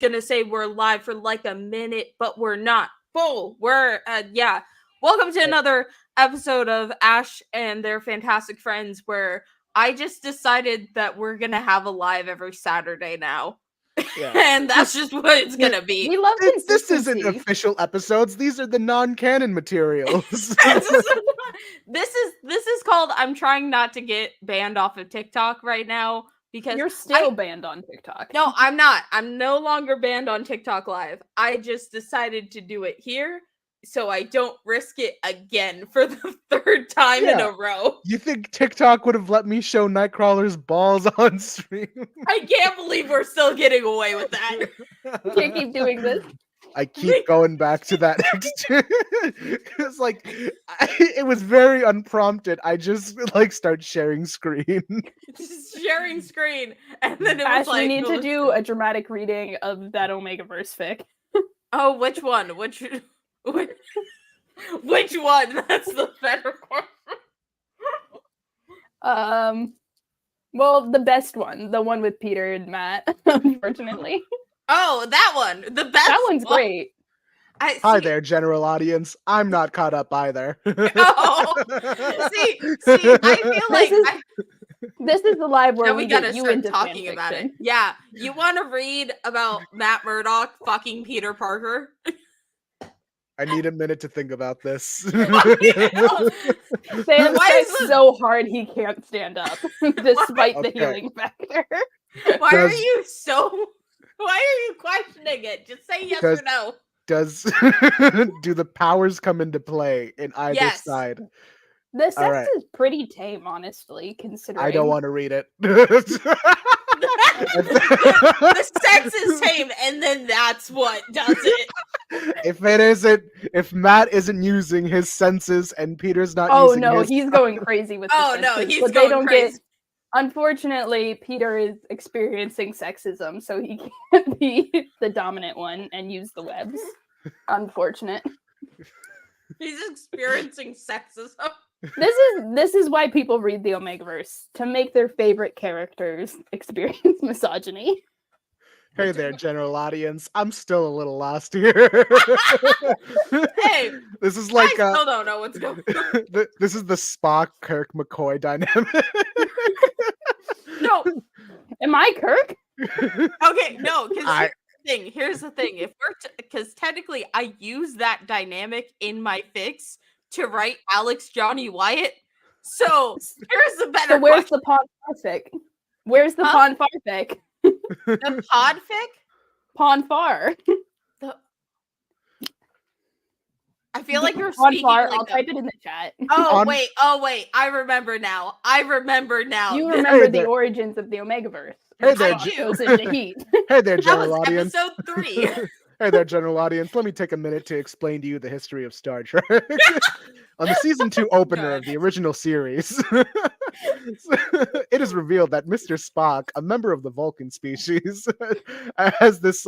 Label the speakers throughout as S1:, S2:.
S1: gonna say we're live for like a minute, but we're not. We're welcome to another episode of Ash and their fantastic friends, where I just decided that we're gonna have a live every Saturday now. Yeah. And that's just what it's gonna be.
S2: We love
S3: This isn't official episodes. These are the non-canon materials.
S1: This is called I'm trying not to get banned off of TikTok right now. Because
S2: you're still banned on TikTok.
S1: No, I'm not. I'm no longer banned on TikTok Live. I just decided to do it here so I don't risk it again for the third time in a row.
S3: You think TikTok would have let me show Nightcrawler's balls on stream?
S1: I can't believe we're still getting away with that.
S2: You can't keep doing this.
S3: I keep going back to that. It's like it was very unprompted. I just start sharing screen.
S1: Just sharing screen, and then it was
S2: Ash, we need to do a dramatic reading of that Omegaverse fic.
S1: Oh, which one? Which one? That's the better
S2: question. Well, the best one, the one with Peter and Matt, unfortunately.
S1: Oh, that one. The best.
S2: That one's great.
S3: Hi there, general audience. I'm not caught up either.
S1: Oh, see, I feel like
S2: this is the live where
S1: we gotta start talking about it. Yeah, you want to read about Matt Murdock fucking Peter Parker?
S3: I need a minute to think about this.
S2: Sam tries so hard he can't stand up, despite the healing factor.
S1: Why are you questioning it? Just say yes or no.
S3: Do the powers come into play in either side?
S2: The sex is pretty tame, honestly, considering.
S3: I don't want to read it.
S1: The sex is tame, and then that's what does it.
S3: If Matt isn't using his senses and Peter's not using his...
S2: he's going crazy with
S1: he's going crazy.
S2: Unfortunately, Peter is experiencing sexism, so he can't be the dominant one and use the webs. Unfortunate.
S1: He's experiencing sexism.
S2: This is why people read the Omegaverse, to make their favorite characters experience misogyny.
S3: Hey there, general audience. I'm still a little lost here.
S1: Hey,
S3: this is like
S1: I still don't know what's going on.
S3: This is the Spock Kirk McCoy dynamic.
S1: No,
S2: am I Kirk?
S1: Okay, no, because here's the thing. If we're because technically I use that dynamic in my fics to write Alex Johnny Wyatt. So here's the better.
S2: So where's the Pon Farfic? Where's the Pon Farfic?
S1: The Podfic?
S2: Pon Far.
S1: I feel like you're speaking
S2: Far. I'll type it in the chat.
S1: Oh wait. I remember now.
S2: You remember the origins of the Omegaverse.
S3: Hey there, Hey there, general audience.
S1: Episode 3.
S3: Hey there, general audience. Let me take a minute to explain to you the history of Star Trek. On the season 2 opener of the original series, it is revealed that Mr. Spock, a member of the Vulcan species, has this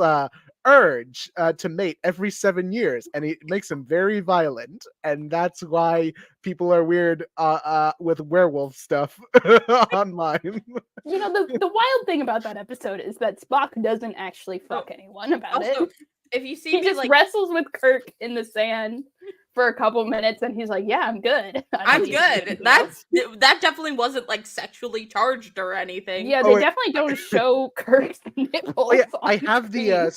S3: urge to mate every 7 years, and it makes him very violent, and that's why people are weird with werewolf stuff online.
S2: You know, the wild thing about that episode is that Spock doesn't actually fuck anyone about it.
S1: If you see,
S2: he just wrestles with Kirk in the sand for a couple minutes, and he's like, "Yeah, I'm good.
S1: I'm good." That definitely wasn't like sexually charged or anything.
S2: Yeah, they definitely don't show Kirk's nipples.
S3: Oh, yeah. I have the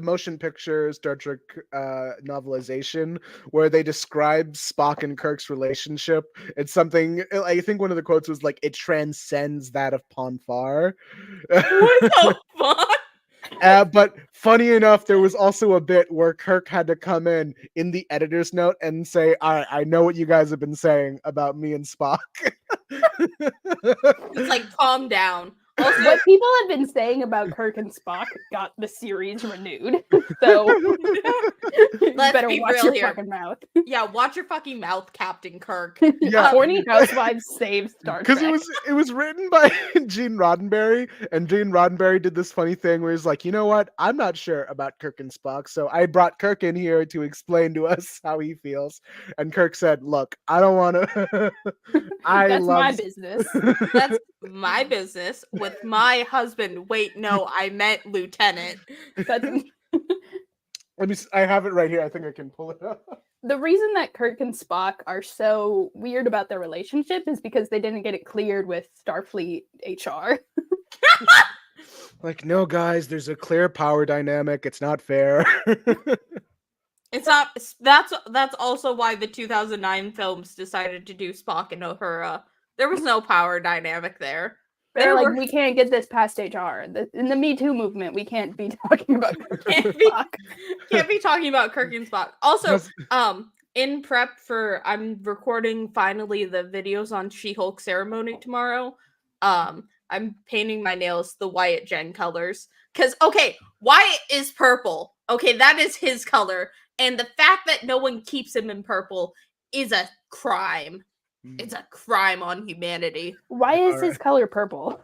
S3: motion picture Star Trek novelization where they describe Spock and Kirk's relationship. It's something, I think one of the quotes was like, "It transcends that of Pon Far."
S1: What the fuck?
S3: But funny enough, there was also a bit where Kirk had to come in the editor's note and say, I know what you guys have been saying about me and Spock.
S1: It's like, calm down.
S2: Also, what people have been saying about Kirk and Spock got the series renewed. So
S1: let's
S2: better
S1: be
S2: watch
S1: real
S2: your
S1: here.
S2: Fucking mouth.
S1: Yeah, watch your fucking mouth, Captain Kirk.
S3: Yeah.
S2: Horny Housewives save Star Trek.
S3: Because it was written by Gene Roddenberry, and Gene Roddenberry did this funny thing where he's like, you know what? I'm not sure about Kirk and Spock, so I brought Kirk in here to explain to us how he feels. And Kirk said, look, I don't want to...
S2: That's my business.
S1: That's my business. with my husband. Wait, no, I meant lieutenant.
S2: That's
S3: I have it right here. I think I can pull it up.
S2: the reason that Kirk and Spock are so weird about their relationship is because they didn't get it cleared with Starfleet HR.
S3: Like, no, guys, there's a clear power dynamic. It's not fair.
S1: It's not. That's also why the 2009 films decided to do Spock and Uhura. There was no power dynamic there.
S2: They're like,
S1: were-
S2: we can't get this past HR. In the Me Too movement, we can't be talking about Kirk and
S1: Can't be-
S2: Spock.
S1: Can't be talking about Kirk and Spock. Also,
S3: Yes.
S1: in prep for I'm recording finally the videos on She-Hulk ceremony tomorrow. I'm painting my nails the Wyatt Jen colors. Cause okay, Wyatt is purple. Okay, that is his color. And the fact that no one keeps him in purple is a crime. It's a crime on humanity.
S2: Why is
S3: Alright.
S2: his color purple?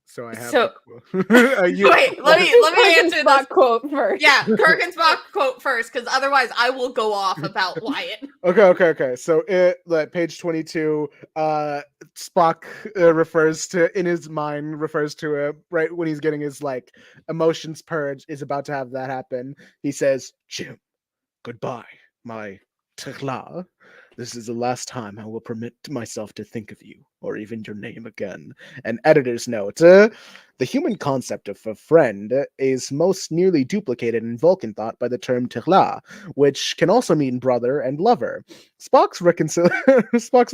S3: So I have.
S1: So-
S3: You-
S1: Wait, let me
S2: Kirk and
S1: answer
S2: Spock
S1: this.
S2: quote first.
S1: Yeah, Kirk and Spock quote first, because otherwise I will go off about Wyatt.
S3: Okay. So like page 22, Spock refers to in his mind right when he's getting his like emotions purged, is about to have that happen. He says, "Jim, goodbye, my Tekla. This is the last time I will permit myself to think of you or even your name again." An editor's note. The human concept of a friend is most nearly duplicated in Vulcan thought by the term Tekla, which can also mean brother and lover. Spock's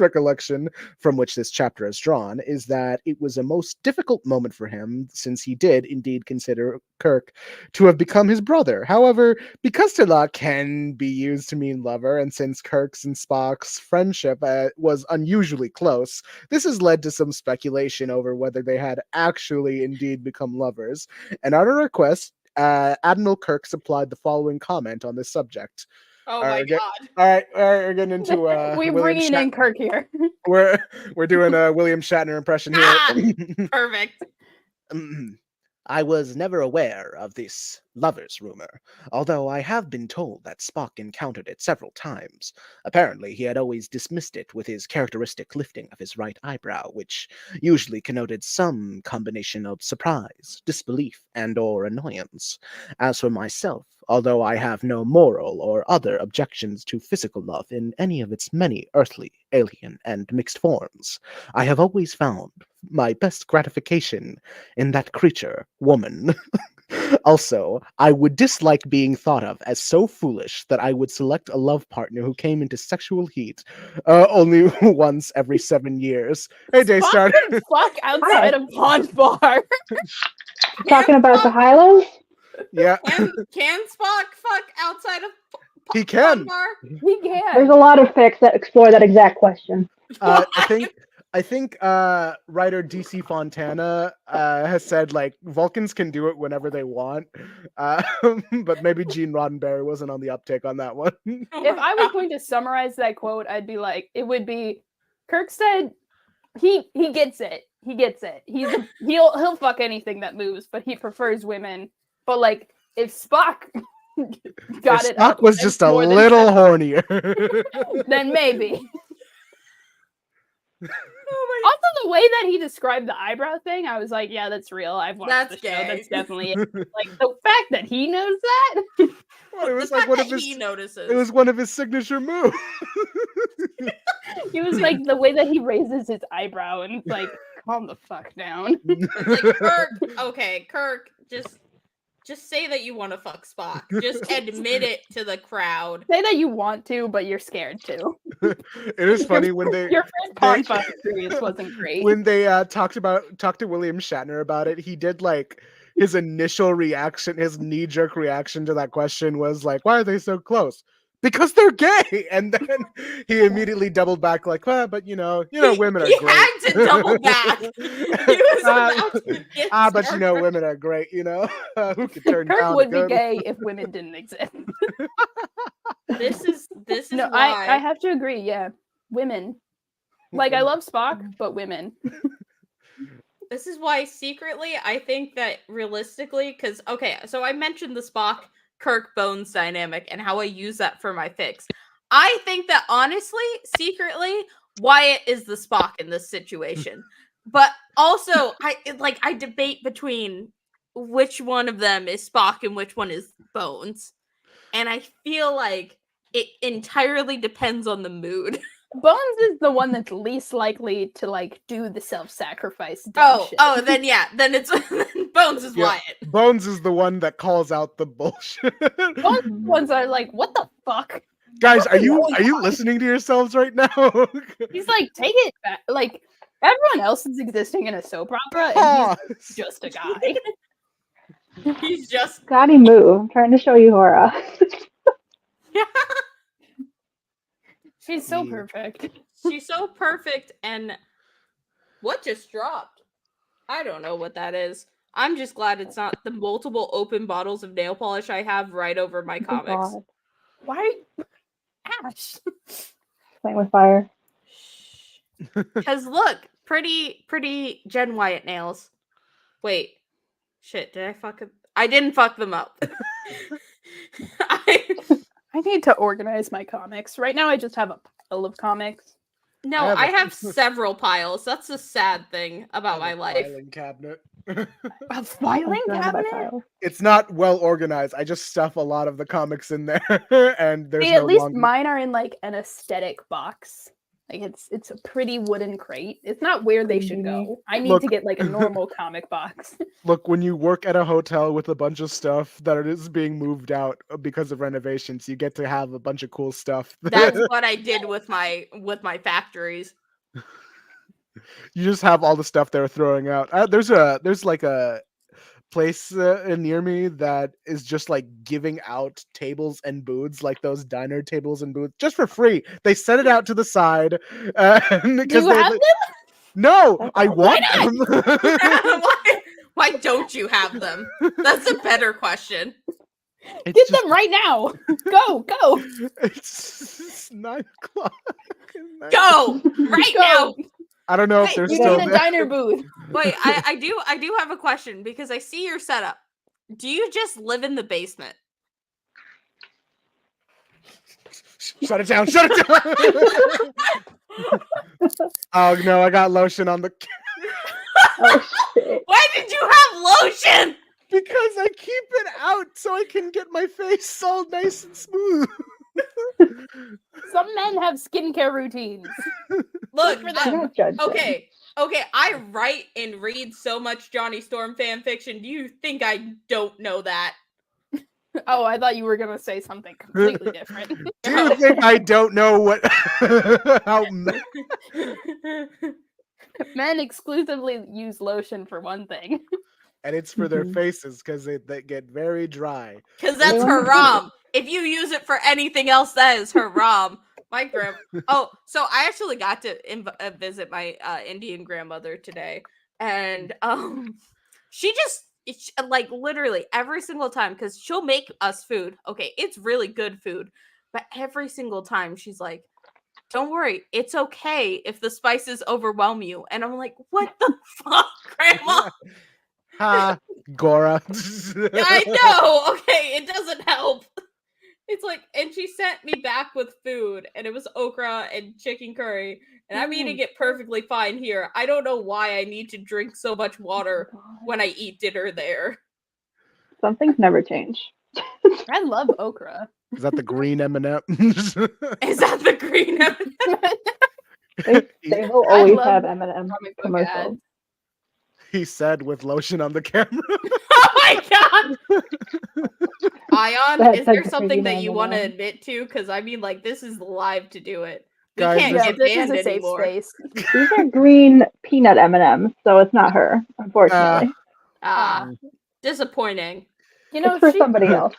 S3: recollection, from which this chapter is drawn, is that it was a most difficult moment for him, since he did indeed consider Kirk to have become his brother. However, because Tekla can be used to mean lover, and since Kirk's and Spock's friendship was unusually close, this has led to some speculation over whether they had actually indeed become lovers. And at a request, Admiral Kirk supplied the following comment on this subject.
S1: Oh
S3: All
S1: my
S3: right,
S1: god.
S3: All right, we're getting into
S2: We're
S3: William
S2: bringing in Kirk here.
S3: we're doing a William Shatner impression here.
S1: Ah! Perfect.
S3: I was never aware of this lover's rumor, although I have been told that Spock encountered it several times. Apparently, he had always dismissed it with his characteristic lifting of his right eyebrow, which usually connoted some combination of surprise, disbelief, and/or annoyance. As for myself, although I have no moral or other objections to physical love in any of its many earthly, alien, and mixed forms, I have always found my best gratification in that creature, woman. Also, I would dislike being thought of as so foolish that I would select a love partner who came into sexual heat only once every 7 years. Hey, Daystar.
S2: Spock outside of Pond Bar.
S4: Talking about the Hylos?
S3: Yeah,
S1: Can Spock fuck outside of
S3: he can.
S1: Bar?
S2: He can.
S4: There's a lot of fics that explore that exact question.
S3: I think writer DC Fontana has said like Vulcans can do it whenever they want, but maybe Gene Roddenberry wasn't on the uptake on that one.
S2: If I was going to summarize that quote, I'd be like, it would be, Kirk said, he gets it. He gets it. He'll fuck anything that moves, but he prefers women. But like, if Spock got
S3: If
S2: it,
S3: Spock
S2: up
S3: was
S2: and
S3: just a
S2: more than
S3: little
S2: seven,
S3: hornier.
S2: then maybe.
S1: Oh
S2: Also, the way that he described the eyebrow thing, I was like, yeah, that's real. I've watched
S1: That's
S2: the show.
S1: gay.
S2: That's definitely it. Like, the fact that he knows that.
S3: Well, it was
S1: the
S3: like
S1: fact
S3: one of
S1: that
S3: his.
S1: he notices.
S3: It was one of his signature moves.
S2: He was like, the way that he raises his eyebrow and it's like, calm the fuck down.
S1: It's like, Kirk, okay, Kirk, just say that you want to fuck Spock. Just admit it to the crowd.
S2: Say that you want to, but you're scared to.
S3: It is funny when they
S2: Your first Pond Bar experience wasn't great.
S3: when they talked to William Shatner about it. He did like his initial reaction, his knee-jerk reaction to that question was like, "Why are they so close?" Because they're gay, and then he immediately doubled back like, "Well, but women are
S1: He
S3: great."
S1: had to double back. He was about to get
S3: but
S1: started.
S3: women are great. Who could turn
S2: Kirk
S3: down
S2: would
S3: a
S2: be
S3: good
S2: gay if women didn't exist.
S1: This is
S2: No,
S1: why
S2: I have to agree. Yeah, women. Like I love Spock, but women.
S1: this is why secretly I think that realistically, because okay, so I mentioned the Spock Kirk Bones dynamic and how I use that for my fix. I think that honestly, secretly, Wyatt is the Spock in this situation. But also, I debate between which one of them is Spock and which one is Bones. And I feel like it entirely depends on the mood.
S2: Bones is the one that's least likely to like do the self-sacrifice. Shit.
S1: Then it's Bones is
S3: Yeah.
S1: Wyatt.
S3: Bones is the one that calls out the bullshit.
S2: Bones ones are like, what the fuck?
S3: Guys, are you
S2: going on?
S3: listening to yourselves right now?
S2: He's like, take it back. Like everyone else is existing in a soap opera, and he's
S3: Pause.
S2: just a guy.
S1: He's just
S4: Gotti move. I'm trying to show you Hora.
S2: She's so
S3: Yeah.
S2: perfect.
S1: she's so perfect. And what just dropped? I don't know what that is. I'm just glad it's not the multiple open bottles of nail polish I have right over my
S4: Oh,
S1: comics.
S4: God.
S2: Why, Ash?
S4: Playing with fire.
S1: Because look, pretty Jen Wyatt nails. Wait, shit, did I fuck up? I didn't fuck them up.
S2: I need to organize my comics. Right now, I just have a pile of comics.
S1: No,
S3: I
S1: I
S3: have a-
S1: have several piles. That's the sad thing about my life.
S3: Filing cabinet.
S2: A filing
S4: I'm surrounded by
S2: cabinet?
S4: files.
S3: It's not well organized. I just stuff a lot of the comics in there, and there's
S2: See,
S3: no
S2: at least
S3: longer.
S2: mine are in like an aesthetic box. Like it's a pretty wooden crate. It's not where they should go. I need
S3: Look.
S2: to get like a normal comic box.
S3: Look, when you work at a hotel with a bunch of stuff that is being moved out because of renovations, you get to have a bunch of cool stuff.
S1: That's what I did with my factories.
S3: You just have all the stuff they're throwing out. There's like a place near me that is just like giving out tables and booths, like those diner tables and booths, just for free. They set it out to the side.
S2: Do you have them?
S3: No,
S4: That's
S3: I
S4: awesome.
S3: want them.
S1: Why don't you have them? That's a better question.
S3: It's
S2: Get
S3: just-
S2: them right now. Go.
S3: It's 9 o'clock.
S1: Go right
S2: Go.
S1: now.
S3: I don't know if
S1: Wait,
S3: they're
S2: You
S3: still
S2: need a
S3: there.
S2: diner booth.
S1: Wait, I do have a question because I see your setup. Do you just live in the basement?
S3: Shut it down! Shut it down! Oh no, I got lotion on the
S4: Oh, shit.
S1: Why did you have lotion?
S3: because I keep it out so I can get my face all nice and smooth.
S2: Some men have skincare routines.
S1: Look,
S2: for
S4: I
S2: them.
S4: don't judge them.
S1: okay, I write and read so much Johnny Storm fan fiction. Do you think I don't know that?
S2: Oh, I thought you were gonna say something completely different.
S3: Do you think I don't know what how
S2: Men exclusively use lotion for one thing.
S3: and it's for their
S4: Mhm.
S3: faces because they get very dry.
S1: Because that's
S4: Yeah.
S1: haram. If you use it for anything else, that is haram. My grand. Oh, so I actually got to visit my Indian grandmother today, and she just like literally every single time because she'll make us food. Okay, it's really good food, but every single time she's like, "Don't worry, it's okay if the spices overwhelm you." And I'm like, "What the fuck, Grandma?"
S3: Ha, Gora.
S1: I know. Okay, it doesn't help. It's like, and she sent me back with food, and it was okra and chicken curry, and I'm eating it perfectly fine here. I don't know why I need to drink so much water when I eat dinner there.
S4: Some things never change.
S2: I love okra.
S3: Is that the green M&M?
S1: Is that the green?
S4: They will
S2: I
S4: always
S2: love
S4: have M&M
S2: Comic book
S4: commercials.
S2: ads.
S3: He said with lotion on the camera.
S1: Oh my god! Ayaan,
S4: That's
S1: is there
S4: like the
S1: something that
S4: green
S1: you want to
S4: M&M.
S1: admit to? Because I mean, like, this is live to do it. We
S3: Guys,
S1: can't
S3: this
S2: Yeah,
S1: get
S2: this is
S1: banned
S2: a safe
S1: anymore.
S2: space.
S4: These are green peanut M&Ms, so it's not her, unfortunately.
S1: Ah, disappointing.
S2: You know,
S4: it's for
S2: she
S4: somebody else.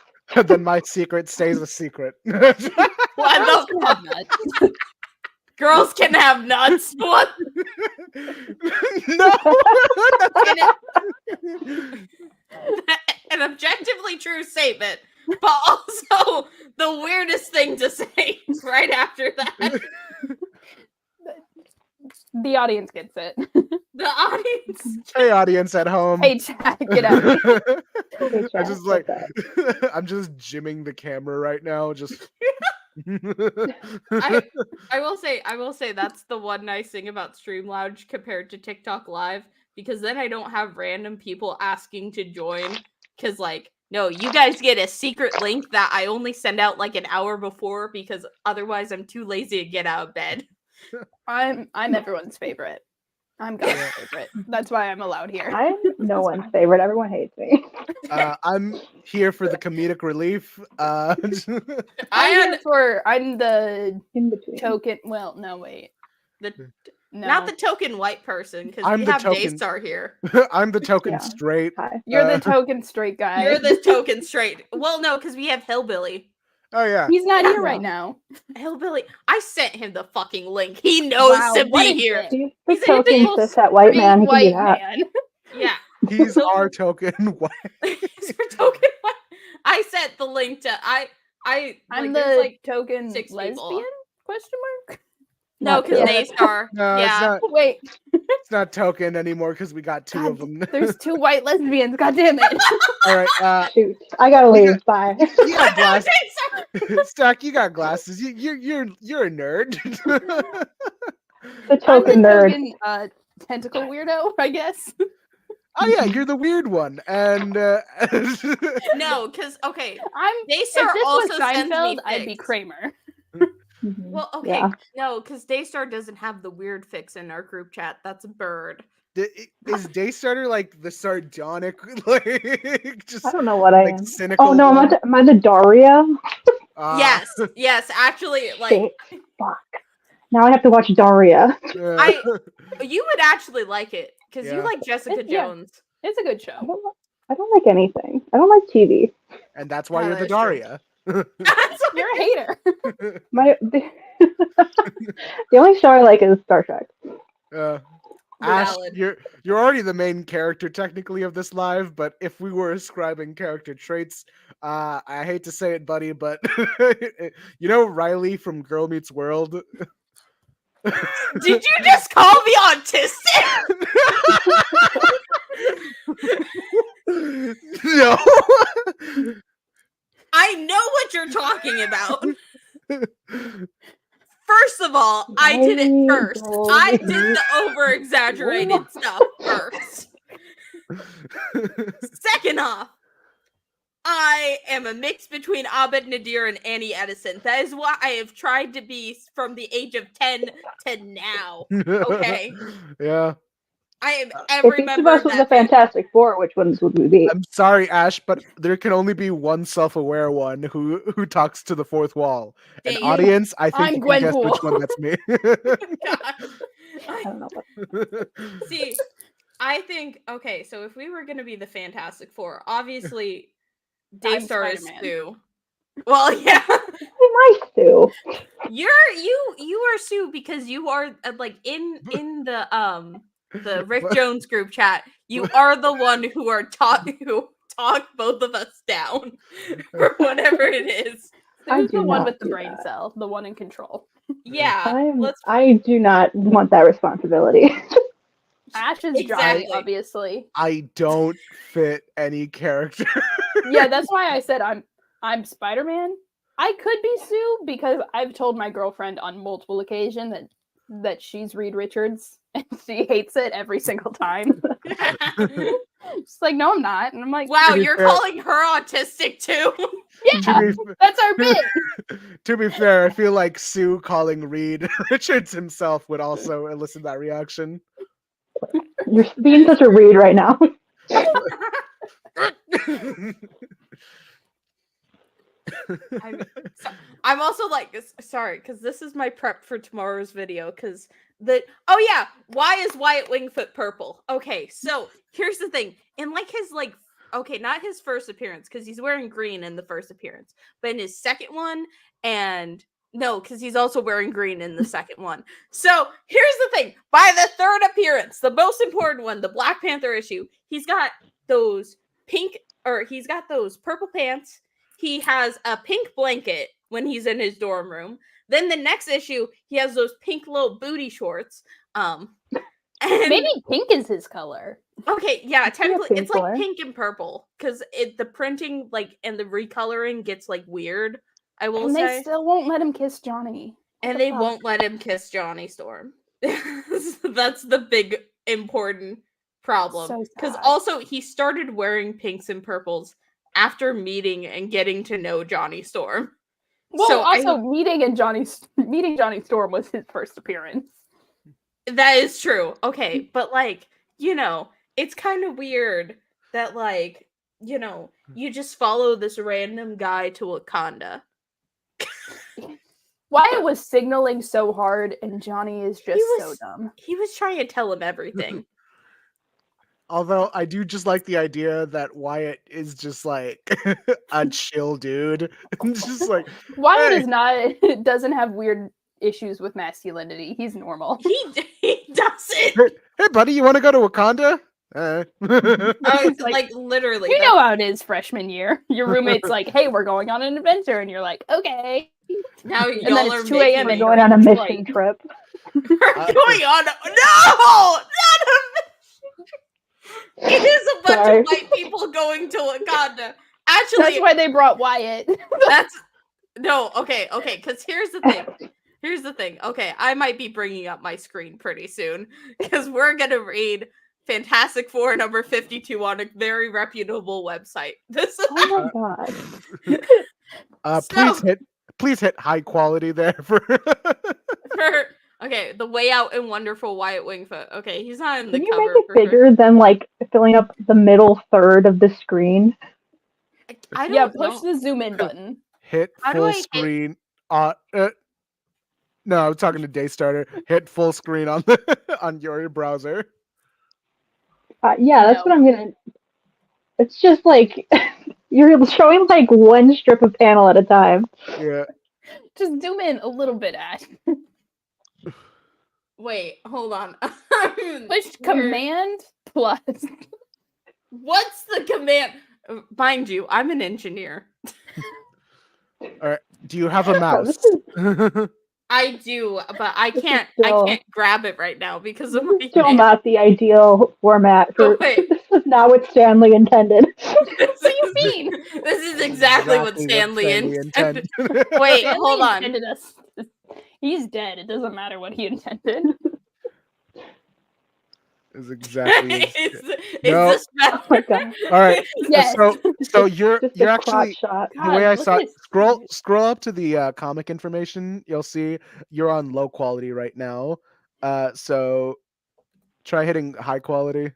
S3: Then my secret stays a secret.
S1: What
S2: girls
S1: the
S2: can
S1: fuck?
S2: have nuts.
S1: Girls can have nuts. What?
S3: No.
S1: An objectively true statement, but also the weirdest thing to say right after that.
S2: The audience gets it.
S1: The audience.
S3: Hey, audience at home.
S2: Hey, chat, get out.
S4: Hey,
S3: I
S4: chat,
S3: just
S4: what's
S3: like
S4: up?
S3: I'm just jimming the camera right now. Just
S1: I will say that's the one nice thing about Stream Lounge compared to TikTok Live, because then I don't have random people asking to join, because like, no, you guys get a secret link that I only send out like an hour before, because otherwise I'm too lazy to get out of bed.
S2: I'm everyone's favorite. I'm God's favorite. That's why I'm allowed here.
S4: I'm no one's favorite. Everyone hates me.
S3: I'm here for the comedic relief.
S2: I'm the
S4: In between.
S2: token. Well, no, wait. No.
S1: Not the token white person, because
S3: I'm
S1: we
S3: the
S1: have
S3: token-
S1: Daystar here.
S3: I'm the token
S4: Yeah.
S3: straight.
S4: Hi.
S2: You're the token straight guy.
S1: You're the token straight. Well, no, because we have Hillbilly.
S3: Oh yeah.
S2: He's not here
S4: Yeah.
S2: right now.
S1: Hillbilly. I sent him the fucking link. He knows
S2: Wow,
S1: to
S2: what
S1: be
S2: a
S1: here.
S2: dick.
S4: He's the
S1: He's a
S4: token
S1: big
S4: cis-het white man. He can do
S2: White
S4: that.
S2: man.
S1: Yeah.
S3: He's our token white.
S1: He's our token white. I sent the link to
S2: I'm
S1: like,
S2: the
S1: there's, like,
S2: token
S1: 6 people.
S2: lesbian? Question mark.
S1: no,
S4: Not
S1: because
S4: yet.
S1: Daystar.
S3: No,
S1: Yeah.
S2: Wait,
S3: it's not token anymore because we got two of them.
S2: there's 2 white lesbians. God damn it.
S3: All right,
S4: Shoot, I gotta
S3: You
S4: leave. Bye.
S3: you got
S1: No,
S3: glasses.
S1: Daystar.
S3: Stack, you got glasses. You're a nerd.
S4: The
S2: I'm
S4: token
S2: the
S4: nerd.
S2: token tentacle weirdo, I guess.
S3: Oh yeah, you're the weird one, and
S1: No, because okay,
S2: If
S1: Daystar
S2: this
S1: also
S2: was
S1: sends me
S2: Seinfeld, I'd be
S1: fics.
S2: Kramer.
S4: Mhm.
S1: Well, okay,
S4: Yeah.
S1: no, because Daystar doesn't have the weird fix in our group chat. That's a bird.
S3: is Daystarter like the sardonic, like just
S4: I don't know what I
S3: like
S4: am.
S3: cynical?
S4: Oh no,
S3: one?
S4: am I the Daria?
S1: Yes, yes, actually, like
S4: Shit. Fuck. Now I have to watch Daria.
S1: I- you would actually like it because you
S3: Yeah.
S1: like Jessica
S2: It's- yeah.
S1: Jones.
S2: It's a good
S4: I
S2: show.
S4: don't like anything. I don't like TV.
S3: and that's why
S1: Oh,
S3: you're the
S1: that's true.
S3: Daria.
S2: You're a hater.
S4: The only show I like is Star Trek.
S3: Ash,
S1: Valid.
S3: you're already the main character technically of this live, but if we were ascribing character traits, I hate to say it, buddy, but you know Riley from Girl Meets World?
S1: Did you just call me autistic?
S3: No.
S1: I know what you're talking about. First of all, I did it first. I did the over exaggerated stuff first. Second off, I am a mix between Abed Nadir and Annie Edison. That is what I have tried to be from the age of 10 to now. Okay.
S3: Yeah.
S1: I am
S4: If
S1: every
S4: each of
S1: member
S4: us
S1: of
S4: was a
S1: that family.
S4: Fantastic Four, which ones would we be?
S3: I'm sorry, Ash, but there can only be one self-aware one who talks to the fourth wall. An
S1: Dave.
S3: audience, I think
S2: I'm
S3: you can guess which
S2: Gwenpool.
S3: one that's me.
S1: God.
S4: I don't know. What...
S1: See, I think okay. So if we were gonna be the Fantastic Four, obviously Daystar is
S2: Spider-Man.
S1: Sue. Well, yeah,
S4: Be nice to.
S1: you are Sue because you are like in the Rick Jones group chat. You are the one who talk both of us down or whatever it is.
S4: I
S2: Who's
S4: do
S2: the one
S4: not
S2: with the
S4: do
S2: brain
S4: that.
S2: cell? The one in control.
S1: Yeah, let's
S4: I do not want that responsibility.
S2: Ash is
S1: Exactly.
S2: dry, obviously.
S3: I don't fit any character.
S2: Yeah, that's why I said I'm Spider-Man. I could be Sue because I've told my girlfriend on multiple occasions that she's Reed Richards and she hates it every single time. She's like, no, I'm not. And I'm like,
S1: wow,
S3: To be
S1: you're
S3: fair-
S1: calling her autistic too.
S2: yeah,
S3: to,
S2: that's our bit.
S3: to be fair, I feel like Sue calling Reed Richards himself would also elicit that reaction.
S4: You're being such a read right now.
S1: I'm also like sorry because this is my prep for tomorrow's video because why is Wyatt Wingfoot purple? Okay, so here's the thing. In like his not his first appearance because he's wearing green in the first appearance, but in his second one because he's also wearing green in the second one. So here's the thing. By the third appearance, the most important one, the Black Panther issue, he's got those purple pants. He has a pink blanket when he's in his dorm room. Then the next issue, he has those pink little booty shorts. And
S2: Maybe pink is his color.
S1: okay, yeah, technically it's like
S4: color.
S1: pink and purple because the printing and the recoloring gets like weird. I will
S2: And
S1: say.
S2: they still won't let him kiss Johnny.
S1: And they won't let him kiss Johnny Storm. That's the big important problem.
S2: So
S1: Because
S2: sad.
S1: also he started wearing pinks and purples after meeting and getting to know Johnny Storm.
S2: Well,
S1: So
S2: also meeting Johnny Storm was his first appearance.
S1: that is true. Okay, but like, it's kind of weird that like, you just follow this random guy to Wakanda.
S2: Wyatt was signaling so hard, and Johnny is just so dumb.
S1: He was trying to tell him everything.
S3: Although I do just like the idea that Wyatt is just like a chill dude. Just like
S2: Wyatt
S3: hey.
S2: is not doesn't have weird issues with masculinity. He's normal.
S1: He doesn't.
S3: Hey buddy, you want to go to Wakanda?
S1: Like literally.
S2: You know how it is freshman year. Your roommate's like, "Hey, we're going on an adventure," and you're like, "Okay."
S1: Now
S2: And
S1: y'all
S2: then
S1: are
S2: it's 2 a.m.
S4: We're
S2: and
S4: going
S2: you're
S4: on a
S2: in
S4: mission
S2: Detroit.
S4: trip.
S1: We're going on. No, not a mission. It is a bunch
S4: Sorry.
S1: of white people going to Wakanda. Actually,
S2: That's why they brought Wyatt.
S1: that's no. Okay. Because here's the thing. Okay, I might be bringing up my screen pretty soon because we're gonna read Fantastic Four number 52 on a very reputable website. This is
S4: Oh my god.
S3: Please hit high quality there for
S1: okay. The Way Out and Wonderful Wyatt Wingfoot. Okay, he's not in the
S4: Can you
S1: cover.
S4: make it
S1: for sure.
S4: bigger than like filling up the middle third of the screen?
S1: I
S2: Yeah,
S1: don't
S2: push
S1: know.
S2: the zoom in button.
S3: hit
S1: How do
S3: full
S1: I hit-
S3: screen. No, I'm talking to Daystar. Hit full screen on on your browser.
S4: Yeah, that's
S2: No.
S4: what I'm gonna. It's just like you're showing like one strip of panel at a time.
S3: Yeah.
S2: Just zoom in a little bit, Ash.
S1: Wait, hold on.
S2: Push
S1: Where-
S2: Command plus.
S1: What's the command? Mind you, I'm an engineer.
S3: All right. Do you have a
S4: Oh,
S3: mouse?
S4: this
S1: I do, but I
S4: This is
S1: can't.
S4: still-
S1: I can't grab it right now because of
S4: This
S1: my
S4: is still
S1: name.
S4: not the ideal format for.
S1: Oh, wait.
S4: This is not what Stanley intended.
S1: What do you mean? This is exactly what Stanley intended. Wait,
S2: Stanley
S1: hold on.
S2: intended us. He's dead. It doesn't matter what he intended.
S3: Is exactly.
S1: is
S3: No.
S1: this
S4: Oh my god!
S3: All right.
S2: Yes.
S3: So you're
S4: Just a
S3: actually
S4: crotch shot.
S3: the way I
S2: God,
S3: saw
S2: look
S3: it,
S2: at his-
S3: scroll up to the comic information. You'll see you're on low quality right now. So try hitting high quality.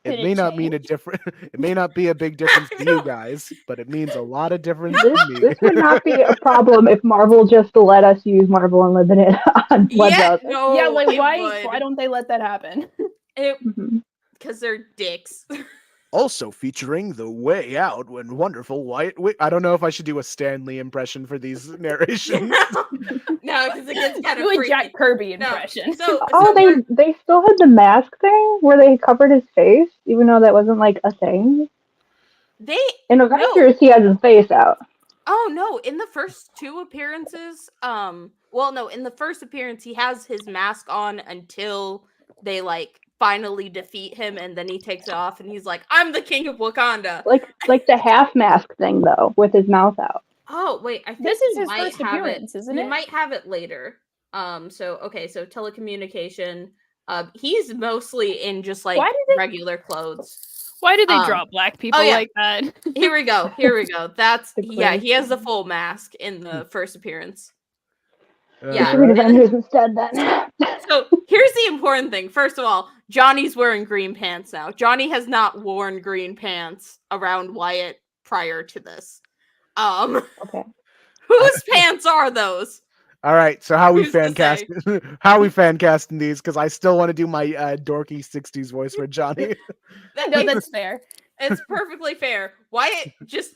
S3: It
S2: Did
S3: may
S2: it
S3: not mean a
S2: change?
S3: different. It may not be a big difference to you guys, but it means a lot of difference
S4: This,
S3: to me.
S4: this would not be a problem if Marvel just let us use Marvel Unlimited on web
S1: Yeah,
S4: browser.
S1: no.
S2: yeah, like
S1: it
S2: why
S1: would.
S2: don't they let that happen?
S4: Mhm.
S1: Because they're dicks.
S3: Also featuring the way out when wonderful white. I don't know if I should do a Stanley impression for these narrations.
S1: No, because it gets kind of
S2: Do a
S1: freaky.
S2: Jack Kirby
S1: No,
S2: impression.
S1: So,
S4: Oh,
S1: so
S4: they still had the mask thing where they covered his face, even though that wasn't like a thing.
S1: they.
S4: In Avengers, he has his face out.
S1: Oh no! In the first two appearances, well, no, in the first appearance, he has his mask on until they like finally defeat him, and then he takes it off, and he's like, "I'm the king of Wakanda."
S4: Like the half mask thing though, with his mouth out.
S1: Oh wait, I think
S2: This is
S1: he
S2: his
S1: might
S2: first
S1: have
S2: appearance, isn't
S1: he
S2: it?
S1: might have it later. So telecommunication. He's mostly in just like
S2: Why did they-
S1: regular clothes.
S2: Why did they
S1: Um,
S2: draw black people
S1: yeah.
S2: like that?
S1: Here we go. That's
S4: The
S1: yeah. He has the
S4: gray
S1: full mask in the first appearance.
S4: Just
S1: Yeah.
S4: read
S1: and then-
S4: Avengers instead then.
S1: So here's the important thing. First of all, Johnny's wearing green pants now. Johnny has not worn green pants around Wyatt prior to this.
S4: Okay.
S1: Whose pants are those?
S3: All right, so how we
S1: Who's to
S3: fan cast? How we fan casting these? Because I still want to do my dorky '60s voice for Johnny.
S2: No, that's fair.
S1: It's perfectly fair. Wyatt just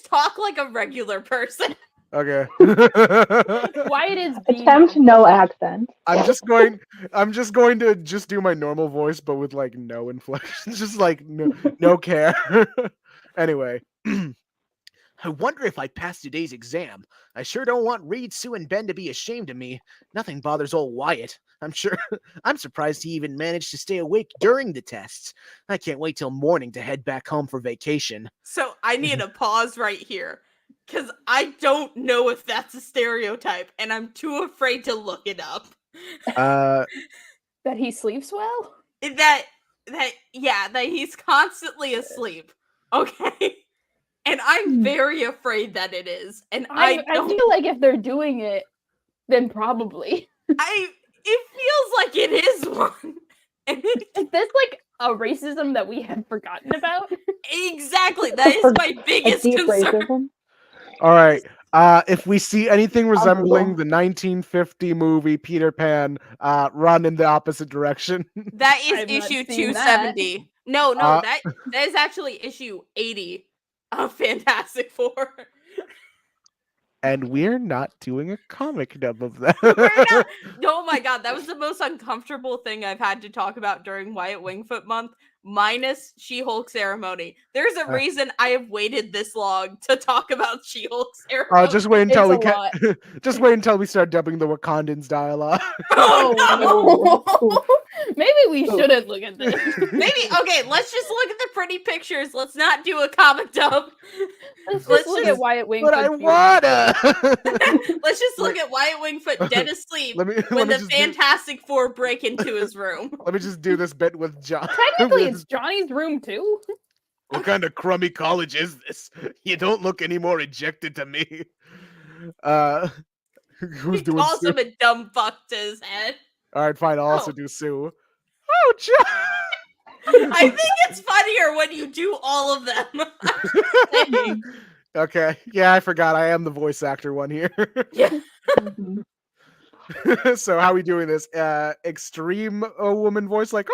S1: talk like a regular person.
S3: Okay.
S2: Wyatt is
S4: Attempt no accent.
S3: I'm just going to just do my normal voice, but with like no inflection, just like no care. Anyway, I wonder if I passed today's exam. I sure don't want Reed, Sue, and Ben to be ashamed of me. Nothing bothers old Wyatt. I'm sure. I'm surprised he even managed to stay awake during the tests. I can't wait till morning to head back home for vacation.
S1: So I need a pause right here. Because I don't know if that's a stereotype, and I'm too afraid to look it up.
S2: That he sleeps well?
S1: That he's constantly asleep. Okay? And I'm very afraid that it is. And I
S2: feel like if they're doing it, then probably.
S1: it feels like it is one. And
S2: Is this like a racism that we have forgotten about?
S1: exactly. That is my biggest
S4: deep
S1: concern.
S4: racism.
S3: All right. If we see anything resembling
S4: Google.
S3: the 1950 movie Peter Pan, run in the opposite direction.
S1: That is
S2: I've not
S1: issue
S2: seen that.
S1: 270. No, that is actually issue 80 of Fantastic Four.
S3: And we're not doing a comic dub of that.
S1: We're not. Oh my god, that was the most uncomfortable thing I've had to talk about during Wyatt Wingfoot month, minus She-Hulk ceremony. There's a reason I have waited this long to talk about She-Hulk ceremony.
S3: Just wait until
S2: It's a lot.
S3: just wait until we start dubbing the Wakandans dialogue.
S1: Oh no!
S2: Maybe we shouldn't look at this.
S1: Maybe okay. Let's just look at the pretty pictures. Let's not do a comic dub.
S2: Let's
S1: Let's
S2: just look
S1: just-
S2: at Wyatt Wingfoot.
S3: But I wanna.
S1: Let's just look at Wyatt Wingfoot dead asleep
S3: Let me
S1: when the
S3: just do-
S1: Fantastic Four break into his room.
S3: Let me just do this bit with John.
S2: Technically, it's Johnny's room too.
S3: What kind of crummy college is this? You don't look any more ejected to me. Who's
S1: He
S3: doing
S1: calls
S3: Sue?
S1: him a dumb fuck to his head.
S3: All right, fine. I'll also
S1: Oh.
S3: do Sue. Oh, John.
S1: I think it's funnier when you do all of them.
S3: Okay. Yeah, I forgot. I am the voice actor one here.
S4: Mhm.
S3: So how are we doing this? Extreme woman voice, like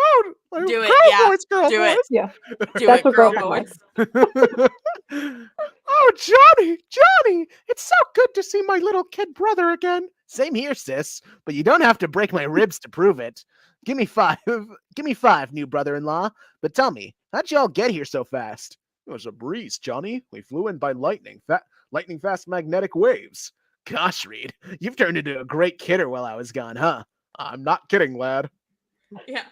S3: like,
S1: Do it,
S3: girl
S1: yeah,
S3: voice, girl
S1: do it.
S3: voice.
S4: Yeah.
S1: Do
S4: That's
S1: it,
S4: what
S1: girl
S4: girlfriend
S1: voice.
S3: Oh, Johnny, it's so good to see my little kid brother again. Same here, sis. But you don't have to break my ribs to prove it. Give me five, new brother-in-law. But tell me, how'd y'all get here so fast? It was a breeze, Johnny. We flew in by lightning fast magnetic waves. Gosh, Reed, you've turned into a great kidder while I was gone, huh? I'm not kidding, lad.
S1: Yeah.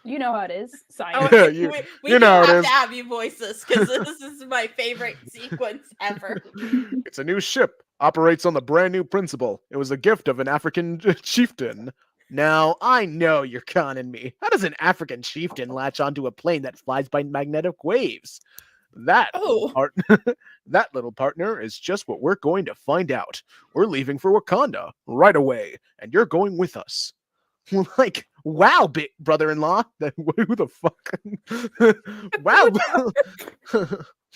S2: You know how it is. Science.
S1: Oh,
S3: Yeah,
S1: we
S3: you
S1: do
S3: know it
S1: have
S3: is.
S1: to have you voice this because this is my favorite sequence ever.
S3: It's a new ship. Operates on the brand new principle. It was a gift of an African chieftain. Now, I know you're conning me. How does an African chieftain latch onto a plane that flies by magnetic waves? That little partner is just what we're going to find out. We're leaving for Wakanda right away, and you're going with us. Like, wow, big brother-in-law. Who the fuck? Wow.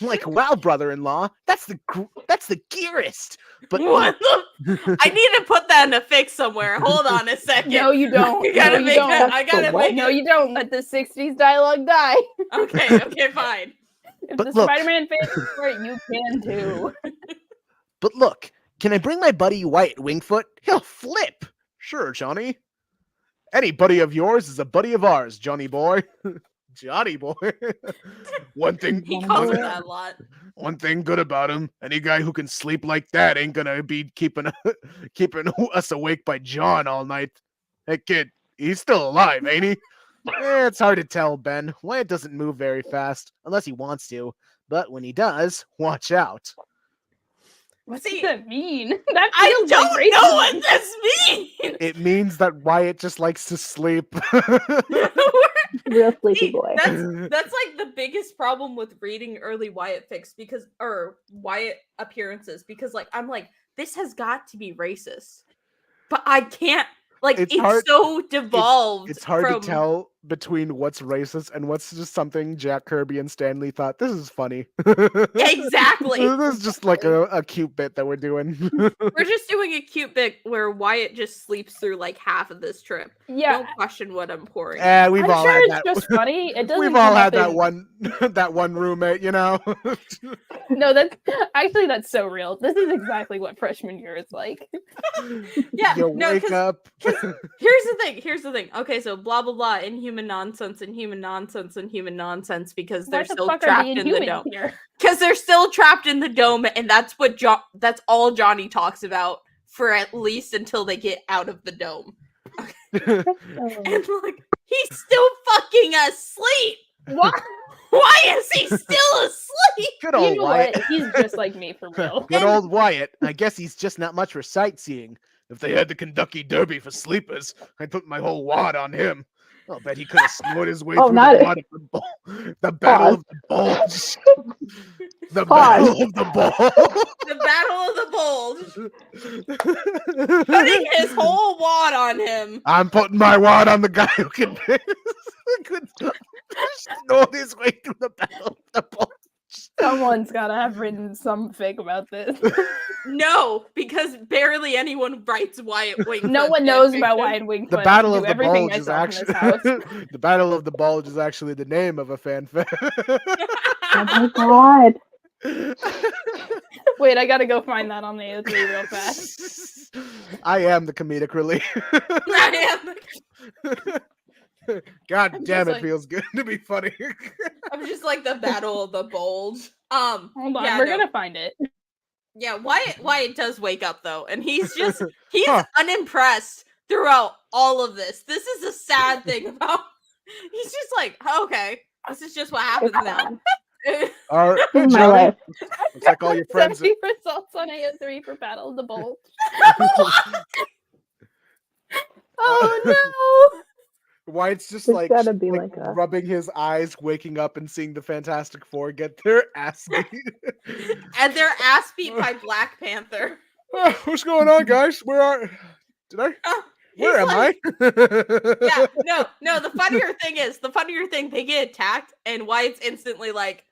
S3: Like, wow, brother-in-law. That's the gearest. But
S1: What the? I need to put that in a fix somewhere. Hold on a second.
S2: No, you don't.
S1: You gotta
S2: No, you
S1: make
S2: don't.
S1: that. I gotta
S4: what?
S1: make
S2: No,
S1: it.
S2: you don't. Let the 60s dialogue die.
S1: Okay, fine.
S2: If
S3: But
S2: the
S3: look.
S2: Spider-Man fans are for it, you can too.
S3: But look, can I bring my buddy Wyatt Wingfoot? He'll flip. Sure, Johnny. Any buddy of yours is a buddy of ours, Johnny boy. Johnny boy. One thing
S1: He calls me that a lot.
S3: One thing good about him, any guy who can sleep like that ain't gonna be keeping us awake by John all night. Hey kid, he's still alive, ain't he? It's hard to tell, Ben. Wyatt doesn't move very fast, unless he wants to. But when he does, watch out.
S2: What
S1: See,
S2: does that mean? That
S1: I
S2: feels
S1: don't
S2: like
S1: know
S2: racism.
S1: what this means.
S3: It means that Wyatt just likes to sleep.
S4: Real sleepy
S1: See,
S4: boy.
S1: that's like the biggest problem with reading early Wyatt fics or Wyatt appearances because like I'm like this has got to be racist, but I can't like
S3: It's
S1: it's
S3: hard-
S1: so devolved.
S3: It's hard
S1: from,
S3: to tell between what's racist and what's just something Jack Kirby and Stan Lee thought, this is funny.
S1: Exactly.
S3: This is just like a cute bit that we're doing.
S1: We're just doing a cute bit where Wyatt just sleeps through like half of this trip.
S2: Yeah,
S1: Don't question what I'm pouring.
S3: We've
S2: I'm
S3: all
S2: sure
S3: had
S2: it's
S3: that.
S2: just funny. It doesn't.
S3: We've all
S2: come
S3: had
S2: up
S3: that
S2: in-
S3: one that one roommate, you know.
S2: No, that's so real. This is exactly what freshman year is like.
S1: Yeah,
S3: You
S1: no,
S3: wake
S1: 'cause-
S3: up.
S1: Here's the thing. Okay, so blah blah blah. human nonsense and human nonsense and human nonsense because
S2: Why
S1: they're
S2: the
S1: still
S2: fuck are
S1: trapped
S2: the
S1: in the
S2: Inhumans
S1: dome.
S2: here?
S1: Because they're still trapped in the dome, and that's what that's all Johnny talks about for at least until they get out of the dome. And like, he's still fucking asleep.
S2: What?
S1: Why is he still asleep?
S3: Good old
S2: You know
S3: Wyatt.
S2: what? He's just like me for real.
S3: Good old Wyatt. I guess he's just not much for sightseeing. If they had the Kentucky Derby for sleepers, I'd put my whole wad on him. I'll bet he could have snored his way
S4: Oh,
S3: through
S4: not-
S3: the mud of the the Battle of the Bulge. The
S4: Pause.
S3: Battle of the Bulge.
S1: The Battle of the Bulge. Putting his whole wad on him.
S3: I'm putting my wad on the guy who can could snore his way through the Battle of the Bulge.
S2: Someone's gotta have written something about this.
S1: No, because barely anyone writes Wyatt Wingfoot.
S2: No one knows about Wyatt Wingfoot.
S3: The Battle
S2: I
S3: of
S2: do
S3: the
S2: everything
S3: Bulge is
S2: myself in this
S3: actually
S2: house.
S3: the Battle of the Bulge is actually the name of a fanfic.
S4: Oh my god.
S2: Wait, I gotta go find that on the A3 real fast.
S3: I am the comedic relief.
S1: I am.
S3: God
S1: I'm
S3: damn,
S1: just
S3: it
S1: like-
S3: feels good to be funny.
S1: I'm just like the Battle of the Bulge.
S2: Hold on,
S1: yeah,
S2: we're
S1: no.
S2: gonna find it.
S1: Yeah, Wyatt does wake up though, and he's he's
S3: Huh.
S1: unimpressed throughout all of this. This is the sad thing about. He's just like, okay, this is just what happens
S4: It's
S1: now.
S4: fine.
S3: All right,
S4: This is my
S3: Johnny,
S4: life.
S3: looks like all your friends.
S2: 70 results on AO3 for Battle of the Bulge. Oh no!
S3: Wyatt's just
S4: It's
S3: like,
S4: gotta be like a-
S3: rubbing his eyes, waking up and seeing the Fantastic Four get their ass beat.
S1: And they're ass beat by Black Panther.
S3: Oh, what's going on, guys? Where are? Did I? Where am I?
S1: Yeah, no. The funnier thing, they get attacked, and Wyatt's instantly like,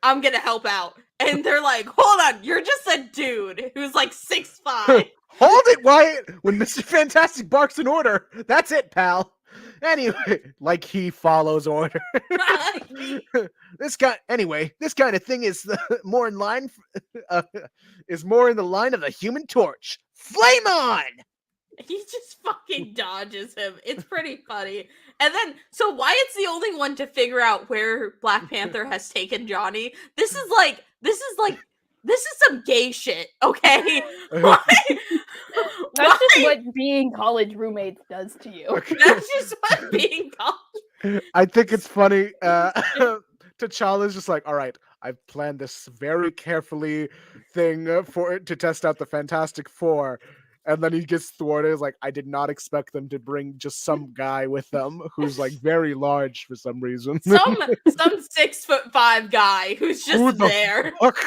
S1: "I'm gonna help out," and they're like, "Hold on, you're just a dude who's like 6'5".
S3: Hold it, Wyatt! When Mr. Fantastic barks an order, that's it, pal. Anyway, like he follows order. This kind of thing is more in line, is more in the line of the Human Torch. Flame on!
S1: He just fucking dodges him. It's pretty funny. And then, so Wyatt's the only one to figure out where Black Panther has taken Johnny. This is some gay shit, okay? Why?
S2: That's just what being college roommates does to you.
S1: That's just what being called.
S3: I think it's funny. T'Challa's just like, all right, I've planned this very carefully thing to test out the Fantastic Four. And then he gets thwarted. It's like, I did not expect them to bring just some guy with them who's like very large for some reason.
S1: Some 6'5" guy who's
S3: Who
S1: just
S3: the
S1: there.
S3: fuck?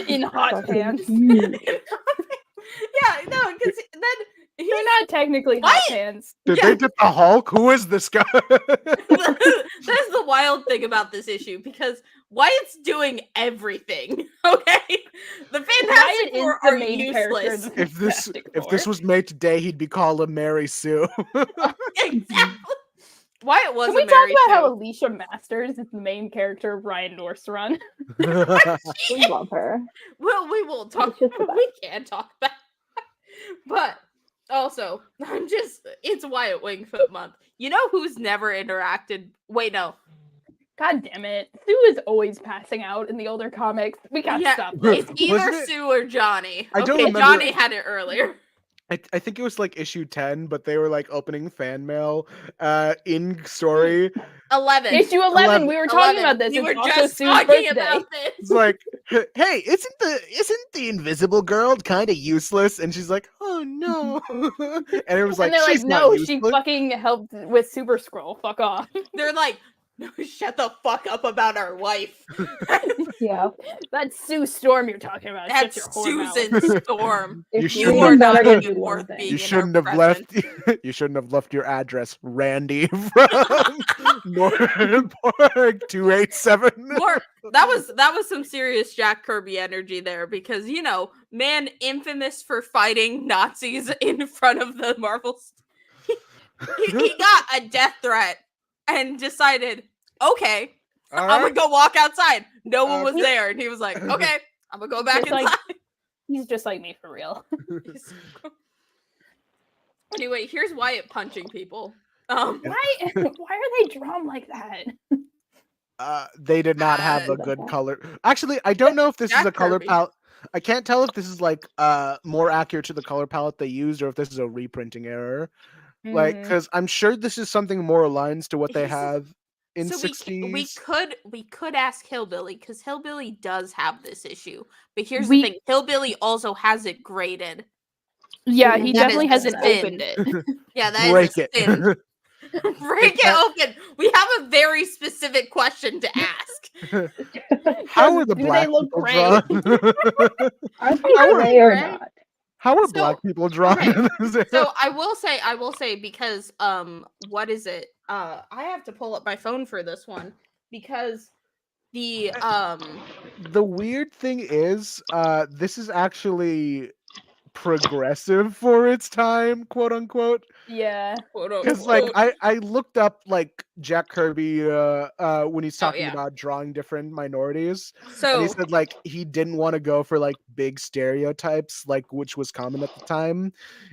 S2: In hot
S4: Fucking
S2: pants.
S4: huge.
S1: Yeah, no, because then he's
S2: They're not technically hot pants.
S3: Did
S1: Yeah.
S3: they get the Hulk? Who is this guy?
S1: That's the wild thing about this issue because Wyatt's doing everything. Okay, the Fantastic
S2: Wyatt is
S1: Four
S2: the
S1: are
S2: main character
S1: useless.
S2: of the
S3: if this
S2: Fantastic
S3: if this
S2: Four.
S3: was made today, he'd be called a Mary Sue.
S1: Exactly. Wyatt was.
S2: Can we
S1: a
S2: talk
S1: Mary
S2: about how
S1: Sue.
S2: Alicia Masters is the main character of Ryan North's run?
S4: We love her.
S1: Well, we will talk.
S4: It's just the
S1: We can talk about. But also, it's Wyatt Wingfoot month. You know who's never interacted? Wait, no.
S2: God damn it. Sue is always passing out in the older comics. We gotta
S1: Yeah,
S2: stop this.
S1: it's either
S3: Wasn't it-
S1: Sue or Johnny.
S3: I don't
S1: Okay,
S3: remember-
S1: Johnny had it earlier.
S3: I think it was like issue 10, but they were like opening fan mail in story.
S1: 11.
S2: Issue 11, we were talking
S1: 11.
S2: about this.
S1: We
S2: It's
S1: were
S2: also
S1: just
S2: Sue's
S1: talking
S2: birthday.
S1: about this.
S3: It's like, hey, isn't the Invisible Girl kind of useless? And she's like, oh no. And it was like,
S2: and they're
S3: she's
S2: like,
S3: not
S2: no, she
S3: useless.
S2: fucking helped with Super Scroll. Fuck off.
S1: They're like, no, shut the fuck up about our wife.
S4: Yeah.
S2: That's Sue Storm you're talking about.
S1: That's
S2: Shut your whore mouth.
S1: Susan Storm.
S3: You
S4: If
S3: shouldn't
S1: You
S3: have-
S1: are
S4: better
S1: not
S4: go
S1: even
S4: do one
S1: worth
S4: thing.
S1: being
S3: You
S1: in our
S3: shouldn't have
S1: presence.
S3: left. You shouldn't have left your address, Randy, from Morganborg 287.
S1: More, that was some serious Jack Kirby energy there because man infamous for fighting Nazis in front of the Marvel. He got a death threat and decided, okay,
S3: All
S1: I'm gonna
S3: right.
S1: go walk outside. No one was
S3: Okay.
S1: there, and he was like, okay, I'm gonna go back
S2: Just like-
S1: inside.
S2: He's just like me for real.
S1: Anyway, here's Wyatt punching people.
S2: Why are they drawn like that?
S3: They did not have a good color. Actually, I don't know if this is
S1: Jack
S3: a color
S1: Kirby.
S3: palette. I can't tell if this is like more accurate to the color palette they used or if this is a reprinting error. Like,
S2: Mhm.
S3: because I'm sure this is something more aligns to what they
S1: He's just-
S3: have in
S1: So
S3: 60s.
S1: we could ask Hillbilly because Hillbilly does have this issue. But here's
S2: We-
S1: the thing: Hillbilly also has it graded.
S2: Yeah, he
S1: That
S2: definitely
S1: is
S2: hasn't
S1: sin.
S2: opened it.
S1: Yeah, that
S3: Break
S1: is a
S3: it.
S1: sin. Break it open. We have a very specific question to ask.
S3: How are the
S2: Do
S3: black
S2: they look
S3: people
S2: gray?
S3: drawn?
S4: Are they
S3: How are
S4: gray or
S1: gray?
S4: not?
S3: How are
S1: So,
S3: black people drawn?
S1: okay,
S3: in this?
S1: So I will say because what is it? I have to pull up my phone for this one because the
S3: The weird thing is, this is actually progressive for its time, quote unquote.
S2: Yeah.
S3: Because like I looked up like Jack Kirby when he's talking
S1: yeah.
S3: about drawing different minorities, and
S1: so
S3: he said like he didn't want to go for like big stereotypes, like which was common at the time,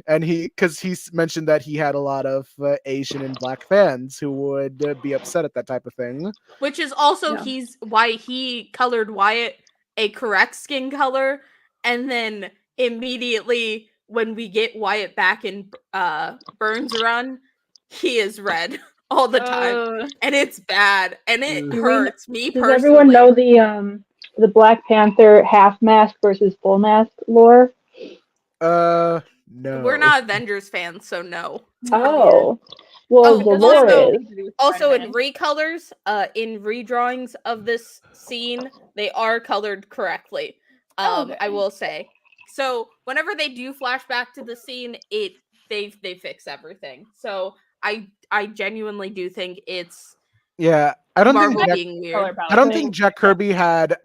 S3: and because mentioned that he had a lot of Asian and black fans who would be upset at that type of thing.
S1: which is also
S4: Yeah.
S1: why he colored Wyatt a correct skin color, and then immediately when we get Wyatt back in Burns run, he is red all the time, and it's bad, and it
S3: Ugh.
S1: hurts me
S4: Does
S1: personally.
S4: everyone know the Black Panther half mask versus full mask lore?
S3: No.
S1: We're not Avengers fans, so no.
S4: Oh, well,
S1: Oh,
S4: the
S2: Does
S4: lore
S2: this have
S4: is.
S2: anything to do with
S1: Also in
S2: Spider-Man?
S1: recolors, in redrawings of this scene, they are colored correctly.
S2: Okay.
S1: I will say. So whenever they do flash back to the scene, they fix everything. So I genuinely do think it's
S3: Yeah, I don't
S1: Marvel
S3: think Jack,
S1: being
S2: Color
S1: weird.
S2: palette
S3: I don't
S2: thing.
S3: think Jack Kirby had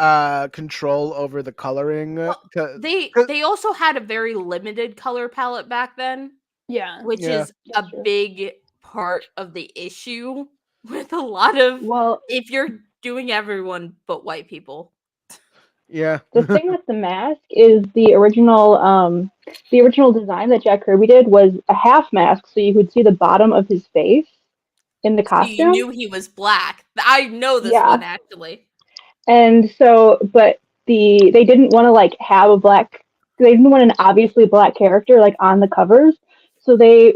S3: control over the coloring.
S1: Well,
S3: 'Cause-
S1: They also had a very limited color palette back then,
S2: Yeah.
S1: which
S3: Yeah.
S1: is a
S4: That's true.
S1: big part of the issue with a lot of
S4: Well,
S1: if you're doing everyone but white people.
S3: yeah.
S4: the thing with the mask is the original design that Jack Kirby did was a half mask, so you could see the bottom of his face in the
S1: So you
S4: costume.
S1: knew he was black. I know this
S4: Yeah.
S1: one actually.
S4: And so, but they didn't want to like have they didn't want an obviously black character like on the covers. So they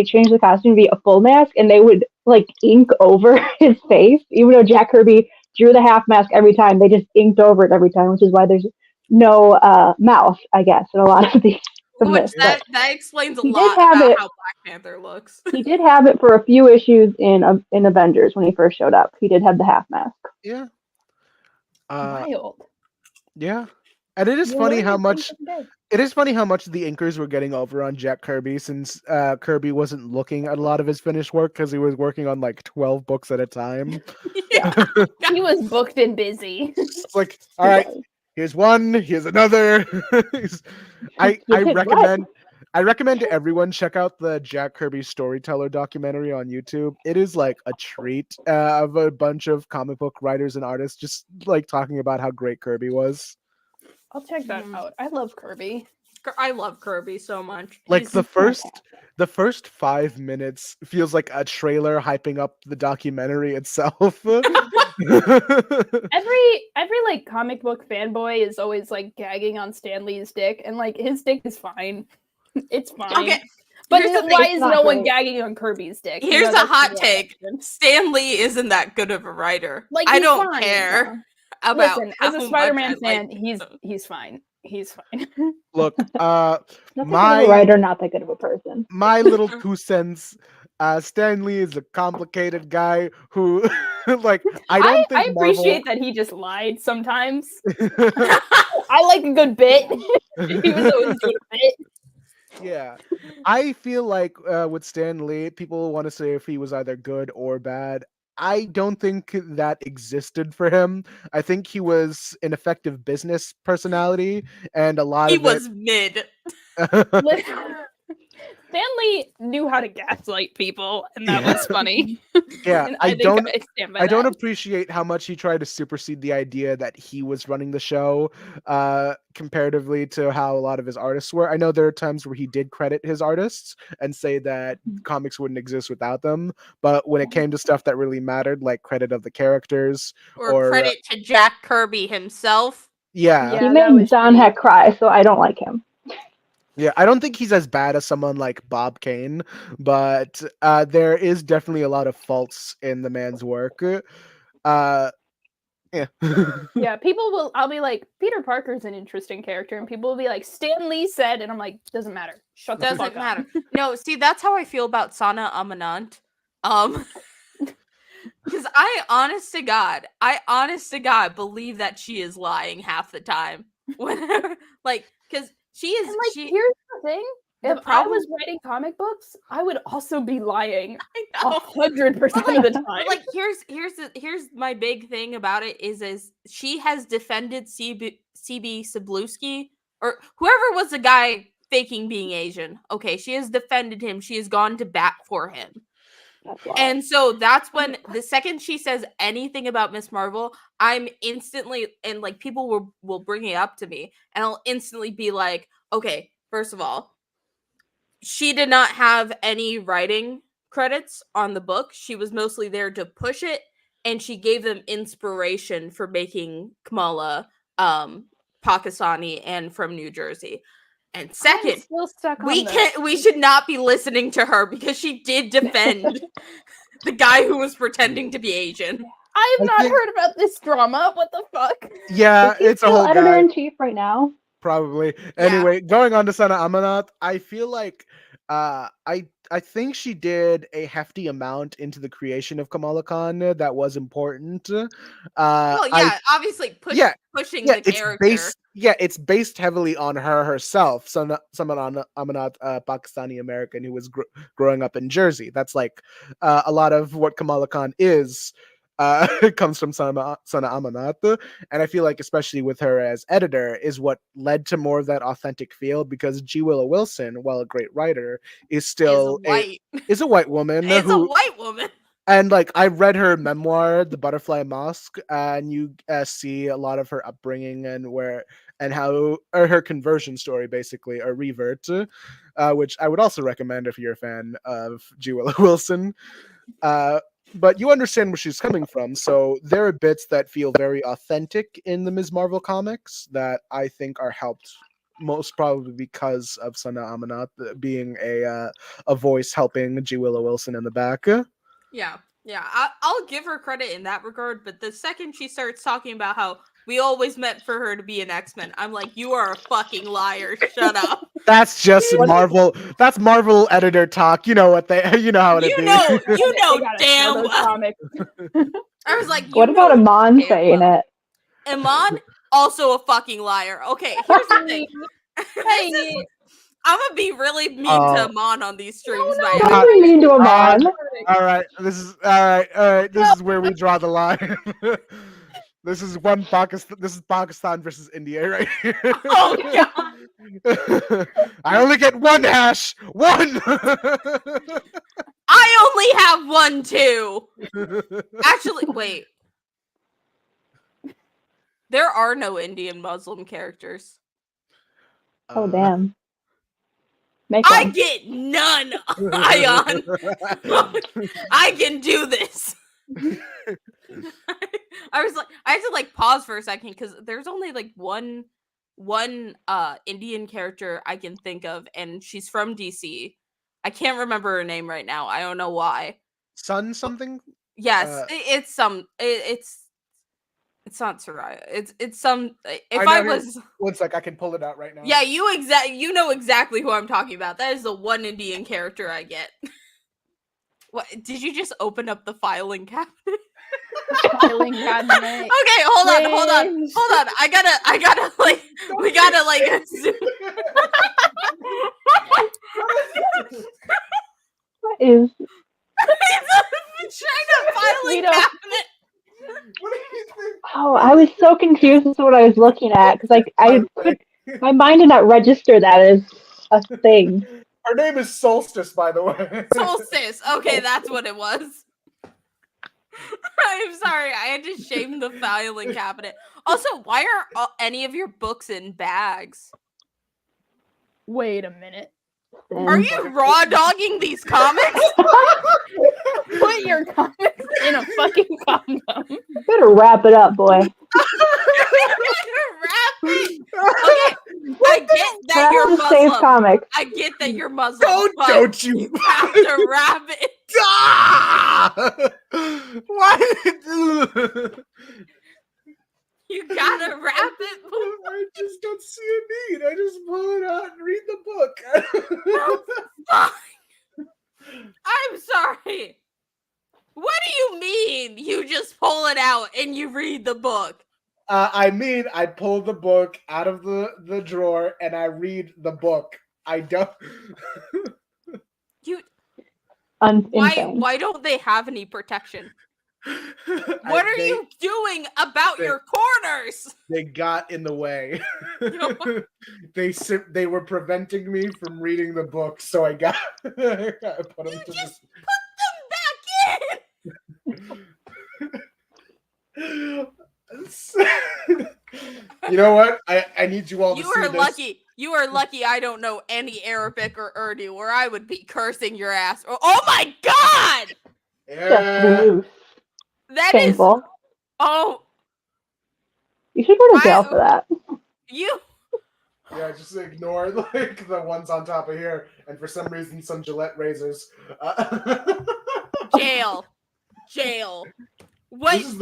S4: change the costume to be a full mask, and they would like ink over his face. Even though Jack Kirby drew the half mask every time, they just inked over it every time, which is why there's no mouth, I guess, in a lot of these.
S1: Which
S4: But
S1: that explains a
S4: he did
S1: lot
S4: have
S1: about
S4: it.
S1: how Black Panther looks.
S4: He did have it for a few issues in Avengers when he first showed up. He did have the half mask.
S3: Yeah.
S2: Wild.
S3: Yeah. And it is
S2: You
S3: funny
S2: learn
S3: how
S2: new
S3: much
S2: things every day.
S3: it is funny how much the inkers were getting over on Jack Kirby since Kirby wasn't looking at a lot of his finished work because he was working on like 12 books at a time.
S1: Yeah.
S2: He was booked and busy.
S3: It's like, all right, here's one, here's another. I
S4: You did
S3: recommend I recommend to everyone check out the Jack Kirby Storyteller documentary on YouTube. It is like a treat of a bunch of comic book writers and artists just like talking about how great Kirby was.
S2: I'll check that out. I love Kirby.
S1: I love Kirby so much.
S3: Like
S1: He's-
S3: the first 5 minutes feels like a trailer hyping up the documentary itself.
S2: Every like comic book fanboy is always like gagging on Stan Lee's dick, and like his dick is fine. It's fine.
S1: Okay,
S2: But
S1: here's the thing,
S2: why
S4: it's
S2: is
S4: not
S2: no one
S4: great.
S2: gagging on Kirby's dick?
S1: Here's a
S2: that's
S1: hot
S2: the
S1: take.
S2: question.
S1: Stan Lee isn't that good of a writer.
S2: Like,
S1: I
S2: he's
S1: don't
S2: fine,
S1: care about
S2: Listen,
S1: how
S2: as a
S1: much
S2: Spider-Man
S1: I
S2: fan,
S1: like
S2: he's
S1: him.
S2: he's fine. He's fine.
S3: Look,
S4: Not that good of a
S3: my
S4: writer, not that good of a person.
S3: my little 2 cents. Stan Lee is a complicated guy who, like, I don't
S2: I
S3: think
S2: appreciate that he just lied sometimes. I like a good bit. He was always doing a bit.
S3: Yeah, I feel like with Stan Lee, people want to say if he was either good or bad. I don't think that existed for him. I think he was an effective business personality, and a lot
S1: He
S3: of
S1: was mid.
S3: it.
S2: Stanley knew how to gaslight people, and that was funny.
S3: Yeah,
S2: And
S3: I
S2: think
S3: don't
S2: I stand by
S3: I don't
S2: that.
S3: appreciate how much he tried to supersede the idea that he was running the show, comparatively to how a lot of his artists were. I know there are times where he did credit his artists and say that comics wouldn't exist without them, but when it came to stuff that really mattered, like credit of the characters,
S1: Or credit to Jack Kirby himself.
S3: yeah,
S2: Yeah,
S4: He
S2: that
S4: made
S2: was
S4: John
S2: shitty.
S4: Heck cry, so I don't like him.
S3: yeah, I don't think he's as bad as someone like Bob Kane, but there is definitely a lot of faults in the man's work. Yeah.
S2: Yeah, people will. I'll be like, Peter Parker's an interesting character, and people will be like, Stan Lee said, and I'm like, doesn't matter. Shut the fuck
S1: Doesn't
S2: up.
S1: matter. No, see, that's how I feel about Sana Amanant. Because I honest to God believe that she is lying half the time. Whenever, like, because she is.
S2: And like,
S1: she.
S2: here's the thing:
S1: The
S2: if I
S1: problem-
S2: was writing comic books, I would also be lying
S1: I know.
S2: 100% of the time.
S1: But like, here's my big thing about it is she has defended CB Cebulski or whoever was the guy faking being Asian. Okay, she has defended him. She has gone to bat for him.
S4: That's why.
S1: And so that's when the second she says anything about Miss Marvel, I'm instantly, and like people will bring it up to me, and I'll instantly be like, okay, first of all, she did not have any writing credits on the book. She was mostly there to push it, and she gave them inspiration for making Kamala Pakistani and from New Jersey. And
S2: I'm
S1: second,
S2: still stuck on
S1: we
S2: this.
S1: can't. We should not be listening to her because she did defend the guy who was pretending to be Asian.
S2: I have
S3: I
S2: not
S3: think-
S2: heard about this drama. What the fuck?
S3: Yeah,
S4: Is he
S3: it's a
S4: still
S3: whole
S4: editor
S3: guy.
S4: in chief right now?
S3: Probably. Anyway, going on to Sana Amanat, I feel like I think she did a hefty amount into the creation of Kamala Khan that was important.
S1: Well, yeah, obviously pushing the character.
S3: It's based heavily on her herself. Sana Amanat, Pakistani American who was growing up in Jersey. That's like a lot of what Kamala Khan is. It comes from Sana Amanat, and I feel like especially with her as editor is what led to more of that authentic feel, because G. Willow Wilson, while a great writer, is still
S1: is
S3: a white woman
S1: It's a white woman.
S3: and like I read her memoir, The Butterfly Mosque, and you see a lot of her upbringing and how her conversion story, basically, or revert, which I would also recommend if you're a fan of G. Willow Wilson. But you understand where she's coming from, so there are bits that feel very authentic in the Ms. Marvel comics that I think are helped most probably because of Sana Amanat being a voice helping G. Willow Wilson in the back.
S1: Yeah. I'll give her credit in that regard, but the second she starts talking about how we always meant for her to be an X-Men, I'm like, you are a fucking liar. Shut up.
S3: That's just Marvel. That's Marvel editor talk. You know what you know how it
S1: You
S3: be.
S1: know
S2: They gotta
S1: damn
S2: sell those
S1: well.
S2: comics.
S1: I was like,
S4: What about Amon saying it?
S1: Iman, also a fucking liar. Okay, here's the thing.
S2: Hey,
S1: I'm gonna be really mean to Amon on these streams.
S2: No,
S1: by
S2: no.
S4: Don't be mean to Amon.
S3: All right, this is all right. This is where we draw the line. This is Pakistan. This is Pakistan versus India right here.
S1: Oh god!
S3: I only get one hash. One.
S1: I only have one too. Actually, wait. There are no Indian Muslim characters.
S4: Oh damn. Make
S1: I
S4: one.
S1: get none, Ayaan. I can do this. I was like, I had to like pause for a second because there's only like one Indian character I can think of, and she's from DC. I can't remember her name right now. I don't know why.
S3: Sun something.
S1: Yes, it's not Soraya. It's some. If
S3: I
S1: I
S3: know
S1: was,
S3: one sec, I can pull it out right now.
S1: yeah, you know exactly who I'm talking about. That is the one Indian character I get. What did you just open up the filing cabinet?
S2: filing cabinet.
S1: Okay, hold on. I gotta like, we gotta like.
S4: What is?
S1: It's a China filing cabinet.
S3: What do you think?
S4: Oh, I was so confused as to what I was looking at because like I could, my mind did not register that as a thing.
S3: Her name is Solstice, by the way.
S1: Solstice. Okay, that's what it was. I'm sorry, I had to shame the filing cabinet. Also, why are any of your books in bags?
S2: Wait a minute.
S1: Are you raw dogging these comics?
S2: Put your comics in a fucking condom.
S4: Better wrap it up, boy.
S1: Okay, I get that you're
S4: Wrap save
S1: Muslim.
S4: comics.
S1: I get that you're Muslim. but
S3: Don't you
S1: have to wrap it.
S3: Ah! Why?
S1: You gotta wrap it.
S3: I just don't see a need. I just pull it out and read the book.
S1: Fine. I'm sorry. What do you mean? You just pull it out and you read the book?
S3: I mean, I pull the book out of the drawer and I read the book. I don't.
S1: You.
S4: Insane.
S1: Why don't they have any protection? What are you doing about your corners?
S3: They got in the way.
S1: No.
S3: They were preventing me from reading the book, so I got. I put them
S1: You
S3: to
S1: just put them back in.
S3: You know what? I need you all to
S1: You
S3: see
S1: are
S3: this.
S1: lucky. You are lucky I don't know any Arabic or Urdu, or I would be cursing your ass. Oh my god!
S3: Yeah.
S4: Loose.
S1: That is.
S4: Painful.
S1: Oh,
S4: You should go to jail for that.
S1: you.
S3: Yeah, just ignore like the ones on top of here, and for some reason, some Gillette razors.
S1: Jail. What?
S3: This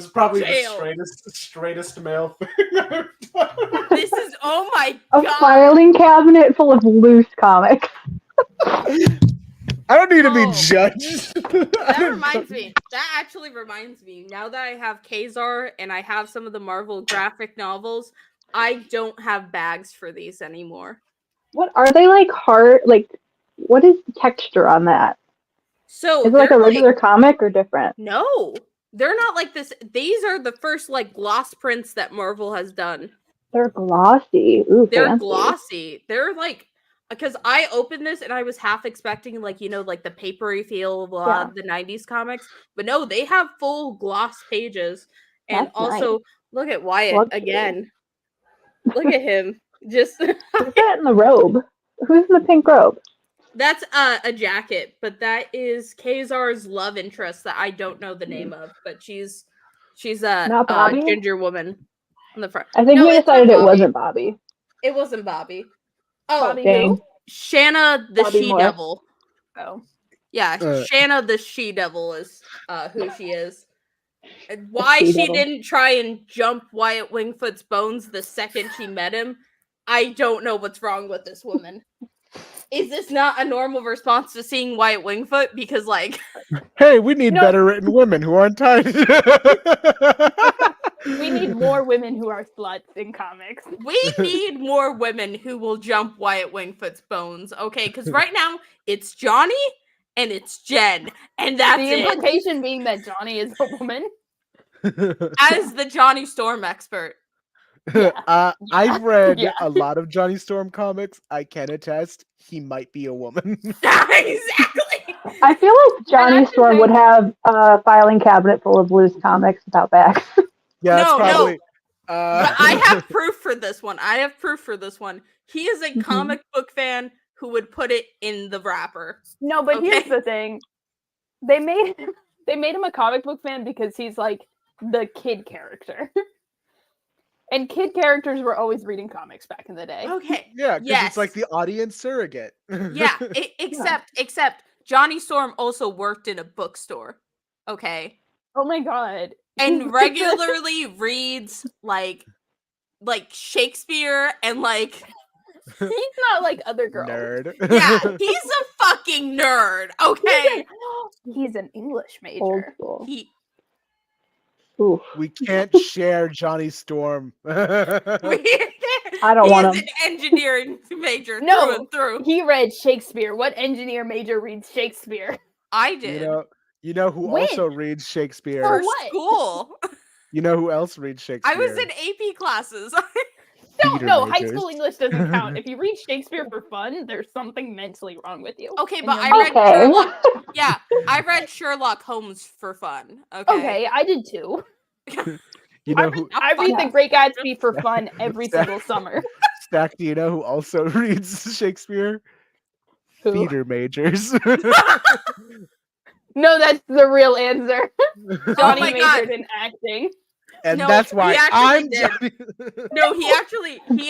S3: is probably
S1: Jail.
S3: the straightest male thing I've done.
S1: This is. Oh my
S4: A
S1: god.
S4: filing cabinet full of loose comics.
S3: I don't need to be
S1: Oh.
S3: judged.
S1: That reminds me. That actually reminds me. Now that I have Kazar and I have some of the Marvel graphic novels, I don't have bags for these anymore.
S4: What are they like? Hard? Like, what is the texture on that?
S1: So
S4: Is it like
S1: they're
S4: a regular comic or different?
S1: No, they're not like this. These are the first like gloss prints that Marvel has done.
S4: They're glossy. Ooh,
S1: They're
S4: fancy.
S1: glossy. They're like, because I opened this and I was half expecting like, you know, like the papery feel of a lot of the 90s comics, but no, they have full gloss pages. And
S4: That's
S1: also
S4: nice.
S1: look at Wyatt
S4: Luxury.
S1: again. Look at him. Just
S4: Who's that in the robe? Who's in the pink robe?
S1: that's a jacket, but that is Kazar's love interest that I don't know the name of, but she's a
S4: Not Bobby?
S1: ginger woman on the front.
S4: I think
S1: No,
S4: we
S1: it's not
S4: decided it
S1: Bobby.
S4: wasn't Bobby.
S1: It wasn't Bobby. Oh,
S2: Bobby
S4: Dang.
S2: who?
S1: Shanna the
S4: Bobby Moore.
S1: she-devil.
S2: Oh.
S1: Yeah, Shanna the she-devil is who she is. And why
S4: The
S1: she
S4: she-devil.
S1: didn't try and jump Wyatt Wingfoot's bones the second she met him, I don't know what's wrong with this woman. Is this not a normal response to seeing Wyatt Wingfoot? Because, like,
S3: Hey, we need
S2: No.
S3: better written women who aren't tied.
S2: We need more women who are sluts in comics.
S1: we need more women who will jump Wyatt Wingfoot's bones, okay? Because right now, it's Johnny and it's Jen, and that's
S2: The
S1: it.
S2: implication being that Johnny is a woman.
S1: As the Johnny Storm expert.
S3: I've read
S2: Yeah.
S3: a lot of Johnny Storm comics. I can attest he might be a woman.
S1: Exactly.
S4: I feel like Johnny
S2: And I
S4: Storm
S2: think-
S4: would have a filing cabinet full of loose comics without bags.
S3: Yeah, that's
S1: No, no.
S3: probably.
S1: But I have proof for this one. He is a
S4: Mhm.
S1: comic book fan who would put it in the wrapper.
S2: No, but here's
S1: Okay.
S2: the thing. They made him a comic book fan because he's like the kid character. And kid characters were always reading comics back in the day.
S1: Okay.
S3: Yeah, because
S1: Yes.
S3: it's like the audience surrogate.
S1: Yeah. Except Johnny Storm also worked in a bookstore. Okay.
S2: Oh my god.
S1: And regularly reads like Shakespeare and like
S2: He's not like other girls.
S3: Nerd.
S1: yeah, he's a fucking nerd. Okay.
S2: He's an English
S4: Old
S2: major.
S4: school.
S1: He
S4: Oof.
S3: We can't share Johnny Storm.
S4: I don't want
S1: He's
S4: him.
S1: an engineering major
S2: No.
S1: through and through.
S2: He read Shakespeare. What engineer major reads Shakespeare?
S1: I
S3: You
S1: did.
S3: know who
S2: When?
S3: also reads Shakespeare?
S1: For
S2: what?
S1: school.
S3: You know who else reads Shakespeare?
S1: I was in AP classes.
S3: theater
S2: No, high
S3: majors.
S2: school English doesn't count. If you read Shakespeare for fun, there's something mentally wrong with you.
S1: Okay,
S2: And
S1: but
S2: you're
S1: I
S2: not-
S1: read
S4: Okay.
S1: Sherlock. Yeah, I read Sherlock Holmes for fun. Okay.
S2: Okay, I did too.
S3: You know who?
S2: I read The Great Gatsby for fun every
S3: Stack-
S2: single summer.
S3: Stack, do you know who also reads Shakespeare?
S2: Who?
S3: Theater majors.
S2: No, that's the real answer. Johnny
S1: my
S2: majored
S1: God.
S2: in acting.
S3: And
S1: No,
S3: that's
S1: he
S3: why
S1: actually
S3: I'm
S1: did.
S3: Johnny.
S1: No, he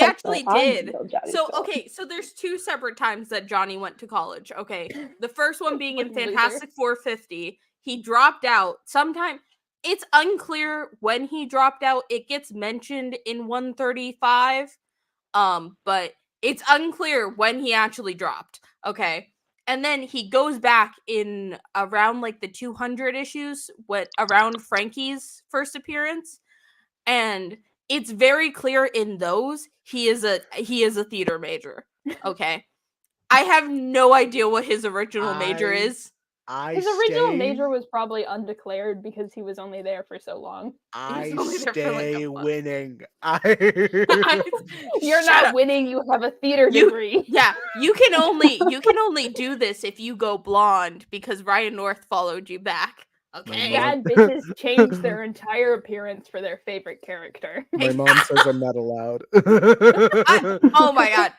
S1: actually did. So
S4: So
S1: okay, so there's two separate times that Johnny went to college. Okay, the first one being in
S2: Fucking loser.
S1: Fantastic 450. He dropped out sometime. It's unclear when he dropped out. It gets mentioned in 135, but it's unclear when he actually dropped. Okay, and then he goes back in around like the 200 issues, around Frankie's first appearance, and it's very clear in those he is a theater major. Okay, I have no idea what his original major is.
S2: His original major was probably undeclared because he was only there for so long.
S3: I
S1: only there for, like, a
S3: stay
S1: month.
S3: winning.
S2: You're
S1: Shut
S2: not
S1: up.
S2: winning, you have a theater degree.
S1: Yeah, you can only do this if you go blonde because Ryan North followed you back. Okay.
S3: Yeah.
S2: Bad bitches change their entire appearance for their favorite character.
S3: My mom says I'm not allowed.
S1: Oh my god.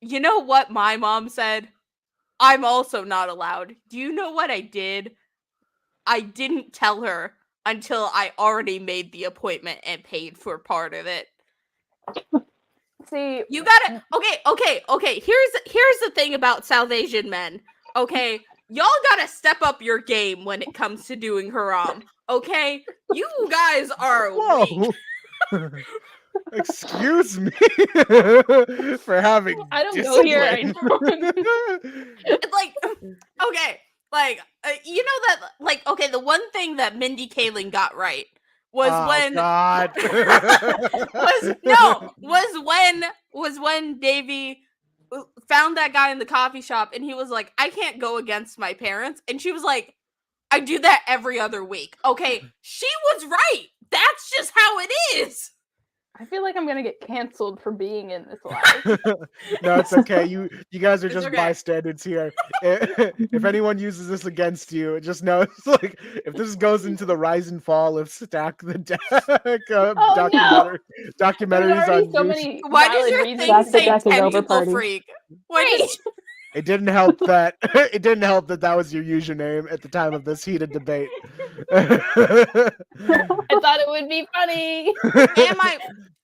S1: You know what my mom said? I'm also not allowed. Do you know what I did? I didn't tell her until I already made the appointment and paid for part of it.
S2: See,
S1: You gotta okay. Here's the thing about South Asian men. Okay, y'all gotta step up your game when it comes to doing haram. Okay, you guys are weak.
S3: Whoa. Excuse me for having
S2: I don't go here. I
S3: discipline.
S1: Like, okay, like you know that, like, okay, the one thing that Mindy Kaling got right was when
S3: God.
S1: was when Davey found that guy in the coffee shop and he was like, I can't go against my parents, and she was like, I do that every other week. Okay, she was right. That's just how it is.
S2: I feel like I'm gonna get canceled for being in this live.
S3: No, it's okay. You guys are
S1: It's
S3: just
S1: okay.
S3: bystanders here. If anyone uses this against you, just know it's like if this goes into the rise and fall of Stack the Deck
S2: no!
S3: documentaries
S2: There's already
S3: on
S2: so
S3: YouTube.
S2: many
S1: Why does
S2: valid
S1: your
S2: reasons
S1: thing
S4: That's the
S1: say
S4: deck is over
S1: tentacle
S4: party.
S1: freak? Why
S2: Wait.
S1: does
S3: It didn't help that that was your username at the time of this heated debate.
S2: I thought it would be funny.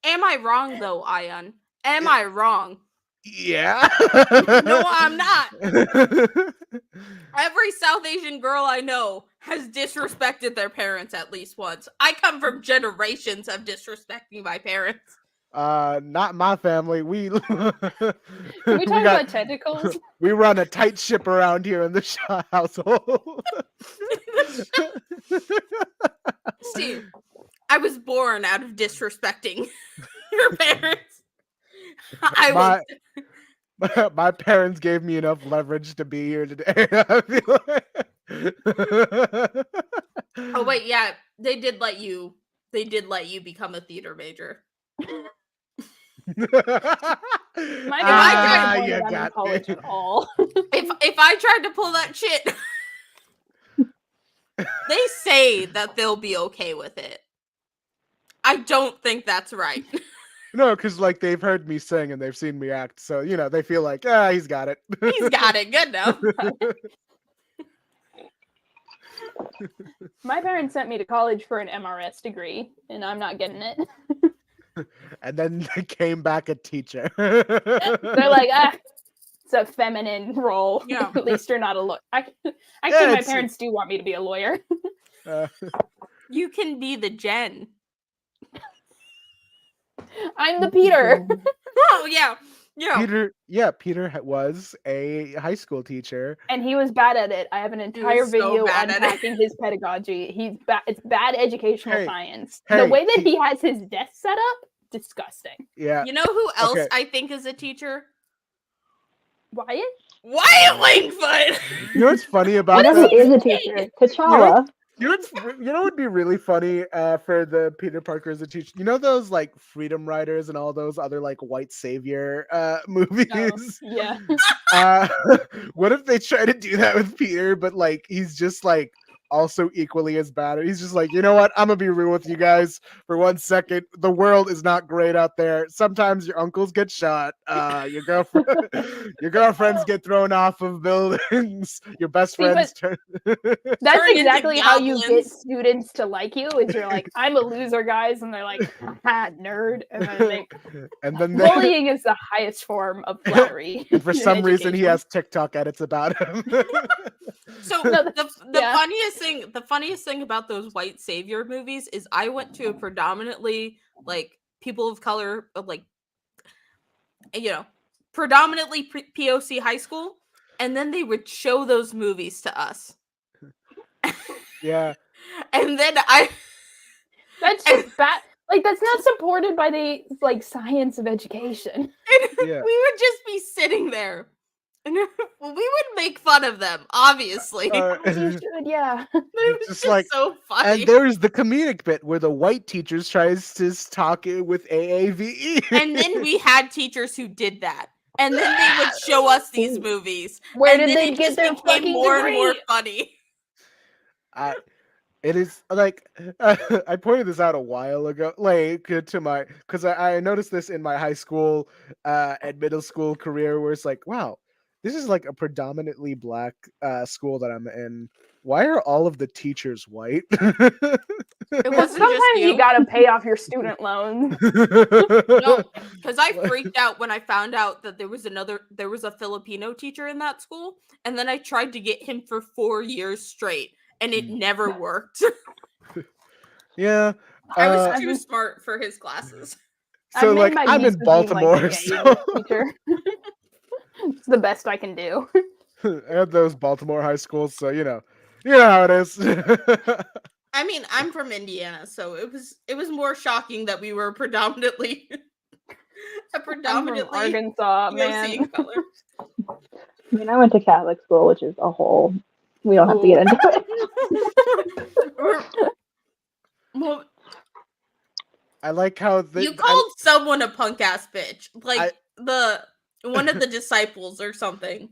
S1: am I wrong though, Ayaan? Am I wrong?
S3: Yeah.
S1: No, I'm not. Every South Asian girl I know has disrespected their parents at least once. I come from generations of disrespecting my parents.
S3: Not my family. We
S2: Can we talk about tentacles?
S3: we run a tight ship around here in the Shaw household.
S1: See, I was born out of disrespecting your parents.
S3: My parents gave me enough leverage to be here today. I feel like.
S1: Oh wait, yeah, they did let you become a theater major.
S2: My
S3: Ah,
S2: parents
S3: you
S2: didn't want
S3: got
S2: me in college
S3: me.
S2: at all.
S1: If I tried to pull that shit, they say that they'll be okay with it. I don't think that's right.
S3: No, because like they've heard me sing and they've seen me act, so they feel like he's got it.
S1: He's got it. Good enough.
S2: My parents sent me to college for an MRS degree, and I'm not getting it.
S3: And then they came back a teacher.
S2: They're like, it's a feminine role.
S1: Yeah.
S2: At least you're not a lawyer. Actually, my
S3: it's-
S2: parents do want me to be a lawyer.
S1: You can be the Jen.
S2: I'm the Peter.
S1: Oh yeah.
S3: Peter was a high school teacher.
S2: And he was bad at it. I have an entire
S1: so
S2: video
S1: bad at it.
S2: unpacking his pedagogy. He's bad. It's bad educational science.
S3: hey,
S2: The way that he has his desk set up, disgusting.
S3: Yeah.
S1: You know who else
S3: Okay.
S1: I think is a teacher?
S2: Wyatt?
S1: Wyatt Langfoot.
S3: You know what's funny
S4: I
S3: about
S4: know
S3: that?
S4: who is a teacher. T'Challa.
S3: You know what would be really funny for the Peter Parker as a teacher? You know those like Freedom Riders and all those other like white savior movies?
S2: Yeah.
S3: Uh, what if they try to do that with Peter, but like he's just like also equally as bad? He's just like, you know what? I'm gonna be real with you guys for 1 second. The world is not great out there. Sometimes your uncles get shot. Your girlfriend, your girlfriends get thrown off of buildings. Your best
S2: See,
S3: friends
S2: but
S3: turn.
S2: that's
S1: Turn into
S2: exactly how you get
S1: goblins.
S2: students to like you. Is you're like, I'm a loser, guys, and they're like, ha, nerd, and then they
S3: And then
S2: bullying is the highest form of flattery.
S3: and for
S2: in
S3: some reason he
S2: education.
S3: has TikTok edits about him.
S1: So
S2: No,
S1: the
S2: yeah.
S1: funniest thing about those white savior movies is I went to a predominantly like people of color, like predominantly POC high school, and then they would show those movies to us,
S3: Yeah.
S1: and then
S2: That's just bad. Like that's not supported by the like science of education.
S3: Yeah.
S1: we would just be sitting there, and we would make fun of them, obviously.
S2: You should, yeah.
S1: But it was
S3: just
S1: just
S3: like-
S1: so funny.
S3: And there is the comedic bit where the white teachers tries to talk it with AAVE.
S1: And then we had teachers who did that. And then they would show us these movies.
S2: Where
S1: and
S2: did
S1: then
S2: they
S1: it
S2: get
S1: just
S2: their
S1: became
S2: fucking
S1: more and more
S2: degree?
S1: funny.
S3: It is like I pointed this out a while ago, like to my because I noticed this in my high school and middle school career, where it's like, wow, this is like a predominantly black school that I'm in. Why are all of the teachers white?
S1: It
S2: Well,
S1: wasn't
S2: sometimes
S1: just
S2: you gotta pay off your student loans.
S1: No, because I freaked out when I found out that there was a Filipino teacher in that school, and then I tried to get him for 4 years straight, and it never worked.
S3: Yeah.
S1: I was too smart for his classes.
S3: So
S2: I've made
S3: like
S2: my
S3: I'm
S2: peace
S3: in
S2: with being, like,
S3: Baltimore,
S2: the
S3: so
S2: English teacher. It's the best I can do.
S3: I had those Baltimore high schools, so you know how it is.
S1: I mean, I'm from Indiana, so it was more shocking that we were predominantly
S2: I'm from
S1: predominantly
S2: Arkansas,
S1: POC
S2: man.
S1: color.
S4: I mean, I went to Catholic school, which is a whole. We don't have to get into it.
S1: Well,
S3: I like how
S1: you called someone a punk ass bitch, like one of the disciples or something.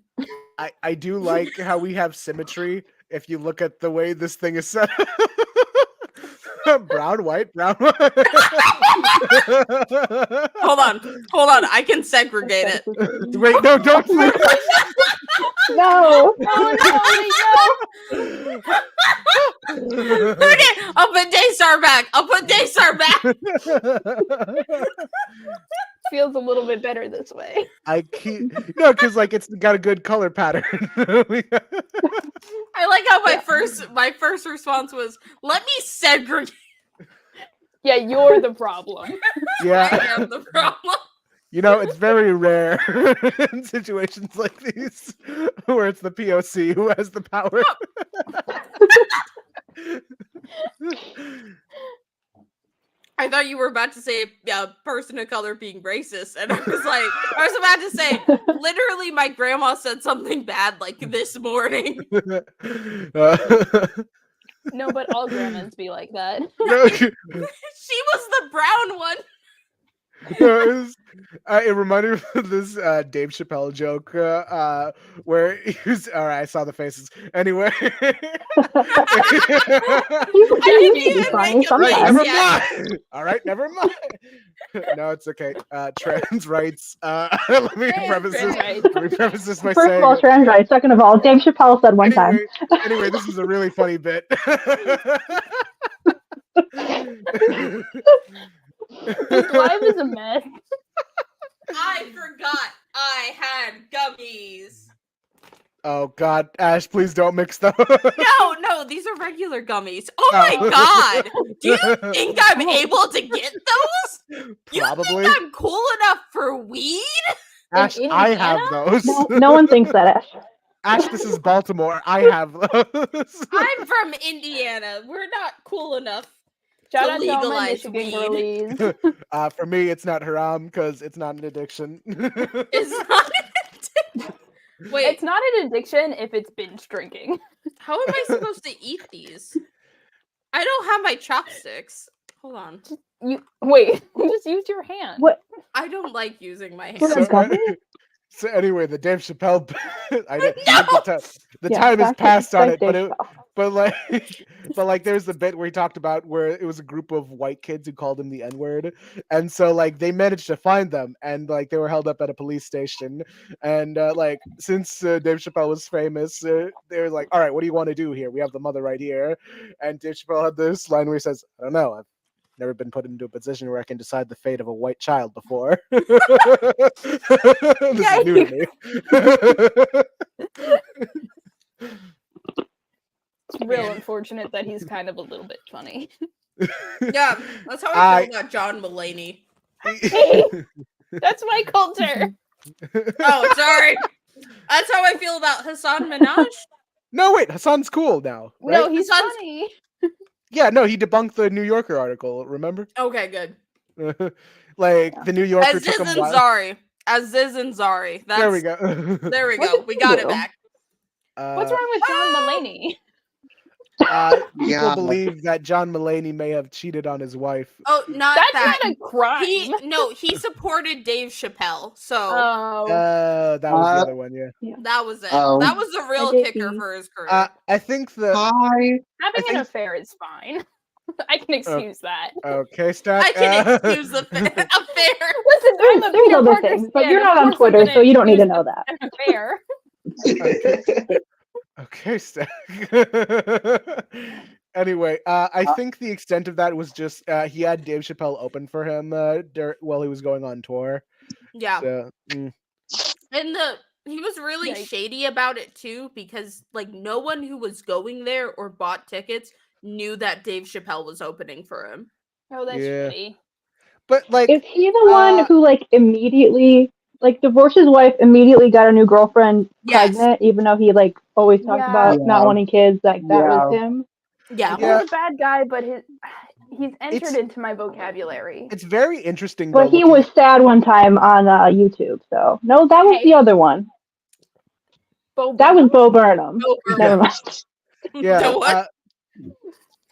S3: I do like how we have symmetry. If you look at the way this thing is set, brown, white, brown, white.
S1: Hold on, I can segregate it.
S3: Wait, no, don't.
S4: No.
S1: Okay, I'll put Daystar back.
S2: Feels a little bit better this way.
S3: I keep because like it's got a good color pattern.
S1: I like how my first response was, "Let me segregate."
S2: Yeah, you're the problem.
S3: Yeah,
S1: I am the problem.
S3: you know it's very rare in situations like these where it's the POC who has the power.
S1: I thought you were about to say person of color being racist, and I was about to say, literally, my grandma said something bad like this morning.
S2: No, but all grandmas be like that.
S1: She was the brown one.
S3: It reminded me of this Dave Chappelle joke where he was. All right, I saw the faces. Anyway,
S4: He's
S1: even
S4: funny
S1: make a
S3: right,
S1: face.
S3: never
S1: Yeah.
S3: mind. All right, never mind. No, it's okay. Trans rights. Let me preface this.
S2: Right.
S3: Let me preface this by
S4: First
S3: saying.
S4: of all, trans rights. Second of all, Dave Chappelle said one time.
S3: Anyway, this is a really funny bit.
S2: His life is a mess.
S1: I forgot I had gummies.
S3: Oh God, Ash, please don't mix them.
S1: No, these are regular gummies. Oh my god! Do you think I'm able to get those? You
S3: Probably.
S1: think I'm cool enough for weed?
S3: Ash,
S2: In
S3: I have those.
S4: No one thinks that, Ash.
S3: Ash, this is Baltimore. I have those.
S1: I'm from Indiana. We're not cool enough.
S2: Shout out to all my
S1: legalize
S2: Michigan
S1: weed.
S2: girlies.
S3: For me, it's not haram because it's not an addiction.
S1: It's not. Wait,
S2: It's not an addiction if it's binge drinking.
S1: how am I supposed to eat these? I don't have my chopsticks. Hold on.
S2: You wait. Just use your hand.
S4: What?
S1: I don't like using my
S4: What
S1: hands.
S4: a gummy?
S3: So anyway, the Dave Chappelle. I think the
S4: Yeah,
S3: time has
S4: back to-
S3: passed on
S4: back
S3: it, but
S4: Dave
S3: but like, but like, there's the bit where he talked about where it was a group of white kids who called him the N-word, and so like they managed to find them, and like they were held up at a police station, and like since Dave Chappelle was famous, they were like, all right, what do you want to do here? We have the mother right here, and Dave Chappelle had this line where he says, I don't know, I've never been put into a position where I can decide the fate of a white child before. This is new to me.
S2: It's real unfortunate that he's kind of a little bit funny.
S1: Yeah, that's how I feel about John Mulaney.
S2: That's my culture.
S1: Oh, sorry. That's how I feel about Hassan Minaj.
S3: No, wait, Hassan's cool now. Right?
S2: No, he's
S1: Hassan's-
S2: funny.
S3: Yeah, no, he debunked the New Yorker article, remember?
S1: Okay, good.
S3: Like, the New Yorker
S1: Aziz
S3: took him wild.
S1: Ansari. Aziz Ansari.
S3: There we
S1: That's,
S3: go.
S1: there we
S4: What
S1: go.
S4: did
S1: We
S4: he
S1: got it
S4: do?
S1: back.
S2: What's wrong with John Mulaney?
S3: People
S5: Yeah.
S3: believe that John Mulaney may have cheated on his wife.
S1: Oh, not
S2: That's
S1: that.
S2: not a crime.
S1: He supported Dave Chappelle. So
S2: Oh,
S3: That was the other one, yeah.
S1: that was it.
S5: Oh.
S1: That was the real
S4: did
S1: kicker
S4: see.
S1: for his career.
S3: I think the
S5: Hi.
S2: having
S3: think-
S2: an affair is fine. I can excuse that.
S3: okay, Stack.
S1: I can excuse the affair.
S2: Listen, I'm a
S4: There's
S2: Peter
S4: other
S2: Parker
S4: things, but
S2: fan.
S4: you're not
S2: Of
S4: on
S2: course I'm
S4: Twitter,
S2: gonna
S4: so you don't need to
S2: excuse
S4: know that.
S2: an affair.
S3: Okay, Stack. Anyway, I think the extent of that was just he had Dave Chappelle open for him while he was going on tour.
S1: Yeah.
S3: So,
S1: And he was really
S2: Yikes.
S1: shady about it too, because like no one who was going there or bought tickets knew that Dave Chappelle was opening for him.
S2: Oh, that's
S3: Yeah.
S2: shitty.
S3: but like,
S4: Is he the one who like immediately like divorced his wife, immediately got a new girlfriend
S1: Yes.
S4: pregnant, even though he like always talked
S2: Yeah.
S4: about not
S5: Yeah.
S4: wanting kids? Like that
S5: Yeah.
S4: was him.
S1: Yeah.
S3: Yeah.
S2: He's a bad guy, but he's entered
S3: It's-
S2: into my vocabulary.
S3: it's very interesting.
S4: But
S3: though,
S4: he
S3: looking
S4: was sad one time on YouTube. So no, that was
S2: Hey.
S4: the other one. That was Bo Burnham.
S1: Bo Burnham.
S4: Never mind.
S3: Yeah,
S1: The what?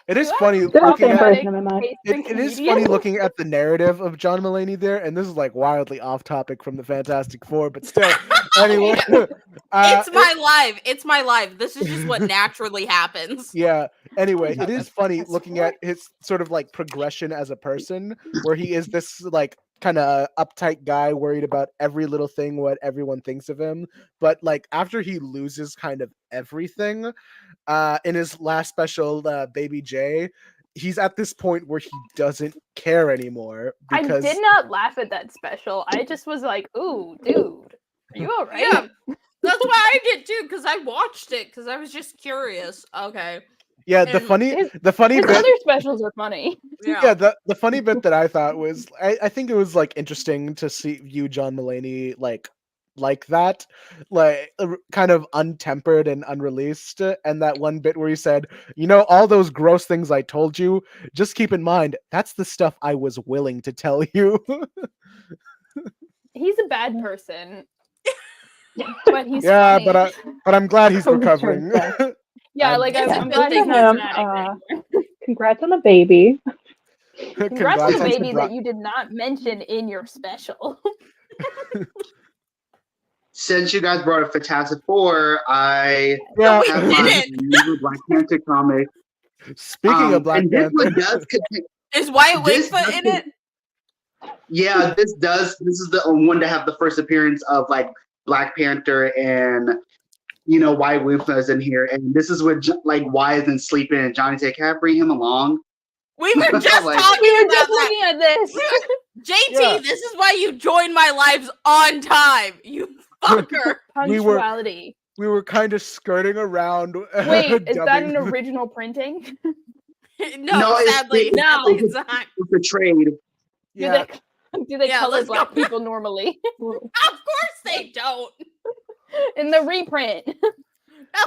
S3: it is
S2: What?
S3: funny
S4: They're the
S3: looking
S4: same
S3: at
S4: person in my mind.
S3: it is funny looking at the narrative of John Mulaney there, and this is like wildly off topic from the Fantastic Four, but still. Anyway,
S1: It's my life. It's my life. This is just what naturally happens.
S3: yeah. Anyway, it
S2: Yeah,
S3: is funny
S2: that's
S3: looking
S2: what-
S3: at his sort of like progression as a person, where he is this like kind of uptight guy worried about every little thing what everyone thinks of him, but like after he loses kind of everything, in his last special, Baby J, he's at this point where he doesn't care anymore because
S2: I did not laugh at that special. I just was like, "Ooh, dude, are you all right?"
S1: Yeah. That's why I did too, because I watched it because I was just curious. Okay.
S3: yeah, the
S1: and
S3: funny
S2: his-
S3: the funny
S2: His
S3: bit
S2: other specials are funny.
S3: yeah, the funny bit that I thought was I think it was like interesting to view John Mulaney like that, like kind of untempered and unreleased, and that one bit where he said, you know, all those gross things I told you, just keep in mind that's the stuff I was willing to tell you.
S2: He's a bad person, but he's
S3: Yeah,
S2: funny.
S3: but I'm glad he's
S4: For sure,
S3: recovering.
S4: yeah.
S2: Yeah, like
S1: It's a
S2: I'm glad he's
S1: building
S2: not
S4: him,
S2: an addict anymore.
S4: Congrats on the baby.
S2: Congrats on the
S3: on
S2: baby
S3: Sabra-
S2: that you did not mention in your special.
S5: Since you guys brought up Fantastic Four, I
S3: Yeah,
S1: we
S5: have
S1: did
S5: my
S1: it.
S5: new Black Panther comic.
S3: speaking of Black
S5: and this
S3: Panther,
S5: one does contain,
S1: Is Wyatt
S5: This
S1: Wingfoot in
S5: doesn't-
S1: it?
S5: yeah, this is the one to have the first appearance of like Black Panther and Wyatt Wingfoot is in here, and this is where like Wyatt isn't sleeping and Johnny said, "Can I bring him along?"
S1: We were just
S5: Like-
S1: talking
S2: We were
S1: about
S2: just
S1: that.
S2: looking at this.
S1: JT,
S3: Yeah.
S1: this is why you joined my lives on time, you fucker.
S3: We were-
S2: Punctuality.
S3: we were kind of skirting around.
S2: Wait, is that an
S3: dubbing.
S2: original printing?
S1: No,
S5: it's-
S1: sadly,
S5: it's-
S1: sadly
S2: No.
S1: it's not.
S5: It's a trade.
S3: Yeah,
S2: Do they
S1: Yeah,
S2: color
S1: let's go.
S2: black people normally
S1: Of course they don't.
S2: in the reprint?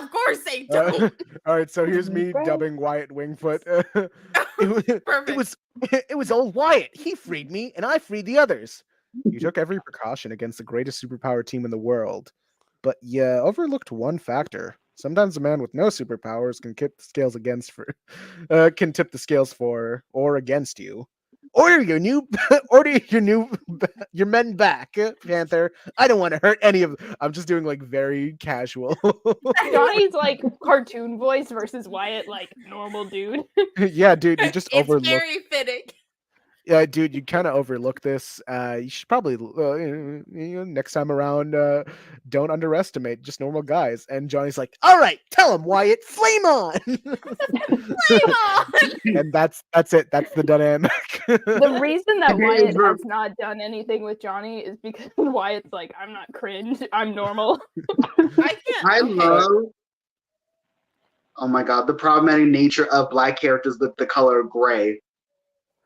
S1: Of course they don't.
S3: all right, so here's me
S4: Right.
S3: dubbing Wyatt Wingfoot. It
S1: Perfect.
S3: was old Wyatt. He freed me, and I freed the others. You took every precaution against the greatest superpower team in the world, but you overlooked one factor: Sometimes a man with no superpowers can tip the scales can tip the scales for or against you. Order your men back, Panther. I don't want to hurt any of. I'm just doing like very casual.
S2: Johnny's like cartoon voice versus Wyatt like normal dude.
S3: Yeah, dude, you just
S1: It's
S3: overlook.
S1: very fitting.
S3: Yeah, dude, you kind of overlook this. You should probably next time around, don't underestimate just normal guys. And Johnny's like, "All right, tell him, Wyatt, flame on."
S1: Flame on!
S3: And that's it. That's the dynamic.
S2: The reason that
S5: It is
S2: Wyatt
S5: ver-
S2: has not done anything with Johnny is because Wyatt's like, I'm not cringe, I'm normal.
S1: I can't.
S5: I
S1: okay.
S5: love. Oh my god, the problematic nature of black characters with the color gray.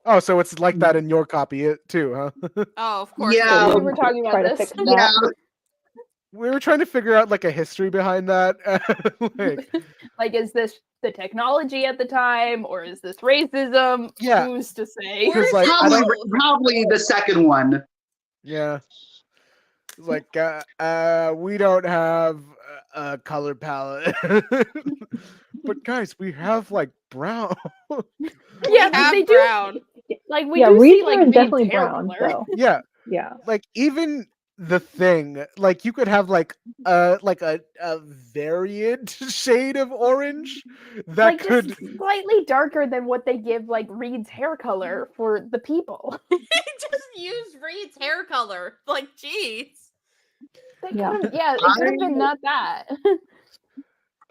S3: Oh, so it's like that in your copy too, huh?
S1: Oh, of course.
S5: Yeah.
S2: We were talking
S4: Try
S2: about
S4: to
S2: this.
S4: fix
S5: Yeah,
S4: that.
S3: We were trying to figure out like a history behind that.
S2: Like, is this the technology at the time, or is this racism?
S3: Yeah.
S2: Who's to say?
S3: Because like I
S5: probably,
S3: don't,
S5: probably the second one.
S3: yeah. It's like we don't have a color palette. But guys, we have like brown.
S2: Yeah,
S1: We have
S2: they do.
S1: brown.
S2: Like we
S4: Yeah,
S2: do see
S4: Reaper
S2: like
S4: is
S2: Reed's
S4: definitely
S2: hair
S4: brown.
S2: color.
S4: So
S3: Yeah,
S4: yeah.
S3: like even the Thing, like you could have like a varied shade of orange that
S2: Like
S3: could.
S2: just slightly darker than what they give like Reed's hair color for the people.
S1: Just use Reed's hair color. Like, jeez.
S4: Yeah.
S2: Yeah, it could have been not that.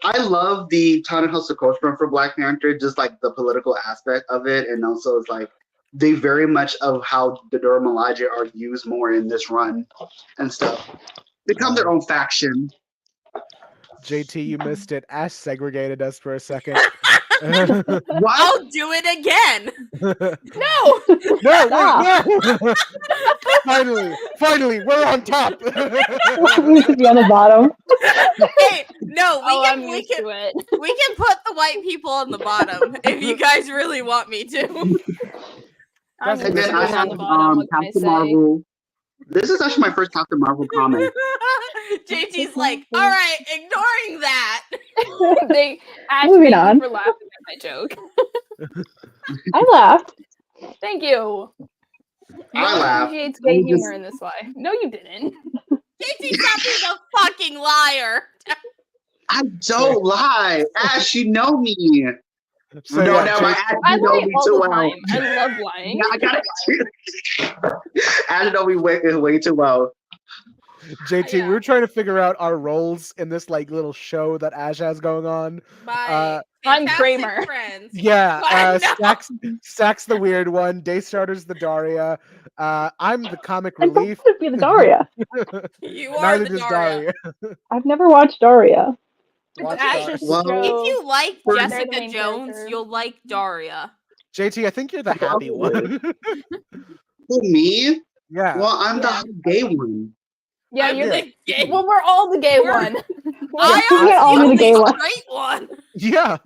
S5: I love the Ta-Nehisi Coates for Black Panther, just like the political aspect of it, and also it's like they very much of how the Dora Milaje are used more in this run and stuff. Become their own faction.
S3: JT, you missed it. Ash segregated us for a second.
S5: What?
S1: I'll do it again.
S2: No.
S3: No,
S4: Stop.
S3: wait, no! Finally, we're on top.
S4: We should be on the bottom.
S1: Hey, no,
S2: I'm
S1: we
S2: used
S1: can
S2: to it.
S1: we can put the white people on the bottom if you guys really want me to.
S2: I'm
S3: And
S5: And
S2: used
S5: then
S2: to
S5: I
S2: being on
S5: have
S2: the bottom. What can I
S5: Captain
S2: say?
S5: Marvel. This is actually my first Captain Marvel comic.
S1: JT's like, all right, ignoring that.
S2: Ash,
S4: Moving
S2: thank you
S4: on.
S2: for laughing at my joke.
S4: I laughed.
S2: Thank you.
S5: I
S2: No one
S5: laughed.
S2: appreciates gay
S5: I'm just-
S2: humor in this way. No, you didn't.
S1: JT, stop being a fucking liar.
S5: I don't lie. Ash, you know me.
S3: So,
S5: no,
S3: yeah,
S5: never mind. Ash,
S2: I
S5: you know
S2: lie
S5: me
S2: all
S5: too
S2: the
S5: well.
S2: time. I love lying.
S5: I gotta. Ash know me way too well.
S3: JT,
S1: Yeah.
S3: we were trying to figure out our roles in this like little show that Ash has going on.
S1: My
S2: I'm
S1: fantastic
S2: Kramer.
S1: friends.
S3: Yeah,
S1: I know.
S3: Stack's the weird one. Daystarter's the Daria. I'm the comic
S4: I'm
S3: relief.
S4: supposed to be the Daria.
S1: You are
S3: Neither
S1: the
S3: does
S1: Daria.
S3: Daria.
S4: I've never watched Daria.
S3: Watch
S2: It's Ash's
S5: Well,
S2: show.
S1: If you like
S5: They're
S2: the
S1: Jessica
S2: main
S1: Jones,
S2: character.
S1: you'll like Daria.
S3: JT, I think you're the happy one.
S5: Who, me?
S3: Yeah.
S5: Well, I'm
S2: Yeah.
S5: the gay one.
S2: Yeah,
S1: I'm
S2: you're
S3: Yeah.
S1: the gay.
S2: Well, we're all the gay
S1: We're-
S2: one.
S1: I
S4: You can't all
S1: am
S4: be the gay
S1: the
S4: one.
S1: straight one.
S3: Yeah.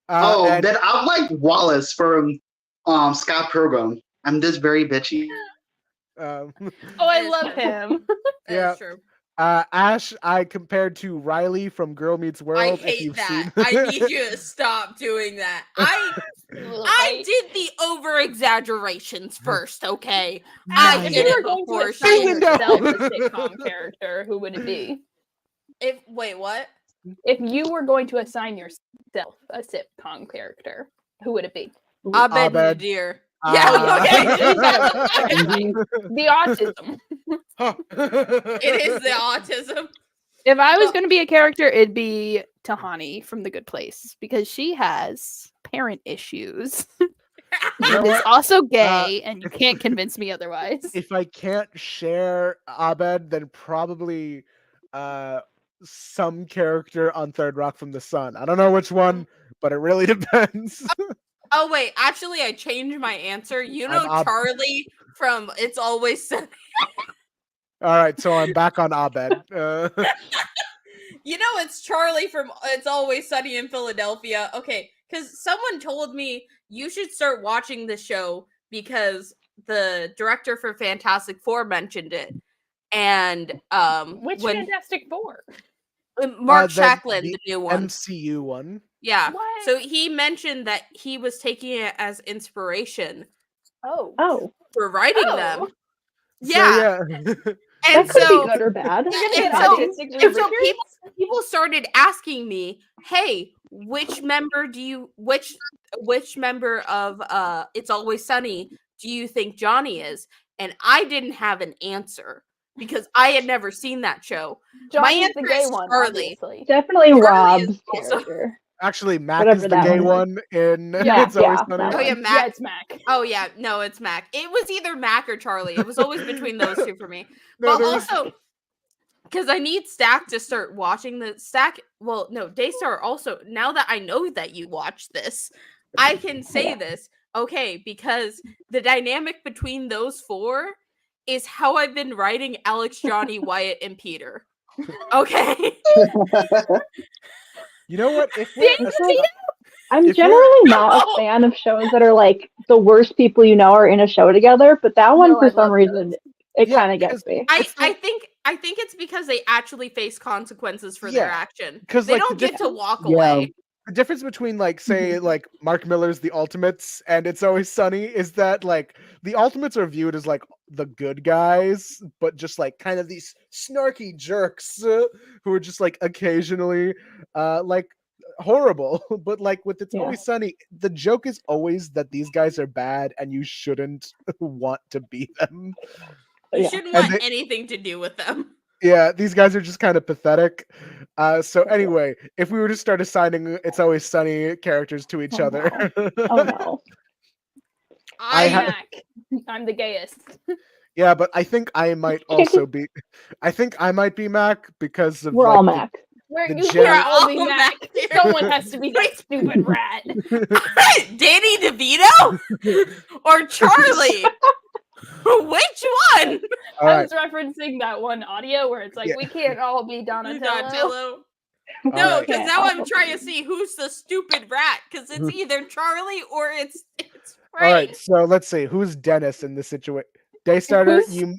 S5: Oh,
S3: and-
S5: then I'm like Wallace from Scott Pilgrim. I'm just very bitchy.
S3: um,
S2: Oh, I love him.
S3: Yeah.
S1: That's true.
S3: Ash, I compared to Riley from Girl Meets World.
S1: I
S3: if
S1: hate
S3: you've
S1: that.
S3: seen-
S1: I need you to stop doing that. I did the over exaggerations first, okay? I
S2: If
S1: did
S2: you were
S1: it
S2: going
S1: before
S2: to assign
S1: she.
S3: window.
S2: yourself a sitcom character, who would it be?
S1: Wait, what?
S2: If you were going to assign yourself a sitcom character, who would it be?
S1: Abed
S3: Abed.
S1: Nadir.
S3: Ah.
S1: Yeah,
S2: okay. The autism.
S1: It is the autism.
S2: If I was going to be a character, it'd be Tahani from The Good Place because she has parent issues.
S3: know
S2: And is
S3: what?
S2: also gay, and you can't convince me otherwise.
S3: If I can't share Abed, then probably some character on Third Rock from the Sun. I don't know which one, but it really depends.
S1: Oh wait, actually, I changed my answer. You know
S3: I'm
S1: Charlie from It's Always Sunny.
S3: All right, so I'm back on Abed.
S1: You know it's Charlie from It's Always Sunny in Philadelphia. Okay, because someone told me you should start watching the show because the director for Fantastic Four mentioned it, and
S2: Which
S1: when
S2: Fantastic Four?
S1: Mark
S3: The
S1: Shacklin, the new one.
S3: MCU one.
S1: Yeah.
S2: What?
S1: So he mentioned that he was taking it as inspiration
S4: Oh,
S1: for writing
S2: Oh.
S1: them.
S3: So,
S1: Yeah. And
S4: that could
S1: so
S4: be good or bad.
S2: You're gonna
S1: and
S2: get
S1: so,
S2: artistic
S1: and so
S2: rubricants?
S1: people started asking me, "Hey, which member of It's Always Sunny do you think Johnny is?" And I didn't have an answer because I had never seen that show.
S2: Johnny's the
S1: answer
S2: gay
S1: is
S2: one,
S1: Charlie.
S2: obviously.
S4: Definitely
S1: Charlie
S4: Rob's
S1: is also-
S4: character.
S3: Actually, Mac
S4: Whatever
S3: is the
S4: that
S3: gay
S4: one
S3: one in
S4: Mac,
S3: It's Always
S4: yeah,
S3: Sunny.
S4: that
S1: Oh yeah,
S4: one.
S1: Mac.
S2: Yeah, it's Mac.
S1: Oh yeah, no, it's Mac. It was either Mac or Charlie. It was always between those two for me.
S3: No,
S1: But
S3: there was-
S1: also, because I need Stack to start watching the Stack. Well, no, Daystar also. Now that I know that you watch this, I can say
S4: Yeah.
S1: this. Okay, because the dynamic between those four is how I've been writing Alex, Johnny, Wyatt, and Peter. Okay.
S3: You know what? If
S2: Dang,
S3: we're
S2: Sophia!
S4: I'm
S3: If we're-
S4: generally not a fan of shows that are like the worst people you know are in a show together, but that one
S2: No,
S4: for
S2: I
S4: some
S2: love
S4: reason
S2: those.
S4: it
S3: Yeah,
S4: kind of
S3: because
S4: gets me.
S1: I
S3: It's like-
S1: think it's because they actually face consequences for their
S3: Yeah,
S1: action.
S3: 'cause,
S1: They
S3: like, the
S1: don't get to walk
S5: Yeah.
S1: away.
S3: the difference between like say like Mark Miller's The Ultimates and It's Always Sunny is that like the Ultimates are viewed as like the good guys, but just like kind of these snarky jerks who are just like occasionally like horrible. But like with It's
S4: Yeah.
S3: Always Sunny, the joke is always that these guys are bad and you shouldn't want to be them.
S1: You
S4: Yeah.
S1: shouldn't
S3: And
S1: want anything to do with them.
S3: Yeah, these guys are just kind of pathetic. So anyway, if we were to start assigning It's Always Sunny characters to each
S4: Oh,
S3: other,
S4: Oh no.
S3: I
S2: I'm
S3: ha-
S2: Mac. I'm the gayest.
S3: yeah, but I think I might also be. I think I might be Mac because of
S4: We're
S3: like
S4: all
S3: the-
S4: Mac.
S2: We're
S3: The
S2: you
S3: gen-
S2: can't all be
S1: We're all
S2: Mac.
S1: Mac here.
S2: Someone has to be that stupid rat.
S1: Danny DeVito or Charlie? Which one?
S3: All
S2: I
S3: right,
S2: was referencing that one audio where it's like,
S3: Yeah.
S2: we can't all be Donatello.
S1: Donatello.
S3: all
S1: No,
S3: right.
S1: because
S4: Yeah.
S1: now I'm trying to see who's the stupid rat. Because it's either Charlie or it's
S3: All right.
S1: Frank.
S3: So let's see who's Dennis in this situation. Daystarter,
S2: Who's-
S3: you.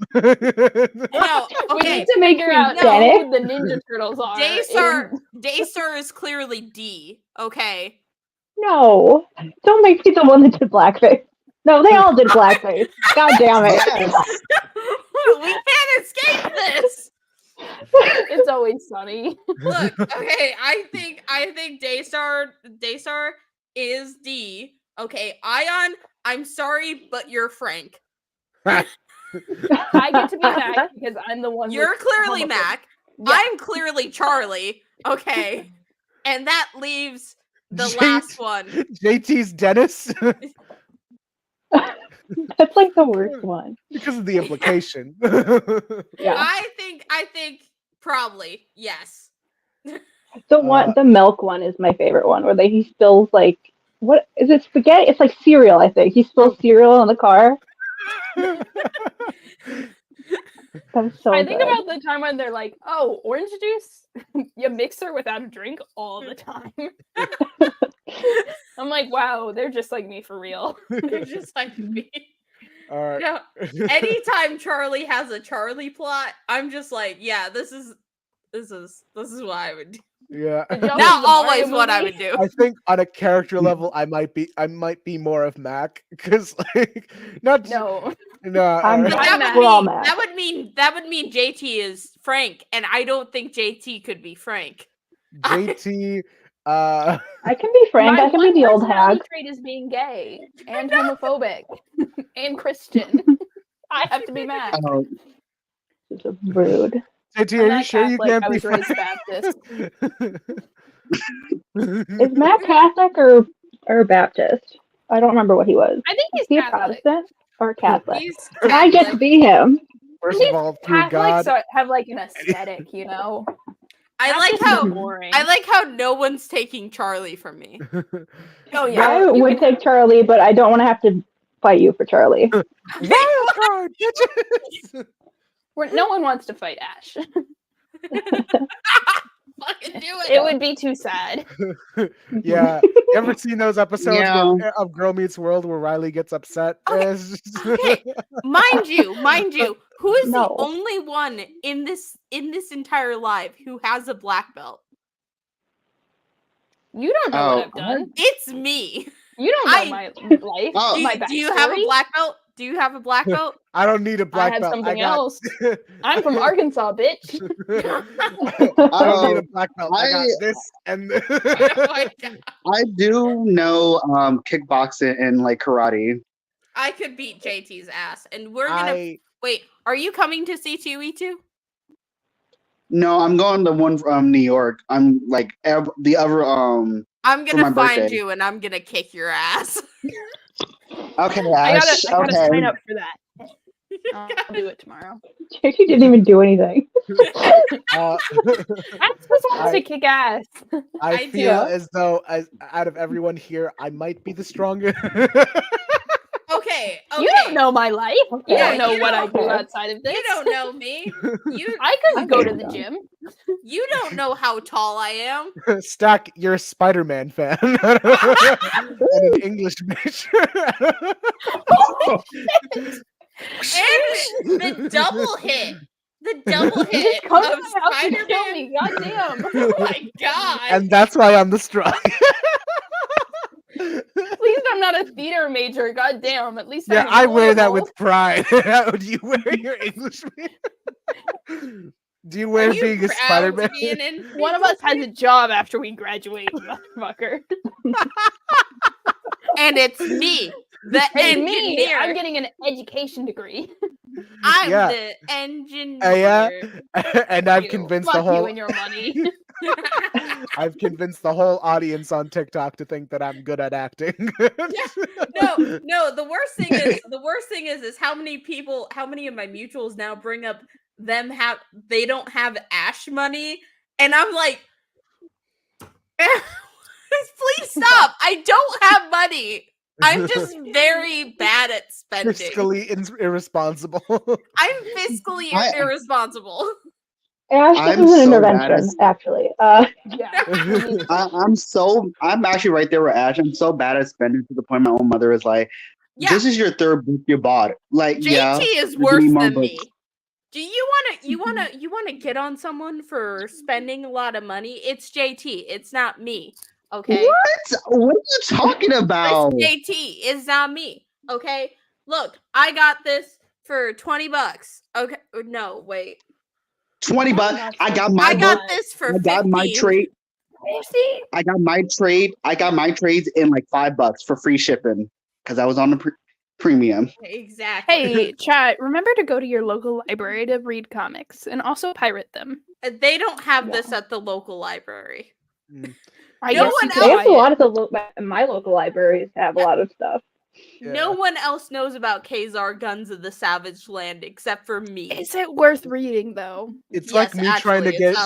S1: No,
S2: We
S1: okay.
S2: need to figure out
S1: No.
S2: who the Ninja Turtles are.
S1: Daystar,
S2: in-
S1: Daystar is clearly D. Okay.
S4: No. Don't make me the one that did blackface. No, they all did blackface. God damn it.
S5: Yes.
S1: We can't escape this.
S2: It's Always Sunny.
S1: Look, okay, I think Daystar is D. Okay, Ayaan, I'm sorry, but you're Frank.
S2: I get to be Mac because I'm the one.
S1: You're
S2: with
S1: clearly
S2: homophobic-
S1: Mac.
S2: Yeah.
S1: I'm clearly Charlie. Okay. And that leaves the
S3: Jake-
S1: last one.
S3: JT's Dennis
S4: That's like the worst one.
S3: because of the implication.
S4: Yeah.
S1: I think probably, yes.
S4: The milk one is my favorite one, where he spills like what is it, spaghetti? It's like cereal, I think. He spills cereal in the car. That's so
S2: I think
S4: good.
S2: about the time when they're like, "Oh, orange juice, you mix her without a drink all the time." I'm like, "Wow, they're just like me for real."
S1: They're just like me.
S3: All right.
S1: No, anytime Charlie has a Charlie plot, I'm just like, yeah, this is what I would do.
S3: Yeah.
S2: Did y'all
S1: Not
S2: see the
S1: always
S2: Mario
S1: what I
S2: movie?
S1: would do.
S3: I think on a character level, I might be more of Mac because like not
S2: No,
S3: no.
S4: I'm
S1: But
S4: Mac.
S1: that
S4: We're all
S1: would
S4: Mac.
S1: mean JT is Frank, and I don't think JT could be Frank.
S3: JT.
S4: I can be Frank.
S2: My
S4: I can be
S2: one
S4: the old
S2: personality
S4: hag.
S2: trait is being gay and homophobic and Christian. I have to be Mac.
S5: Um,
S4: This is rude.
S3: JT,
S2: I'm
S3: are you
S2: not
S3: sure you
S2: Catholic,
S3: can't
S2: I
S3: be
S2: was raised
S3: Frank?
S2: Baptist.
S4: Is Matt Catholic or Baptist? I don't remember what he was.
S2: I think
S4: Is he
S2: he's
S4: a
S2: Catholic.
S4: Protestant or Catholic?
S1: He's
S4: I get to
S1: Catholic.
S4: be him.
S3: First of all, through
S2: Catholics
S3: God.
S2: have like an aesthetic, you know.
S1: I like
S2: Baptists are
S1: how
S2: boring.
S1: I like how no one's taking Charlie from me.
S2: Oh yeah,
S4: I
S2: you
S4: would
S2: can-
S4: take Charlie, but I don't want to have to fight you for Charlie.
S3: Wild card, bitches!
S2: no one wants to fight Ash.
S1: fucking do it.
S2: It would be too sad.
S3: Yeah. You ever seen those episodes
S5: Yeah.
S3: of Girl Meets World where Riley gets upset?
S1: Okay,
S3: It's just-
S1: okay. Mind you, who is the
S4: No.
S1: only one in this entire live who has a black belt?
S2: You don't know what
S5: Oh,
S2: I've done.
S1: It's me.
S2: You don't know
S1: I-
S2: my life.
S5: Oh.
S2: my
S1: Do you have a
S2: backstory.
S1: black belt? Do you have a black belt?
S3: I don't need a
S2: I
S3: black
S2: have
S3: belt.
S2: something
S3: got...
S2: else. I'm from Arkansas, bitch.
S3: I don't need a black belt. I got
S5: I-
S3: this and
S1: Oh my God.
S5: I do know kickboxing and like karate.
S1: I could beat JT's ass, and we're gonna wait. Are you coming to C2E2?
S5: No, I'm going to one from New York. I'm like the other
S1: I'm
S5: my
S1: gonna find
S5: birthday.
S1: you, and I'm gonna kick your ass.
S5: Okay,
S2: I
S5: Ash.
S2: gotta
S5: Okay.
S2: sign up for that. I'll do it tomorrow.
S4: JT didn't even do anything.
S3: uh,
S2: I'm supposed to kick ass.
S3: I
S1: I
S3: feel
S4: do.
S3: as though out of everyone here, I might be the strongest.
S1: Okay.
S2: You don't know my life. You
S1: Yeah,
S2: don't know
S1: you
S2: what I
S1: don't.
S2: do outside of this.
S1: You don't know me. You
S2: I could go to the
S4: Okay.
S2: gym.
S1: you don't know how tall I am.
S3: Stack, you're a Spider-Man fan and an English major.
S1: And the double hit. The double hit
S2: Come
S1: of
S2: to my house and kill
S1: Spider-Man.
S2: me. Goddamn.
S1: Oh my God.
S3: And that's why I'm the strong.
S2: At least I'm not a theater major. Goddamn. At least
S3: Yeah,
S2: I'm
S3: I wear that
S2: enjoyable.
S3: with pride. Do you wear your English major? Do you wear
S1: Are you
S3: being a
S1: proud
S3: Spider-Man?
S1: to be an in-
S2: One of us has a job after we graduate, motherfucker.
S1: and it's me, the
S2: Hey, me,
S1: engineer.
S2: I'm getting an education degree.
S1: I'm
S3: Yeah.
S1: the engineer.
S3: Yeah, and I've
S1: You.
S3: convinced
S2: Fuck
S3: the whole
S2: you and your money.
S3: I've convinced the whole audience on TikTok to think that I'm good at acting.
S1: No. The worst thing is how many of my mutuals now bring up they don't have Ash money, and I'm like, please stop. I don't have money. I'm just very bad at spending.
S3: Fiscally irresponsible.
S1: I'm fiscally irresponsible.
S4: Ash,
S5: I'm
S4: this is an
S5: so bad
S4: intervention,
S5: at-
S4: actually.
S2: Yeah.
S5: I'm actually right there with Ash. I'm so bad at spending to the point my own mother is like,
S1: Yeah,
S5: "This is your third book you bought." Like,
S1: JT
S5: yeah,
S1: is
S5: there's
S1: worse
S5: any more
S1: than
S5: books.
S1: me. Do you wanna get on someone for spending a lot of money? It's JT. It's not me. Okay.
S5: What are you talking about?
S1: It's JT. It's not me. Okay. Look, I got this for $20. Okay. No, wait.
S5: $20. I got my
S1: I got
S5: book.
S1: this for
S5: I got my
S1: 15.
S5: trade. I got my trades in like $5 for free shipping because I was on the premium.
S1: Exactly.
S2: Hey, chat, remember to go to your local library to read comics and also pirate them.
S1: They don't have this at the local library.
S2: I
S1: No
S2: guess
S1: one
S2: you could
S4: They
S2: buy
S4: have a
S2: it.
S4: lot of my local libraries have a lot of stuff.
S1: No
S3: Yeah.
S1: one else knows about Khazar Guns of the Savage Land except for me.
S2: Is it worth reading though?
S3: It's like me trying to
S1: actually,
S3: get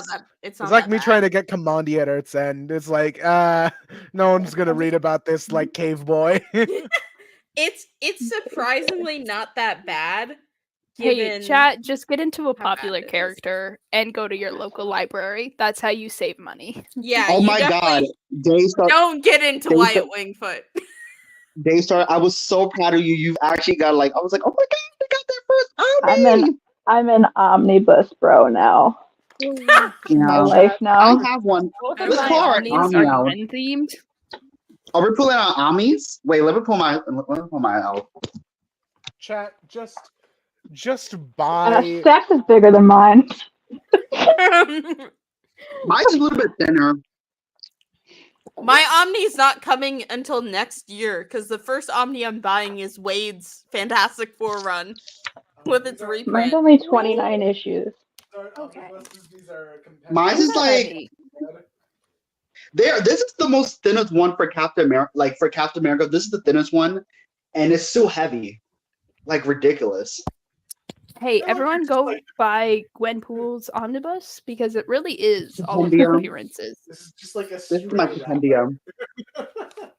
S1: it's
S3: it's like me trying to get Commandiators, and it's like no one's gonna read about this like cave boy.
S1: It's surprisingly not that bad.
S2: Hey,
S1: Given
S2: chat, just get into a
S1: how bad
S2: popular
S1: it is.
S2: character and go to your local library. That's how you save money.
S1: Yeah.
S5: Oh
S1: you
S5: my god,
S1: definitely
S5: Daystar!
S1: Don't get into
S5: They
S1: Wyatt
S5: said-
S1: Wingfoot.
S5: Daystar! I was so proud of you. You've actually got like, I was like, oh my god, I got that first army.
S4: I'm an omnibus bro now.
S5: You
S4: My
S5: know,
S4: life
S5: I
S4: now.
S5: have one.
S2: Both
S1: of
S5: Let's
S1: my
S5: pull our
S2: omnis
S5: army
S2: are
S5: out.
S2: men themed.
S5: Are we pulling out armies? Wait, let me pull my out.
S3: Chat, just buy.
S4: Stacks is bigger than mine.
S5: Mine's a little bit thinner.
S1: My Omni's not coming until next year because the first Omni I'm buying is Wade's Fantastic Four run with its
S4: Mine's
S1: reprint.
S4: only 29 issues.
S2: Okay.
S5: Mine is like this is the most thinnest one for Captain America. Like for Captain America, this is the thinnest one, and it's so heavy, like ridiculous.
S2: Hey, everyone go buy Gwenpool's omnibus because it really is all of her
S5: Compendium.
S2: appearances.
S3: This is just like a.
S5: This is my compendium.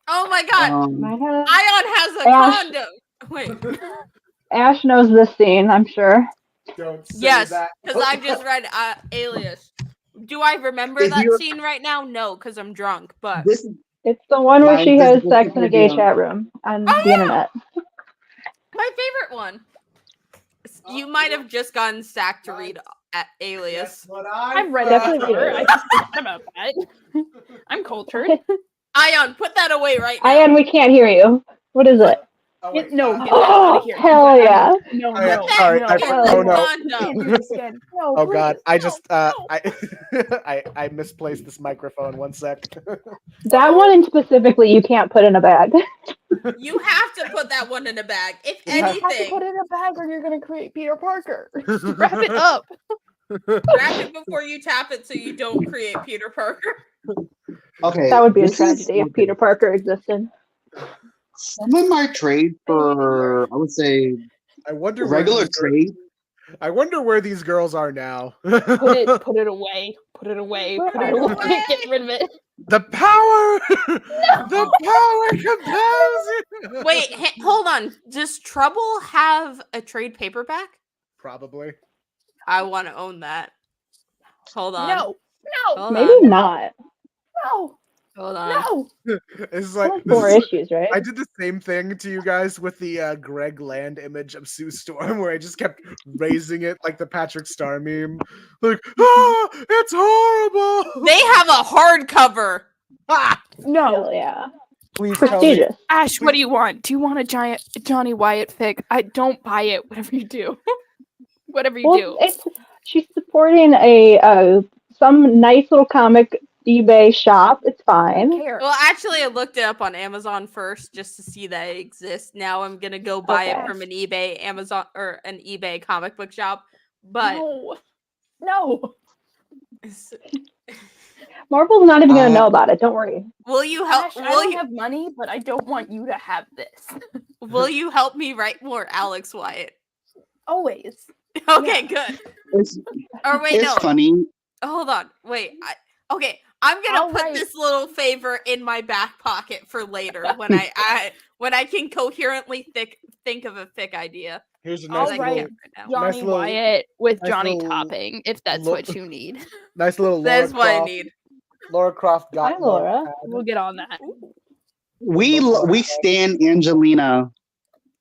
S1: Oh my god!
S4: Mine has-
S1: Ion has a
S4: Ash.
S1: condom. Wait,
S4: Ash knows this scene, I'm sure.
S3: Don't say
S1: yes,
S3: that.
S1: because I just read Alias. Do I remember
S5: If
S1: that
S5: you're-
S1: scene right now? No, because I'm drunk. But
S5: This
S4: It's the one where
S5: Mine
S4: she
S5: says
S4: has
S5: this
S4: sex
S5: is
S4: in a
S5: gonna
S4: gay
S5: be on-
S4: chat room on
S1: Oh,
S4: the
S1: yeah.
S4: internet.
S1: my favorite one. You might have just gotten sacked to read Alias.
S2: I've read it
S4: Definitely
S2: before.
S4: read it.
S2: I just forgot about that. I'm cultured.
S1: Ayaan, put that away right now.
S4: Ayaan, we can't hear you. What is it?
S3: Oh,
S2: Get that out
S4: Oh,
S2: of here.
S4: hell yeah.
S2: No,
S3: Oh, yeah,
S2: no,
S3: sorry,
S2: no.
S3: I
S4: oh,
S3: no.
S2: Can't do this again. No,
S3: Oh God,
S2: please,
S3: I
S2: no,
S3: just
S2: no.
S3: I misplaced this microphone. 1 sec.
S4: That one in specifically you can't put in a bag.
S1: You have to put that one in a bag. If
S3: You have
S2: You have to
S1: anything,
S2: put it in a bag or you're gonna create Peter Parker. Wrap it up.
S1: wrap it before you tap it so you don't create Peter Parker.
S5: okay.
S4: That would be a
S5: this is-
S4: tragedy if Peter Parker existed.
S5: Some of my trade for I would say
S3: I wonder
S5: regular
S3: where these
S5: trade.
S3: I wonder where these girls are now.
S2: Put it away. Put it away. Put it away. Get rid of it.
S3: The power, the power compels you.
S1: Wait, hold on. Does Trouble have a trade paperback?
S3: Probably.
S1: I want to own that. Hold on.
S2: No. No.
S1: Hold
S4: Maybe
S1: on.
S4: not.
S2: No.
S1: Hold on.
S2: No.
S3: It's like
S4: Only
S3: this
S4: 4
S3: is-
S4: issues, right?
S3: I did the same thing to you guys with the Greg Land image of Sue Storm, where I just kept raising it like the Patrick Star meme. Like, it's horrible.
S1: They have a hardcover.
S3: Ah!
S2: No.
S4: Hell yeah.
S3: Please tell me.
S4: Prestigious.
S2: Ash, what do you want? Do you want a giant Johnny Wyatt fic? I don't buy it. Whatever you do. Whatever you do.
S4: She's supporting a some nice little comic eBay shop. It's fine.
S2: Care.
S1: Well, actually, I looked it up on Amazon first just to see that it exists. Now I'm gonna go buy it
S4: Okay.
S1: from an eBay Amazon or an eBay comic book shop. But
S2: No. No.
S4: Marvel's not even gonna know about it. Don't worry.
S1: will you help?
S2: Ash, I
S1: Will
S2: don't
S1: you?
S2: have money, but I don't want you to have this.
S1: Will you help me write more Alex Wyatt?
S2: Always.
S1: Okay, good.
S5: It's,
S1: Or wait,
S5: it's
S1: no.
S5: funny.
S1: Hold on. Wait. Okay, I'm gonna
S2: I'll
S1: put
S2: write.
S1: this little favor in my back pocket for later when I can coherently think of a fic idea.
S3: Here's a
S2: I'll
S3: nice
S1: I
S2: write
S3: little,
S1: can't right now.
S2: Johnny
S3: little-
S2: Wyatt with
S3: nice
S2: Johnny
S3: little
S2: Topping, if that's
S3: lo-
S2: what you need.
S3: nice little Laura
S1: That's what I
S3: Croft.
S1: need.
S3: Laura Croft got
S4: Hi, Laura.
S3: notepad.
S2: We'll get on that.
S5: We stand Angelina.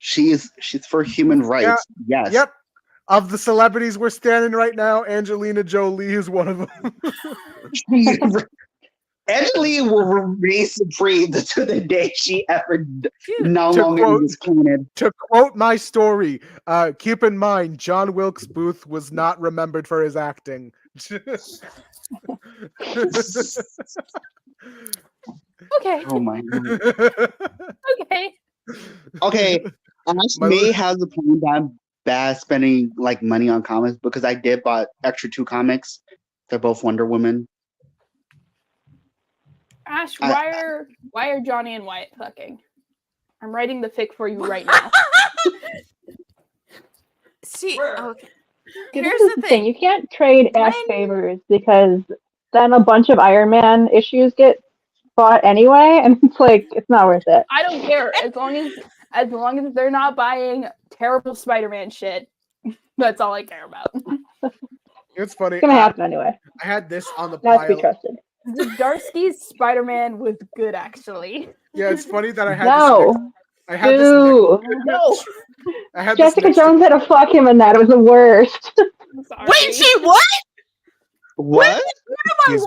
S5: She's for human rights. Yes.
S3: Yep. Of the celebrities we're standing right now, Angelina Jolie is one of them.
S5: Angelina will remain supreme to the day she ever no
S3: To
S5: longer
S3: quote-
S5: is planet.
S3: To quote my story, keep in mind, John Wilkes Booth was not remembered for his acting.
S2: Okay.
S5: Oh my god.
S2: Okay.
S5: Okay, Ash
S3: My
S5: may
S3: li-
S5: have the point that I'm bad spending like money on comics because I did bought extra 2 comics. They're both Wonder Woman.
S2: Ash,
S5: I-
S2: why are Johnny and Wyatt fucking? I'm writing the fic for you right now.
S1: See,
S3: Where?
S1: okay.
S4: See,
S1: Here's
S4: this is
S1: the
S4: the thing.
S1: thing.
S4: You can't trade Ash
S1: When-
S4: favors because then a bunch of Iron Man issues get bought anyway, and it's like it's not worth it.
S2: I don't care as long as they're not buying terrible Spider-Man shit. That's all I care about.
S3: It's funny.
S4: It's gonna happen anyway.
S3: I had this on the
S4: Not to be
S3: pile.
S4: trusted.
S2: Zdarsky's Spider-Man was good, actually.
S3: Yeah, it's funny that I had
S4: No,
S3: this. I had this.
S4: boo.
S2: No,
S3: I had this
S4: Jessica
S3: next to-
S4: Jones had to fuck him in that. It was the worst.
S2: I'm sorry.
S1: Wait, she what?
S5: What?
S3: Excuse-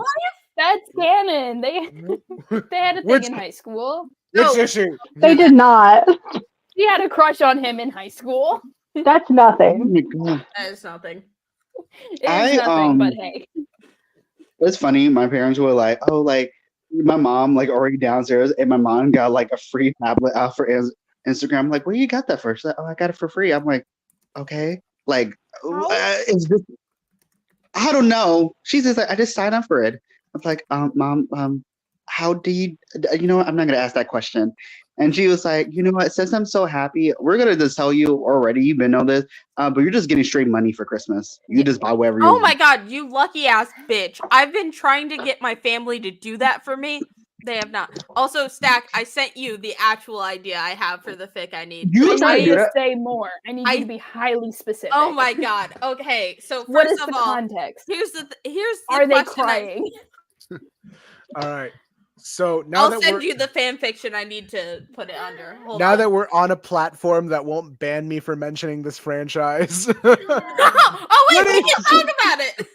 S2: That's canon. They had a thing
S3: Which-
S2: in high school.
S3: Which
S1: No.
S3: issue?
S4: They did not.
S2: She had a crush on him in high school.
S4: That's
S5: Oh
S4: nothing.
S5: my god.
S1: That is nothing.
S2: It is
S5: I,
S2: nothing, but hey.
S5: It's funny. My parents were like, "Oh, like my mom, like already downstairs, and my mom got like a free tablet out for Instagram." I'm like, "Where you got that for?" She's like, "Oh, I got it for free." I'm like, "Okay." Like,
S2: How?
S5: it's just, I don't know. She's just like, "I just signed up for it." I'm like, "Mom, how do you? You know what? I'm not gonna ask that question." And she was like, "You know what? Since I'm so happy, we're gonna just tell you already. You've been on this, but you're just getting straight money for Christmas. You just buy whatever you
S1: Oh
S5: want."
S1: my god, you lucky ass bitch. I've been trying to get my family to do that for me. They have not. Also, Stack, I sent you the actual idea I have for the fic I need.
S5: You
S2: I
S5: tried
S2: need
S5: to
S2: you
S5: do
S2: to
S5: it.
S2: say more. I need
S1: I-
S2: you to be highly specific.
S1: Oh my god. Okay, so
S2: What
S1: first
S2: is
S1: of
S2: the
S1: all,
S2: context?
S1: here's the
S2: Are they
S1: question I-
S2: crying?
S3: All right. So now
S1: I'll
S3: that
S1: send
S3: we're
S1: you the fan fiction I need to put it under. Hold
S3: now
S1: on.
S3: that we're on a platform that won't ban me for mentioning this franchise.
S1: Oh wait, we
S3: Ready?
S1: can talk about it.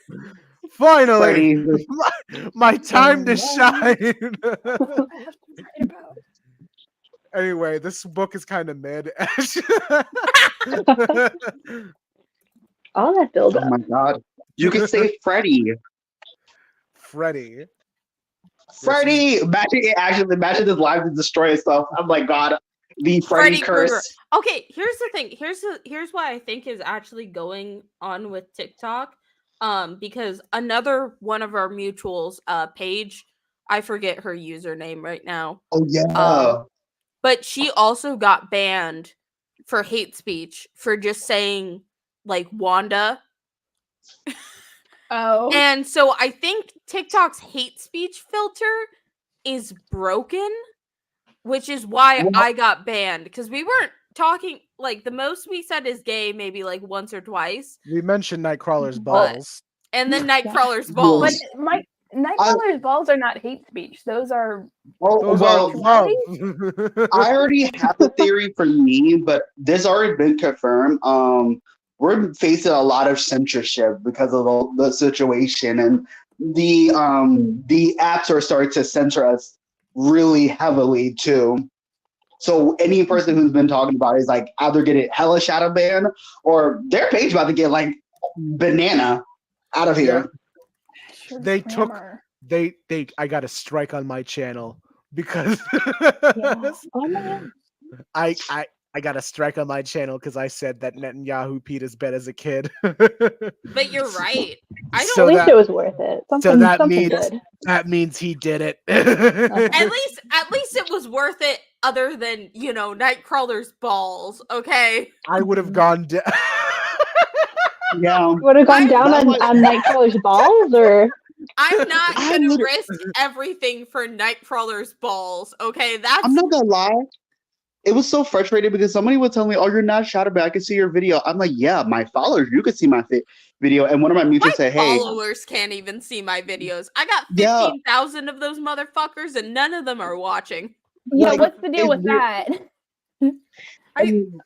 S3: Finally,
S5: Freddie,
S3: my time to shine. Anyway, this book is kind of mid.
S4: All that build
S5: oh
S4: up.
S5: my god. You could say Freddie.
S3: Freddie.
S5: Freddie! Imagine this live to destroy itself. I'm like, God, the Freddie
S1: Krueger.
S5: curse.
S1: Okay, here's the thing. Here's what I think is actually going on with TikTok. Because another one of our mutuals, Paige, I forget her username right now.
S5: Oh yeah.
S1: But she also got banned for hate speech for just saying like Wanda.
S2: Oh.
S1: And so I think TikTok's hate speech filter is broken, which is why
S5: Well-
S1: I got banned, because we weren't talking, like, the most we said is gay maybe like once or twice,
S3: We mentioned Nightcrawler's
S1: But-
S3: balls.
S1: and then Nightcrawler's
S2: But
S1: balls.
S2: Nightcrawler's balls are not hate speech. Those are
S5: Oh,
S3: Those
S5: well,
S3: are love.
S5: I already have a theory for me, but this already been confirmed. We're facing a lot of censorship because of the situation, and the apps are starting to censor us really heavily too. So any person who's been talking about it is like either getting hella shadow ban or their page about to get like banana out of here.
S3: They took- I got a strike on my channel because
S4: Oh man.
S3: I got a strike on my channel because I said that Netanyahu peed his bed as a kid.
S1: But you're right. I don't
S3: So
S4: At least
S3: that-
S4: it was worth it. Something,
S3: that
S4: something
S3: means-
S4: good.
S3: That means he did it.
S1: at least it was worth it, other than, you know, Nightcrawler's balls, okay?
S3: I would have gone down.
S5: Yeah.
S4: Would have gone
S1: I'm
S4: down
S5: not
S4: on,
S5: like-
S4: on Nightcrawler's balls, or
S1: I'm not
S5: I
S1: gonna
S5: literally-
S1: risk everything for Nightcrawler's balls, okay? That's
S5: I'm not gonna lie. It was so frustrating because somebody would tell me, "Oh, you're not shouted, but I can see your video." I'm like, "Yeah, my followers, you can see my video." And one of my
S1: my
S5: mutuals said, "Hey,
S1: followers can't even see my videos. I got
S5: Yeah.
S1: 15,000 of those motherfuckers, and none of them are watching.
S2: yeah.
S5: like,
S2: What's the deal
S5: it's
S2: with
S5: weird.
S2: that?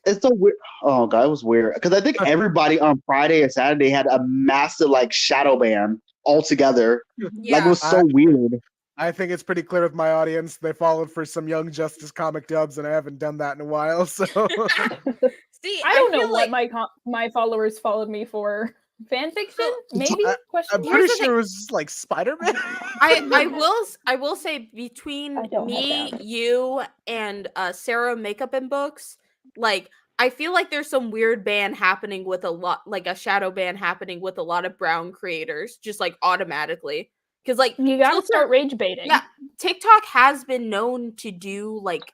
S5: it's so weird." Oh god, it was weird because I think everybody on Friday and Saturday had a massive like shadow ban altogether. Like
S1: Yeah.
S5: it was so weird.
S3: I think it's pretty clear with my audience. They followed for some Young Justice comic dubs, and I haven't done that in a while. So
S1: See,
S2: I don't know
S1: feel
S2: what
S1: like
S2: my followers followed me for. Fan fiction? Maybe? Question
S3: I'm
S2: mark?
S3: pretty
S1: the thing.
S3: sure it was like Spider-Man.
S1: I will say, between
S4: I don't have
S1: me,
S4: that.
S1: you, and Sarah Makeup and Books, like, I feel like there's some weird ban happening with a lot, like a shadow ban happening with a lot of brown creators, just like automatically. Because like
S2: You gotta
S1: filter-
S2: start rage baiting.
S1: Yeah, TikTok has been known to do like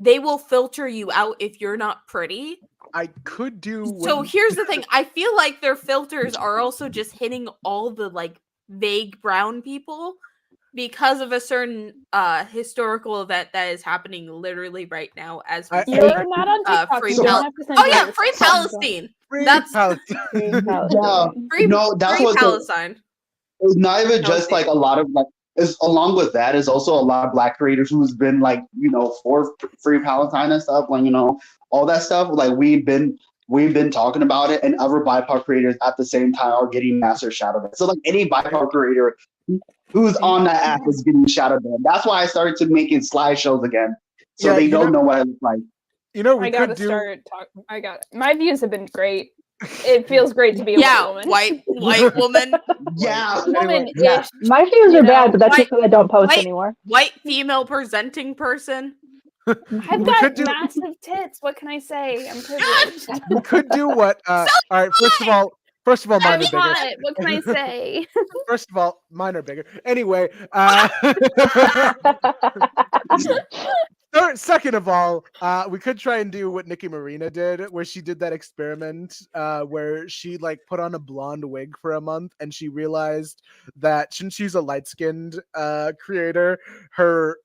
S1: they will filter you out if you're not pretty.
S3: I could do.
S1: So
S3: what-
S1: here's the thing. I feel like their filters are also just hitting all the like vague brown people because of a certain historical event that is happening literally right now as we
S3: I-
S1: speak.
S2: You're not on TikTok.
S1: free
S2: you don't
S1: Pal-
S2: have to send
S1: Oh yeah,
S2: yours.
S1: free Palestine.
S3: Free
S1: That's-
S3: Palestine.
S1: Free,
S5: No, that's
S1: free
S5: what
S1: Palestine.
S5: it's not even just
S1: Palestine.
S5: like a lot of like. Is along with that is also a lot of Black creators who's been like for free Palestine and stuff, like all that stuff. Like we've been talking about it, and other BIPOC creators at the same time are getting massive shadow banned. So like any BIPOC creator who's on that app is getting shadow banned. That's why I started to making slideshows again, so
S3: Yeah,
S5: they
S3: you
S5: don't
S3: know-
S5: know what I look like.
S3: You know, we
S2: I gotta
S3: could do.
S2: start talking. I got it. My views have been great. It feels great to be a
S1: Yeah,
S2: white woman.
S1: white woman,
S5: Yeah,
S2: Woman-ish.
S3: yeah.
S4: My views
S2: You
S4: are
S2: know,
S4: bad, but that's just because I don't post
S1: white-
S4: anymore.
S1: white female presenting person.
S2: I've
S3: We
S2: got
S3: could do-
S2: massive tits. What can I say? I'm privileged.
S3: We could do what? All right. First of all, mine
S2: I'm
S3: are bigger.
S2: hot. What can I say?
S3: First of all, mine are bigger. Anyway, Second of all, we could try and do what Nicki Marina did, where she did that experiment where she like put on a blonde wig for a month, and she realized that since she's a light-skinned creator, her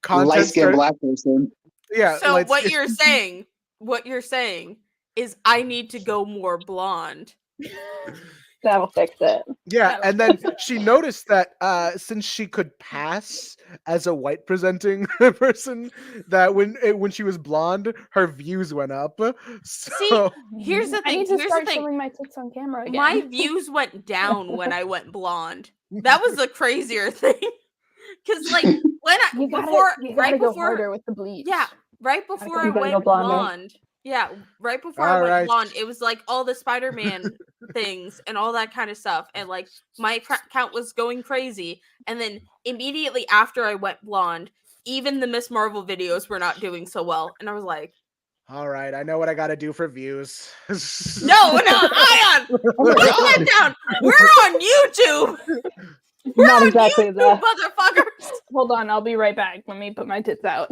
S3: content
S5: Light-skinned black person.
S3: Yeah.
S1: So what
S3: light-skinned-
S1: you're saying is I need to go more blonde.
S4: That'll fix it.
S3: Yeah, and then she noticed that since she could pass as a white presenting person, that when she was blonde, her views went up. So
S1: Here's the
S2: I
S1: thing.
S2: need to
S1: Here's the
S2: start
S1: thing.
S2: showing my tits on camera again.
S1: My views went down when I went blonde. That was the crazier thing. Because like when I
S2: you gotta,
S1: before
S2: you
S1: right
S2: gotta go
S1: before
S2: harder with the bleach.
S1: yeah right before I
S4: You gotta
S1: went
S4: go blonde.
S1: blonde. Yeah, right before I
S3: All
S1: went
S3: right.
S1: blonde, it was like all the Spider-Man things and all that kind of stuff, and like my count was going crazy. And then immediately after I went blonde, even the Miss Marvel videos were not doing so well, and I was like,
S3: all right, I know what I got to do for views.
S1: "No, Ayaan,
S5: Oh my
S1: put that
S5: god.
S1: down. We're on YouTube, We're
S4: Not
S1: on
S4: exactly
S1: YouTube,
S4: that.
S1: motherfuckers."
S2: Hold on, I'll be right back. Let me put my tits out.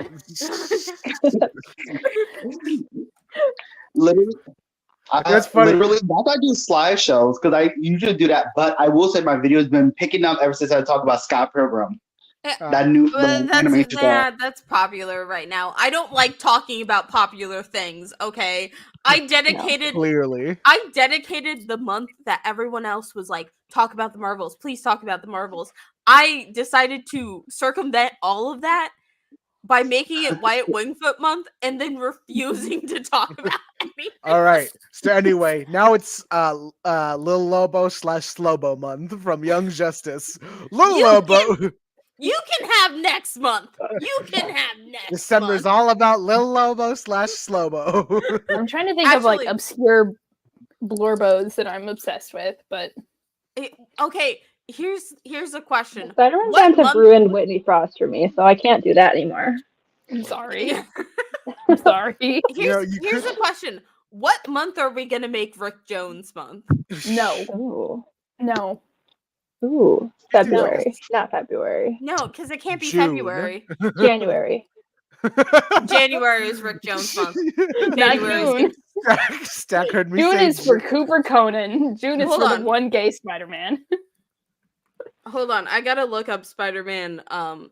S5: Literally,
S3: That's funny.
S5: Literally, that's why I do slideshows, because I usually do that. But I will say my video has been picking up ever since I talked about Scott Pilgrim. That new the animation show.
S1: That's popular right now. I don't like talking about popular things, okay? I dedicated
S3: Clearly.
S1: the month that everyone else was like, talk about the Marvels, please talk about the Marvels. I decided to circumvent all of that by making it Wyatt Wingfoot month and then refusing to talk about anything.
S3: All right. So anyway, now it's Lil Lobo / Slobo month from Young Justice. Lil
S1: You
S3: Lobo.
S1: You can have next month. You can have next
S3: December's
S1: month.
S3: all about Lil Lobo / Slobo.
S2: I'm trying to think of like
S1: Actually-
S2: obscure blurbos that I'm obsessed with, but
S1: Okay, here's a question.
S4: Spider-Man
S1: What
S4: fans have
S1: month-
S4: ruined Whitney Frost for me, so I can't do that anymore.
S2: I'm sorry. I'm sorry.
S1: Here's a question. What month are we gonna make Rick Jones month?
S2: No,
S4: Ooh.
S2: no.
S4: Ooh. February. Not February.
S1: No, because it can't be
S3: June.
S1: February.
S4: January.
S1: January is Rick Jones month.
S2: Not
S1: January is-
S2: June.
S3: Stack heard me
S2: June
S3: say
S2: is for Cooper Conan. June is
S1: Hold
S2: for
S1: on.
S2: the one gay Spider-Man.
S1: Hold on, I gotta look up Spider-Man.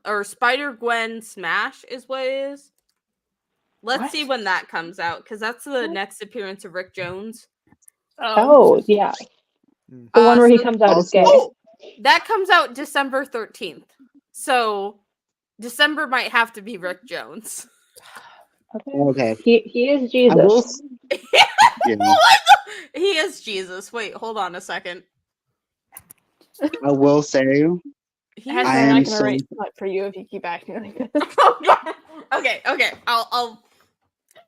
S1: Or Spider-Gwen Smash is what it is. Let's
S2: What?
S1: see when that comes out, because that's the
S2: What?
S1: next appearance of Rick Jones.
S4: Oh, yeah. The one where he
S1: so-
S4: comes out as
S5: also-
S4: gay.
S1: Oh, that comes out December 13th. So December might have to be Rick Jones.
S5: Okay.
S4: He is Jesus.
S5: I will. Yeah,
S1: He is Jesus. Wait, hold on a second.
S5: I will say.
S1: He
S2: Hence,
S1: is-
S5: I
S2: I'm
S5: am
S2: not gonna
S5: so-
S2: write smut for you if you keep acting like this.
S1: okay.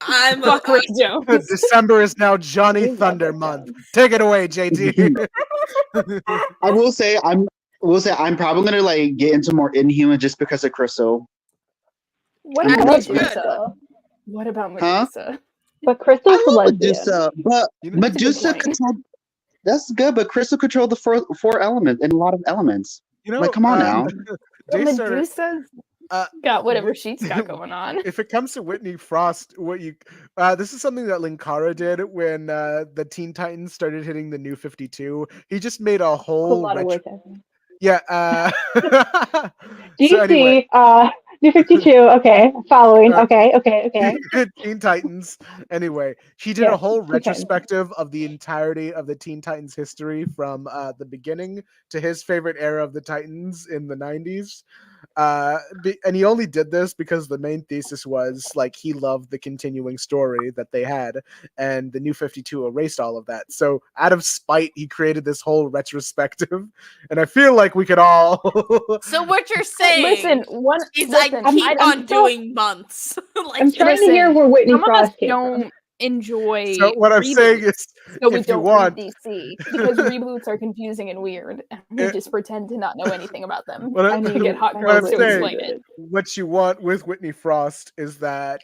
S1: I'm
S2: Fuck Rick Jones.
S3: December is now Johnny
S4: You love
S3: Thunder
S4: Rick
S3: month.
S4: Jones.
S3: Take it away, JT.
S5: I will say. I'm probably gonna like get into more Inhuman just because of Crystal.
S2: What
S5: I
S2: about
S5: love
S2: Medusa? What about
S5: Huh?
S2: Medusa?
S4: But Crystal's
S5: I
S4: the
S5: love
S4: lesbian.
S5: Medusa, but
S3: You know-
S5: Medusa
S2: point.
S5: controlled. That's good, but Crystal controlled the four elements and a lot of elements.
S3: You know,
S5: Like, come on now.
S2: Well,
S3: Daystar,
S2: Medusa's
S3: uh,
S2: got whatever she's got going on.
S3: if it comes to Whitney Frost, this is something that Linkara did when the Teen Titans started hitting the New 52. He just made a
S4: A
S3: whole
S4: lot of
S3: retro-
S4: work. I think.
S3: Yeah.
S4: DC,
S3: So anyway,
S4: New 52. Okay, following.
S3: Uh,
S4: Okay.
S3: Teen Titans. Anyway, he did
S4: Yeah,
S3: a whole
S4: Teen Titans.
S3: retrospective of the entirety of the Teen Titans history from the beginning to his favorite era of the Titans in the 90s. And he only did this because the main thesis was like he loved the continuing story that they had, and the New 52 erased all of that. So out of spite, he created this whole retrospective, and I feel like we could all.
S1: So what you're saying
S2: Listen,
S1: is
S2: listen,
S1: I keep
S2: I-
S1: on
S4: I'm still-
S1: doing months. Like,
S4: I'm trying
S2: Listen,
S4: to hear where Whitney
S2: some of us
S4: Frost came from.
S2: don't enjoy.
S3: So what I'm saying
S2: reboots,
S3: is,
S2: so we
S3: if you
S2: don't
S3: want-
S2: read DC because reboots are confusing and weird. And we
S3: It-
S2: just pretend to not know anything about them.
S3: What I-
S2: And we get hot
S3: what I'm
S2: girls to
S3: saying-
S2: explain it.
S3: what you want with Whitney Frost is that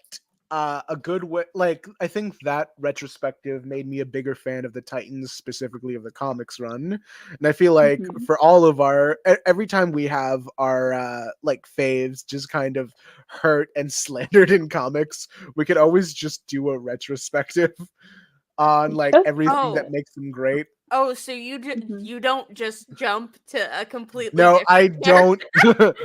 S3: a good way. Like, I think that retrospective made me a bigger fan of the Titans, specifically of the comics run. And I feel like for all of our, every time we have our like faves just kind of hurt and slandered in comics, we could always just do a retrospective on like
S4: That's-
S3: everything that
S1: Oh.
S3: makes them great.
S1: Oh, so you
S4: Mhm.
S1: you don't just jump to a completely
S3: No,
S1: different
S3: I
S1: character?
S3: don't.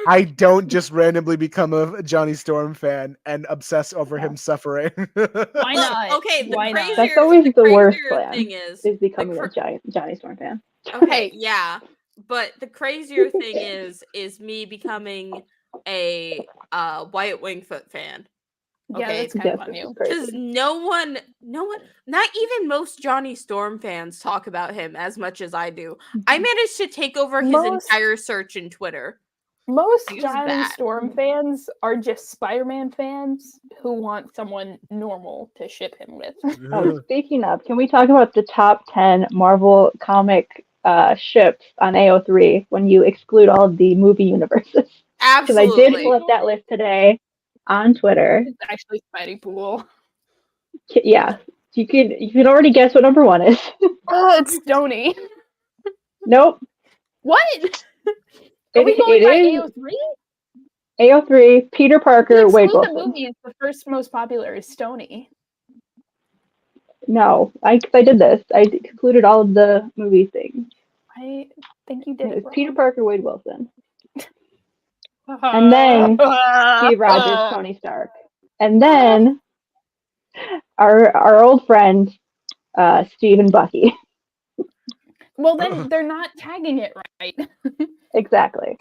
S3: I don't just randomly become a Johnny Storm fan and obsess over him suffering.
S2: Why
S1: Look,
S2: not?
S1: okay, the
S2: Why not?
S1: crazier,
S4: That's always the worst
S1: crazier
S4: plan.
S1: thing is
S4: Is becoming
S1: cra-
S4: a Johnny Storm fan.
S1: okay, yeah, but the crazier thing is me becoming a Wyatt Wingfoot fan.
S2: Yeah,
S1: Okay.
S2: that's kind
S4: Yes,
S2: of on
S4: this is
S2: you.
S1: Because
S4: crazy.
S1: no one, not even most Johnny Storm fans talk about him as much as I do. I managed to take over his
S2: Most-
S1: entire search in Twitter.
S2: Most
S1: He was
S2: Johnny
S1: bad.
S2: Storm fans are just Spider-Man fans who want someone normal to ship him with.
S4: Oh, speaking of, can we talk about the top 10 Marvel comic ships on AO3 when you exclude all of the movie universes? Because I did
S1: Absolutely.
S4: pull up that list today on Twitter.
S2: It's actually Spidey Pool.
S4: Yeah, you can already guess what number 1 is.
S2: Oh, it's Stoney.
S4: Nope.
S2: What? Are we going
S4: It
S2: by
S4: is
S2: AO3?
S4: AO3, Peter Parker, Wade
S2: Exclude the
S4: Wilson.
S2: movies. The first most popular is Stoney.
S4: No, I did this. I concluded all of the movie things.
S2: I think you did
S4: It
S2: it
S4: was Peter
S2: wrong.
S4: Parker, Wade Wilson. And then Steve Rogers, Tony Stark. And then our old friend, Steve and Bucky.
S2: Well, then they're not tagging it right.
S4: Exactly.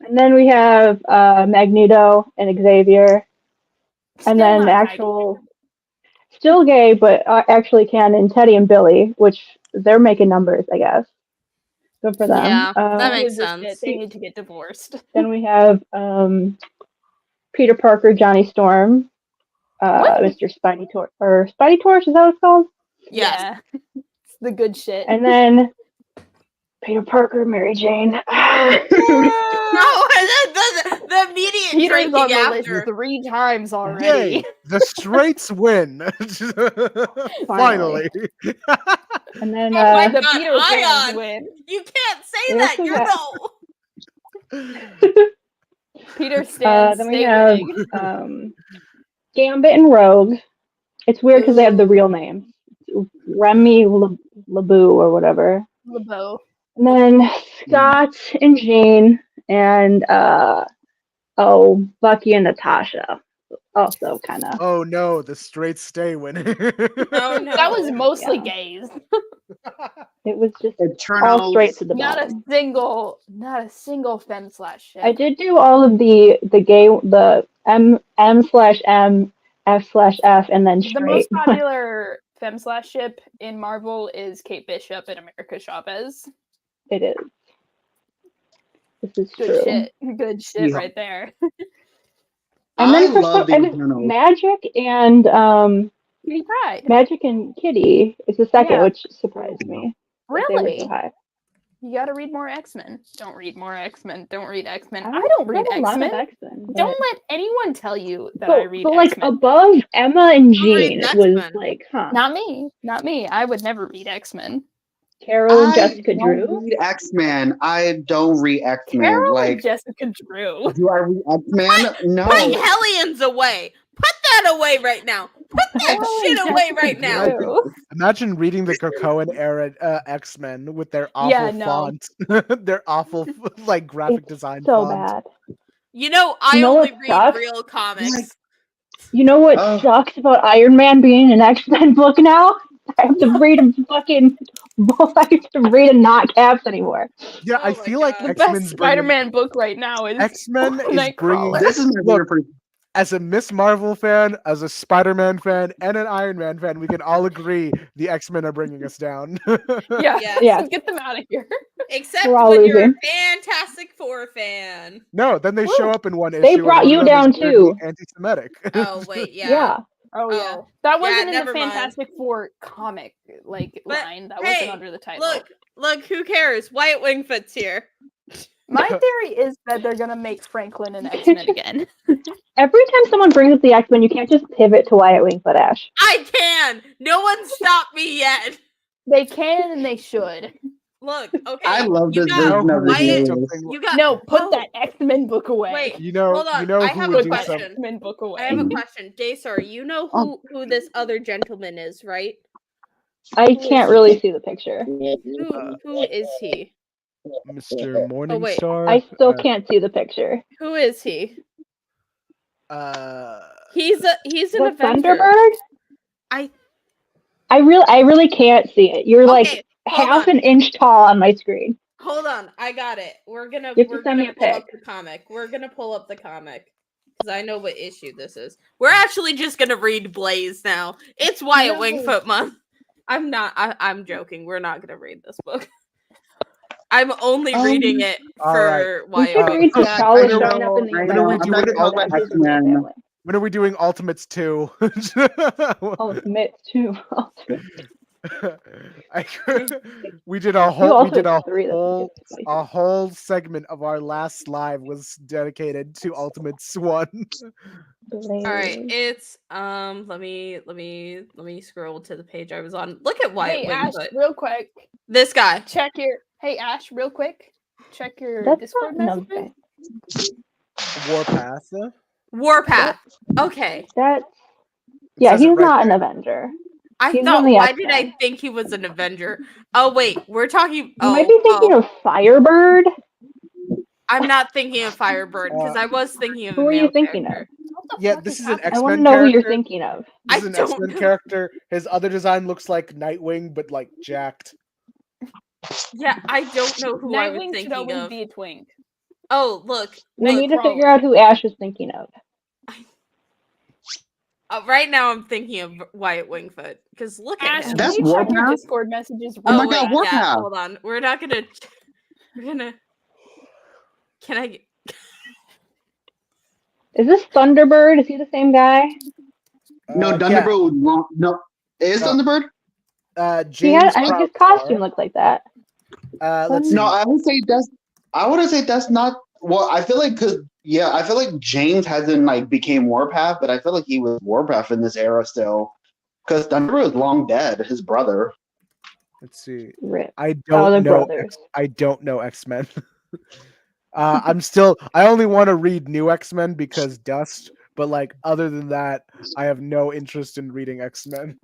S4: And then we have Magneto and Xavier. And
S2: Still
S4: then
S2: not
S4: actual, still gay, but actually canon, Teddy and Billy, which they're making numbers, I guess. Good for them.
S1: Yeah, that
S2: tagging.
S1: makes
S2: Gives a shit.
S1: sense.
S2: They need to get divorced.
S4: Then we have Peter Parker, Johnny Storm,
S2: What?
S4: Mr. Spidey Torch, or Spidey Torch, is that what it's called?
S1: Yes.
S2: Yeah. It's the good shit.
S4: And then Peter Parker, Mary Jane.
S1: No, the immediate
S2: Peter's on
S1: drinking
S2: the
S1: after.
S2: list 3 times
S3: Yay!
S2: already.
S3: The straights win. Finally.
S4: And then
S1: Oh my
S2: The
S1: God,
S2: Peter
S1: Ayaan!
S2: fans win.
S1: You can't say
S4: We
S1: that.
S4: also
S1: You're
S4: got-
S1: no.
S2: Peter stands.
S4: then we
S2: Stay
S4: have
S2: winning.
S4: Gambit and Rogue. It's weird because they have the real names. Remy LeBou or whatever.
S2: LeBeau.
S4: And then Scott and Jean and Bucky and Natasha. Also kind of.
S3: Oh no, the straights stay winning.
S1: Oh no.
S2: That was mostly
S4: Yeah.
S2: gays.
S4: It was just
S5: Eternals.
S4: all straight to the
S2: Not
S4: bottom.
S2: a single femme slash ship.
S4: I did do all of the M/M, F/F, and then
S2: The
S4: straight.
S2: most popular femme slash ship in Marvel is Kate Bishop and America Chavez.
S4: It is. This is
S2: Good
S4: true.
S2: shit. Good shit
S5: Yeah.
S2: right there.
S4: And then
S5: I
S4: for
S5: love the
S4: and
S5: Eternals.
S2: Kitty Pryde.
S4: Magic and Kitty is the second,
S2: Yeah.
S4: which surprised me. that they were
S2: Really?
S4: so high.
S2: You gotta read more X-Men. Don't read more X-Men. Don't read X-Men. I
S4: I've
S2: don't read
S4: read a lot of
S2: X-Men.
S4: X-Men.
S2: Don't let anyone tell you that I read
S4: but like
S2: X-Men.
S4: above Emma and
S1: Who reads
S4: Jean was
S1: X-Men?
S4: like, huh?
S2: Not me. Not me. I would never read X-Men.
S4: Carol and
S5: I
S4: Jessica
S5: don't
S4: Drew.
S5: read X-Men. I don't read X-Men.
S2: Carol
S5: Like,
S2: and Jessica Drew.
S5: do I read X-Men? No.
S1: Put Hellions away. Put that away right now. Put that
S2: Carol
S1: shit
S2: and
S1: away
S2: Jessica
S1: right now.
S2: Drew.
S3: Imagine reading the Krakoan era X-Men with their awful
S2: Yeah, no.
S3: font, their awful like graphic
S4: It's
S3: design
S4: so
S3: font.
S4: bad.
S1: You know, I
S4: You know
S1: only
S4: what
S1: read
S4: sucks?
S1: real comics.
S4: You know what
S5: Oh.
S4: sucks about Iron Man being an X-Men book now? I have to read a fucking I have to read a not caps anymore.
S3: Yeah,
S1: Oh
S3: I
S1: my
S3: feel like
S1: God.
S2: The
S3: X-Men's
S2: best Spider-Man book right now is
S3: X-Men is
S2: Nightcrawler.
S3: bringing
S5: This is my
S3: Look,
S5: favorite.
S3: as a Miss Marvel fan, as a Spider-Man fan, and an Iron Man fan, we can all agree the X-Men are bringing us down.
S2: Yeah,
S1: Yes.
S4: Yeah.
S2: get them out of here.
S1: Except
S4: We're all
S1: when you're a
S4: losing.
S1: Fantastic Four fan.
S3: No, then they show up in one issue.
S4: They
S3: and
S4: brought
S3: one
S4: you
S3: of them
S4: down
S3: is weirdly
S4: too.
S3: Anti-Semitic.
S1: Oh wait, yeah.
S4: Yeah.
S2: Oh
S1: Oh,
S2: yeah, that wasn't in the
S1: never mind.
S2: Fantastic Four comic
S1: But,
S2: line. That
S1: hey,
S2: wasn't under the title.
S1: Look, who cares? Wyatt Wingfoot's here.
S2: My theory is that they're gonna make Franklin an X-Men again.
S4: Every time someone brings up the X-Men, you can't just pivot to Wyatt Wingfoot, Ash.
S1: I can. No one stopped me yet.
S2: They can and they should.
S1: Look, okay.
S5: I love
S1: you
S5: this
S1: got-
S5: version of the
S1: Wyatt-
S5: series.
S1: You got
S2: No, put
S1: oh,
S2: that X-Men book away.
S1: Wait,
S3: You know,
S1: hold on.
S3: you know
S1: I
S3: who
S1: have
S3: would
S1: a
S3: do
S1: question.
S3: something.
S2: X-Men book away.
S1: I have a question. Daystar, you know who this other gentleman is, right?
S4: I can't really see the picture.
S1: Who is he?
S3: Mr. Morningstar.
S4: I still can't see the picture.
S1: Who is he?
S3: He's
S1: He's an
S4: The
S1: Avenger.
S4: Thunderbird?
S1: I
S4: I really can't see it. You're like
S1: Okay, hold
S4: half
S1: on.
S4: an inch tall on my screen.
S1: Hold on, I got it. We're gonna
S4: You have to send me a
S1: pull up
S4: pic.
S1: the comic. We're gonna pull up the comic because I know what issue this is. We're actually just gonna read Blaze now. It's Wyatt
S2: No.
S1: Wingfoot month. I'm not. I'm joking. We're not gonna read this book. I'm only reading it for
S4: We
S1: Wyatt
S4: should read
S1: Wingfoot.
S4: the Scholar showing up in the
S5: I
S4: universe.
S5: know.
S3: I'm not
S5: gonna talk about
S4: This is the
S5: X-Men.
S4: family.
S3: When are we doing Ultimates 2?
S4: Ultimate too.
S3: We did a
S4: You
S3: whole
S4: also have three, that's
S3: whole
S4: spicy.
S3: a whole segment of our last live was dedicated to Ultimates 1.
S1: All right, it's let me scroll to the page I was on. Look at Wyatt
S2: Hey Ash,
S1: Wingfoot.
S2: real quick.
S1: This guy.
S2: Check your. Hey Ash, real quick. Check your
S4: That's
S2: Discord
S4: not an
S2: messages.
S4: Avenger.
S3: Warpath.
S1: Warpath. Okay.
S4: That's
S3: It
S4: yeah,
S3: says it
S4: he's
S3: right
S4: not an
S3: there.
S4: Avenger.
S1: I
S4: He's
S1: thought,
S4: on the
S1: why did
S4: X-Men.
S1: I think he was an Avenger? Oh wait, we're talking.
S4: You
S1: Oh,
S4: might be thinking of Firebird.
S1: I'm not thinking of Firebird because I was thinking of
S4: Who
S1: a
S4: are you
S1: male
S4: thinking
S1: character.
S2: What the
S3: Yeah,
S2: fuck
S3: this is
S2: happening?
S3: an
S4: I want to
S3: X-Men
S4: know who you're
S3: character.
S4: thinking of.
S3: This is
S1: I
S3: an
S1: don't
S3: X-Men
S1: know.
S3: character. His other design looks like Nightwing, but like jacked.
S1: Yeah, I don't know who I was
S2: Nightwing should
S1: thinking
S2: always
S1: of.
S2: be a twink.
S1: Oh, look.
S4: We
S1: look,
S4: need to
S2: crawler.
S4: figure out who Ash was thinking of.
S1: right now I'm thinking of Wyatt Wingfoot because look at
S2: Ash,
S1: him.
S2: can
S5: That's
S2: you check your
S5: Warpath?
S2: Discord messages?
S5: Oh my
S2: real
S5: God,
S2: quick?
S5: Warpath.
S1: Yeah, hold on. We're gonna. Can I?
S4: Is this Thunderbird? Is he the same guy?
S5: No,
S3: Yeah.
S5: Thunderbird would want no. Is
S3: No.
S5: Thunderbird?
S4: He had,
S3: James.
S4: I mean, his
S3: Proudstar.
S4: costume looked like that.
S3: Let's see.
S5: No, I would say that's. I wouldn't say that's not. Well, I feel like I feel like James hasn't like became Warpath, but I feel like he was Warpath in this era still, because Thunderbird is long dead. His brother.
S3: Let's see.
S4: Rip.
S3: I
S4: Oh,
S3: don't
S4: they're
S3: know.
S4: brothers.
S3: I don't know X-Men. I only want to read new X-Men because Dust. But like other than that, I have no interest in reading X-Men.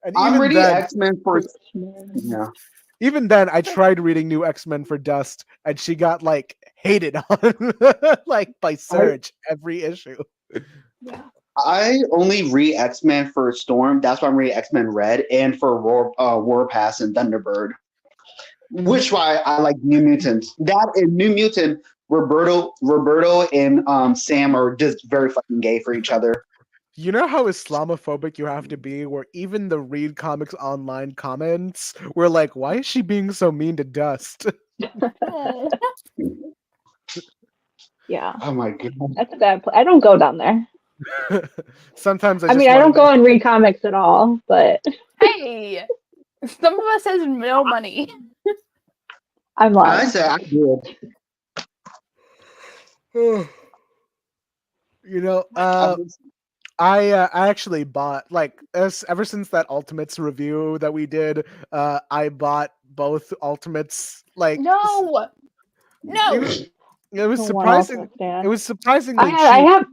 S3: And
S5: I'm
S3: even
S5: reading
S3: then,
S5: X-Men for. Yeah.
S3: even then, I tried reading new X-Men for Dust, and she got like hated on like by Surge every issue.
S5: I only read X-Men for Storm. That's why I'm reading X-Men Red and for Warpath and Thunderbird. Which why I like New Mutants. That and New Mutant, Roberto and Sam are just very fucking gay for each other.
S3: You know how Islamophobic you have to be, where even the Read Comics Online comments were like, "Why is she being so mean to Dust?"
S2: Oh.
S4: Yeah,
S5: Oh my god.
S4: that's a bad place. I don't go down there.
S3: Sometimes
S4: I mean, I don't go and read comics at all, but
S2: Hey, some of us has no money.
S4: I'm
S5: I
S4: lying.
S5: say I do.
S3: You know, I actually bought ever since that Ultimates review that we did, I bought both Ultimates. Like
S2: No, no,
S3: it was
S4: One
S3: surprising.
S4: Ultimate Stand.
S3: It was surprisingly
S4: I
S3: cheap.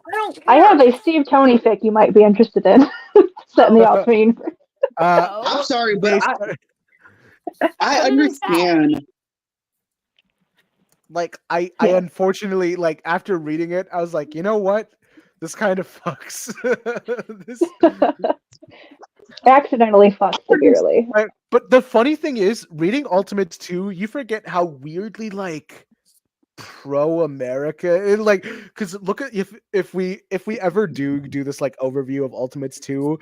S2: I don't care.
S4: have a Steve Tony fic you might be interested in. Set in the Ultimate Universe.
S5: I'm sorry, but I
S2: What is that?
S5: understand.
S3: Like I
S4: Yeah.
S3: unfortunately, like after reading it, I was like, you know what? This kind of fucks. This
S4: Accidentally fucked severely.
S3: But the funny thing is, reading Ultimates 2, you forget how weirdly like pro-America, like, because look at if we ever do this like overview of Ultimates 2,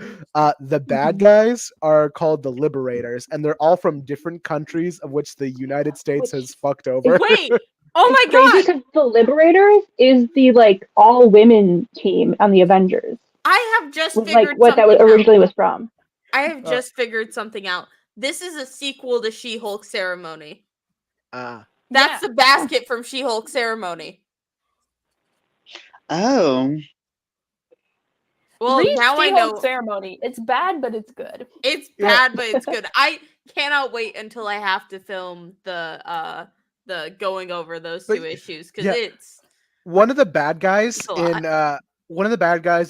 S3: the bad guys are called the Liberators, and they're all from different countries of which the United States has fucked over.
S1: Wait. Oh my
S4: Crazy
S1: god.
S4: because the Liberators is the like all women team on the Avengers.
S1: I have just
S4: Was
S1: figured
S4: like what that
S1: something
S4: originally
S1: out.
S4: was from.
S1: I have just figured something out. This is a sequel to She-Hulk Ceremony. That's the basket from She-Hulk Ceremony.
S5: Oh.
S1: Well,
S2: Read
S1: now I
S2: She-Hulk
S1: know
S2: Ceremony. It's bad, but it's good.
S1: it's
S3: Yeah.
S1: bad, but it's good. I cannot wait until I have to film the going over those
S3: But,
S1: two issues because
S3: yeah.
S1: it's
S3: One of the bad guys
S1: It's a lot.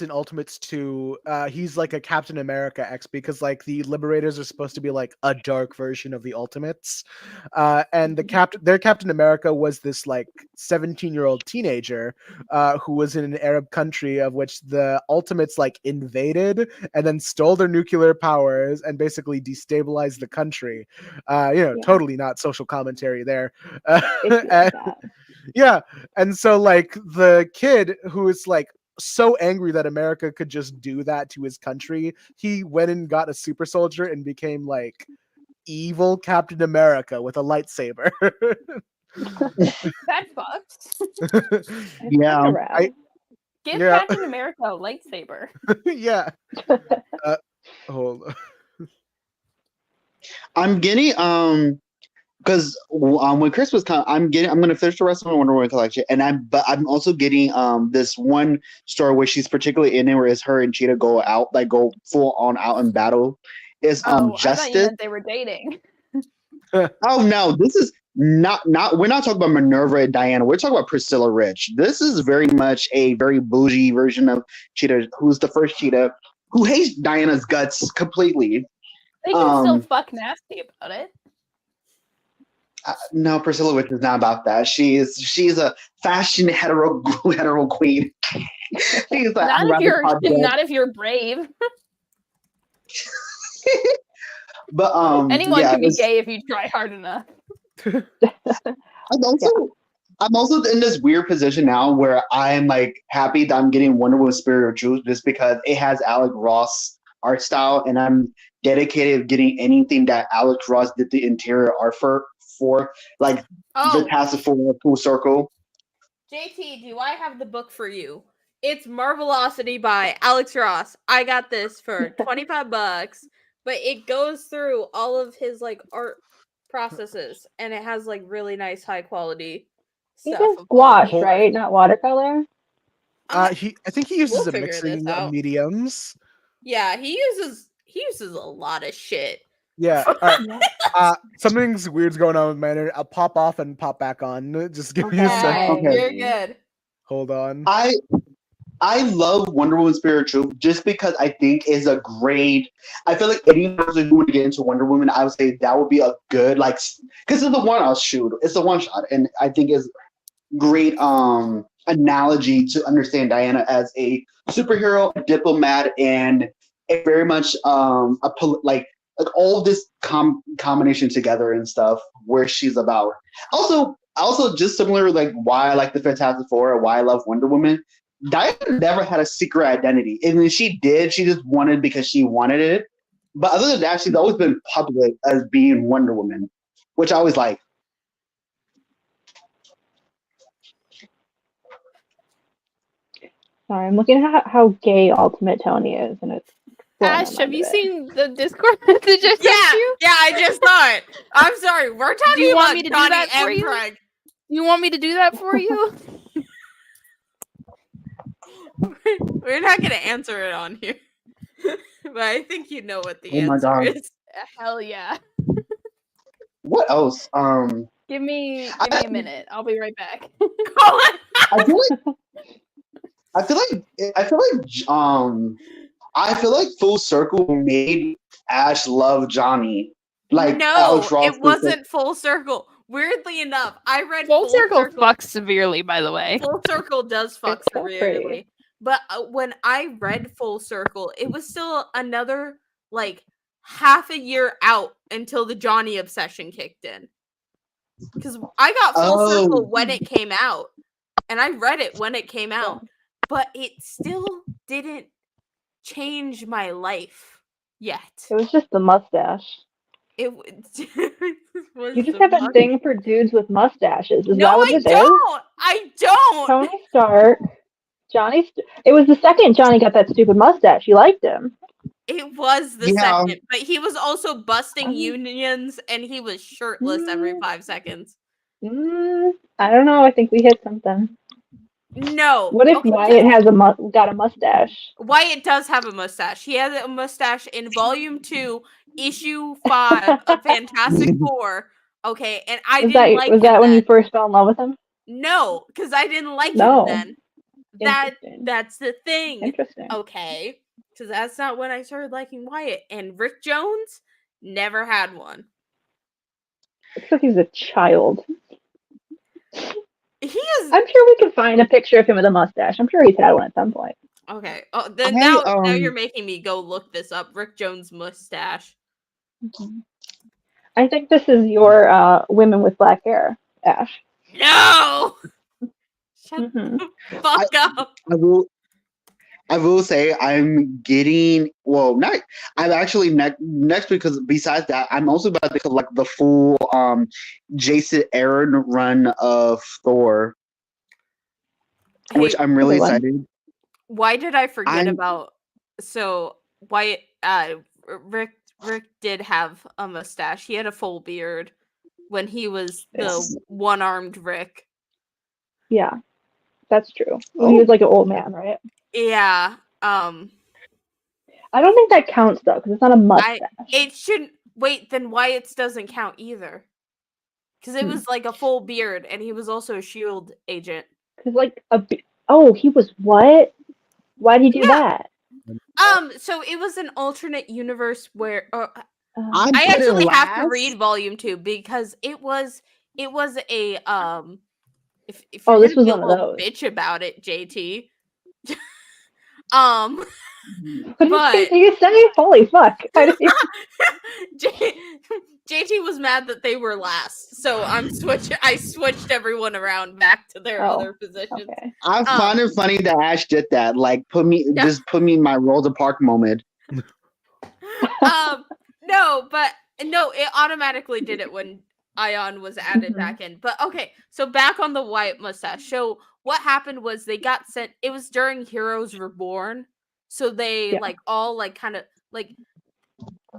S3: in Ultimates 2, he's like a Captain America X because like the Liberators are supposed to be like a dark version of the Ultimates. And their Captain America was this like 17-year-old teenager who was in an Arab country of which the Ultimates like invaded and then stole their nuclear powers and basically destabilized the country. Totally not social commentary there.
S4: Basically like that.
S3: Yeah, and so like the kid who is like so angry that America could just do that to his country, he went and got a super soldier and became like evil Captain America with a lightsaber.
S2: That fucks.
S5: Yeah.
S2: Give
S3: Yeah.
S2: Captain America a lightsaber.
S3: Yeah. Hold on.
S5: I'm getting because when Christmas comes, I'm gonna finish the rest of my Wonder Woman collection, and I'm also getting this one story where she's particularly in it, where it's her and Cheetah go full on out in battle. Is
S2: I thought you
S5: Justice?
S2: meant they were dating.
S5: Oh no, this is not. We're not talking about Minerva and Diana. We're talking about Priscilla Rich. This is very much a very bougie version of Cheetah, who's the first Cheetah who hates Diana's guts completely.
S2: They can still fuck nasty about it.
S5: No, Priscilla Rich is not about that. She's a fashion hetero queen. She's
S2: Not if you're brave.
S5: But
S2: Anyone
S5: yeah,
S2: can be gay if you try hard enough.
S5: I'm also in this weird position now where I'm like happy that I'm getting Wonder Woman Spirit of Truth just because it has Alex Ross art style, and I'm dedicated to getting anything that Alex Ross did the interior art for like the Fantastic Four Full Circle.
S1: JT, do I have the book for you? It's Marvelosity by Alex Ross. I got this for $25, but it goes through all of his like art processes, and it has like really nice high quality
S4: He
S1: stuff.
S4: does gouache, right? Not watercolor.
S3: I think he uses
S1: We'll
S3: a
S1: figure
S3: mixing
S1: this
S3: of
S1: out.
S3: mediums.
S1: Yeah, he uses a lot of shit.
S3: Yeah. All right. Something's weird's going on with my internet. I'll pop off and pop back on. Just give me a second.
S5: Okay.
S1: You're good.
S3: Hold on.
S5: I love Wonder Woman Spirit of Truth just because I think is a great. I feel like any person who would get into Wonder Woman, I would say that would be a good because it's the one shoot. It's the one shot, and I think is great analogy to understand Diana as a superhero, a diplomat, and a very much like all of this combination together and stuff where she's about. Also just similar like why I like the Fantastic Four or why I love Wonder Woman. Diana never had a secret identity. I mean, she did. She just wanted because she wanted it. But other than that, she's always been public as being Wonder Woman, which I always like.
S4: Sorry, I'm looking at how gay Ultimate Tony is, and it's.
S2: Ash, have you seen the Discord message I sent you?
S1: Yeah, I just saw it. I'm sorry. We're talking
S2: Do you
S1: about
S2: want me to do
S1: Johnny
S2: that for
S1: and
S2: you?
S1: Craig.
S2: You want me to do that for you?
S1: We're not gonna answer it on here, but I think you know what the
S5: my
S1: answer
S5: God.
S1: is.
S2: Hell yeah.
S5: What else?
S2: Give me a minute. I'll be right back.
S5: I feel like Full Circle made Ash love Johnny. Like
S1: No,
S5: Alex Ross
S1: it wasn't Full Circle. Weirdly enough, I read
S2: Full Circle fucks severely, by the way.
S1: Full Circle does fuck
S4: It's so
S1: severely.
S4: pretty.
S1: But when I read Full Circle, it was still another like half a year out until the Johnny obsession kicked in. Because I got Full Circle when it came out, and I read it when it came out, but it still didn't change my life yet.
S4: It was just the mustache.
S1: It was
S4: You just
S1: the
S4: have a
S1: mustache.
S4: thing for dudes with mustaches. Is that
S1: No,
S4: what
S1: I
S4: this is?
S1: don't. I don't.
S4: Tony Stark. It was the second Johnny got that stupid mustache. You liked him.
S1: It was the
S5: Yeah.
S1: second, but he was also busting unions, and he was shirtless every 5 seconds.
S4: I don't know. I think we hit something.
S1: No.
S4: What if
S1: Okay,
S4: Wyatt has got a mustache?
S1: Wyatt does have a mustache. He has a mustache in Volume 2, Issue 5 of Fantastic Four. Okay, and I didn't like
S4: Was
S1: him
S4: that when you
S1: then.
S4: first fell in love with him?
S1: No, because I didn't like him
S4: No.
S1: then.
S4: Interesting.
S1: That's the thing.
S4: Interesting.
S1: Okay, because that's not when I started liking Wyatt. And Rick Jones never had one.
S4: Looks like he's a child.
S1: He is
S4: I'm sure we can find a picture of him with a mustache. I'm sure he's had one at some point.
S1: okay. Oh, then
S5: I,
S1: now you're making me go look this up. Rick Jones mustache.
S4: I think this is your women with black hair, Ash.
S1: No, shut
S4: Mhm.
S1: the fuck up.
S5: I will say I'm getting not I'm actually next because besides that I'm also about to collect the full Jason Aaron run of Thor, which
S1: Hey,
S5: I'm really
S4: Good one.
S5: excited.
S1: why did I forget
S5: I'm-
S1: about? So Wyatt, Rick did have a mustache. He had a full beard when he was the
S5: Yes.
S1: one-armed Rick.
S4: Yeah, that's true. When he was like an old man, right?
S1: Yeah.
S4: I don't think that counts though, because it's not a mustache.
S1: It shouldn't. Wait, then Wyatt's doesn't count either. Because it was like a full beard, and he was also a SHIELD agent.
S4: Because like he was what? Why did he do that?
S1: So it was an alternate universe where
S5: I
S1: I
S5: put it
S1: actually have to
S5: last.
S1: read volume 2 because it was a if
S4: Oh,
S1: you're
S4: this
S1: gonna
S4: was
S1: be a
S4: one of
S1: little
S4: those.
S1: bitch about it, JT.
S4: What
S1: but
S4: did you say? Holy fuck!
S1: JT was mad that they were last, so I switched everyone around back to their
S4: Oh,
S1: other positions.
S4: Okay.
S5: I find it funny that Ash did that. Like
S1: Yeah.
S5: just put me in my Rosa Parks moment.
S1: No, it automatically did it when Ayaan was added
S4: Mhm.
S1: back in. But okay, so back on the Wyatt mustache. So what happened was they got sent. It was during Heroes Reborn, so they
S4: Yeah.
S1: like all like kind of like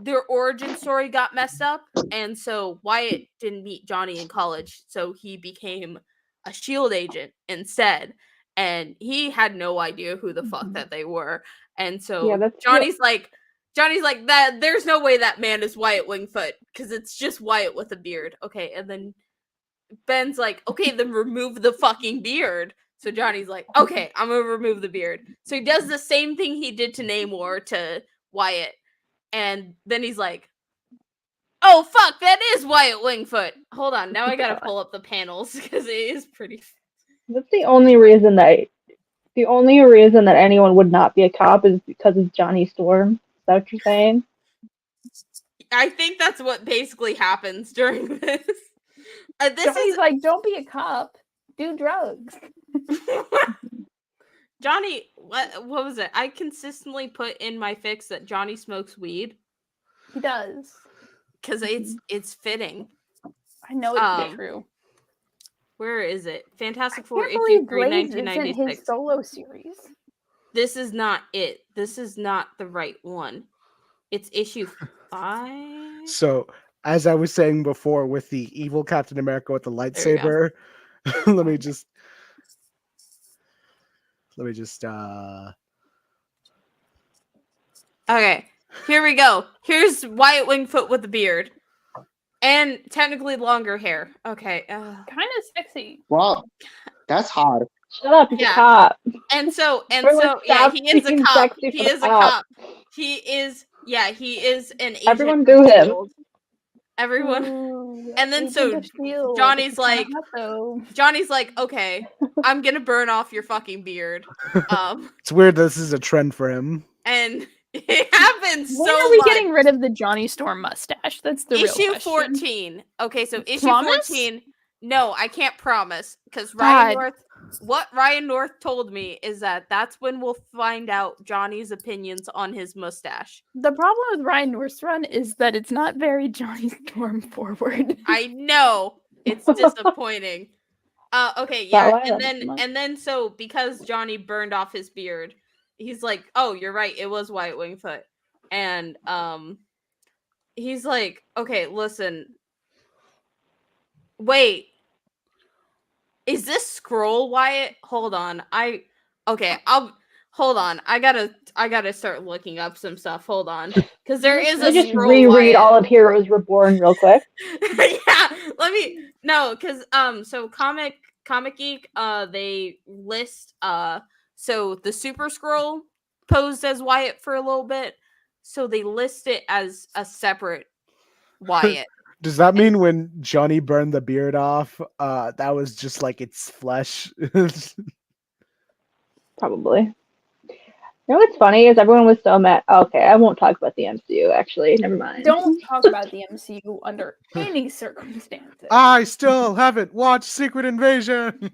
S1: their origin story got messed up, and so Wyatt didn't meet Johnny in college, so he became a SHIELD agent instead, and he had no idea who the fuck
S4: Mhm.
S1: that they were, and so
S4: Yeah, that's
S1: Johnny's like that. There's no way that man is Wyatt Wingfoot because it's just Wyatt with a beard. Okay, and then Ben's like, okay, then remove the fucking beard. So Johnny's like, okay, I'm gonna remove the beard. So he does the same thing he did to Namor to Wyatt. And then he's like, oh, fuck, that is Wyatt Wingfoot. Hold on, now I gotta pull up the panels because it is pretty.
S4: That's the only reason that anyone would not be a cop is because of Johnny Storm. Is that what you're saying?
S1: I think that's what basically happens during this. This
S2: Johnny's
S1: is
S2: like, don't be a cop, do drugs.
S1: Johnny. What was it? I consistently put in my fix that Johnny smokes weed
S2: He does.
S1: because it's fitting.
S2: I know it's
S1: Um,
S2: true.
S1: Where is it?
S2: I
S1: Fantastic Four
S2: can't
S1: issue
S2: believe
S1: 3,
S2: Blaze isn't
S1: 1996.
S2: his solo series.
S1: This is not it. This is not the right one. It's issue 5.
S3: So, as I was saying before, with the evil Captain America with the
S1: you go.
S3: lightsaber, let me just.
S1: Okay, here we go. Here's Wyatt Wingfoot with the beard. And technically longer hair. Okay.
S2: Kind of sexy.
S5: Well, that's hot.
S4: Shut up, he's
S1: Yeah.
S4: a cop.
S1: And so
S4: Everyone
S1: yeah,
S4: stop
S1: he is a
S4: being
S1: cop.
S4: sexy
S1: He
S4: for the
S1: is a
S4: cop.
S1: cop. He is an agent.
S4: Everyone
S1: of
S4: boo him.
S1: S.H.I.E.L.D. Everyone.
S2: Ooh,
S1: And then
S2: Agent
S1: so
S2: of S.H.I.E.L.D.
S1: Johnny's
S2: It's kinda
S1: like-
S2: hot, though.
S1: Johnny's like, okay, I'm gonna burn off your fucking beard.
S3: It's weird this is a trend for him.
S1: And it happens
S2: When
S1: so
S2: are we
S1: much.
S2: getting rid of the Johnny Storm mustache? That's the real
S1: Issue
S2: question.
S1: 14. Okay, so issue
S2: Promise?
S1: 14. No, I can't promise because
S2: God.
S1: what Ryan North told me is that that's when we'll find out Johnny's opinions on his mustache.
S2: The problem with Ryan North's run is that it's not very Johnny Storm forward.
S1: I know it's disappointing. Okay,
S4: that
S1: yeah,
S4: why I love it so much?
S1: and then so because Johnny burned off his beard, he's like, "Oh, you're right, it was Wyatt Wingfoot," and he's like, "Okay, listen, wait, Is this scroll Wyatt? Hold on. Hold on. I gotta start looking up some stuff. Hold on. Because there is
S4: Let
S1: a
S4: me just
S1: scroll
S4: reread
S1: Wyatt.
S4: all of Heroes Reborn real quick.
S1: Yeah, because so Comic Geek they list so the Super Scroll posed as Wyatt for a little bit, so they list it as a separate Wyatt.
S3: Does that mean when Johnny burned the beard off, that was just like its flesh?
S4: Probably. You know what's funny is everyone was so mad. Okay, I won't talk about the MCU. Actually, never mind.
S2: Don't talk about the MCU under any circumstances.
S3: I still haven't watched Secret Invasion.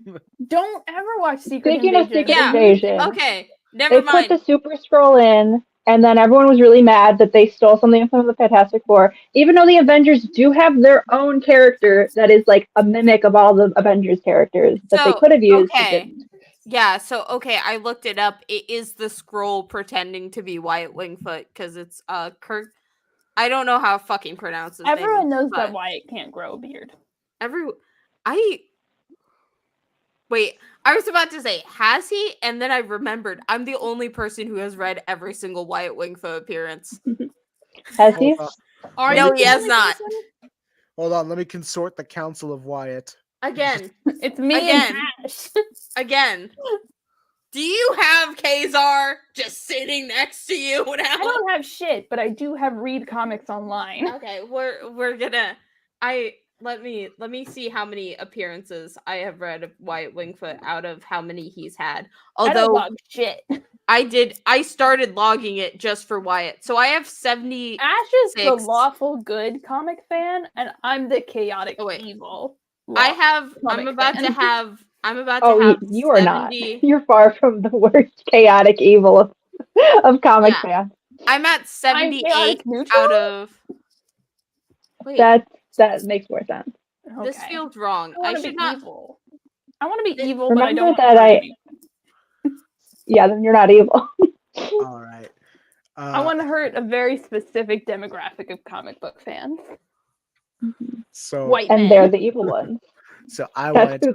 S2: Don't ever watch Secret
S4: Speaking of
S2: Invasion.
S4: Secret
S1: Yeah.
S4: Invasion,
S1: Okay,
S4: they
S1: never
S4: put
S1: mind.
S4: the Super Scroll in, and then everyone was really mad that they stole something from the Fantastic Four, even though the Avengers do have their own character that is like a mimic of all the Avengers characters that they
S1: So,
S4: could have used. But
S1: okay.
S4: didn't.
S1: Yeah, so okay, I looked it up. It is the scroll pretending to be Wyatt Wingfoot because it's Kirk. I don't know how to fucking pronounce his name.
S2: Everyone knows that
S1: but
S2: Wyatt can't grow a beard.
S1: Wait, I was about to say, has he? And then I remembered I'm the only person who has read every single Wyatt Wingfoot appearance.
S4: Has he?
S3: Hold on.
S2: Are
S1: No,
S2: you
S1: he
S2: the
S1: has
S2: only
S1: not.
S2: person?
S3: Hold on, let me consort the Council of Wyatt.
S1: Again,
S2: It's me
S1: Again.
S2: and Ash.
S1: again. Do you have Kazar just sitting next to you now?
S2: I don't have shit, but I do have read comics online.
S1: Okay, we're gonna let me see how many appearances I have read of Wyatt Wingfoot out of how many he's had.
S2: I don't
S1: Although
S2: log shit.
S1: I started logging it just for Wyatt. So I have 70.
S2: Ash is the
S1: 6.
S2: lawful good comic fan, and I'm the chaotic
S1: Oh, wait.
S2: evil.
S1: I have
S2: comic fan.
S1: I'm about to
S4: Oh,
S1: have
S4: you are not.
S1: 70.
S4: You're far from the worst chaotic evil of comic fans.
S1: I'm at 78
S2: chaotic neutral?
S1: out of Wait,
S4: That makes more sense.
S1: this
S2: Okay.
S1: feels wrong.
S2: I want to
S1: should
S2: be
S1: not
S2: evil. I want to be
S1: Th-
S2: evil, but I
S4: Remember
S2: don't
S4: that
S2: want to
S4: Yeah, then you're not evil.
S3: All right.
S2: I want to hurt a very specific demographic of comic book fans.
S3: So
S2: White
S4: And
S2: men.
S4: they're the evil ones.
S3: so I
S4: That's
S3: want to
S4: who.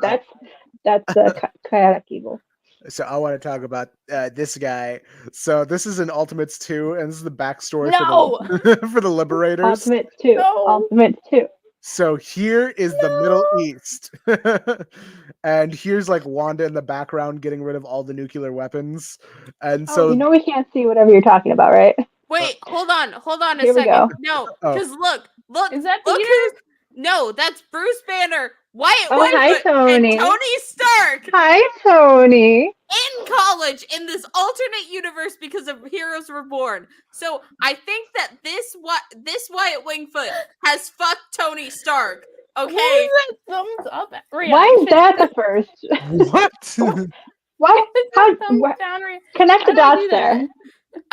S4: That's the chaotic evil.
S3: So I want to talk about this guy. So this is in Ultimates 2, and this is the backstory
S2: No!
S3: for the for the Liberators.
S4: Ultimates 2.
S2: No.
S4: Ultimates 2.
S3: So here is the Middle East, and here's like Wanda in the background getting rid of all the nuclear weapons, and so
S4: You know we can't see whatever you're talking about, right?
S1: Wait, hold on a
S4: Here we
S1: second.
S4: go.
S1: No,
S3: Oh.
S1: because look,
S2: Is that
S1: look
S2: Peter?
S1: who's no, that's Bruce Banner, Wyatt
S4: Oh, hi,
S1: Wingfoot,
S4: Tony.
S1: and Tony Stark
S4: Hi, Tony.
S1: in college in this alternate universe because of Heroes Reborn. So I think that this Wyatt Wingfoot has fucked Tony Stark.
S2: What
S1: Okay,
S2: is that thumbs up
S4: Why is that the first?
S3: what?
S4: Why? How?
S2: thumbs
S4: What?
S2: down
S4: Connect the
S2: How do I
S4: dots
S2: do that?
S4: there.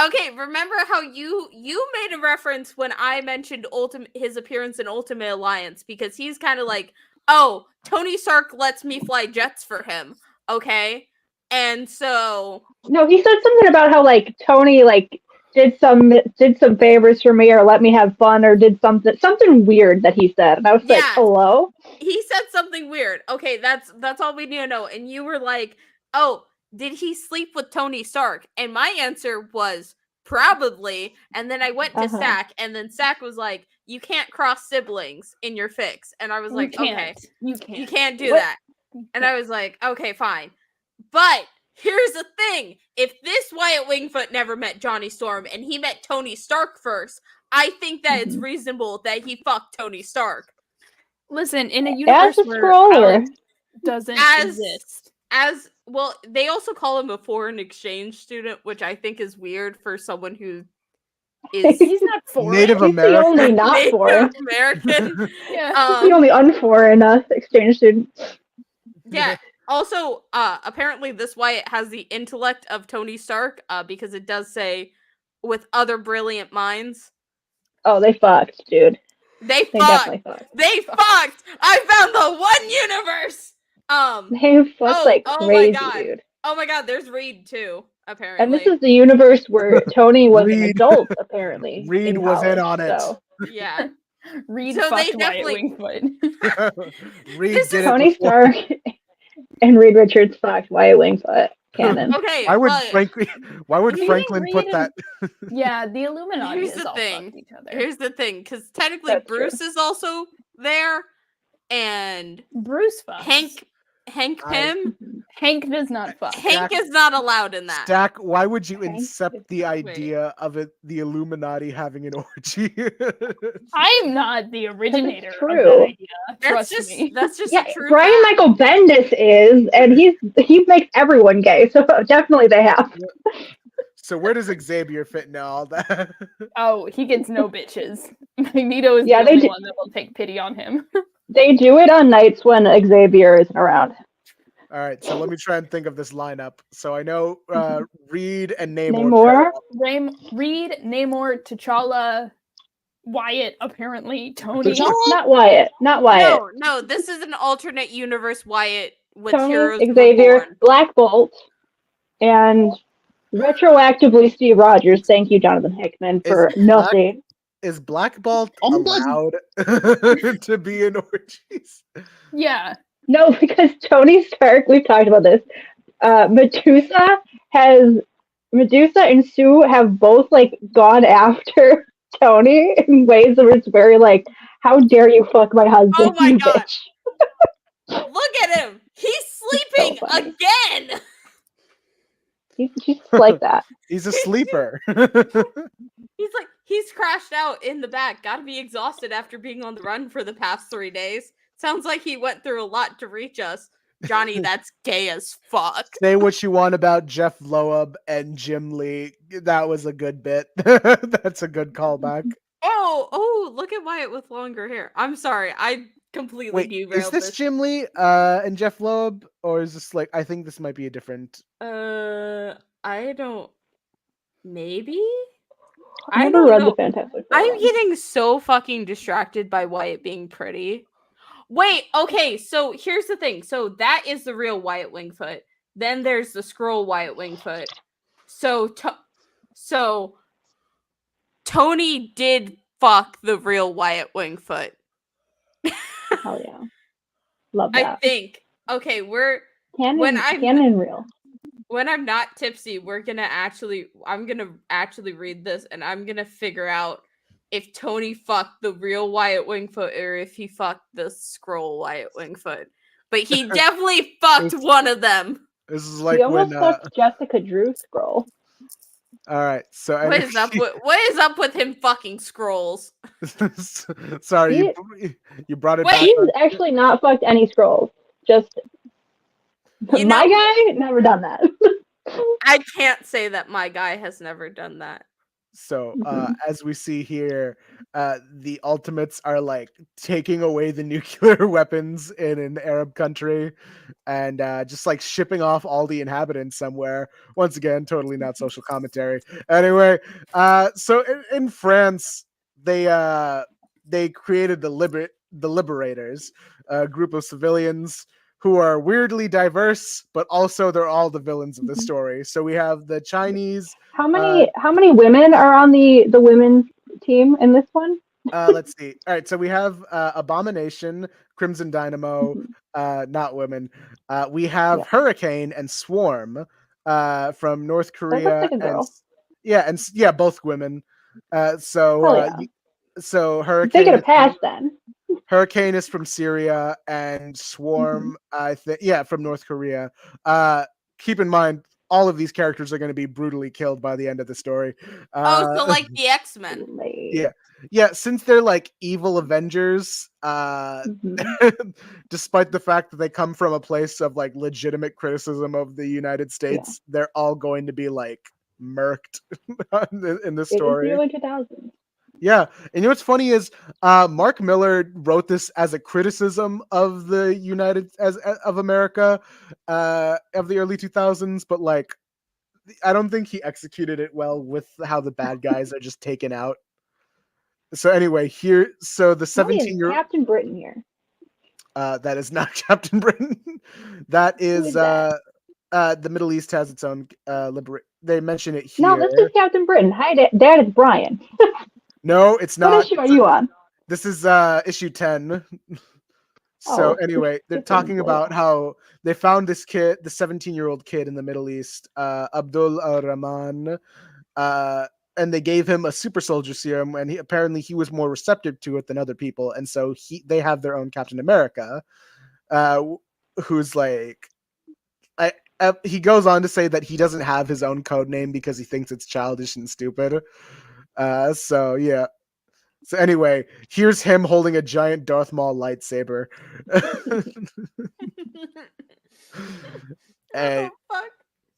S1: okay. Remember how you made a reference when I mentioned his appearance in Ultimate Alliance because he's kind of like, oh, Tony Stark lets me fly jets for him. Okay, and so
S4: No, he said something about how like Tony like did some favors for me or let me have fun or did something weird that he said, and I was like,
S1: Yeah.
S4: hello.
S1: he said something weird. Okay, that's all we need to know. And you were like, oh, did he sleep with Tony Stark? And my answer was probably. And then I went to
S4: Uh-huh.
S1: Sack, and then Sack was like, you can't cross siblings in your fix. And I was like, okay,
S2: You can't.
S1: you can't do
S2: What?
S1: that. And I was like, okay, fine. But here's the thing. If this Wyatt Wingfoot never met Johnny Storm and he met Tony Stark first, I think that it's reasonable that he fucked Tony Stark.
S2: Listen, in a
S4: As
S2: universe
S4: a
S2: where
S4: scroller.
S2: Alex doesn't
S1: As-
S2: exist.
S1: As well, they also call him a foreign exchange student, which I think is weird for someone who is
S2: He's not foreign.
S3: Native
S4: He's the only
S3: American.
S4: not
S1: Native
S4: foreign.
S1: American.
S2: Yeah.
S4: He's the only unforeign exchange student.
S1: Yeah. Also, apparently this Wyatt has the intellect of Tony Stark, because it does say with other brilliant minds.
S4: Oh, they fucked, dude.
S1: They
S4: They
S1: fucked.
S4: definitely fucked.
S1: They fucked. I found the one universe.
S4: They fucked like
S1: oh my
S4: crazy,
S1: God.
S4: dude.
S1: Oh my God, there's Reed too. Apparently.
S4: And this is the universe where Tony was an
S3: Reed.
S4: adult, apparently.
S3: Reed was in on it.
S4: So.
S1: yeah.
S2: Reed
S1: So they
S2: fucked Wyatt
S1: definitely-
S2: Wingfoot.
S3: Reed
S1: This
S3: did
S1: is
S3: it
S4: Tony
S3: before.
S4: Stark and Reed Richards fucked Wyatt Wingfoot canon.
S1: Okay,
S3: Why would
S1: but
S2: Reed
S3: Franklin put
S2: and-
S3: that?
S2: Yeah, the Illuminati
S1: Here's
S2: has
S1: the
S2: all
S1: thing.
S2: fucked each other.
S1: here's the thing, because technically
S4: That's true.
S1: Bruce is also there, and
S2: Bruce fucks.
S1: Hank
S3: I-
S1: Pym.
S2: Hank does not fuck.
S1: Hank is not allowed in that.
S3: Stack, why would you
S4: Hank
S3: incept the idea of the Illuminati having an orgy?
S2: I am not the originator of
S4: true.
S2: that idea.
S1: That's
S2: Trust
S1: just
S2: me.
S1: that's just
S4: Yeah,
S1: a true
S4: Brian
S1: fact.
S4: Michael Bendis is, and he makes everyone gay, so definitely they have.
S3: So where does Xavier fit in all that?
S2: Oh, he gets no bitches. Magneto is
S4: Yeah,
S2: the
S4: they
S2: only
S4: do-
S2: one that will take pity on him.
S4: They do it on nights when Xavier isn't around.
S3: All right, so let me try and think of this lineup. So I know Reed and Namor.
S4: Namor?
S2: Reed, Namor, T'Challa, Wyatt, apparently, Tony.
S4: Not Wyatt. Not Wyatt.
S1: No, this is an alternate universe Wyatt with
S4: Tony,
S1: heroes were
S4: Xavier,
S1: born.
S4: Black Bolt, and retroactively Steve Rogers. Thank you, Jonathan Hickman, for
S3: Is
S4: nothing.
S3: Is Black Bolt
S5: Oh, that's-
S3: allowed to be in orgies?
S2: Yeah.
S4: No, because Tony Stark, we've talked about this. Medusa and Sue have both like gone after Tony in ways that was very like, how dare you fuck my husband,
S1: Oh my
S4: you
S1: God.
S4: bitch.
S1: Look at him. He's sleeping
S4: funny.
S1: again.
S4: He's just like that.
S3: He's a sleeper.
S1: He's crashed out in the back. Gotta be exhausted after being on the run for the past 3 days. Sounds like he went through a lot to reach us. Johnny, that's gay as fuck.
S3: Say what you want about Jeff Loeb and Jim Lee. That was a good bit. That's a good callback.
S1: Oh, look at Wyatt with longer hair. I'm sorry. I completely
S3: Wait,
S1: derailed
S3: is this Jim Lee and Jeff Loeb? Or is this like, I think this might be a different.
S1: I don't. Maybe?
S4: I
S1: I
S4: never
S1: don't
S4: read
S1: know.
S4: the Fantastic Four.
S1: I'm getting so fucking distracted by Wyatt being pretty. Wait, okay, so here's the thing. So that is the real Wyatt Wingfoot. Then there's the scroll Wyatt Wingfoot. So Tony did fuck the real Wyatt Wingfoot.
S4: Hell yeah. Love
S1: I
S4: that.
S1: think. Okay,
S4: Canon and real.
S1: when I'm not tipsy, I'm gonna actually read this and I'm gonna figure out if Tony fucked the real Wyatt Wingfoot or if he fucked the scroll Wyatt Wingfoot. But he definitely fucked one of them.
S3: This is like
S4: He almost
S3: when.
S4: fucked Jessica Drew scroll.
S3: All right, so
S1: What is up with him fucking scrolls?
S3: Sorry, you brought it back.
S4: He's actually not fucked any scrolls. Just
S1: You
S4: my
S1: know-
S4: guy never done that.
S1: I can't say that my guy has never done that.
S3: So as we see here, the Ultimates are like taking away the nuclear weapons in an Arab country and just like shipping off all the inhabitants somewhere. Once again, totally not social commentary. Anyway, so in France, they created the Liberators, a group of civilians who are weirdly diverse, but also they're all the villains of the story. So we have the Chinese.
S4: How many women are on the women's team in this one?
S3: Let's see. All right, so we have Abomination, Crimson Dynamo, not women. We have Hurricane and Swarm from North Korea.
S4: like a girl.
S3: And both women. So Hurricane.
S4: They get a pass then.
S3: Hurricane is from Syria and Swarm, I think, from North Korea. Keep in mind, all of these characters are going to be brutally killed by the end of the story.
S1: So like the X-Men.
S3: Yeah, since they're like evil Avengers, despite the fact that they come from a place of like legitimate criticism of the United States, they're all going to be like murked in this story.
S4: It was the early 2000s.
S3: Yeah, and you know what's funny is Mark Miller wrote this as a criticism of the of America of the early 2000s, but like I don't think he executed it well with how the bad guys are just taken out. So anyway, the 17-year-old
S4: Captain Britain here.
S3: that is not Captain Britain. That is
S4: that?
S3: The Middle East has its own they mention it here.
S4: No, this is Captain Britain. Hi, Dad is Brian.
S3: No, it's not.
S4: What issue are you on?
S3: This is issue 10. So
S4: Oh,
S3: anyway, they're
S4: good for
S3: talking
S4: boy.
S3: about how they found this kid, the 17-year-old kid in the Middle East, Abdul Rahman, and they gave him a super soldier serum, and apparently he was more receptive to it than other people, and so they have their own Captain America, who's like, he goes on to say that he doesn't have his own code name because he thinks it's childish and stupid. So yeah. So anyway, here's him holding a giant Darth Maul lightsaber.
S1: What
S3: and,
S1: the fuck?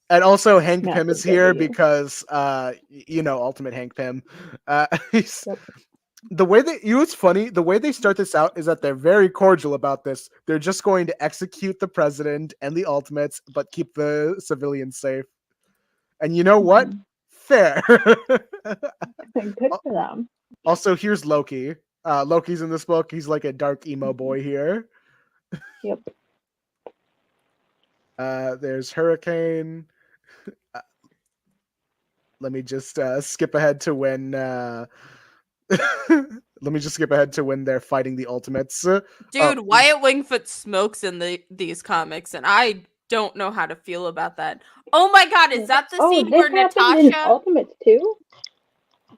S3: and also Hank
S4: Not
S3: Pym
S4: so
S3: is here
S4: W.
S3: because Ultimate Hank Pym. He's,
S4: Yep.
S3: the way that it's funny, the way they start this out is that they're very cordial about this. They're just going to execute the president and the Ultimates, but keep the civilians safe. And you know what?
S4: Mhm.
S3: Fair.
S4: Good for them.
S3: Also, here's Loki. Loki's in this book. He's like a dark emo boy here.
S4: Yep.
S3: There's Hurricane. Let me just skip ahead to when. Let me just skip ahead to when they're fighting the Ultimates.
S1: Dude, Wyatt Wingfoot smokes in these comics, and I don't know how to feel about that. Oh my god, is that the
S4: Oh,
S1: scene
S4: this
S1: where
S4: happened in
S1: Natasha?
S4: Ultimates too?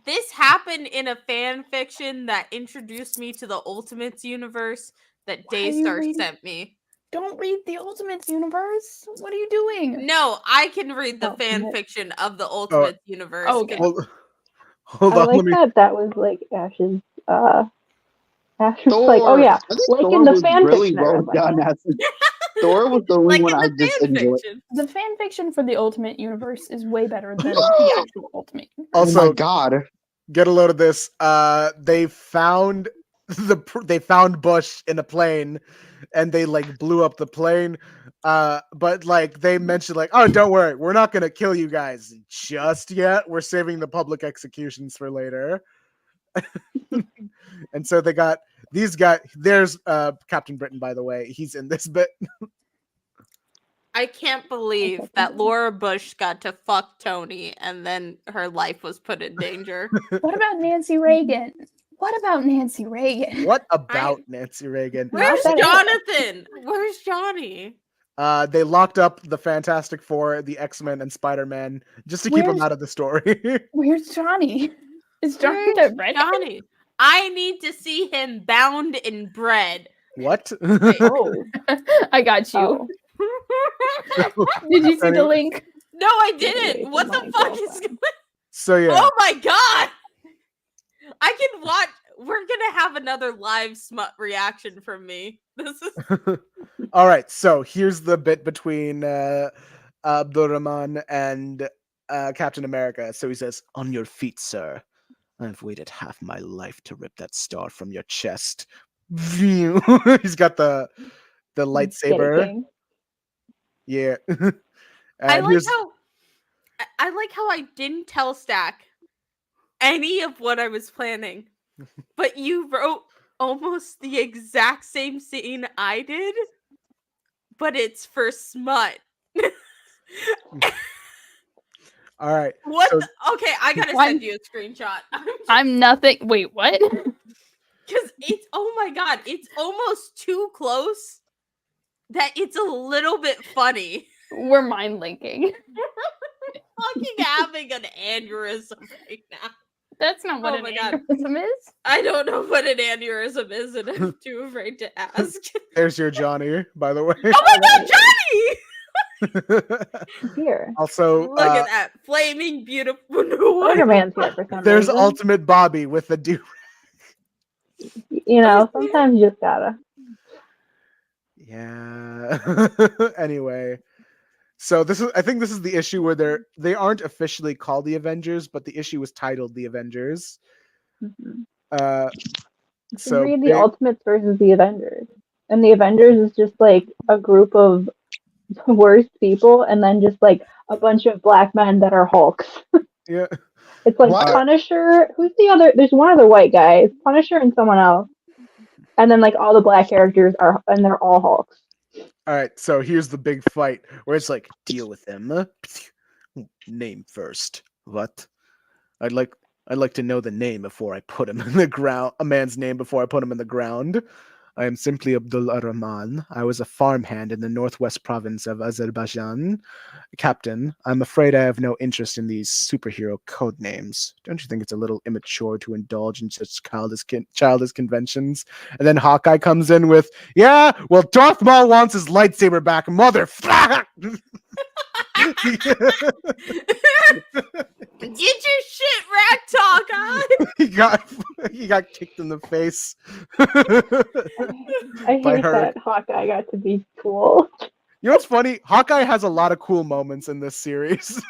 S1: This happened in a fan fiction that introduced me to the Ultimates universe that
S2: Why are you
S1: Daystar
S2: reading-
S1: sent me.
S2: Don't read the Ultimates universe. What are you doing?
S1: No, I can read the fan
S4: Ultimate.
S1: fiction of the Ultimates universe.
S2: okay.
S3: Hold
S4: I
S3: on.
S4: like
S3: Let me.
S4: that was like Ash's Ash was
S5: Thor,
S4: like, oh yeah,
S5: I think
S4: like
S5: Thor
S4: in the
S5: was
S4: fan
S5: really
S4: fiction. I
S5: well
S4: read like
S5: done.
S4: that.
S5: Thor was the only
S1: Like
S5: one
S1: in
S5: I
S1: the
S5: just
S1: fan
S5: enjoyed.
S1: fiction.
S2: The fan fiction for the Ultimate Universe is way better than the actual Ultimate Universe.
S5: Oh
S3: Also,
S5: my god!
S3: get a load of this. They found they found Bush in a plane, and they like blew up the plane. But like they mentioned, like, oh, don't worry, we're not gonna kill you guys just yet. We're saving the public executions for later. And so they got these guys. There's Captain Britain, by the way. He's in this bit.
S1: I can't believe that Laura Bush got to fuck Tony and then her life was put in danger.
S2: What about Nancy Reagan? What about Nancy Reagan?
S3: What about Nancy Reagan?
S1: Where's
S4: that
S1: Jonathan? Where's Johnny?
S3: They locked up the Fantastic Four, the X-Men, and Spider-Man just to keep them
S2: Where's-
S3: out of the story.
S2: Where's Johnny? Is Johnny
S1: Where's
S2: the red?
S1: Johnny? I need to see him bound in bread.
S3: What?
S4: Oh,
S2: I got you.
S4: oh.
S2: Did you see the
S3: Anyway.
S2: link?
S1: No, I
S4: Away
S1: didn't.
S4: from
S1: What the
S4: my
S1: fuck is
S4: girlfriend.
S1: going?
S3: So yeah.
S1: Oh my god! I can watch. We're gonna have another live smut reaction from me. This is
S3: All right. So here's the bit between Abdurrahman and Captain America. So he says, "On your feet, sir. I've waited half my life to rip that star from your chest." He's got the
S4: Get it,
S3: lightsaber.
S4: King.
S3: Yeah.
S1: I
S3: And
S1: like
S3: here's-
S1: how I like how I didn't tell Stack any of what I was planning, but you wrote almost the exact same scene I did, but it's for smut.
S3: all right.
S1: What?
S3: So-
S1: Okay, I gotta
S2: One-
S1: send you a screenshot.
S2: I'm nothing. Wait, what?
S1: Because it's, oh my god, it's almost too close that it's a little bit funny.
S2: We're mind linking.
S1: Fucking having an aneurysm right now.
S2: That's not what
S1: Oh
S2: an
S1: my God.
S2: aneurysm is.
S1: I don't know what an aneurysm is, and I'm too afraid to ask.
S3: There's your Johnny, by the way.
S1: Oh my god, Johnny!
S4: Here.
S3: Also,
S1: Look at that flaming beautiful. No,
S4: Spider-Man's here for some
S3: there's
S4: reason.
S3: Ultimate Bobby with the do.
S4: You know, sometimes you just gotta.
S3: Yeah. Anyway, so I think this is the issue where they aren't officially called the Avengers, but the issue is titled the Avengers.
S4: Mhm.
S3: So
S4: read the
S3: big-
S4: Ultimates versus the Avengers, and the Avengers is just like a group of worst people, and then just like a bunch of black men that are Hulks.
S3: yeah.
S4: It's like
S5: What?
S4: Punisher. Who's the other? There's one other white guy. It's Punisher and someone else. And then like all the black characters are, and they're all Hulks.
S3: All right. So here's the big fight where it's like, deal with him. Name first. What? I'd like to know the name before I put him in the ground. A man's name before I put him in the ground. I am simply Abdul Rahman. I was a farmhand in the northwest province of Azerbaijan. Captain, I'm afraid I have no interest in these superhero code names. Don't you think it's a little immature to indulge in such childish conventions? And then Hawkeye comes in with, yeah, well, Darth Maul wants his lightsaber back, motherfucker!
S1: Get your shit wrecked, Hawkeye!
S3: he got kicked in the face.
S4: I
S3: By
S4: hate
S3: her.
S4: that Hawkeye got to be cool.
S3: You know what's funny? Hawkeye has a lot of cool moments in this series.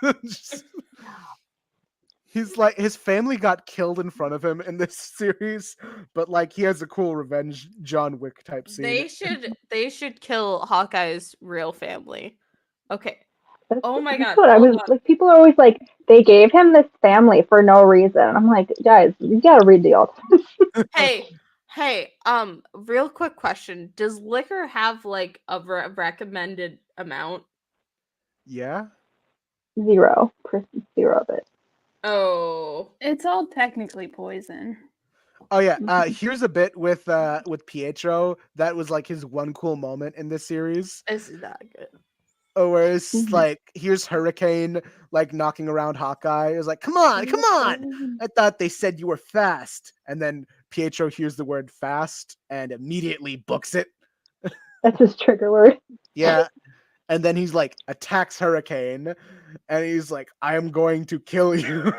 S3: He's like, his family got killed in front of him in this series, but like he has a cool revenge John Wick type scene.
S1: They should kill Hawkeye's real family. Okay.
S4: That's,
S1: Oh my
S4: that's
S1: God,
S4: what I
S1: hold
S4: was
S1: on.
S4: like. People are always like, they gave him this family for no reason. I'm like, guys, you gotta read the alt.
S1: Hey, real quick question. Does liquor have like a recommended amount?
S3: Yeah.
S4: 0% of it.
S1: Oh.
S2: It's all technically poison.
S3: Oh yeah. Here's a bit with Pietro that was like his one cool moment in this series.
S1: This is not good.
S3: Oh, where it's
S4: Mhm.
S3: like, here's Hurricane like knocking around Hawkeye. It was like, come on! I thought they said you were fast. And then Pietro hears the word fast and immediately books it.
S4: That's his trigger word.
S3: Yeah. And then he's like, attacks Hurricane. And he's like, I am going to kill you.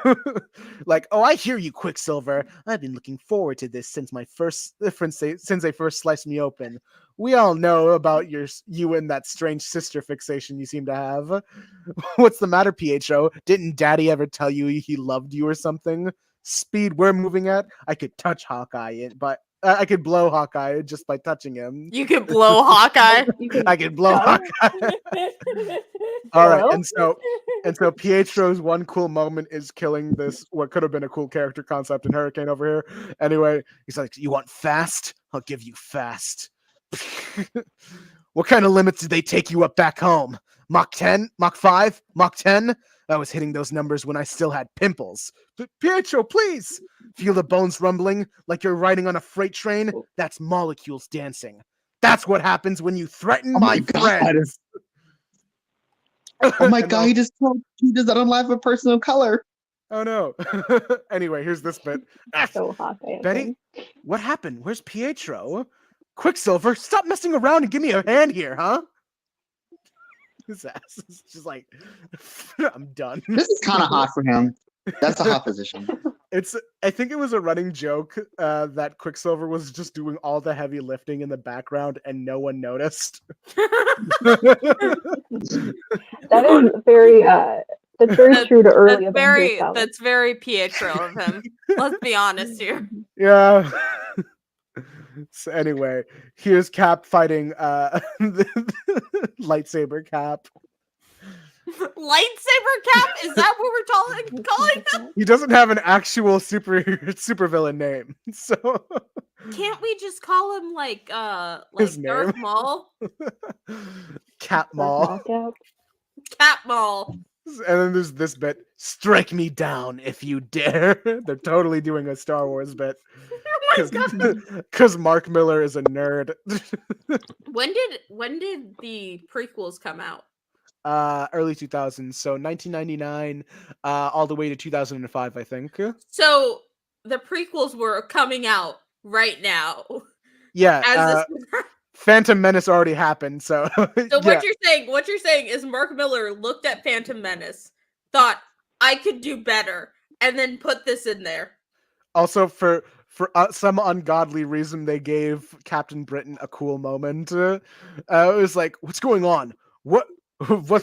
S3: Like, oh, I hear you, Quicksilver. I've been looking forward to this since they first sliced me open. We all know about you and that strange sister fixation you seem to have. What's the matter, Pietro? Didn't Daddy ever tell you he loved you or something? Speed we're moving at? I could touch Hawkeye, but I could blow Hawkeye just by touching him.
S1: You could blow Hawkeye.
S4: You can
S3: I could blow
S4: Huh?
S3: Hawkeye. All right,
S4: Hello?
S3: and so Pietro's one cool moment is killing this what could have been a cool character concept in Hurricane over here. Anyway, he's like, "You want fast? I'll give you fast." What kind of limits did they take you up back home? Mach 10? Mach 5? Mach 10? I was hitting those numbers when I still had pimples. Pietro, please! Feel the bones rumbling like you're riding on a freight train? That's molecules dancing. That's what happens when you threaten
S5: Oh
S3: my
S5: my God.
S3: friends.
S5: Oh my
S3: And
S5: God, he does that on Life of a Person of Color.
S3: Oh no. Anyway, here's this bit.
S4: So Hawkeye. I
S3: Betty,
S4: think.
S3: what happened? Where's Pietro? Quicksilver, stop messing around and give me a hand here, huh? His ass is just like, I'm done.
S5: This is kind of hot for him. That's a hot position.
S3: I think it was a running joke that Quicksilver was just doing all the heavy lifting in the background and no one noticed.
S4: That is very that's very true to early Avengers.
S1: That's very Pietro of him. Let's be honest here.
S3: Yeah. So anyway, here's Cap fighting lightsaber Cap.
S1: Lightsaber Cap? Is that what we're calling him?
S3: He doesn't have an actual supervillain name, so
S1: Can't we just call him like
S3: His
S1: Darth
S3: name?
S1: Maul?
S3: Cap Maul.
S1: Cap Maul.
S3: And then there's this bit: "Strike me down if you dare." They're totally doing a Star Wars bit because Mark Miller is a nerd.
S1: When did the prequels come out?
S3: Early 2000s, so 1999, all the way to 2005, I think.
S1: So the prequels were coming out right now.
S3: Yeah,
S1: As
S3: Phantom Menace already happened, so
S1: So
S3: yeah.
S1: what you're saying is Mark Miller looked at Phantom Menace, thought I could do better, and then put this in there.
S3: Also, for some ungodly reason, they gave Captain Britain a cool moment. It was like, "What's going on? What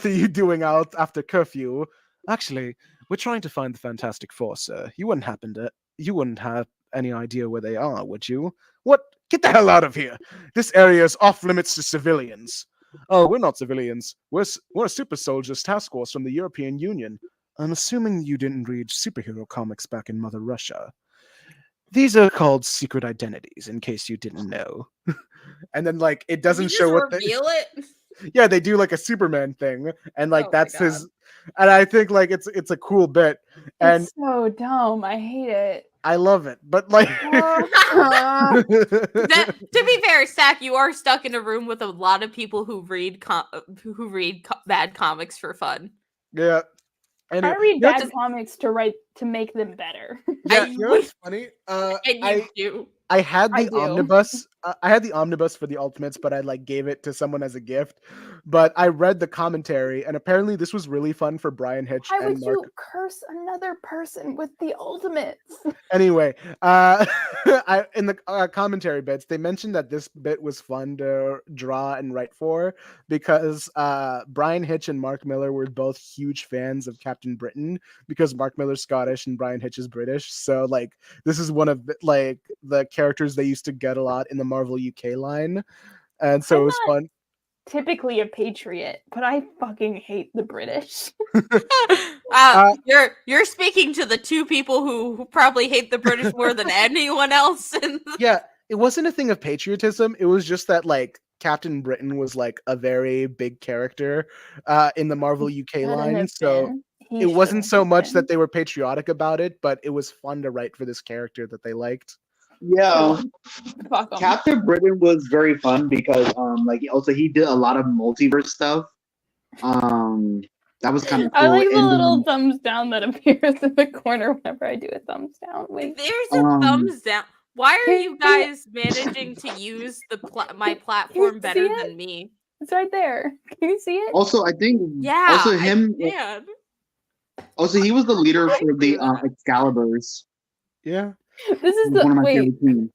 S3: are you doing out after curfew?" "Actually, we're trying to find the Fantastic Four, sir. You wouldn't have any idea where they are, would you?" "What? Get the hell out of here! This area is off limits to civilians." "Oh, we're not civilians. We're a super soldiers task force from the European Union." "I'm assuming you didn't read superhero comics back in Mother Russia. These are called secret identities, in case you didn't know." And then, like, it doesn't show what they
S1: reveal it.
S3: Yeah, they do like a Superman thing, and like
S1: Oh my
S3: that's
S1: God.
S3: his. And I think like it's a cool bit, and
S2: It's so dumb. I hate it.
S3: I love it, but like,
S1: To be fair, Stack, you are stuck in a room with a lot of people who read bad comics for fun.
S3: yeah. And
S2: I read
S3: you know
S2: bad
S3: what's-
S2: comics to make them better.
S3: yeah,
S1: I
S3: you know what's funny?
S1: And you do.
S3: I had
S2: I
S3: the
S2: do.
S3: omnibus. I had the omnibus for the Ultimates, but I like gave it to someone as a gift. But I read the commentary, and apparently this was really fun for Brian Hitch
S2: Why
S3: and
S2: would
S3: Mark.
S2: you curse another person with the ultimates?
S3: Anyway, in the commentary bits, they mentioned that this bit was fun to draw and write for because Brian Hitch and Mark Miller were both huge fans of Captain Britain because Mark Miller's Scottish and Brian Hitch is British. So like this is one of like the characters they used to get a lot in the Marvel UK line, and so
S2: I'm
S3: it was
S2: not
S3: fun.
S2: Typically a patriot, but I fucking hate the British.
S1: You're speaking to the two people who probably hate the British more than anyone else.
S3: Yeah, it wasn't a thing of patriotism. It was just that like Captain Britain was like a very big character in the Marvel UK
S2: Shouldn't
S3: line,
S2: have
S3: so
S2: been. He
S3: it wasn't
S2: shouldn't
S3: so
S2: have
S3: much
S2: been.
S3: that they were patriotic about it, but it was fun to write for this character that they liked.
S5: Yeah,
S2: Fuck 'em.
S5: Captain Britain was very fun because like also he did a lot of multiverse stuff. That was kind of cool.
S2: I like the
S5: And
S2: little
S5: then,
S2: thumbs down that appears in the corner whenever I do a thumbs down. Wait.
S1: There's a thumbs down. Why are
S2: Can
S1: you
S2: you see
S1: guys managing to use my platform
S2: see
S1: better
S2: it?
S1: than me?
S2: It's right there. Can you see it?
S5: also, I think
S1: Yeah.
S5: also him.
S1: I can.
S5: Also, he was the leader
S1: I
S5: for
S1: do
S5: the
S1: that.
S5: Excaliburs.
S3: Yeah.
S2: This is
S5: He was one of my
S2: wait.
S5: favorite teams.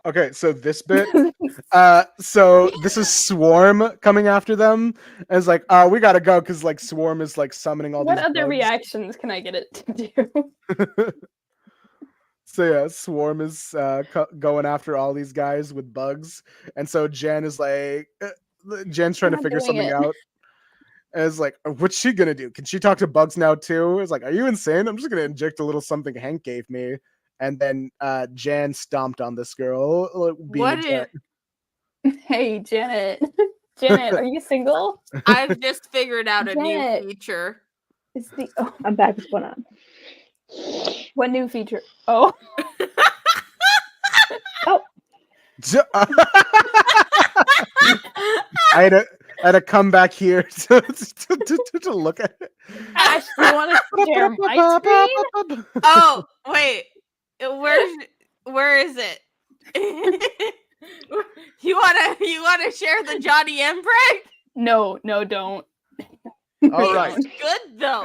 S3: Okay, so this bit, so this is Swarm coming after them, and it's like, we gotta go because like Swarm is like summoning all
S2: What
S3: these.
S2: other
S3: bugs.
S2: reactions can I get it to do?
S3: So yeah, Swarm is going after all these guys with bugs, and so Jen is like, Jen's trying to
S2: Not
S3: figure
S2: doing
S3: something
S2: it.
S3: out. And it's like, what's she gonna do? Can she talk to bugs now too? It's like, are you insane? I'm just gonna inject a little something Hank gave me, and then Jan stomped on this girl. Being
S1: What
S3: a Jen.
S2: Hey, Janet. Janet, are you single?
S1: I've just figured out a new
S2: Janet.
S1: feature.
S2: Is the
S4: I'm back. What's going on?
S2: what new feature? Oh,
S3: I had to come back here to look at it.
S2: Ash, do you want to share my screen?
S1: Oh, wait. Where is it? you wanna share the Johnny M break?
S2: No, don't.
S3: All right,
S1: It's good though.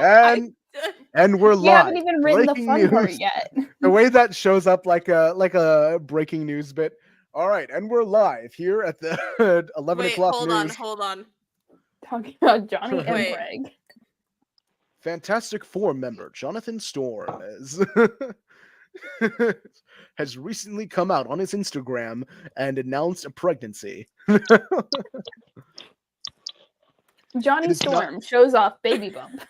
S3: and we're
S2: You
S3: live.
S2: haven't even written the
S3: Breaking
S2: fun part
S3: news.
S2: yet.
S3: The way that shows up like a breaking news bit. All right, and we're live here at the 11
S1: Wait,
S3: o'clock
S1: hold
S3: news.
S1: on.
S2: Talking about Johnny and
S1: Wait.
S2: Greg.
S3: Fantastic Four member Jonathan Storm has recently come out on his Instagram and announced a pregnancy.
S2: Johnny
S3: It is not-
S2: Storm shows off baby bump.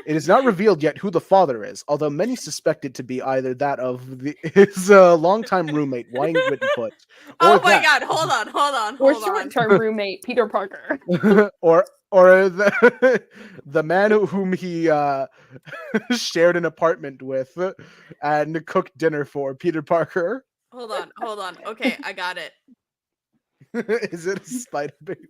S3: It is not revealed yet who the father is, although many suspect it to be either that of his longtime roommate, Wayne Whittenfoot,
S1: Oh my god, hold on.
S2: Or short-term roommate Peter Parker.
S3: or the man whom he shared an apartment with and cooked dinner for, Peter Parker.
S1: Hold on. Okay, I got it.
S3: Is it a spider baby?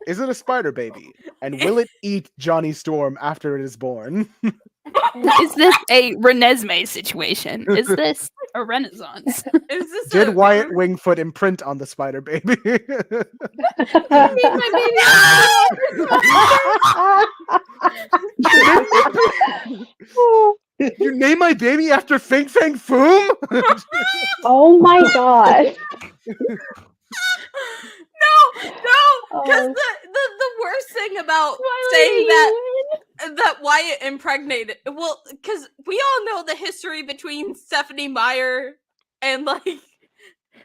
S3: Is it a spider baby? And will it eat Johnny Storm after it is born?
S2: Is this a Renesmee situation? Is this a renaissance?
S1: Is this
S3: Did
S1: a-
S3: Wyatt Wingfoot imprint on the spider baby? You name my baby after Fing Fang Foom?
S4: Oh my god.
S1: No, because
S4: Oh.
S1: the worst thing about
S2: Twilight,
S1: saying
S2: you
S1: that Wyatt impregnated, well, because we all know the history between Stephanie Meyer and like
S2: Listen,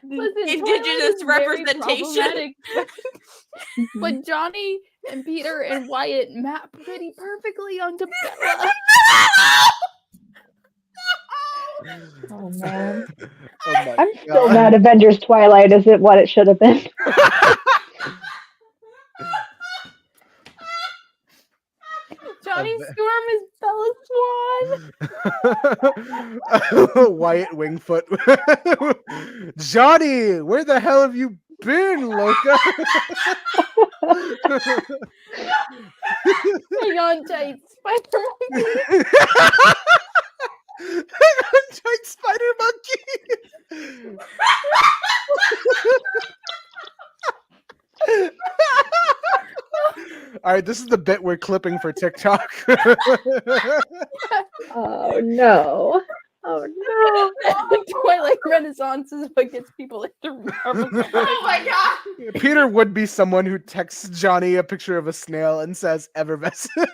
S2: Twilight
S1: indigenous
S2: is very
S1: representation.
S2: problematic, but Johnny and Peter and Wyatt map pretty perfectly onto Bella.
S4: Oh man.
S3: Oh my
S4: I'm still
S3: God.
S4: mad Avengers Twilight isn't what it should have been.
S2: Johnny
S3: the-
S2: Storm is Bella Swan.
S3: Wyatt Wingfoot. Johnny, where the hell have you been, Loca?
S2: Hang on tight, Spider Monkey.
S3: Giant spider monkey. All right, this is the bit we're clipping for TikTok.
S4: Oh no. Oh no.
S2: Twilight Renaissance is what gets people into Marvel.
S1: Oh my god!
S3: Peter would be someone who texts Johnny a picture of a snail and says "Evervescent."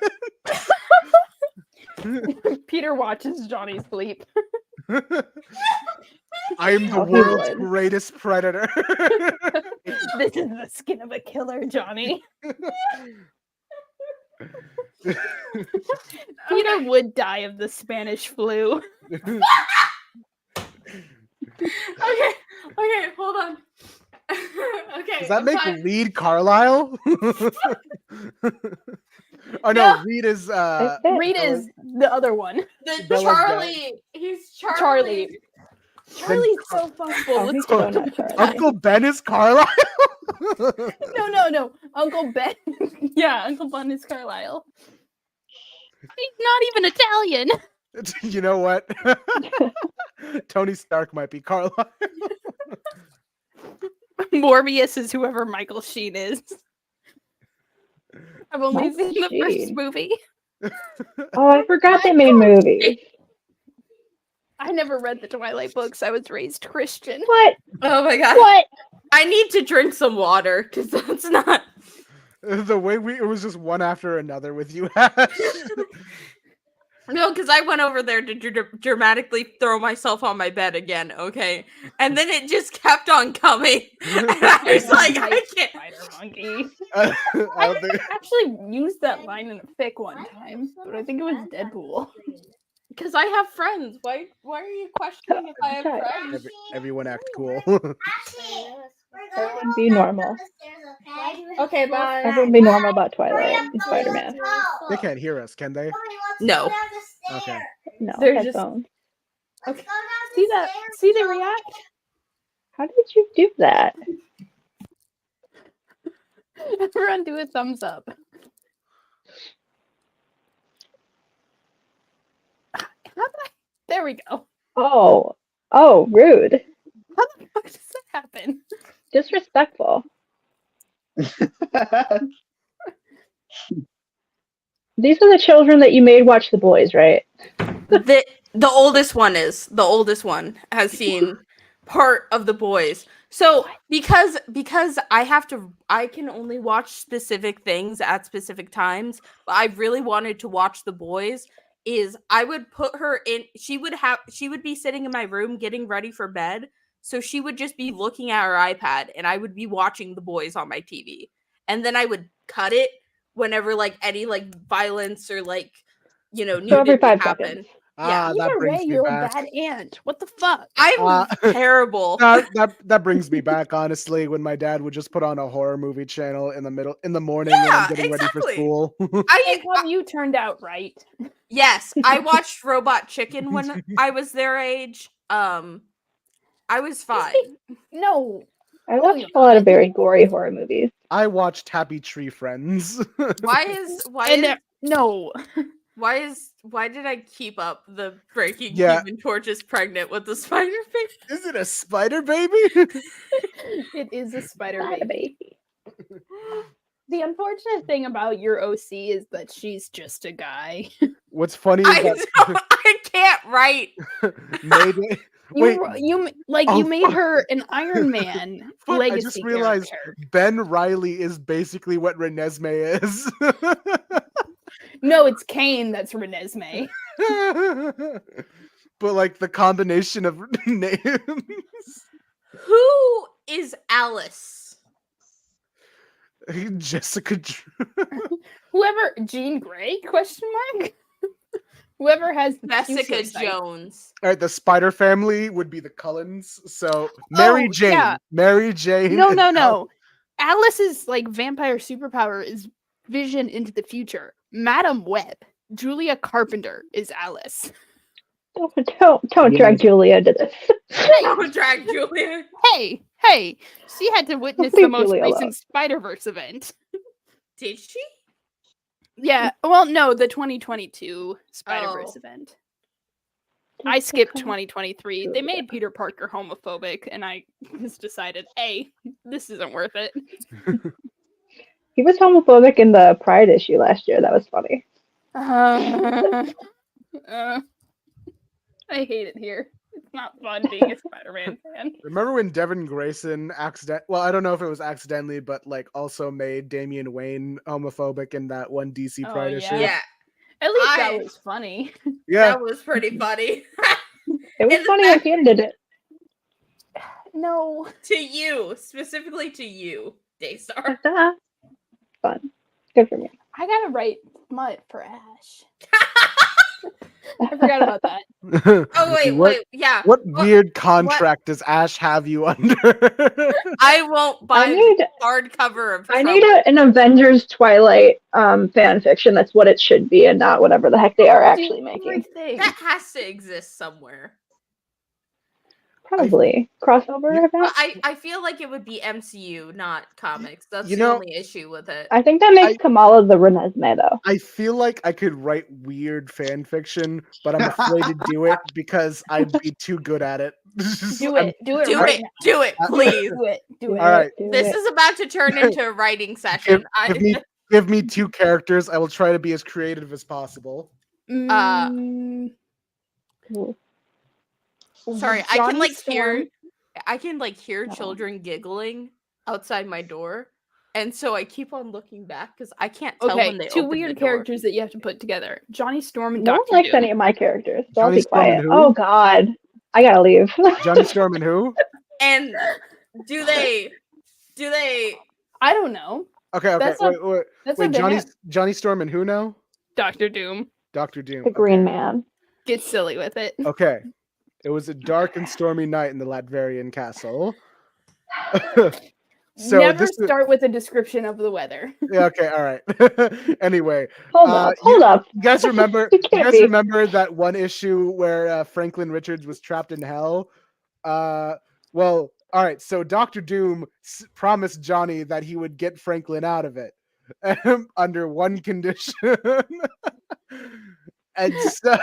S2: Peter watches Johnny sleep.
S3: I am the
S4: Oh, he
S3: world's
S4: would.
S3: greatest predator.
S2: This is the skin of a killer, Johnny. Peter would die of the Spanish flu.
S1: Okay, hold on. Okay.
S3: Does that
S1: I'm
S3: make
S1: fine.
S3: Reed Carlisle? Oh no,
S1: No.
S3: Reed is
S4: I bet.
S2: Reed is the other one.
S1: The
S3: Bella's
S1: Charlie. He's Charlie.
S2: Charlie. Charlie's so fuckable.
S4: Oh,
S2: with
S4: he's so not Charlie.
S3: Uncle Ben is Carlisle.
S2: No. Uncle Ben. Yeah, Uncle Ben is Carlisle. He's not even Italian.
S3: You know what? Tony Stark might be Carlisle.
S2: Morbius is whoever Michael Sheen is. I've only
S4: Michael
S2: seen the first
S4: Sheen.
S2: movie.
S4: Oh, I forgot they made movies.
S2: I never read the Twilight books. I was raised Christian.
S4: What?
S1: Oh my god.
S4: What?
S1: I need to drink some water because that's not.
S3: The way it was just one after another with you. Ash.
S1: No, because I went over there to dramatically throw myself on my bed again, okay? And then it just kept on coming. And I was like, I can't.
S2: Spider monkey.
S3: I
S2: I
S3: don't think-
S2: actually used that line in a fic one time, but I think it was Deadpool.
S1: Because I have friends. Why are you questioning if I have
S4: Okay.
S1: friends?
S3: everyone act cool.
S4: Everyone be normal.
S1: Okay, bye.
S4: Everyone be normal about Twilight and Spider-Man.
S3: They can't hear us, can they?
S1: No.
S3: Okay.
S4: No,
S2: They're just-
S4: headphones.
S2: See that? See they react?
S4: How did you do that?
S2: Everyone do a thumbs up. There we go.
S4: Oh, rude.
S2: How the fuck does that happen?
S4: Disrespectful. These are the children that you made watch The Boys, right?
S1: The oldest one has seen part of The Boys. So because I can only watch specific things at specific times, but I really wanted to watch The Boys. Is I would put her in. She would be sitting in my room getting ready for bed. So she would just be looking at her iPad, and I would be watching The Boys on my TV, and then I would cut it whenever like any like violence or like
S4: So every
S1: nudity
S4: 5
S1: happened.
S4: seconds.
S3: Ah, that
S2: Either
S3: brings
S2: way,
S3: me
S2: you're
S3: back.
S2: a bad aunt. What the fuck?
S1: I'm terrible.
S3: That brings me back, honestly, when my dad would just put on a horror movie channel in the morning when
S1: Yeah,
S3: I'm getting ready for
S1: exactly.
S3: school.
S1: I
S2: Have you turned out right?
S1: yes, I watched Robot Chicken when I was their age. I was fine.
S2: No.
S4: I watched a lot of very gory horror movies.
S3: I watched Happy Tree Friends.
S1: Why did I keep up the breaking
S3: Yeah.
S1: Human Torch is pregnant with the spider face?
S3: Is it a spider baby?
S2: It is a spider
S4: Spider
S2: baby.
S4: baby.
S2: The unfortunate thing about your OC is that she's just a guy.
S3: What's funny is that
S1: I can't write.
S3: Mayday. Wait,
S2: You
S3: Oh,
S2: made her an Iron Man
S3: fuck, I
S2: legacy
S3: just realized
S2: character.
S3: Ben Riley is basically what Renesmee is.
S2: No, it's Kane that's Renesmee.
S3: But like the combination of names.
S1: Who is Alice?
S3: Jessica.
S2: Whoever Jean Grey? Question mark. Whoever has
S1: Jessica
S2: useless sight.
S1: Jones.
S3: All right, the Spider family would be the Cullens. So Mary Jane.
S2: yeah.
S3: Mary Jane.
S2: No,
S3: and
S2: no, no. Alice's like vampire superpower is vision into the future. Madam Web. Julia Carpenter is Alice.
S4: Don't drag Julia into this.
S1: I would drag Julia.
S2: Hey, she had to witness
S4: Leave
S2: the most
S4: Julia
S2: recent
S4: alone.
S2: Spider-Verse event.
S1: Did she?
S2: Yeah, well, no, the 2022 Spider-Verse
S1: Oh.
S2: event. I skipped 2023. They made Peter Parker homophobic, and I just decided, hey, this isn't worth it.
S4: He was homophobic in the Pride issue last year. That was funny.
S2: I hate it here. It's not fun being a Spider-Man fan.
S3: Remember when Devin Grayson well, I don't know if it was accidentally, but like also made Damian Wayne homophobic in that one DC
S2: Oh,
S3: Pride
S2: yeah.
S3: issue?
S1: Yeah.
S2: At least
S1: I-
S2: that was funny.
S3: Yeah.
S1: That was pretty funny.
S4: It was
S1: In the
S4: funny
S1: back-
S4: when Peter did it.
S2: No.
S1: To you, specifically to you, Daystar.
S4: Fun. Good for me.
S2: I gotta write smut for Ash. I forgot about that.
S1: Oh wait, yeah.
S3: What weird contract does Ash have you under?
S1: I won't buy
S4: I need
S1: the hardcover of.
S4: I need an Avengers Twilight fan fiction. That's what it should be, and not whatever the heck they are actually making.
S1: That has to exist somewhere.
S4: Probably crossover
S1: But
S4: event.
S1: I feel like it would be MCU, not comics. That's
S3: You
S1: the
S3: know,
S1: only issue with it.
S4: I think that makes Kamala the Renesmee, though.
S3: I feel like I could write weird fan fiction, but I'm afraid to do it because I'd be too good at it.
S2: Do it. Do it.
S1: Do
S2: right
S1: it,
S2: now.
S1: do it, please.
S2: Do it. Do it.
S3: All right.
S1: This is about to turn into a writing session.
S3: Give me 2 characters. I will try to be as creative as possible.
S1: Sorry, I
S2: Johnny
S1: can
S2: Storm.
S1: hear children giggling outside my door, and so I keep on looking back because I can't tell
S2: Okay,
S1: when they
S2: 2
S1: open the
S2: weird
S1: door.
S2: characters that you have to put together. Johnny Storm and
S4: No one
S2: Doctor
S4: likes
S2: Doom.
S4: any of my characters, so I'll
S3: Johnny
S4: be
S3: Storm and
S4: quiet.
S3: who?
S4: Oh God, I gotta leave.
S3: Johnny Storm and who?
S1: And do they?
S2: I don't know.
S3: Okay,
S2: That's
S3: wait.
S2: That's
S3: Wait,
S2: not
S3: Johnny Storm and who now?
S2: Doctor Doom.
S3: Dr. Doom.
S4: The Green Man.
S2: Get silly with it.
S3: Okay. It was a dark and stormy night in the Latverian castle. So
S2: Never start with a description of the weather.
S3: Yeah, okay, all right. Anyway,
S4: Hold up.
S3: you guys remember?
S4: You can't
S3: You guys
S4: be-
S3: remember that one issue where Franklin Richards was trapped in hell? Well, all right. So Dr. Doom promised Johnny that he would get Franklin out of it under one condition. And so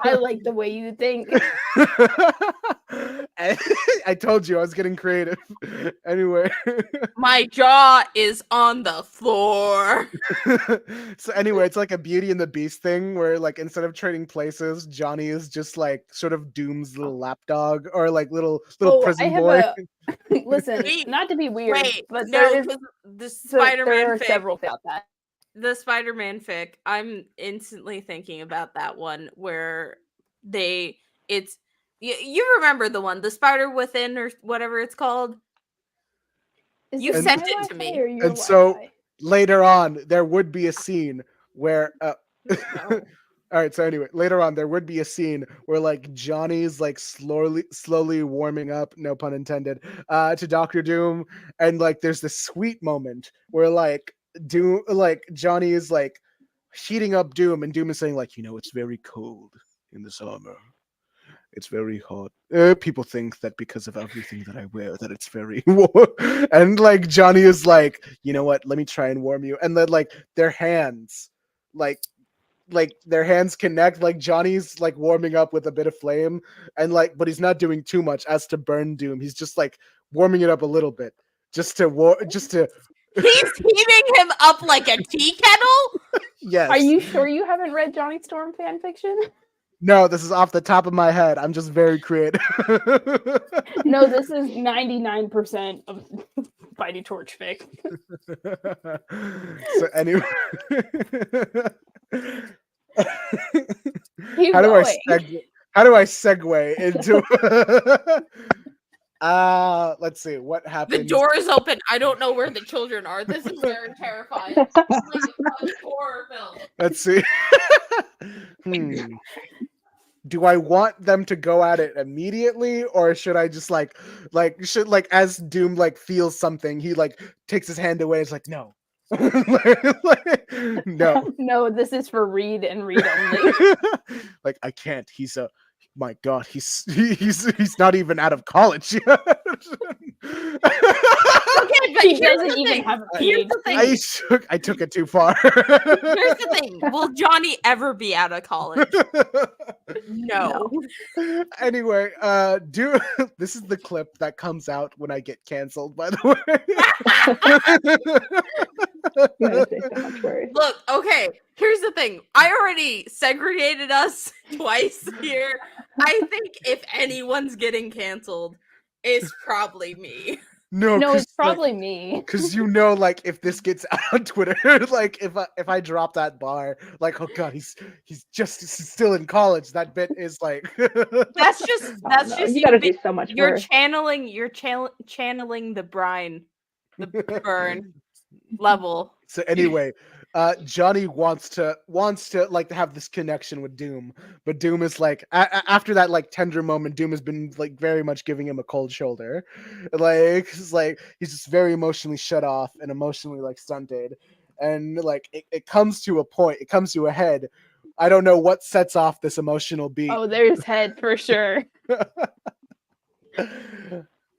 S2: I like the way you think.
S3: I told you I was getting creative. Anyway.
S1: My jaw is on the floor.
S3: So anyway, it's like a Beauty and the Beast thing where like instead of trading places, Johnny is just like sort of Doom's little lapdog or like little prison boy.
S2: Listen,
S1: Wait,
S2: not to be weird, but
S1: no,
S2: there is
S1: 'cause the
S2: there
S1: Spider-Man
S2: are
S1: fic,
S2: several about that.
S1: the Spider-Man fic, I'm instantly thinking about that one where you remember the one, the Spider Within or whatever it's called.
S2: Is
S1: You
S2: it
S1: sent
S2: my
S1: it to
S2: Wi-Fi
S1: me.
S2: or your
S3: And so
S2: Wi-Fi?
S3: later on, there would be a scene where
S1: No.
S3: all right, so anyway, later on there would be a scene where like Johnny's like slowly warming up, no pun intended, to Dr. Doom, and like there's this sweet moment where like Johnny is like heating up Doom, and Doom is saying like, it's very cold in the summer. It's very hot. People think that because of everything that I wear that it's very warm. And like Johnny is like, you know what? Let me try and warm you. And then like their hands their hands connect, like Johnny's like warming up with a bit of flame, and like but he's not doing too much as to burn Doom. He's just like warming it up a little bit just to
S1: He's heating him up like a tea kettle.
S3: Yes.
S2: Are you sure you haven't read Johnny Storm fan fiction?
S3: No, this is off the top of my head. I'm just very creative.
S2: No, this is 99% of Spidey Torch fic.
S3: So anyway,
S2: Keep
S3: how do I
S2: going.
S3: segue into let's see what happened.
S1: The door is open. I don't know where the children are. This is very terrifying. It's like a horror film.
S3: Let's see. Do I want them to go at it immediately, or should I just should as Doom like feels something, he like takes his hand away? It's like, no, No.
S2: No, this is for read and read only.
S3: Like, I can't. My God, he's not even out of college yet.
S1: Okay, but
S2: He
S1: here's
S2: doesn't
S1: the
S2: even
S1: thing.
S2: have a
S1: Here's the
S2: PhD.
S1: thing.
S3: I took it too far.
S1: Here's the thing. Will Johnny ever be out of college? No.
S3: Anyway, this is the clip that comes out when I get canceled, by the way.
S4: You're gonna say so much worse.
S1: Look, okay, here's the thing. I already segregated us twice here. I think if anyone's getting canceled, it's probably me.
S3: No,
S2: No, it's
S3: 'cause, like,
S2: probably me.
S3: Because like if this gets out on Twitter, like if I drop that bar, like, oh God, he's still in college. That bit is like
S1: That's just
S4: Oh, no, you gotta do so much
S1: you're
S4: worse.
S1: channeling the brine, the burn level.
S3: So anyway, Johnny wants to like to have this connection with Doom, but Doom is like after that like tender moment, Doom has been like very much giving him a cold shoulder, like he's just very emotionally shut off and emotionally like stunted, and like it comes to a point, it comes to a head. I don't know what sets off this emotional beat.
S2: Oh, there's head for sure.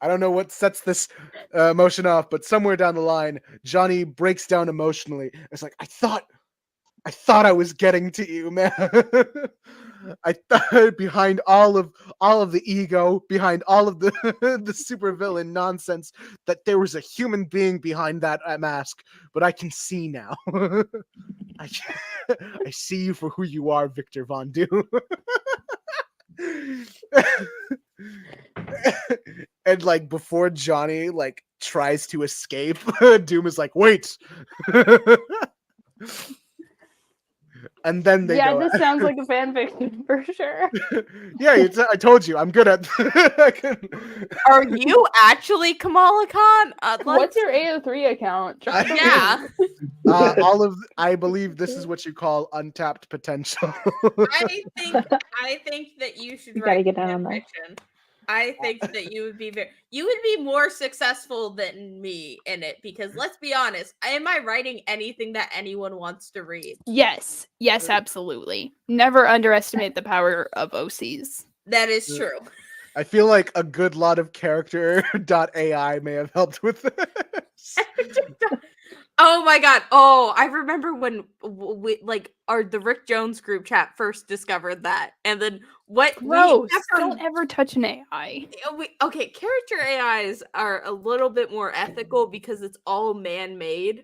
S3: I don't know what sets this emotion off, but somewhere down the line, Johnny breaks down emotionally. It's like, I thought I was getting to you, man. I thought behind all of the ego, behind all of the the supervillain nonsense, that there was a human being behind that mask. But I can see now. I see you for who you are, Victor Von Doom. And like before Johnny like tries to escape, Doom is like, wait. And then they go.
S2: This sounds like a fan fiction for sure.
S3: Yeah, I told you, I'm good at.
S1: Are you actually Kamala Khan?
S2: What's your AO3 account?
S1: Yeah.
S3: I believe this is what you call untapped potential.
S1: I think that you should
S4: You gotta
S1: write
S4: get down on that.
S1: fiction. I think that you would be more successful than me in it, because let's be honest, am I writing anything that anyone wants to read?
S2: Yes, absolutely. Never underestimate the power of OCs.
S1: That is true.
S3: I feel like a good lot of character.ai may have helped with this.
S1: Oh my God. Oh, I remember when we the Rick Jones group chat first discovered that. And then
S2: Gross. Don't ever touch an AI.
S1: Okay, character AIs are a little bit more ethical because it's all man-made.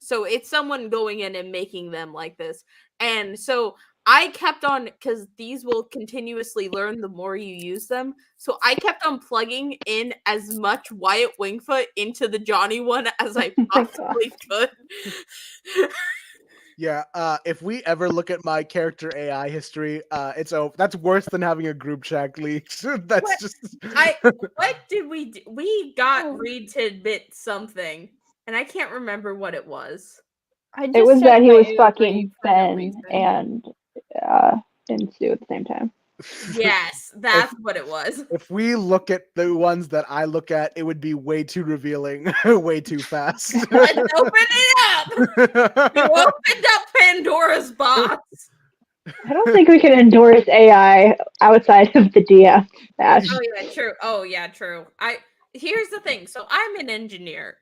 S1: So it's someone going in and making them like this. And so I kept on, because these will continuously learn the more you use them. So I kept on plugging in as much Wyatt Wingfoot into the Johnny one as I possibly could.
S3: Yeah, if we ever look at my character AI history, it's over. That's worse than having a group chat leaked. That's just.
S1: What did we do? We got Reed Tidbit something, and I can't remember what it was.
S4: It was that he was fucking Ben and Sue at the same time.
S1: Yes, that's what it was.
S3: If we look at the ones that I look at, it would be way too revealing, way too fast.
S1: Let's open it up! You opened up Pandora's box.
S4: I don't think we can endorse AI outside of the DM. Ash.
S1: Oh yeah, true. Oh yeah, true. Here's the thing. So I'm an engineer.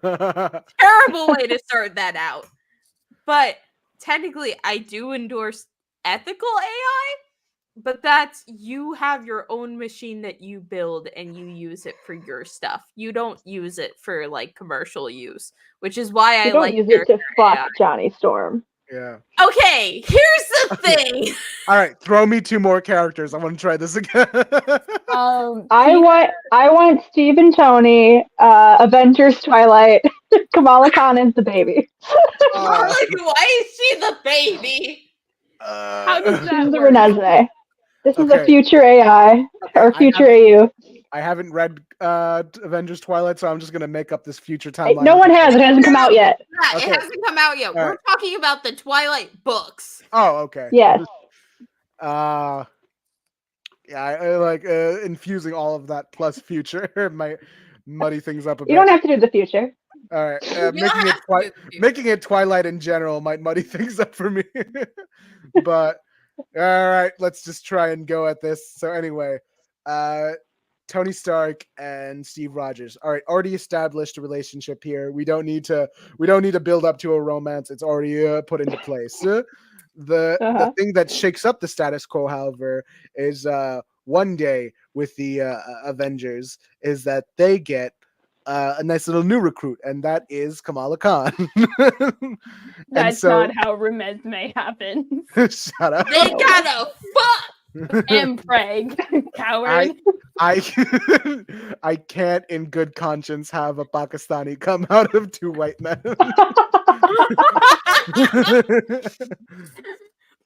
S1: Terrible way to start that out. But technically I do endorse ethical AI, but that's, you have your own machine that you build and you use it for your stuff. You don't use it for like commercial use, which is why I
S4: don't use it to fuck Johnny Storm.
S3: Yeah.
S1: Okay, here's the thing.
S3: All right, throw me 2 more characters. I want to try this again.
S4: I want Steve and Tony, Avengers Twilight, Kamala Khan is the baby.
S1: Why is she the baby?
S2: How does
S4: This
S2: that
S4: is the
S2: work?
S4: Reneze. This is
S3: Okay.
S4: a future AI or future AU.
S3: I haven't read Avengers Twilight, so I'm just gonna make up this future timeline.
S4: No one has. It hasn't come out yet.
S1: Yeah,
S3: Okay.
S1: it hasn't come out yet.
S3: All
S1: We're
S3: right.
S1: talking about the Twilight books.
S3: Oh, okay.
S4: Yes.
S3: Yeah, I like infusing all of that plus future might muddy things up a bit.
S4: You don't have to do the future.
S3: All right,
S1: We don't
S3: making it
S1: have to do the
S3: making it Twilight in general might muddy things up for me. But all right, let's just try and go at this. So anyway, Tony Stark and Steve Rogers. All right, already established a relationship here. We don't need to build up to a romance. It's already put into place. The thing that shakes up the status quo, however, is one day with the Avengers is that they get a nice little new recruit, and that is Kamala Khan.
S2: That's
S3: so,
S2: not how Renesmee happens.
S3: shut up.
S1: They gotta fuck.
S2: And Preg, coward.
S3: I can't in good conscience have a Pakistani come out of two white men.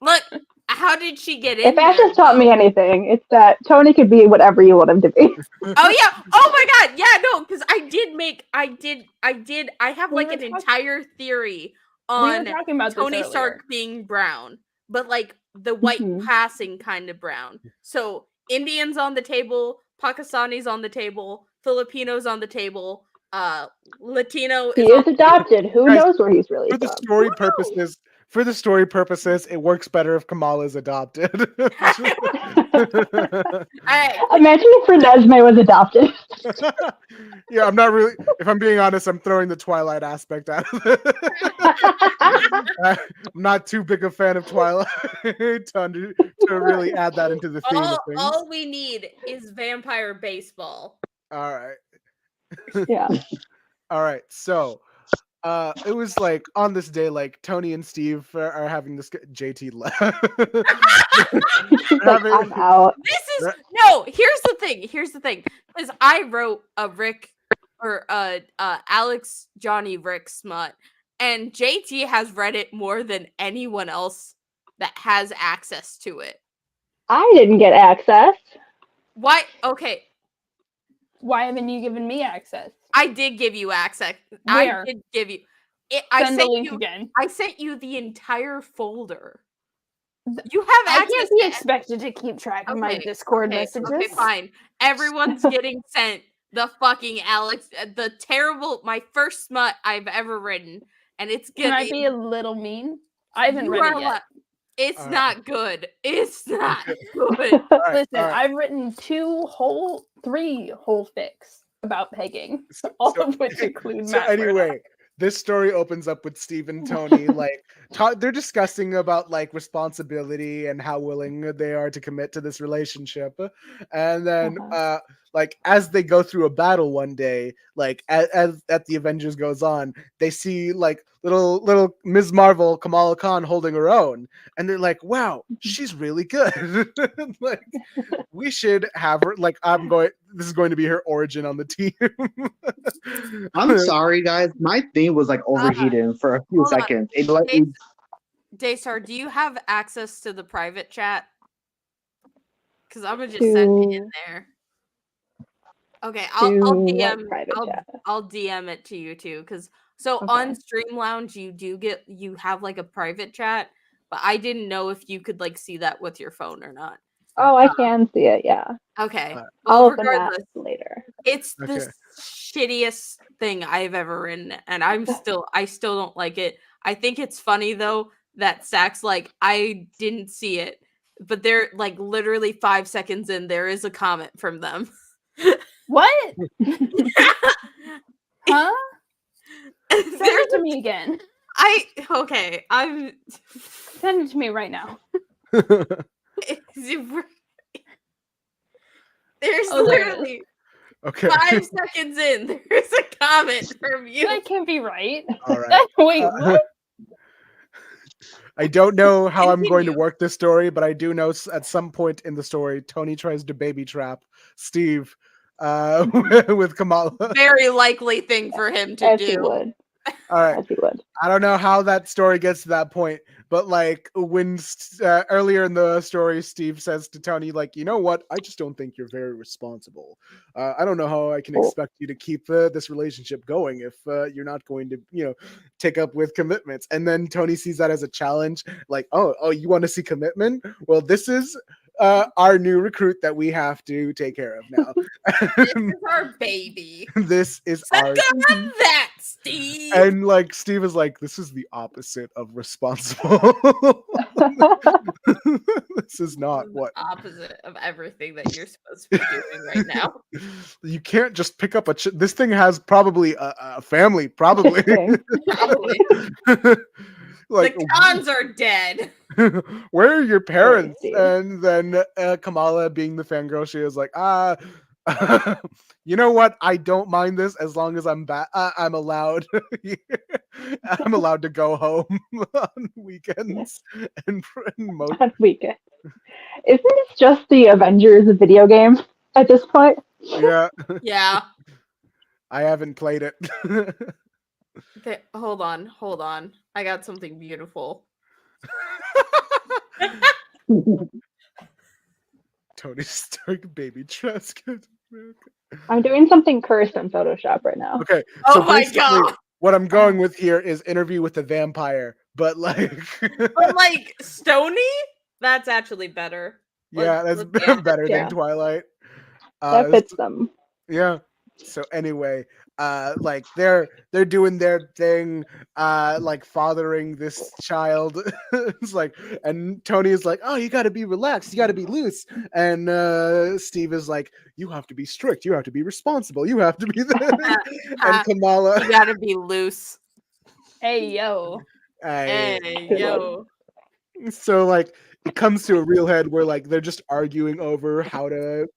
S1: Look, how did she get in?
S4: If Ash
S1: there,
S4: has taught me
S1: though?
S4: anything, it's that Tony could be whatever you want him to be.
S1: Oh yeah. Oh my god. Yeah, no, because I have
S2: We
S1: like
S2: were
S1: an
S2: talking-
S1: entire theory
S2: We
S1: on
S2: were talking about
S1: Tony
S2: this
S1: Stark
S2: earlier.
S1: being brown, but like the white
S4: Mhm.
S1: passing kind of brown. So Indians on the table, Pakistanis on the table, Filipinos on the table, Latino
S4: He
S1: is on
S4: is adopted. Who
S3: Guys,
S4: knows where he's really
S3: for the
S4: from?
S3: story purposes, it works better if Kamala is adopted.
S1: Alright,
S4: Imagine if Renesmee was adopted.
S3: Yeah, I'm not really. If I'm being honest, I'm throwing the Twilight aspect out of it. I'm not too big a fan of Twilight to really add that into the theme of things.
S1: all we need is vampire baseball.
S3: All right.
S4: Yeah.
S3: All right. So, it was like on this day, like Tony and Steve are having this. JT left.
S4: She's like, I'm out.
S1: This is no. Here's the thing. Because I wrote a Rick or Alex Johnny Rick smut, and JT has read it more than anyone else that has access to it.
S4: I didn't get access.
S1: Why? Okay,
S2: Why haven't you given me access?
S1: I did give you access.
S2: Where?
S1: I did give you. I
S2: Send the
S1: sent
S2: link
S1: you.
S2: again.
S1: I sent you the entire folder.
S2: Th-
S1: You have
S2: I
S1: access.
S2: can't be
S1: to
S2: expected to keep track of my
S1: Okay,
S2: Discord
S1: Okay,
S2: messages.
S1: fine. Everyone's getting sent the fucking Alex, the terrible, my first smut I've ever written, and it's good.
S2: Can I be a little mean? I haven't read it yet.
S1: It's
S3: Alright.
S1: not good. It's not good.
S3: All right,
S2: Listen,
S3: all right.
S2: I've written 3 whole fics about pegging, all of which include
S3: So
S2: Matt Murdock.
S3: anyway, this story opens up with Steve and Tony like they're discussing about like responsibility and how willing they are to commit to this relationship, and then like as they go through a battle one day, like as the Avengers goes on, they see like little Ms. Marvel Kamala Khan holding her own, and they're like, wow, she's really good. Like we should have her. Like this is going to be her origin on the team.
S5: I'm sorry, guys. My thing was like overheating for a few
S1: hold on.
S5: seconds. It let me.
S1: Daystar, do you have access to the private chat? Because I'm gonna just send it in there. Okay, I'll DM. I'll DM it to you too. Because on Stream Lounge you have like a private chat, but I didn't know if you could like see that with your phone or not.
S4: Oh, I can see it. Yeah.
S1: Okay.
S4: I'll
S1: Well,
S4: open that
S1: regardless,
S4: later.
S1: it's the shittiest thing I've ever written, and I still don't like it. I think it's funny though that Sack's like, I didn't see it, but they're like literally 5 seconds in, there is a comment from them.
S2: What? Huh? Send
S1: There's
S2: it to me again.
S1: I'm
S2: Send it to me right now.
S1: there's
S2: Oh, there it
S1: literally
S3: Okay.
S1: 5 seconds in, there's a comment from you.
S2: That can't be right.
S3: All right.
S2: Wait, what?
S3: I don't know how I'm going to
S1: Continue.
S3: work this story, but I do know at some point in the story, Tony tries to baby trap Steve with Kamala.
S1: Very likely thing for him to
S4: As he
S1: do.
S4: would.
S3: All right.
S4: As he would.
S3: I don't know how that story gets to that point, but like when earlier in the story, Steve says to Tony, like, you know what? I just don't think you're very responsible. I don't know how I can expect you to keep this relationship going if you're not going to, take up with commitments. And then Tony sees that as a challenge, like, oh, you want to see commitment? Well, this is our new recruit that we have to take care of now.
S1: This is our baby.
S3: This is our.
S1: Suck on that, Steve.
S3: And like Steve is like, this is the opposite of responsible. This is not what
S1: opposite of everything that you're supposed to be doing right now.
S3: you can't just pick up a. This thing has probably a family, probably.
S1: Probably.
S3: Like
S1: The cons are dead.
S3: where are your parents?
S4: Steve.
S3: And then Kamala, being the fangirl she is, like, you know what? I don't mind this as long as I'm I'm allowed. I'm allowed to go home on weekends and most.
S4: On weekend. Isn't this just the Avengers video game at this point?
S3: Yeah,
S1: Yeah.
S3: I haven't played it.
S1: Okay, hold on. I got something beautiful.
S3: Tony Stark, baby Trescott.
S4: I'm doing something cursed in Photoshop right now.
S3: Okay,
S1: Oh
S3: so
S1: my
S3: basically,
S1: god!
S3: what I'm going with here is Interview with the Vampire, but like,
S1: But like Stony, that's actually better.
S3: yeah,
S1: Let's
S3: that's
S1: look at
S3: better
S4: Yeah.
S3: than Twilight.
S4: That fits them.
S3: Yeah. So anyway, like they're doing their thing, like fathering this child. It's like, and Tony is like, "Oh, you got to be relaxed, you got to be loose," and Steve is like, "You have to be strict, you have to be responsible, you have to be." And Kamala,
S1: You gotta be loose.
S2: Hey yo.
S1: Hey,
S4: Good
S1: yo.
S3: So like it comes to a real head where like they're just arguing over how to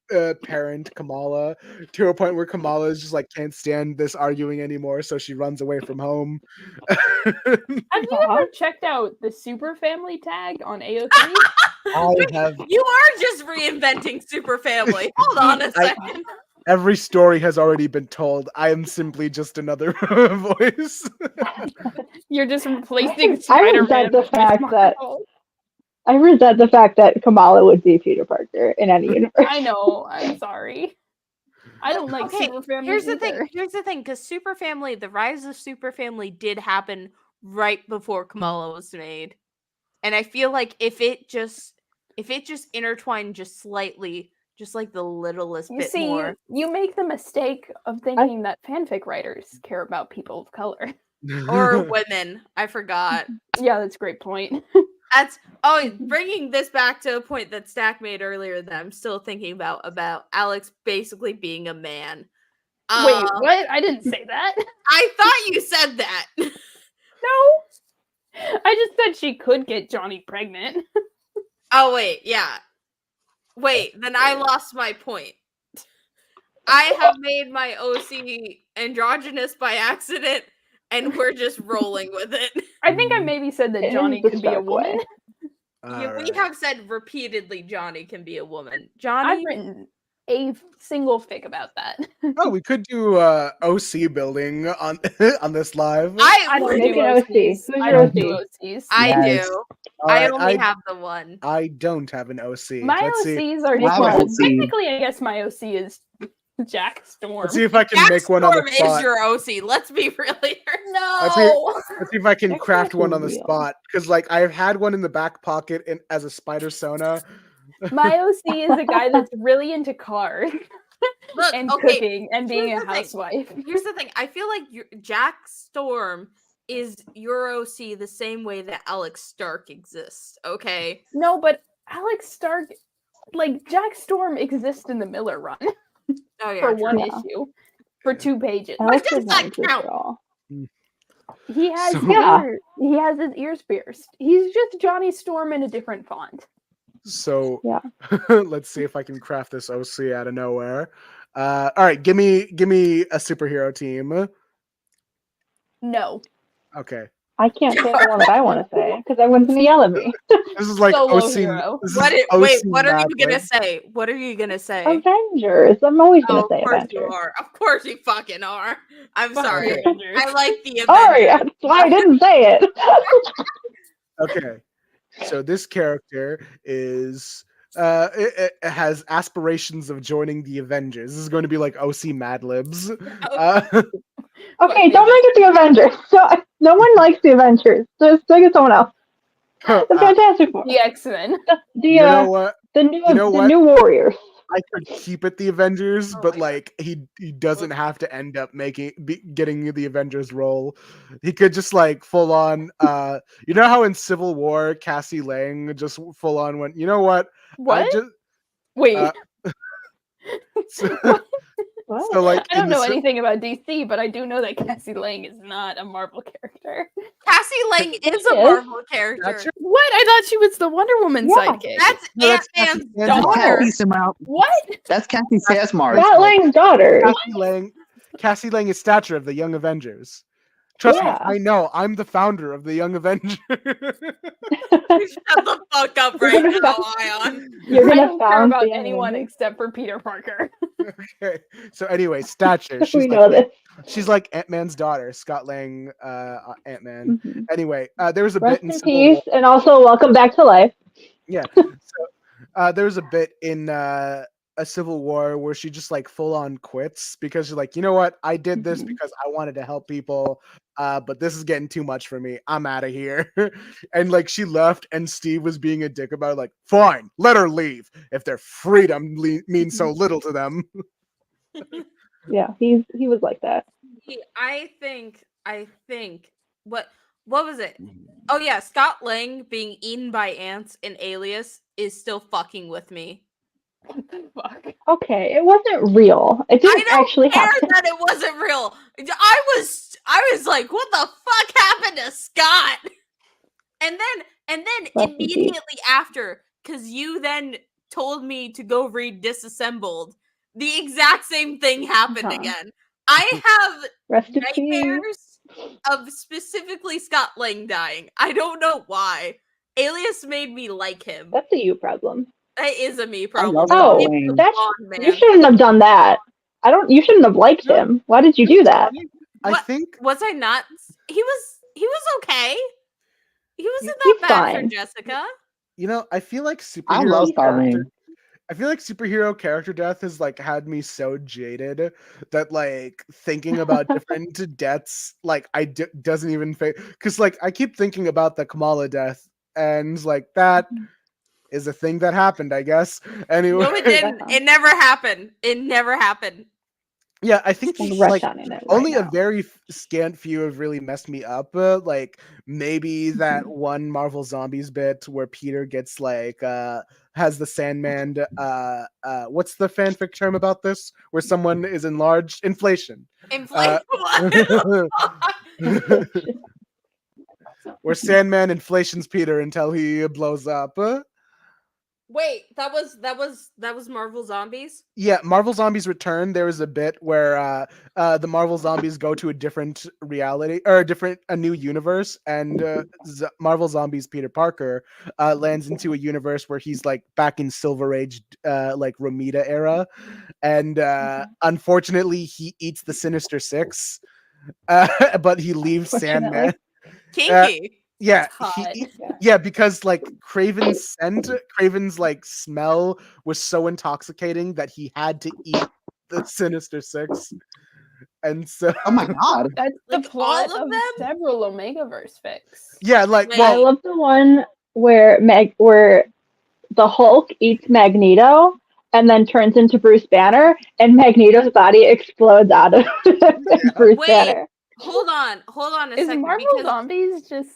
S3: parent Kamala to a point where Kamala is just like can't stand this arguing anymore, so she runs away from home.
S2: Have you
S4: Uh-huh.
S2: ever checked out the Super Family tag on AOC?
S3: I have
S1: You are just reinventing Super Family. Hold on a second.
S3: every story has already been told. I am simply just another voice.
S2: You're just replacing
S4: I
S2: Spider-Man.
S4: resent the
S2: with
S4: fact that
S2: Marvel.
S4: I resent the fact that Kamala would be Peter Parker in any universe.
S2: I know. I'm sorry. I don't like
S1: Okay,
S2: Super Family.
S1: Here's the
S2: either.
S1: thing, because Super Family, the rise of Super Family did happen right before Kamala was made. And I feel like if it just intertwined just slightly, just like the littlest
S2: You
S1: bit
S2: see,
S1: more.
S2: you make the mistake of thinking that fanfic writers care about people of color.
S1: Or women. I forgot.
S2: Yeah, that's a great point.
S1: That's bringing this back to a point that Stack made earlier that I'm still thinking about Alex basically being a man.
S2: Wait, what? I didn't say that.
S1: I thought you said that.
S2: No. I just said she could get Johnny pregnant.
S1: Oh wait, yeah. Wait, then I lost my point. I have made my OC androgynous by accident, and we're just rolling with it.
S2: I think I maybe said that
S4: It
S2: Johnny
S4: is the
S2: could be a
S4: Stark way.
S2: woman.
S1: Yeah, we have said repeatedly Johnny can be a woman.
S2: I've
S1: Johnny,
S2: written a single fic about that.
S3: Oh, we could do OC building on on this live.
S1: I
S2: don't
S1: would
S4: Make
S2: do
S4: an OC.
S2: OCs.
S4: Who's
S2: I
S4: your
S2: don't do
S4: OC?
S2: OCs.
S1: I
S5: Yes.
S1: do.
S3: All
S1: I
S3: right,
S1: only have the one.
S3: I don't have an OC.
S2: My
S3: Let's see.
S2: OCs are
S4: Which
S5: Wow,
S2: well,
S5: OC.
S2: technically, I guess my OC is Jack Storm.
S3: Let's see if I can
S1: Jack
S3: make one on
S1: Storm
S3: the
S1: is
S3: spot.
S1: your OC. Let's be really.
S2: No.
S3: Let's see if I can
S4: That's
S3: craft
S4: not
S3: one on the
S4: real.
S3: spot because, like, I've had one in the back pocket as a spider sona.
S2: My OC is a guy that's really into cars
S1: Look,
S2: and
S1: okay.
S2: cooking and being
S1: here's
S2: a
S1: the thing.
S2: housewife.
S1: Here's the thing. I feel like Jack Storm is your OC the same way that Alex Stark exists. Okay.
S2: No, but Alex Stark, like Jack Storm, exists in the Miller run
S1: Oh yeah.
S2: for
S1: true.
S2: one
S4: Yeah.
S2: issue, for 2 pages.
S4: Alex
S1: does
S4: is
S1: that
S4: not exist
S1: count?
S4: at all.
S2: He has
S3: So-
S4: Yeah.
S2: he has his ears pierced. He's just Johnny Storm in a different font.
S3: So
S4: Yeah.
S3: let's see if I can craft this OC out of nowhere. All right, give me a superhero team.
S2: No.
S3: Okay,
S4: I can't say the one that I want to say because everyone's gonna yell at me.
S3: this is like
S2: Solo
S3: OC.
S2: hero.
S3: This
S1: Wait,
S3: is OC
S1: what are you
S3: Mad
S1: gonna
S3: Lib.
S1: say? What are you gonna say?
S4: Avengers. I'm always gonna
S1: Oh,
S4: say
S1: of course
S4: Avengers.
S1: you are. Of course you fucking are. I'm
S2: Fuck
S1: sorry.
S3: Okay.
S2: Avengers.
S1: I like the
S4: Sorry,
S1: Avengers.
S4: that's why I didn't say it.
S3: Okay, so this character is it has aspirations of joining the Avengers. This is going to be like OC Mad Libs.
S4: Okay, don't make it the Avengers. So, no one likes the Avengers. Just make it someone else. The Fantastic Four.
S2: The X-Men.
S4: The
S3: you know what?
S4: The new
S3: You know
S4: the
S3: what?
S4: new Warriors.
S3: I could keep it the Avengers,
S1: Oh
S3: but
S1: my
S3: like he doesn't have to end up getting the Avengers role. He could just like full on. You know how in Civil War Cassie Lang just full on went. You know what? I
S2: What?
S3: just
S2: Wait.
S3: uh, so,
S2: What?
S4: What?
S3: so like
S2: I don't
S3: in the
S2: know anything about DC, but I do know that Cassie Lang is not a Marvel character.
S1: Cassie Lang is a
S4: Yes.
S1: Marvel character.
S3: That's
S2: What? I thought she was the Wonder Woman
S4: Yeah.
S2: sidekick.
S1: That's
S3: No, that's
S1: Ant-Man's
S3: Cassie-
S6: That's
S1: daughter.
S6: Cassie Samar.
S2: What?
S6: That's Cassie Sasmar.
S4: Scott Lang's daughter.
S3: Cassie Lang is Stature of the Young Avengers. Trust
S4: Yeah.
S3: me, I know. I'm the founder of the Young Avengers.
S1: Shut the fuck up
S4: You're
S1: right
S4: gonna
S1: now,
S4: stop-
S1: Ion.
S4: You're
S2: I
S4: gonna
S2: don't care
S4: found
S2: about
S4: the
S2: anyone
S4: Avengers.
S2: except for Peter Parker.
S3: Okay. So anyway, Stature.
S4: We
S3: She's
S4: know
S3: like
S4: this.
S3: she's like Ant-Man's daughter, Scott Lang, Ant-Man.
S4: Mhm.
S3: Anyway, there was a
S4: Rest
S3: bit in
S4: in
S3: Civil War.
S4: peace, and also welcome back to life.
S3: Yeah. So there was a bit in a Civil War where she just like full on quits because she's like, you know what? I did this
S4: Mhm.
S3: because I wanted to help people. But this is getting too much for me. I'm out of here. And like she left, and Steve was being a dick about it, like, fine, let her leave if their freedom means so little to them.
S4: Yeah, he was like that.
S1: I think what was it? Oh yeah, Scott Lang being eaten by ants in Alias is still fucking with me.
S2: What the fuck?
S4: Okay, it wasn't real. It
S1: I
S4: didn't
S1: don't
S4: actually
S1: care
S4: happen.
S1: that it wasn't real. I was like, what the fuck happened to Scott? And then
S4: Rest in peace.
S1: immediately after, because you then told me to go read Disassembled, the exact same thing happened
S4: Uh-huh.
S1: again. I have
S4: Rest in peace.
S1: nightmares of specifically Scott Lang dying. I don't know why. Alias made me like him.
S4: That's a you problem.
S1: That is a me
S6: I
S1: problem.
S6: love
S4: Oh,
S6: Scott Lang.
S4: that's
S1: Come on,
S4: you
S1: man.
S4: shouldn't have done that. You shouldn't have liked
S3: No.
S4: him. Why did you do that?
S3: I
S1: What?
S3: think
S1: Was I not? He was okay. He wasn't
S4: He's
S1: that bad
S4: fine.
S1: for Jessica.
S3: I feel like
S6: I
S3: superhero
S6: love Scott
S3: character-
S6: Lang.
S3: I feel like superhero character death has like had me so jaded that like thinking about different deaths like doesn't even because like I keep thinking about the Kamala death and like that is a thing that happened, I guess. Anyway,
S1: No, it didn't. It never happened. It never happened.
S3: yeah, I think
S4: I'm
S3: like
S4: retconning it right
S3: only
S4: now.
S3: a very scant few have really messed me up. Like maybe that one Marvel Zombies bit where Peter gets like has the Sandman. What's the fanfic term about this? Where someone is enlarged? Inflation.
S1: Inflation.
S3: Where Sandman inflations Peter until he blows up.
S1: Wait, that was Marvel Zombies.
S3: Yeah, Marvel Zombies Return. There was a bit where the Marvel Zombies go to a different reality or a new universe, and Marvel Zombies Peter Parker lands into a universe where he's like back in Silver Age, like Romita era, and unfortunately he eats the Sinister Six, but he leaves Sandman.
S1: Kinky.
S3: Yeah,
S2: Hot.
S3: yeah, because like Craven's like smell was so intoxicating that he had to eat the Sinister Six, and so
S6: Oh my god.
S2: That's
S1: Like,
S2: the plot
S1: all of
S2: of
S1: them?
S2: several Omegaverse fics.
S3: yeah, like
S1: Wait.
S4: I
S3: well,
S4: love the one where the Hulk eats Magneto and then turns into Bruce Banner, and Magneto's body explodes out of Bruce
S1: Wait.
S4: Banner.
S1: Hold on a
S2: Is
S1: second.
S2: Marvel
S1: because
S2: Zombies just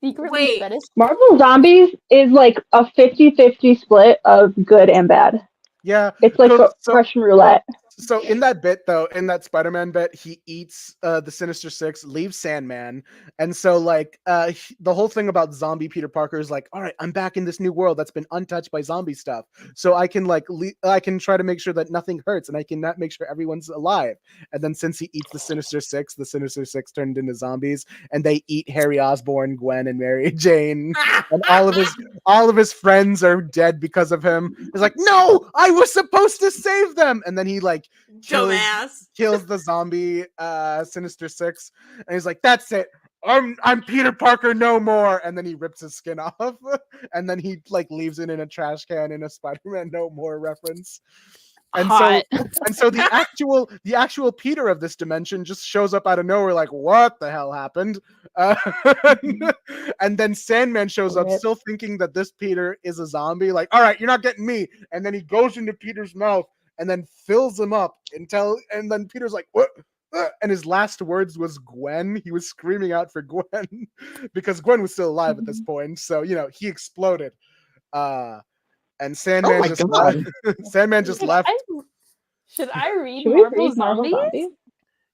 S2: secretly
S1: Wait.
S2: fetish?
S4: Marvel Zombies is like a 50-50 split of good and bad.
S3: yeah.
S4: It's like
S3: So-
S4: Russian roulette.
S3: So in that bit though, in that Spider-Man bit, he eats the Sinister Six, leaves Sandman, and so like the whole thing about zombie Peter Parker is like, all right, I'm back in this new world that's been untouched by zombie stuff, so I can like I can try to make sure that nothing hurts, and I can not make sure everyone's alive. And then since he eats the Sinister Six turned into zombies, and they eat Harry Osborn, Gwen, and Mary Jane, and all of his friends are dead because of him. He's like, no, I was supposed to save them, and then he like
S1: dumbass.
S3: kills the zombie Sinister Six, and he's like, that's it, I'm Peter Parker no more, and then he rips his skin off, and then he like leaves it in a trash can in a Spider-Man no more reference. And
S2: Hot.
S3: so the actual Peter of this dimension just shows up out of nowhere, like, what the hell happened? Uh, and then Sandman shows up,
S4: Rip.
S3: still thinking that this Peter is a zombie. Like, all right, you're not getting me. And then he goes into Peter's mouth and then fills him up and then Peter's like, what? And his last words was Gwen. He was screaming out for Gwen because Gwen was still alive at this point. So, he exploded. And Sandman just
S6: God.
S3: left. Sandman just left.
S2: Should I read
S4: Should we
S2: Marvel
S4: read Marvel
S2: Zombies?
S4: Zombies?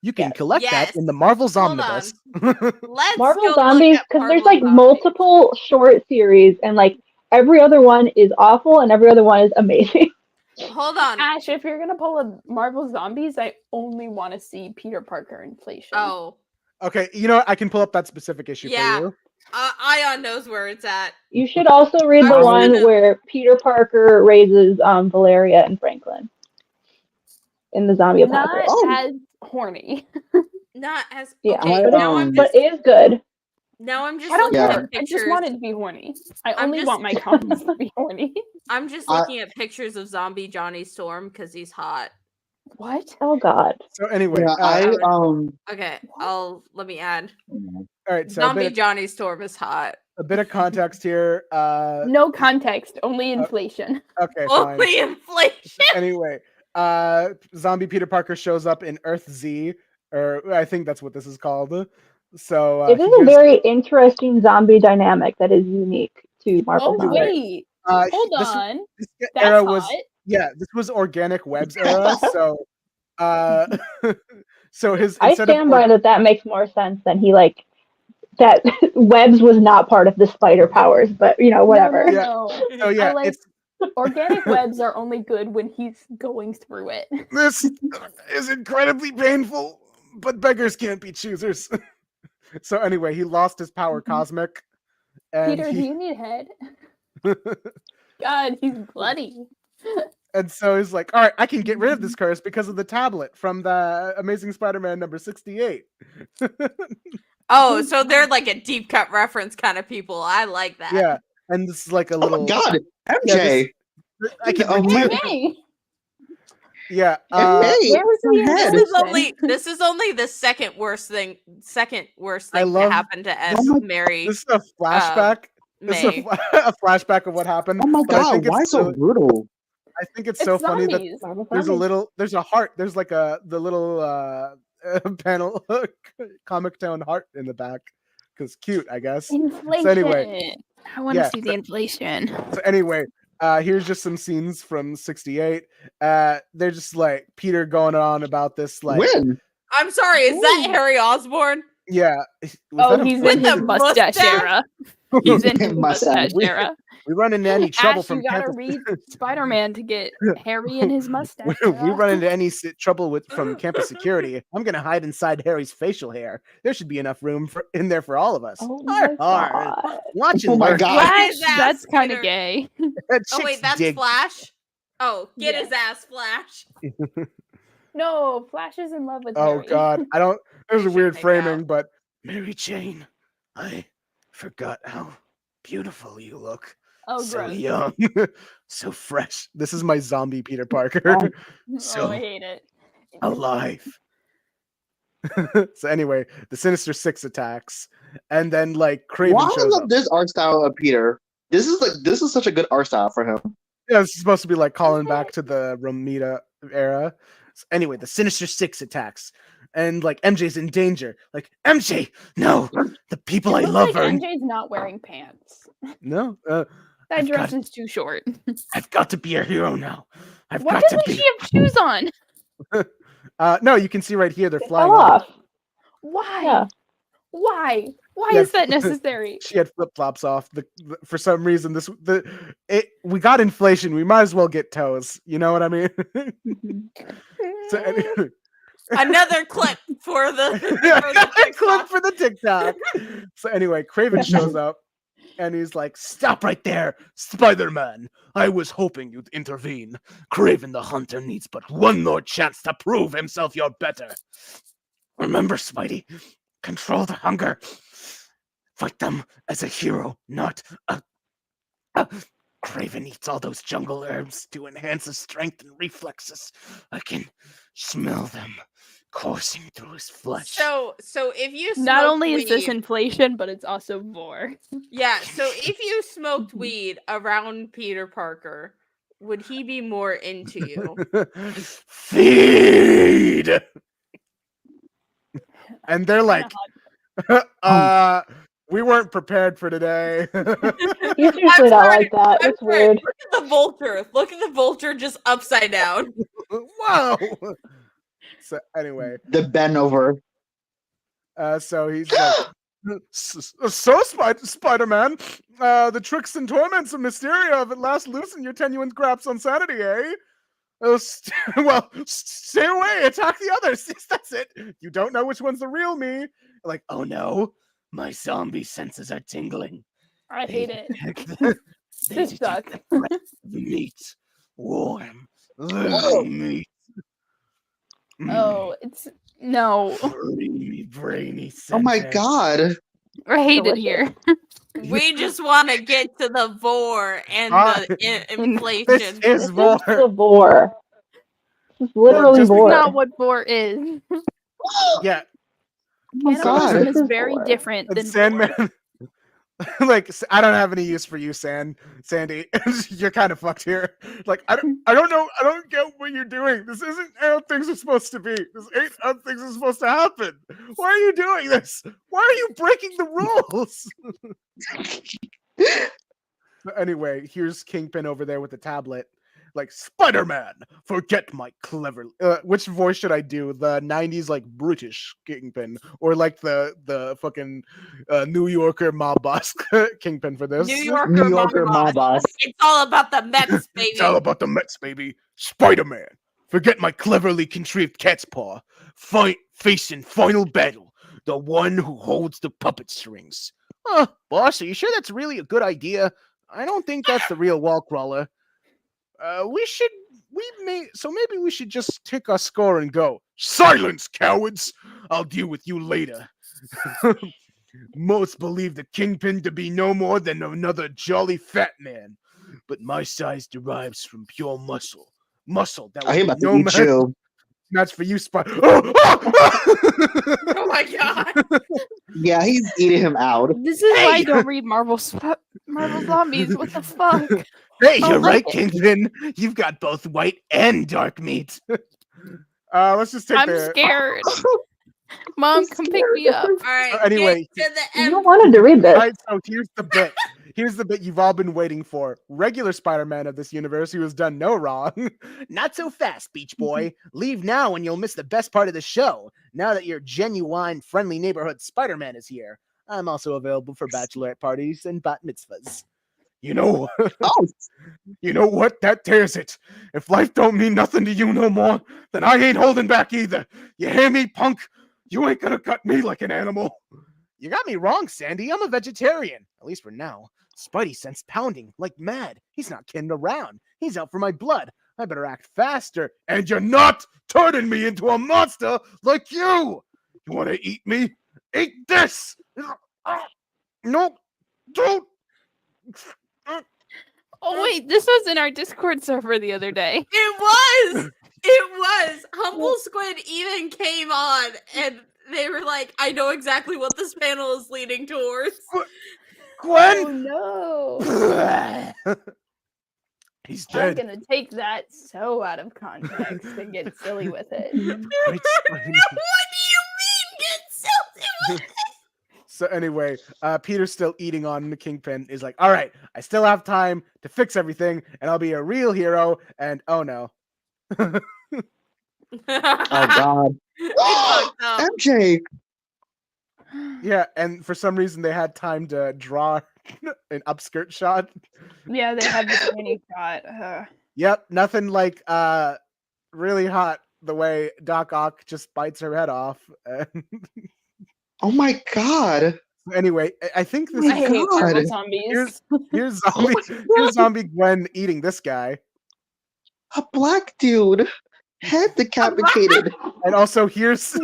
S3: You can
S4: Yes.
S3: collect
S1: Yes.
S3: that in the Marvel
S1: Hold
S3: Zomnibus.
S1: Let's
S4: Marvel
S1: go
S4: Zombies,
S1: look at
S4: because there's
S1: Marvel
S4: like
S1: Zombies.
S4: multiple short series, and like every other one is awful, and every other one is amazing.
S1: Hold on.
S2: Ash, if you're gonna pull a Marvel Zombies, I only want to see Peter Parker inflation.
S1: Oh,
S3: Okay, you know what? I can pull up that specific issue
S1: Yeah.
S3: for you.
S1: Ayaan knows where it's at.
S4: You should also read
S1: I
S4: the
S1: was
S4: one
S1: gonna-
S4: where Peter Parker raises Valeria and Franklin in the zombie
S2: Not
S4: apocalypse.
S2: as horny.
S1: Not as
S4: Yeah,
S1: okay.
S4: but,
S1: Now I'm
S4: but
S1: just
S4: it is good.
S1: now I'm just
S2: I don't
S1: looking
S6: Yeah.
S2: care.
S1: at
S2: I
S1: pictures.
S2: just want it to be horny. I
S1: I'm
S2: only
S1: just-
S2: want my comics to be horny.
S1: I'm just
S6: I-
S1: looking at pictures of zombie Johnny Storm because he's hot.
S2: What?
S4: Oh God.
S3: So anyway,
S6: Yeah,
S1: Okay, let me add.
S3: all right. So
S1: Zombie Johnny Storm is hot.
S3: a bit of context here.
S2: No context, only inflation.
S3: Okay, fine.
S1: Only inflation.
S3: Anyway, zombie Peter Parker shows up in Earth Z, or I think that's what this is called. So
S4: It is
S3: he
S4: a
S3: gives-
S4: very interesting zombie dynamic that is unique to Marvel
S2: Oh
S4: Zombies.
S2: wait, hold
S3: this
S2: on.
S3: this
S2: That's
S3: era
S2: hot.
S3: was this was organic webs era. So so his
S4: I
S3: instead of
S4: stand by that makes more sense than that webs was not part of the spider powers, but whatever.
S2: No,
S3: Yeah.
S2: no, no.
S3: so yeah,
S2: I like
S3: it's
S2: organic webs are only good when he's going through it.
S3: this is incredibly painful, but beggars can't be choosers. So anyway, he lost his power cosmic, and
S2: Peter, do you need head? God, he's bloody.
S3: and so he's like, all right, I can get rid of this curse because of the tablet from the Amazing Spider-Man number 68.
S1: Oh, so they're like a deep cut reference kind of people. I like that.
S3: Yeah, and this is like a
S6: oh
S3: little.
S6: my God,
S3: Yeah,
S6: MJ.
S3: I can
S6: Oh,
S3: redeem-
S6: my-
S2: Hey,
S3: Yeah.
S6: Hey,
S2: where was the
S6: head.
S2: inflation?
S1: This is only the second worst thing
S3: I
S1: to
S3: love-
S1: happen to
S6: Oh my-
S1: Mary
S3: This is a flashback. This is
S1: May.
S3: a flashback of what happened.
S6: Oh my
S3: but I
S6: God,
S3: think it's
S6: why so
S3: really-
S6: brutal?
S3: I think it's
S2: It's
S3: so funny that
S2: zombies.
S3: there's a heart. There's like the little panel comic tone heart in the back because cute, I guess.
S2: Inflation.
S3: anyway,
S2: I want to
S3: yeah,
S2: see the inflation.
S3: So anyway, here's just some scenes from 68. They're just like Peter going on about this like
S6: When?
S1: I'm sorry, is that
S2: Ooh.
S1: Harry Osborn?
S3: yeah.
S2: Oh, he's
S1: With
S2: in
S1: the
S2: his mustache
S1: mustache?
S2: era. He's in his
S6: Mustache.
S2: mustache era.
S3: we run into any trouble
S2: Ash,
S3: from
S2: you gotta
S3: Kansas-
S2: read Spider-Man to get Harry in his mustache.
S3: we
S2: era.
S3: run into any trouble from campus security. I'm gonna hide inside Harry's facial hair. There should be enough room in there for all of us.
S4: Oh
S3: Har,
S4: my
S3: har.
S4: God.
S3: Watch and
S6: Oh my
S3: learn.
S6: God.
S2: Flash,
S1: His ass,
S2: that's kind of
S1: Peter.
S2: gay.
S3: That
S1: Oh wait,
S3: chick's
S1: that's
S3: dig-
S1: Flash. Oh, get
S2: Yeah.
S1: his ass, Flash.
S2: No, Flash is in love with
S3: Oh
S2: Harry.
S3: God, I don't. There's a
S1: should
S3: weird
S1: make
S3: framing,
S1: out.
S3: but Mary Jane, I forgot how beautiful you look.
S2: Oh,
S3: So
S2: gross.
S3: young, so fresh. This is my zombie Peter Parker,
S2: Oh,
S3: So-
S2: I hate it.
S3: alive. So anyway, the Sinister Six attacks, and then like Craven
S6: Why I
S3: shows
S6: love
S3: up.
S6: this art style of Peter. This is such a good art style for him.
S3: Yeah, this is supposed to be like calling back to the Romita era. So anyway, the Sinister Six attacks, and like MJ's in danger. Like MJ, no, the people I
S2: It looks
S3: love
S2: like
S3: are in...
S2: MJ's not wearing pants.
S3: no.
S2: That
S3: I've
S2: dress
S3: got-
S2: is too short.
S3: I've got to be a hero now. I've
S2: Why
S3: got to
S2: doesn't
S3: be.
S2: she have shoes on?
S3: No, you can see right here they're
S4: It
S3: flying
S4: fell
S3: off.
S4: off.
S2: Why?
S4: Yeah.
S2: Why? Why
S3: Yeah.
S2: is that necessary?
S3: She had flip flops off. For some reason, we got inflation. We might as well get toes. You know what I mean? So anyway,
S1: Another clip for the,
S3: clip for the TikTok. So anyway, Craven shows up and he's like, "Stop right there, Spider-Man! I was hoping you'd intervene. Craven the Hunter needs but one more chance to prove himself your better. Remember, Spidey, control the hunger. Fight them as a hero, not a Craven eats all those jungle herbs to enhance his strength and reflexes. I can smell them coursing through his flesh.
S1: So if you
S2: Not
S1: smoked
S2: only is this
S1: weed-
S2: inflation, but it's also vor.
S1: yeah, so if you smoked weed around Peter Parker, would he be more into you?
S3: Feed! And they're like, we weren't prepared for today.
S4: He's usually not like that.
S1: I'm
S4: It's
S1: sorry,
S4: weird.
S1: Look at the vulture. Look at the vulture just upside down.
S3: Whoa! So anyway,
S6: The bend over.
S3: so he's like, so Spider-Man, the tricks and torments of Mysterio have at last loosened your tenuous grasp on sanity, eh? Well, stay away, attack the others. Yes, that's it. You don't know which one's the real me. Like, oh no, my zombie senses are tingling.
S2: I hate it.
S3: They
S2: This
S3: detect
S2: sucks.
S3: the breath of the meat. Warm, little meat.
S2: Oh, it's no.
S3: Creamy, brainy
S6: Oh my
S3: scented.
S6: god.
S2: I hate it
S4: Delicious.
S2: here.
S1: We just want to get to the vor and the inflation.
S3: This is
S4: This
S3: more.
S4: is the vor. This is literally
S3: just
S4: vor.
S2: Not what vor is.
S3: Yeah,
S6: Oh my
S2: Cannibalism
S6: god.
S2: is
S4: This is
S2: very
S4: vor.
S2: different
S3: and
S2: than
S3: Sandman.
S2: vor.
S3: Like, I don't have any use for you, Sandy. You're kind of fucked here. Like, I don't know. I don't get what you're doing. This isn't how things are supposed to be. This ain't how things are supposed to happen. Why are you doing this? Why are you breaking the rules? Anyway, here's Kingpin over there with the tablet. Like, Spider-Man, forget my clever. Which voice should I do? The 90s, like, British Kingpin, or like the fucking New Yorker mob boss Kingpin for this?
S1: New Yorker,
S6: New Yorker
S1: mob
S6: mob boss.
S1: It's all about the Mets, baby.
S3: It's all about the Mets, baby. Spider-Man, forget my cleverly contrived cat's paw. Facing final battle, the one who holds the puppet strings. Boss, are you sure that's really a good idea? I don't think that's the real wall crawler. Maybe we should just take our score and go. Silence, cowards! I'll deal with you later. Most believe the Kingpin to be no more than another jolly fat man, but my size derives from pure muscle. Muscle that
S6: I
S3: will
S6: am
S3: be
S6: about to
S3: no
S6: eat you.
S3: match for you, Spider.
S1: Oh my god.
S6: Yeah, he's eating him out.
S2: This is why I
S3: Hey!
S2: don't read Marvel Zombies. What the fuck?
S3: Hey,
S2: I
S3: you're
S2: like
S3: right,
S2: it.
S3: Kingpin. You've got both white and dark meat. Let's just take
S2: I'm
S3: the.
S2: scared. Mom, come pick me up.
S1: All right.
S3: Anyway,
S1: get to the
S4: You
S1: end.
S4: wanted to read this.
S3: All right, so here's the bit. Here's the bit you've all been waiting for. Regular Spider-Man of this universe who has done no wrong. Not so fast, Beach Boy. Leave now and you'll miss the best part of the show. Now that your genuine, friendly neighborhood Spider-Man is here. I'm also available for bachelorette parties and bat mitzvahs. You know,
S6: Oh,
S3: you know what? That tears it. If life don't mean nothing to you no more, then I ain't holding back either. You hear me, punk? You ain't gonna cut me like an animal. You got me wrong, Sandy. I'm a vegetarian. At least for now. Spidey sense pounding like mad. He's not kidding around. He's out for my blood. I better act faster. And you're not turning me into a monster like you. You want to eat me? Eat this. No, don't.
S2: Oh wait, this was in our Discord server the other day.
S1: It was. It was. Humble Squid even came on and they were like, I know exactly what this panel is leading towards.
S3: Gwen.
S2: Oh no.
S3: He's
S2: I'm
S3: dead.
S2: gonna take that so out of context and get silly with it.
S3: Great Spidey.
S1: What do you mean get silly with it?
S3: So anyway, Peter's still eating on the Kingpin. Is like, all right, I still have time to fix everything, and I'll be a real hero. And oh no,
S6: oh god.
S1: fucked up.
S6: MJ.
S3: yeah. And for some reason, they had time to draw an upskirt shot.
S2: Yeah, they had the mini shot.
S3: Yep, nothing like really hot the way Doc Ock just bites her head off.
S6: Oh my god.
S3: Anyway, I think this
S6: Oh
S2: I
S6: my
S3: is
S2: hate
S6: God.
S2: Marvel Zombies.
S3: here's
S6: Oh
S3: zombie
S6: my
S3: here's
S6: God.
S3: zombie Gwen eating this guy.
S6: A black dude. Head decapitated.
S3: And also here's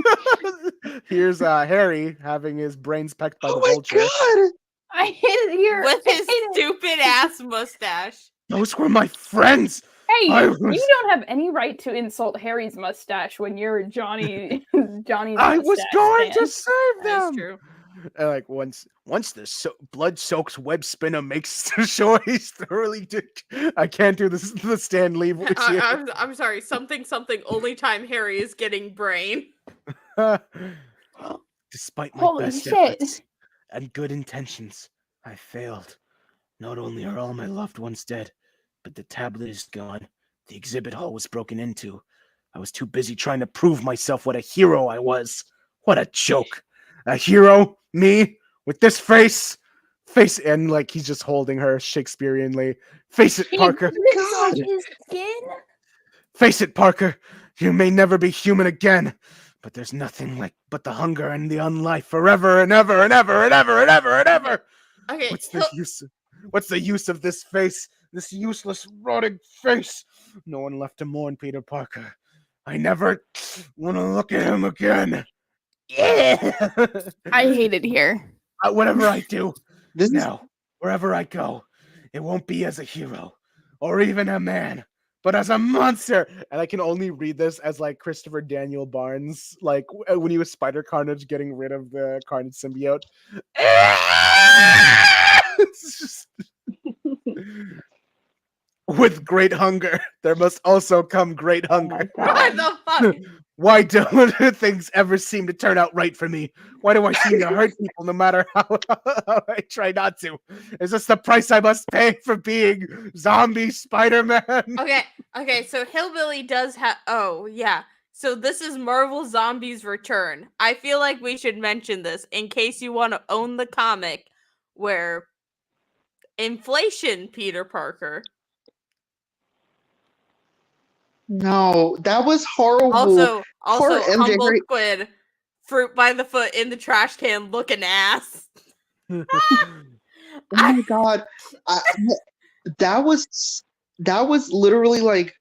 S3: here's Harry having his brains pecked by
S6: Oh
S3: the
S6: my
S3: vulture.
S6: god.
S2: I hate it here.
S1: With
S2: I
S1: his
S2: hate it.
S1: stupid ass mustache.
S3: Those were my friends.
S2: Hey,
S3: I
S2: you
S3: was-
S2: don't have any right to insult Harry's mustache when you're Johnny's
S3: I was
S2: mustache
S3: going to
S2: fan.
S3: save
S1: That is
S3: them.
S1: true.
S3: And like once the blood-soaked web spinner makes sure he's thoroughly I can't do this. The Stan Lee voice here.
S1: I'm sorry. Something. Only time Harry is getting brain.
S3: Despite my
S2: Holy
S3: best
S2: shit.
S3: efforts and good intentions, I failed. Not only are all my loved ones dead, but the tablet is gone. The exhibit hall was broken into. I was too busy trying to prove myself what a hero I was. What a joke. A hero? Me? With this face? And like he's just holding her Shakespeareanly. Face it, Parker.
S2: God. His skin?
S3: Face it, Parker. You may never be human again. But there's nothing like but the hunger and the unlife forever and ever and ever and ever and ever and ever.
S1: Okay.
S3: What's the use of this face? This useless, rotting face. No one left to mourn Peter Parker. I never want to look at him again. Yeah.
S2: I hate it here.
S3: Whatever I do
S6: This is
S3: now, wherever I go, it won't be as a hero or even a man, but as a monster. And I can only read this as like Christopher Daniel Barnes, like when he was Spider Carnage getting rid of the Carnage symbiote. It's just with great hunger, there must also come great
S4: Oh my
S3: hunger.
S1: What
S4: god.
S1: the fuck?
S3: Why don't things ever seem to turn out right for me? Why do I seem to hurt people no matter how I try not to? Is this the price I must pay for being zombie Spider-Man?
S1: Okay. So Hillbilly does have. Oh yeah. So this is Marvel Zombies Return. I feel like we should mention this in case you want to own the comic, where inflation Peter Parker.
S6: no, that was horrible.
S1: Also
S6: Poor MJ,
S1: humble
S6: right?
S1: Squid, fruit by the foot in the trash can, looking ass.
S6: Oh my god, that was literally like,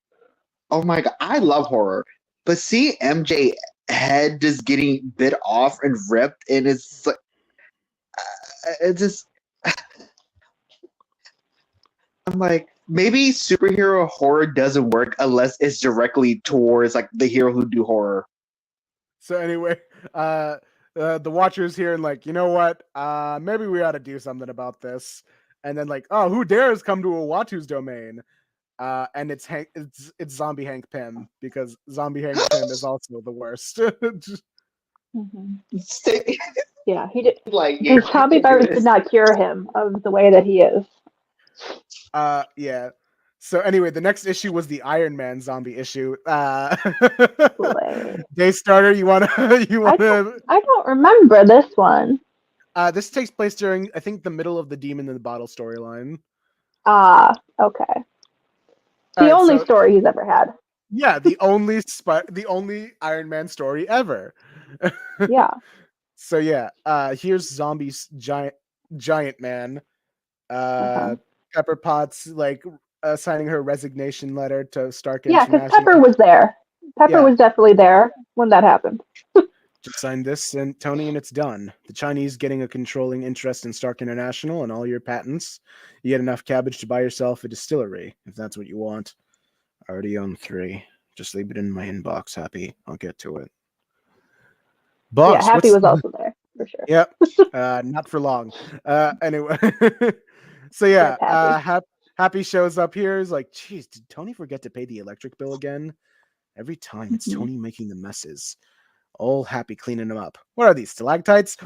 S6: oh my god, I love horror, but see MJ head just getting bit off and ripped, and it's like, it just, I'm like, maybe superhero horror doesn't work unless it's directly towards like the hero who do horror.
S3: So anyway, the Watcher's here and like, you know what? Maybe we ought to do something about this. And then like, oh, who dares come to a Watu's domain? And it's Zombie Hank Pym, because Zombie Hank Pym is also the worst.
S4: Mhm.
S6: Stay-
S4: Yeah, he did.
S6: like,
S4: The zombie virus did not cure him of the way that he is.
S3: Yeah. So anyway, the next issue was the Iron Man zombie issue.
S4: Boy.
S3: Daystar, you wanna
S4: I don't remember this one.
S3: this takes place during, I think, the middle of the Demon in the Bottle storyline.
S4: Okay.
S3: Alright,
S4: The only
S3: so-
S4: story he's ever had.
S3: Yeah, the only Iron Man story ever.
S4: Yeah.
S3: So yeah, here's Zombies Giant Man. Pepper Potts like signing her resignation letter to Stark
S4: Yeah, because
S3: International.
S4: Pepper was there. Pepper
S3: Yeah.
S4: was definitely there when that happened.
S3: Just sign this, and Tony, and it's done. The Chinese getting a controlling interest in Stark International and all your patents. You get enough cabbage to buy yourself a distillery, if that's what you want. I already own 3. Just leave it in my inbox, Happy. I'll get to it. Boss,
S4: Yeah, Happy
S3: what's-
S4: was also there for sure.
S3: Yep. Not for long. Anyway. So yeah,
S4: Rip
S3: Happy shows up here. He's like, geez, did Tony forget to pay the electric bill again? Every time it's
S4: Mhm.
S3: Tony making the messes. All Happy cleaning them up. What are these, stalactites?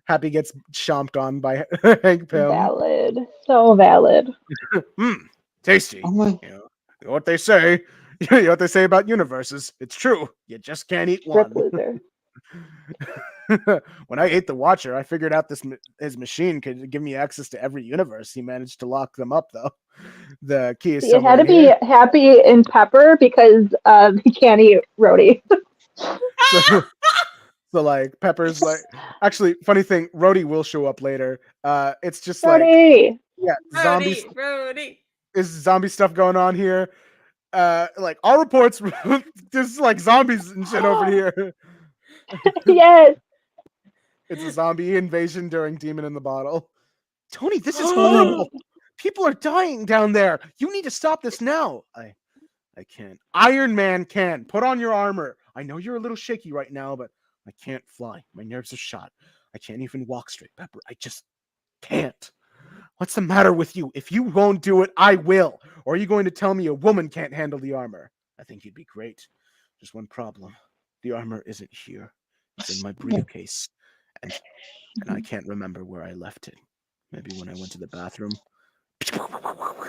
S3: Happy gets chomped on by Hank Pym.
S4: Valid. So valid.
S3: Tasty.
S6: Oh my,
S3: You know what they say. You know what they say about universes. It's true. You just can't eat
S4: Strip
S3: one.
S4: loser.
S3: When I ate the Watcher, I figured out his machine could give me access to every universe. He managed to lock them up, though. The key is
S4: See, it had
S3: somewhere
S4: to
S3: in
S4: be
S3: here.
S4: Happy and Pepper because he can't eat Rhodey.
S3: So, like Pepper's like, actually, funny thing, Rhodey will show up later. It's just like,
S4: Rhodey!
S3: yeah, zombie
S1: Rhodey.
S3: is zombie stuff going on here. Like all reports, there's like zombies and shit over here.
S4: Yes!
S3: It's a zombie invasion during Demon in the Bottle. Tony, this is horrible. People are dying down there. You need to stop this now. I can't. Iron Man can. Put on your armor. I know you're a little shaky right now, but I can't fly. My nerves are shot. I can't even walk straight, Pepper. I just can't. What's the matter with you? If you won't do it, I will. Or are you going to tell me a woman can't handle the armor? I think you'd be great. Just one problem. The armor isn't here. It's in my briefcase. And I can't remember where I left it. Maybe when I went to the bathroom.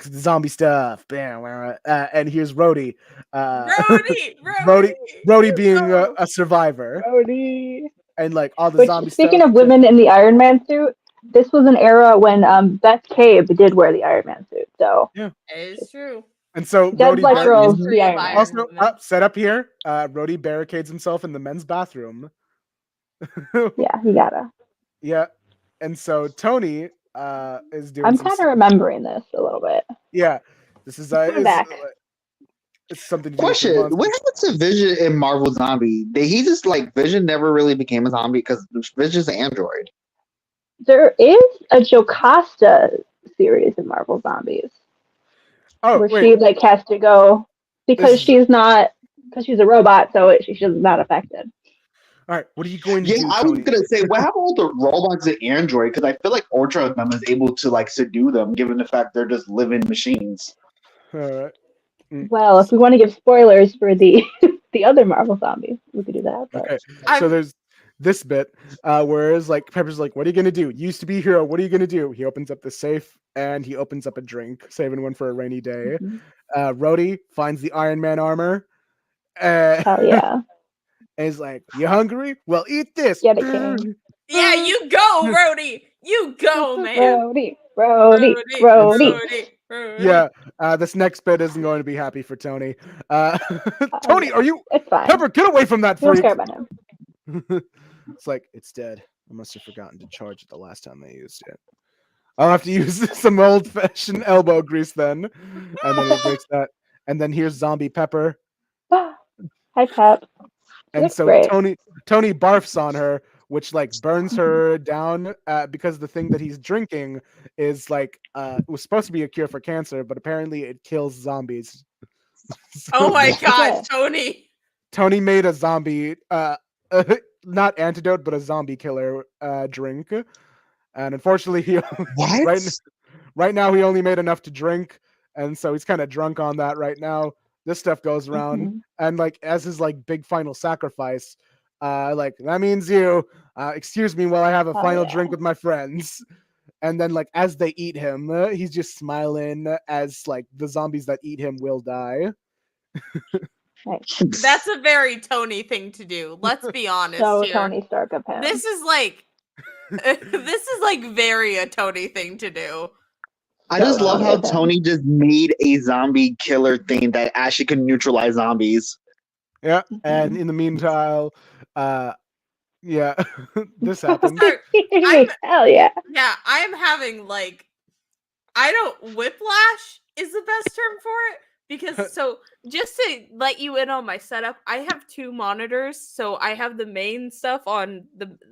S3: Zombie stuff. Bam. And here's Rhodey. Rhodey being a survivor.
S4: Rhodey.
S3: And like all the
S4: Which,
S3: zombie
S4: speaking
S3: stuff.
S4: of women in the Iron Man suit, this was an era when Beth Cave did wear the Iron Man suit. So
S1: It's true.
S3: And so
S4: Dead
S3: Rhodey
S4: Black Girls,
S1: History
S4: the
S1: of
S4: Iron Man.
S1: Iron
S3: also
S1: Woman.
S3: set up here. Rhodey barricades himself in the men's bathroom.
S4: Yeah, you gotta.
S3: Yeah. And so Tony is doing
S4: I'm
S3: some
S4: kind of remembering this a little bit.
S3: Yeah. This is
S4: Coming back.
S3: it's something to do with the
S6: Question:
S3: monster.
S6: what happened to Vision in Marvel Zombie? Did he just like Vision never really became a zombie because Vision's an android?
S4: There is a Jocasta series in Marvel Zombies
S3: Oh,
S4: where
S3: wait.
S4: she like has to go because
S3: This is-
S4: she's a robot, so she's not affected.
S3: All right. What are you going to
S6: Yeah,
S3: do,
S6: I was
S3: Tony?
S6: gonna say, what happened with the robots and android? Because I feel like Ultra of them is able to like subdue them, given the fact they're just living machines.
S3: All right.
S4: Well, if we want to give spoilers for the the other Marvel zombies, we could do that. But
S3: Okay. So there's this bit whereas like Pepper's like, what are you gonna do? You used to be a hero. What are you gonna do? He opens up the safe and he opens up a drink, saving one for a rainy day. Rhodey finds the Iron Man armor.
S4: hell yeah.
S3: And he's like, you hungry? Well, eat this.
S4: Get it, King.
S1: Yeah, you go, Rhodey. You go, man.
S4: Rhodey.
S3: Yeah, this next bit isn't going to be happy for Tony. Tony, are you?
S4: It's fine.
S3: Pepper, get away from that
S4: We don't
S3: freak.
S4: care about him.
S3: It's like, it's dead. I must have forgotten to charge it the last time I used it. I'll have to use some old-fashioned elbow grease then. And then he breaks that. And then here's zombie Pepper.
S4: Hi, Pep.
S3: And
S4: Looks
S3: so
S4: great.
S3: Tony barfs on her, which like burns her down because the thing that he's drinking is like it was supposed to be a cure for cancer, but apparently it kills zombies.
S1: Oh my god, Tony.
S3: Tony made a zombie not antidote, but a zombie killer drink. And unfortunately he
S6: What?
S3: right now he only made enough to drink, and so he's kind of drunk on that right now. This stuff goes around, and like as his like big final sacrifice, like that means you excuse me while I have a final drink with my friends. And then like as they eat him, he's just smiling as like the zombies that eat him will die.
S1: That's a very Tony thing to do. Let's be honest
S4: So
S1: here.
S4: Tony Stark of him.
S1: This is like very a Tony thing to do.
S6: I just love how Tony just made a zombie killer thing that actually can neutralize zombies.
S3: Yeah, and in the meantime, yeah, this happens.
S4: Hell yeah.
S1: Yeah, I'm having like whiplash is the best term for it. Because so just to let you in on my setup, I have two monitors. So I have the main stuff on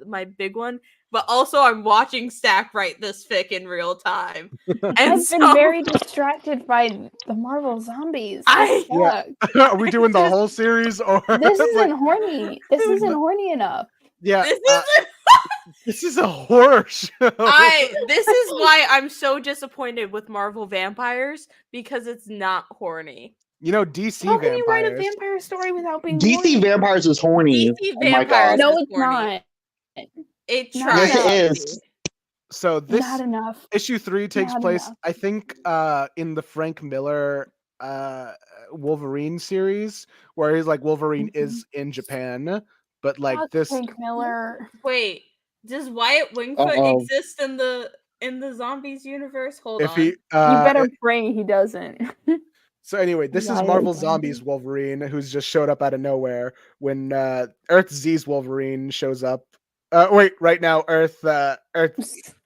S1: my big one, but also I'm watching Stack write this fic in real time. And
S2: I've been very distracted by the Marvel zombies.
S3: Are we doing the whole series or
S2: this isn't horny? This isn't horny enough.
S3: Yeah, this is a horror show.
S1: This is why I'm so disappointed with Marvel Vampires, because it's not horny.
S3: You know, DC
S2: How can
S3: Vampires.
S2: you write a vampire story without being
S6: DC
S2: horny?
S6: Vampires is horny.
S1: DC
S6: Oh my
S1: Vampires
S6: god.
S2: No,
S1: is
S2: it's
S1: horny.
S2: not.
S1: It
S2: Not
S1: tries.
S6: Yes, it
S2: enough.
S6: is.
S3: So this
S2: Not enough.
S3: issue 3 takes
S2: Not
S3: place,
S2: enough.
S3: I think, in the Frank Miller Wolverine series, where he's like Wolverine is in Japan, but like
S2: Fuck
S3: this.
S2: Frank Miller.
S1: Wait, does Wyatt Wingfoot exist in the zombies universe? Hold
S3: If
S1: on.
S3: he,
S2: You better pray he doesn't.
S3: So anyway, this is
S4: Wyatt
S3: Marvel
S4: Wingfoot.
S3: Zombies Wolverine, who's just showed up out of nowhere when Earth Z's Wolverine shows up. Right now Earth.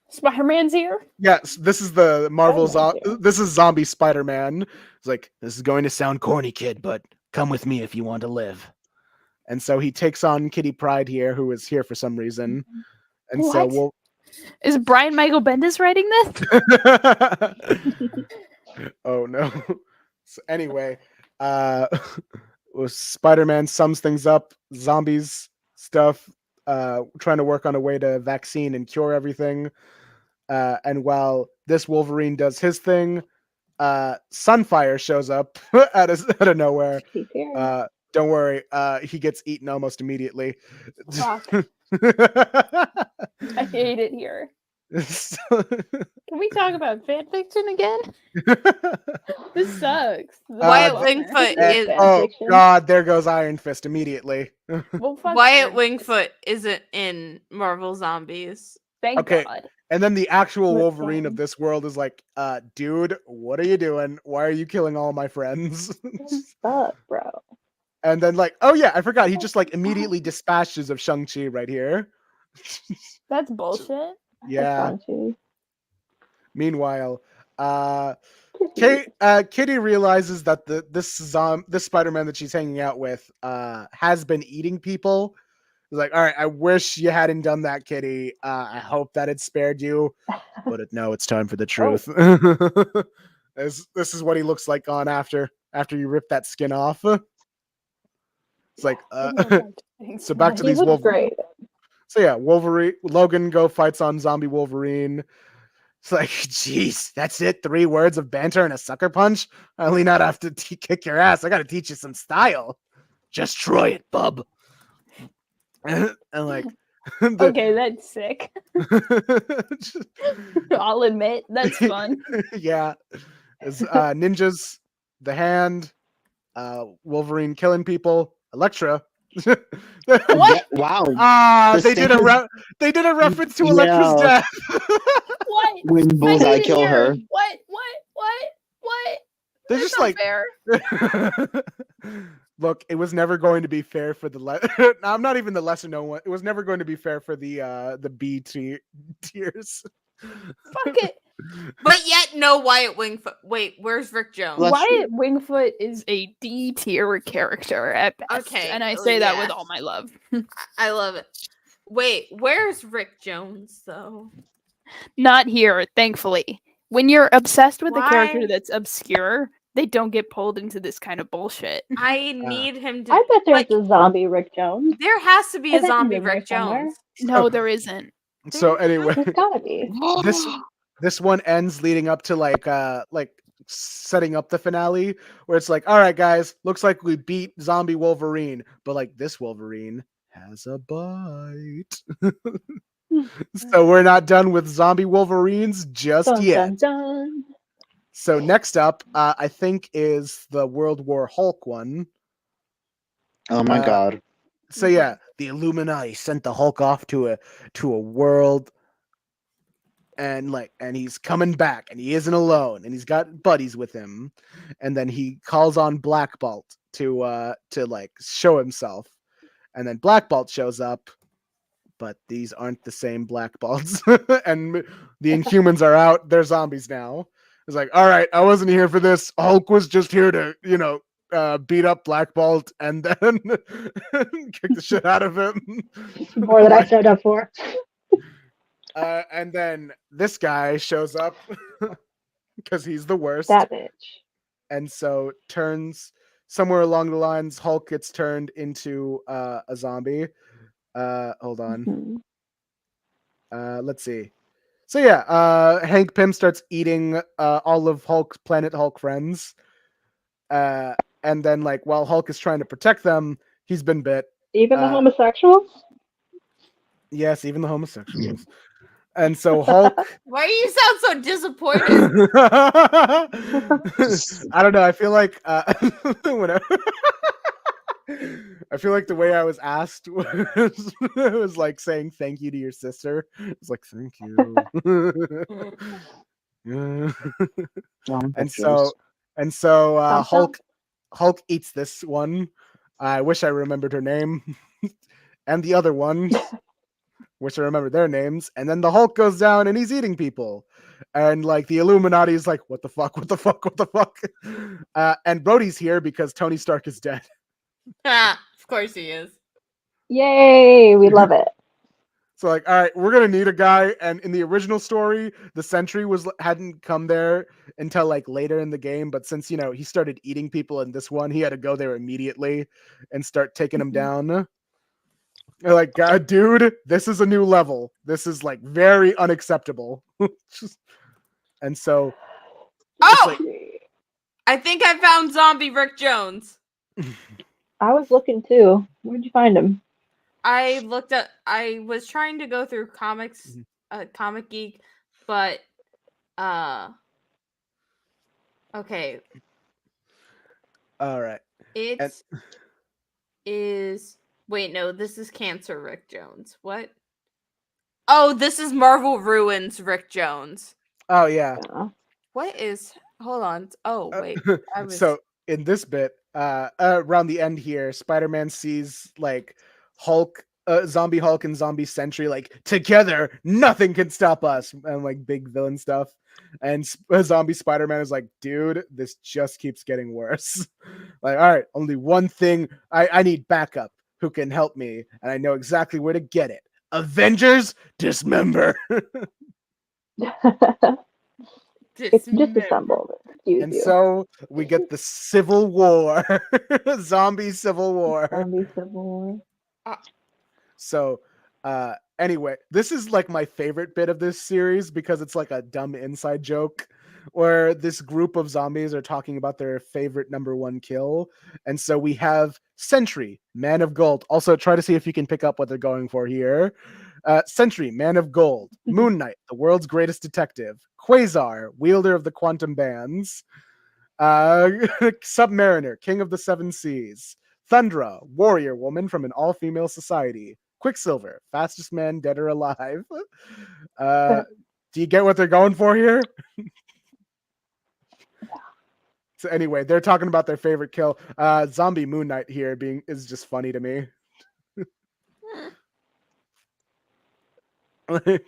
S2: Spider-Man's here.
S3: Yes, this is the Marvel.
S4: Spider-Man's here.
S3: This is Zombie Spider-Man. It's like, this is going to sound corny, kid, but come with me if you want to live. And so he takes on Kitty Pryde here, who is here for some reason. And so
S2: What? Is Brian Michael Bendis writing this?
S3: Oh no. So anyway, Spider-Man sums things up, zombies stuff, trying to work on a way to vaccine and cure everything. And while this Wolverine does his thing, Sunfire shows up out of nowhere.
S4: He's here.
S3: Don't worry, he gets eaten almost immediately.
S2: Fuck. I hate it here. Can we talk about fan fiction again? This sucks.
S1: Wyatt
S2: Uh,
S1: Wingfoot
S4: Fan
S1: is
S3: Oh
S4: fiction.
S3: God, there goes Iron Fist immediately.
S2: Well, fuck
S1: Wyatt
S2: Iron Fist.
S1: Wingfoot isn't in Marvel Zombies.
S2: Thank
S3: Okay.
S2: God.
S3: And then the actual
S4: Rip
S3: Wolverine of
S4: Van.
S3: this world is like, dude, what are you doing? Why are you killing all my friends?
S4: What's up, bro?
S3: And then like, oh yeah, I forgot. He just like immediately dispatches of Shang-Chi right here.
S2: That's bullshit.
S3: Yeah.
S4: That's fun, too.
S3: Meanwhile, Kitty realizes that this Spider-Man that she's hanging out with has been eating people. He's like, all right, I wish you hadn't done that, Kitty. I hope that it spared you. But no, it's time for the truth. This is what he looks like on after you rip that skin off. It's like, so back to
S4: He
S3: these
S4: looks
S3: Wolverine.
S4: great.
S3: So yeah, Logan fights on zombie Wolverine. It's like, jeez, that's it. 3 words of banter and a sucker punch. I only not have to kick your ass. I got to teach you some style. Just try it, bub. And like,
S2: Okay, that's sick. I'll admit, that's fun.
S3: Yeah, it's ninjas, the Hand, Wolverine killing people, Elektra.
S2: What?
S6: Wow.
S3: Ah,
S6: The
S3: they did a
S6: same-
S3: they did a reference to
S6: Yeah.
S3: Elektra's death.
S2: What?
S6: When
S2: I
S6: Bullseye
S2: didn't
S6: kill
S2: hear.
S6: her.
S2: What?
S3: They're
S2: That's
S3: just
S2: not
S3: like,
S2: fair.
S3: look, it was never going to be fair for the I'm not even the lesser known one. It was never going to be fair for the B tiers.
S2: Fuck it.
S1: But yet, no Wyatt Wingfoot. Wait, where's Rick Jones?
S6: Bless
S2: Wyatt Wingfoot is a D tier character at best,
S1: Okay,
S2: and I say that with
S1: yeah.
S2: all my love.
S1: I love it. Wait, where's Rick Jones though?
S2: Not here, thankfully. When you're obsessed with a
S1: Why?
S2: character that's obscure, they don't get pulled into this kind of bullshit.
S1: I need him to.
S4: I bet there's
S1: like,
S4: a zombie Rick Jones.
S1: there has to be
S4: I
S1: a
S4: bet he's
S1: zombie
S4: in there
S1: Rick
S4: somewhere.
S1: Jones.
S2: No, there isn't.
S3: So anyway,
S4: There's gotta be.
S3: this one ends leading up to like setting up the finale where it's like, all right guys, looks like we beat zombie Wolverine, but like this Wolverine has a bite. So we're not done with zombie Wolverines just
S4: Dun,
S3: yet.
S4: dun, dun.
S3: So next up, I think is the World War Hulk one.
S6: Oh my god.
S3: So yeah, the Illuminati sent the Hulk off to a world, and he's coming back, and he isn't alone, and he's got buddies with him, and then he calls on Black Bolt to like show himself, and then Black Bolt shows up, but these aren't the same Black Bolts, and the Inhumans are out. They're zombies now. It's like, all right, I wasn't here for this. Hulk was just here to, beat up Black Bolt and then kick the shit out of him.
S4: More than I signed up for.
S3: And then this guy shows up because he's the worst.
S4: That bitch.
S3: And so turns somewhere along the lines, Hulk gets turned into a zombie. Hold on.
S4: Mhm.
S3: Let's see. So yeah, Hank Pym starts eating all of Hulk's Planet Hulk friends. And then while Hulk is trying to protect them, he's been bit.
S4: Even the homosexuals?
S3: Yes, even the homosexuals. And so Hulk
S1: Why do you sound so disappointed?
S3: I don't know. I feel like whenever I feel like the way I was asked was like saying thank you to your sister. It's like thank you. And so Hulk eats this one. I wish I remembered her name. And the other one, wish I remembered their names. And then the Hulk goes down and he's eating people. And the Illuminati is like, what the fuck? What the fuck? What the fuck? And Brody's here because Tony Stark is dead.
S1: Of course he is.
S4: Yay, we love it.
S3: So like, all right, we're gonna need a guy. And in the original story, the sentry hadn't come there until like later in the game. But since he started eating people in this one, he had to go there immediately and start taking them down. They're like, God, dude, this is a new level. This is like very unacceptable. And so,
S1: Oh, I think I found zombie Rick Jones.
S4: I was looking too. Where'd you find him?
S1: I was trying to go through comics, Comic Geek, but okay.
S3: All right.
S1: Wait, no, this is Cancer Rick Jones. What? Oh, this is Marvel Ruins Rick Jones.
S3: Oh yeah.
S1: Hold on. Oh wait.
S3: So in this bit, around the end here, Spider-Man sees like Hulk, zombie Hulk and zombie Sentry like together, nothing can stop us, and like big villain stuff. And zombie Spider-Man is like, dude, this just keeps getting worse. Like, all right, only one thing. I need backup. Who can help me? And I know exactly where to get it. Avengers Dismember.
S4: It's disassembled.
S3: And so we get the Civil War. Zombie Civil War.
S4: Zombie Civil War.
S3: So anyway, this is like my favorite bit of this series because it's like a dumb inside joke where this group of zombies are talking about their favorite number one kill. And so we have Sentry, Man of Gold. Also, try to see if you can pick up what they're going for here. Sentry, Man of Gold. Moon Knight, the world's greatest detective. Quasar, wielder of the quantum bands. Submariner, king of the seven seas. Thundra, warrior woman from an all-female society. Quicksilver, fastest man dead or alive. Do you get what they're going for here? So anyway, they're talking about their favorite kill. Zombie Moon Knight here is just funny to me.
S4: Where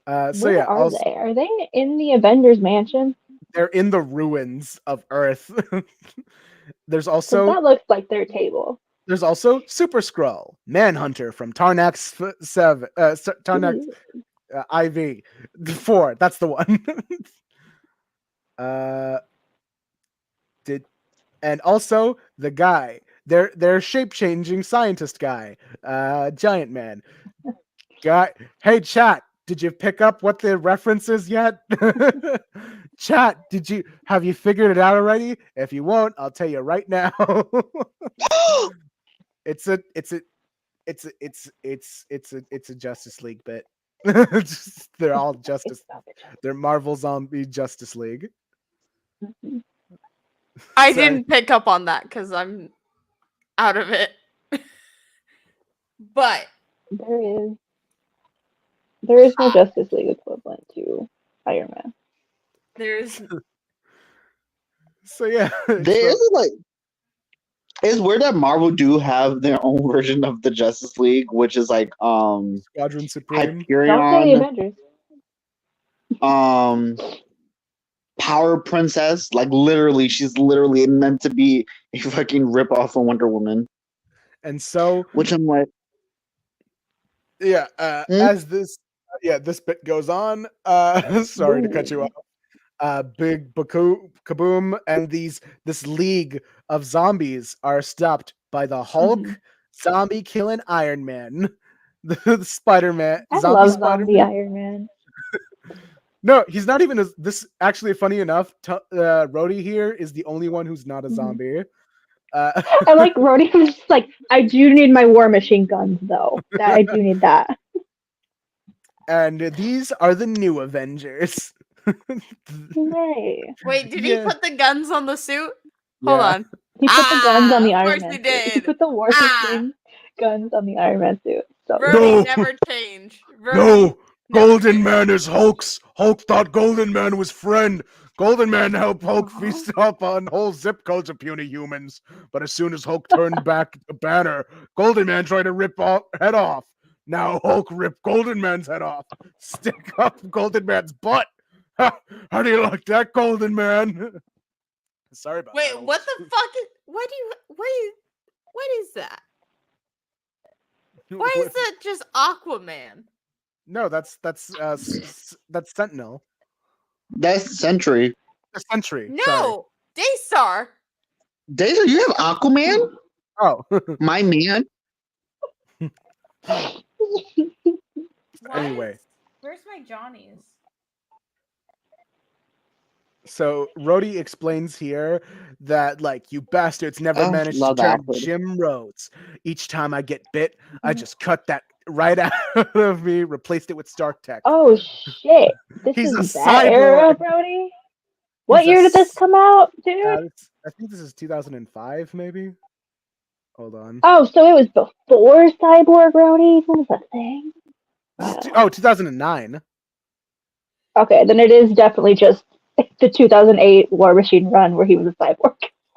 S4: are they? Are they in the Avengers mansion?
S3: They're in the ruins of Earth. There's also
S4: that looks like their table.
S3: There's also Super Skrull, Manhunter from Tarnax 7, Tarnax IV 4. That's the one. And also the guy, their shape-changing scientist guy, Giant Man. Guy, hey chat, did you pick up what the reference is yet? Chat, have you figured it out already? If you won't, I'll tell you right now. It's a Justice League bit. They're all they're Marvel Zombie Justice League.
S1: I didn't pick up on that because I'm out of it. But
S4: there is no Justice League equivalent to Iron Man.
S1: There's
S3: so yeah.
S6: It's weird that Marvel do have their own version of the Justice League, which is like
S3: Squadron Supreme.
S4: Hyperion,
S6: Power Princess. Like literally, she's literally meant to be a fucking rip off of Wonder Woman.
S3: And so,
S6: which I'm like,
S3: yeah. As this bit goes on, sorry to cut you off. Big kaboom, and this league of zombies are stopped by the Hulk, zombie killing Iron Man, the Spider-Man.
S4: I love zombie Iron Man.
S3: No, he's not even this. Actually, funny enough, Rhodey here is the only one who's not a zombie.
S4: I like Rhodey was just like, I do need my war machine guns though. I do need that.
S3: And these are the new Avengers.
S4: Yay.
S1: Wait, did he put the guns on the suit? Hold on.
S4: He put the guns on the Iron Man
S1: he
S4: suit.
S1: did.
S4: He put the war machine guns on the Iron Man suit. So
S1: Rhodey never changed.
S3: No, Golden Man is Hulk's. Hulk thought Golden Man was friend. Golden Man helped Hulk feast up on whole zip codes of puny humans. But as soon as Hulk turned back the banner, Golden Man tried to rip head off. Now Hulk ripped Golden Man's head off. Stick up Golden Man's butt. How do you like that, Golden Man? Sorry about that.
S1: Wait, what the fuck is what is that? Why is that just Aquaman?
S3: No, that's that's Sentinel.
S6: That's Sentry.
S3: A Sentry. Sorry.
S1: No, Daystar.
S6: Daisy, you have Aquaman?
S3: Oh.
S6: My man.
S3: Anyway.
S1: Where's my Johnnies?
S3: So Rhodey explains here that like you bastards never
S6: Oh,
S3: managed to
S6: love
S3: turn
S6: Alfred.
S3: Jim Rhodes. Each time I get bit, I just cut that right out of me, replaced it with Stark Tech.
S4: Oh shit! This
S3: He's a
S4: is that era,
S3: cyborg.
S4: Brody. What
S3: He's a
S4: year did this
S3: s-
S4: come out, dude?
S3: I think this is 2005, maybe. Hold on.
S4: Oh, so it was before Cyborg Brody was a thing.
S3: This is
S4: Wow.
S3: 2009.
S4: Okay, then it is definitely just the 2008 War Machine run where he was a cyborg.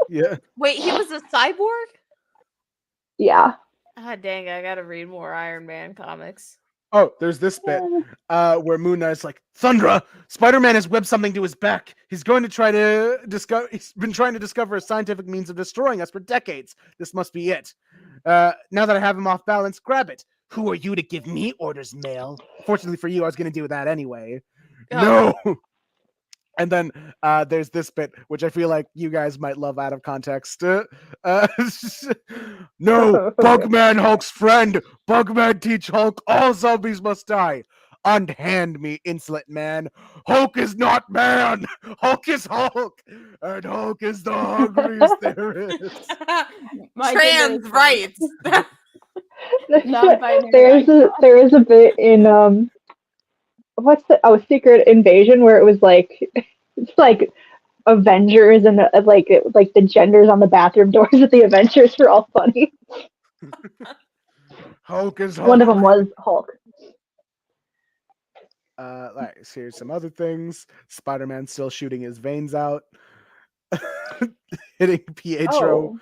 S3: Yeah.
S1: Wait, he was a cyborg?
S4: Yeah.
S1: Ah, dang! I gotta read more Iron Man comics.
S3: Oh, there's this bit where Moon Knight's like, Thundra, Spider-Man has webbed something to his back. He's going to try to discover. He's been trying to discover a scientific means of destroying us for decades. This must be it. Now that I have him off balance, grab it. Who are you to give me orders, male? Fortunately for you, I was going to do that anyway.
S1: Oh.
S3: No. And then there's this bit, which I feel like you guys might love out of context. No, Bugman, Hulk's friend. Bugman teach Hulk all zombies must die. Unhand me, insolent man. Hulk is not man. Hulk is Hulk. And Hulk is the hungriest there is.
S2: My
S1: Trans
S2: goodness.
S1: rights.
S2: Non-binary
S4: there is a bit in what's the Secret Invasion where it was like it's like Avengers and like the genders on the bathroom doors of the Avengers were all funny.
S3: Hulk is Hulk.
S4: One of them was Hulk.
S3: Like, here's some other things. Spider-Man still shooting his veins out. Hitting Pietro.
S4: Oh,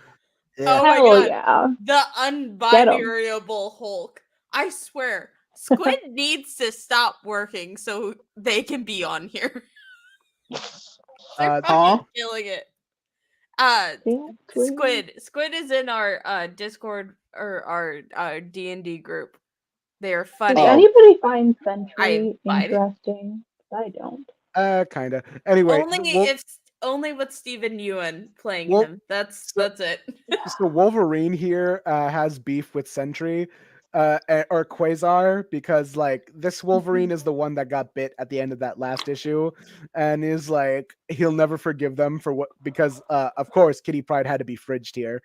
S1: Oh my
S4: hell
S1: god.
S4: yeah.
S1: The unbinaryable Hulk. I swear, Squid needs to stop working so they can be on here. They're fucking
S6: Huh?
S1: killing it.
S4: Yeah,
S1: Squid is in our Discord or our D&D group. They are
S4: Does
S1: funny.
S6: Oh.
S4: anybody find Sentry
S1: find it.
S4: interesting? I don't.
S3: Kinda. Anyway,
S1: Only with Steven Yeun playing
S3: Well,
S1: him. That's it.
S3: so Wolverine here has beef with Sentry or Quasar because like this Wolverine is the one that got bit at the end of that last issue and is like he'll never forgive them for what because of course Kitty Pryde had to be fridged here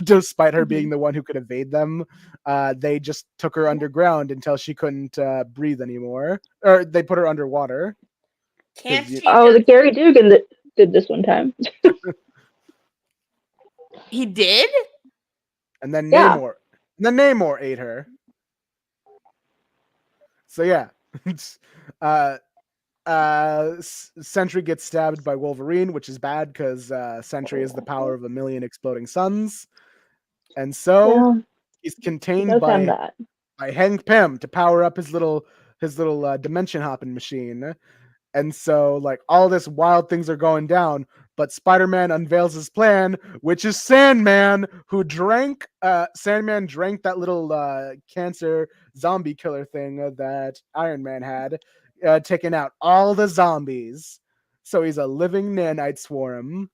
S3: despite her being the one who could evade them. They just took her underground until she couldn't breathe anymore, or they put her underwater.
S1: Can't
S3: you-
S1: she
S4: Oh, the
S1: just-
S4: Gary Dugan that did this one time.
S1: He did?
S3: And then
S4: Yeah.
S3: Namor ate her. So yeah. Sentry gets stabbed by Wolverine, which is bad because Sentry is the power of a million exploding suns. And so
S4: Yeah,
S3: he's
S4: he
S3: contained
S4: does have
S3: by
S4: that.
S3: Hank Pym to power up his little dimension hopping machine. And so like all this wild things are going down, but Spider-Man unveils his plan, which is Sandman, who Sandman drank that little cancer zombie killer thing that Iron Man had, taking out all the zombies. So he's a living nanite swarm.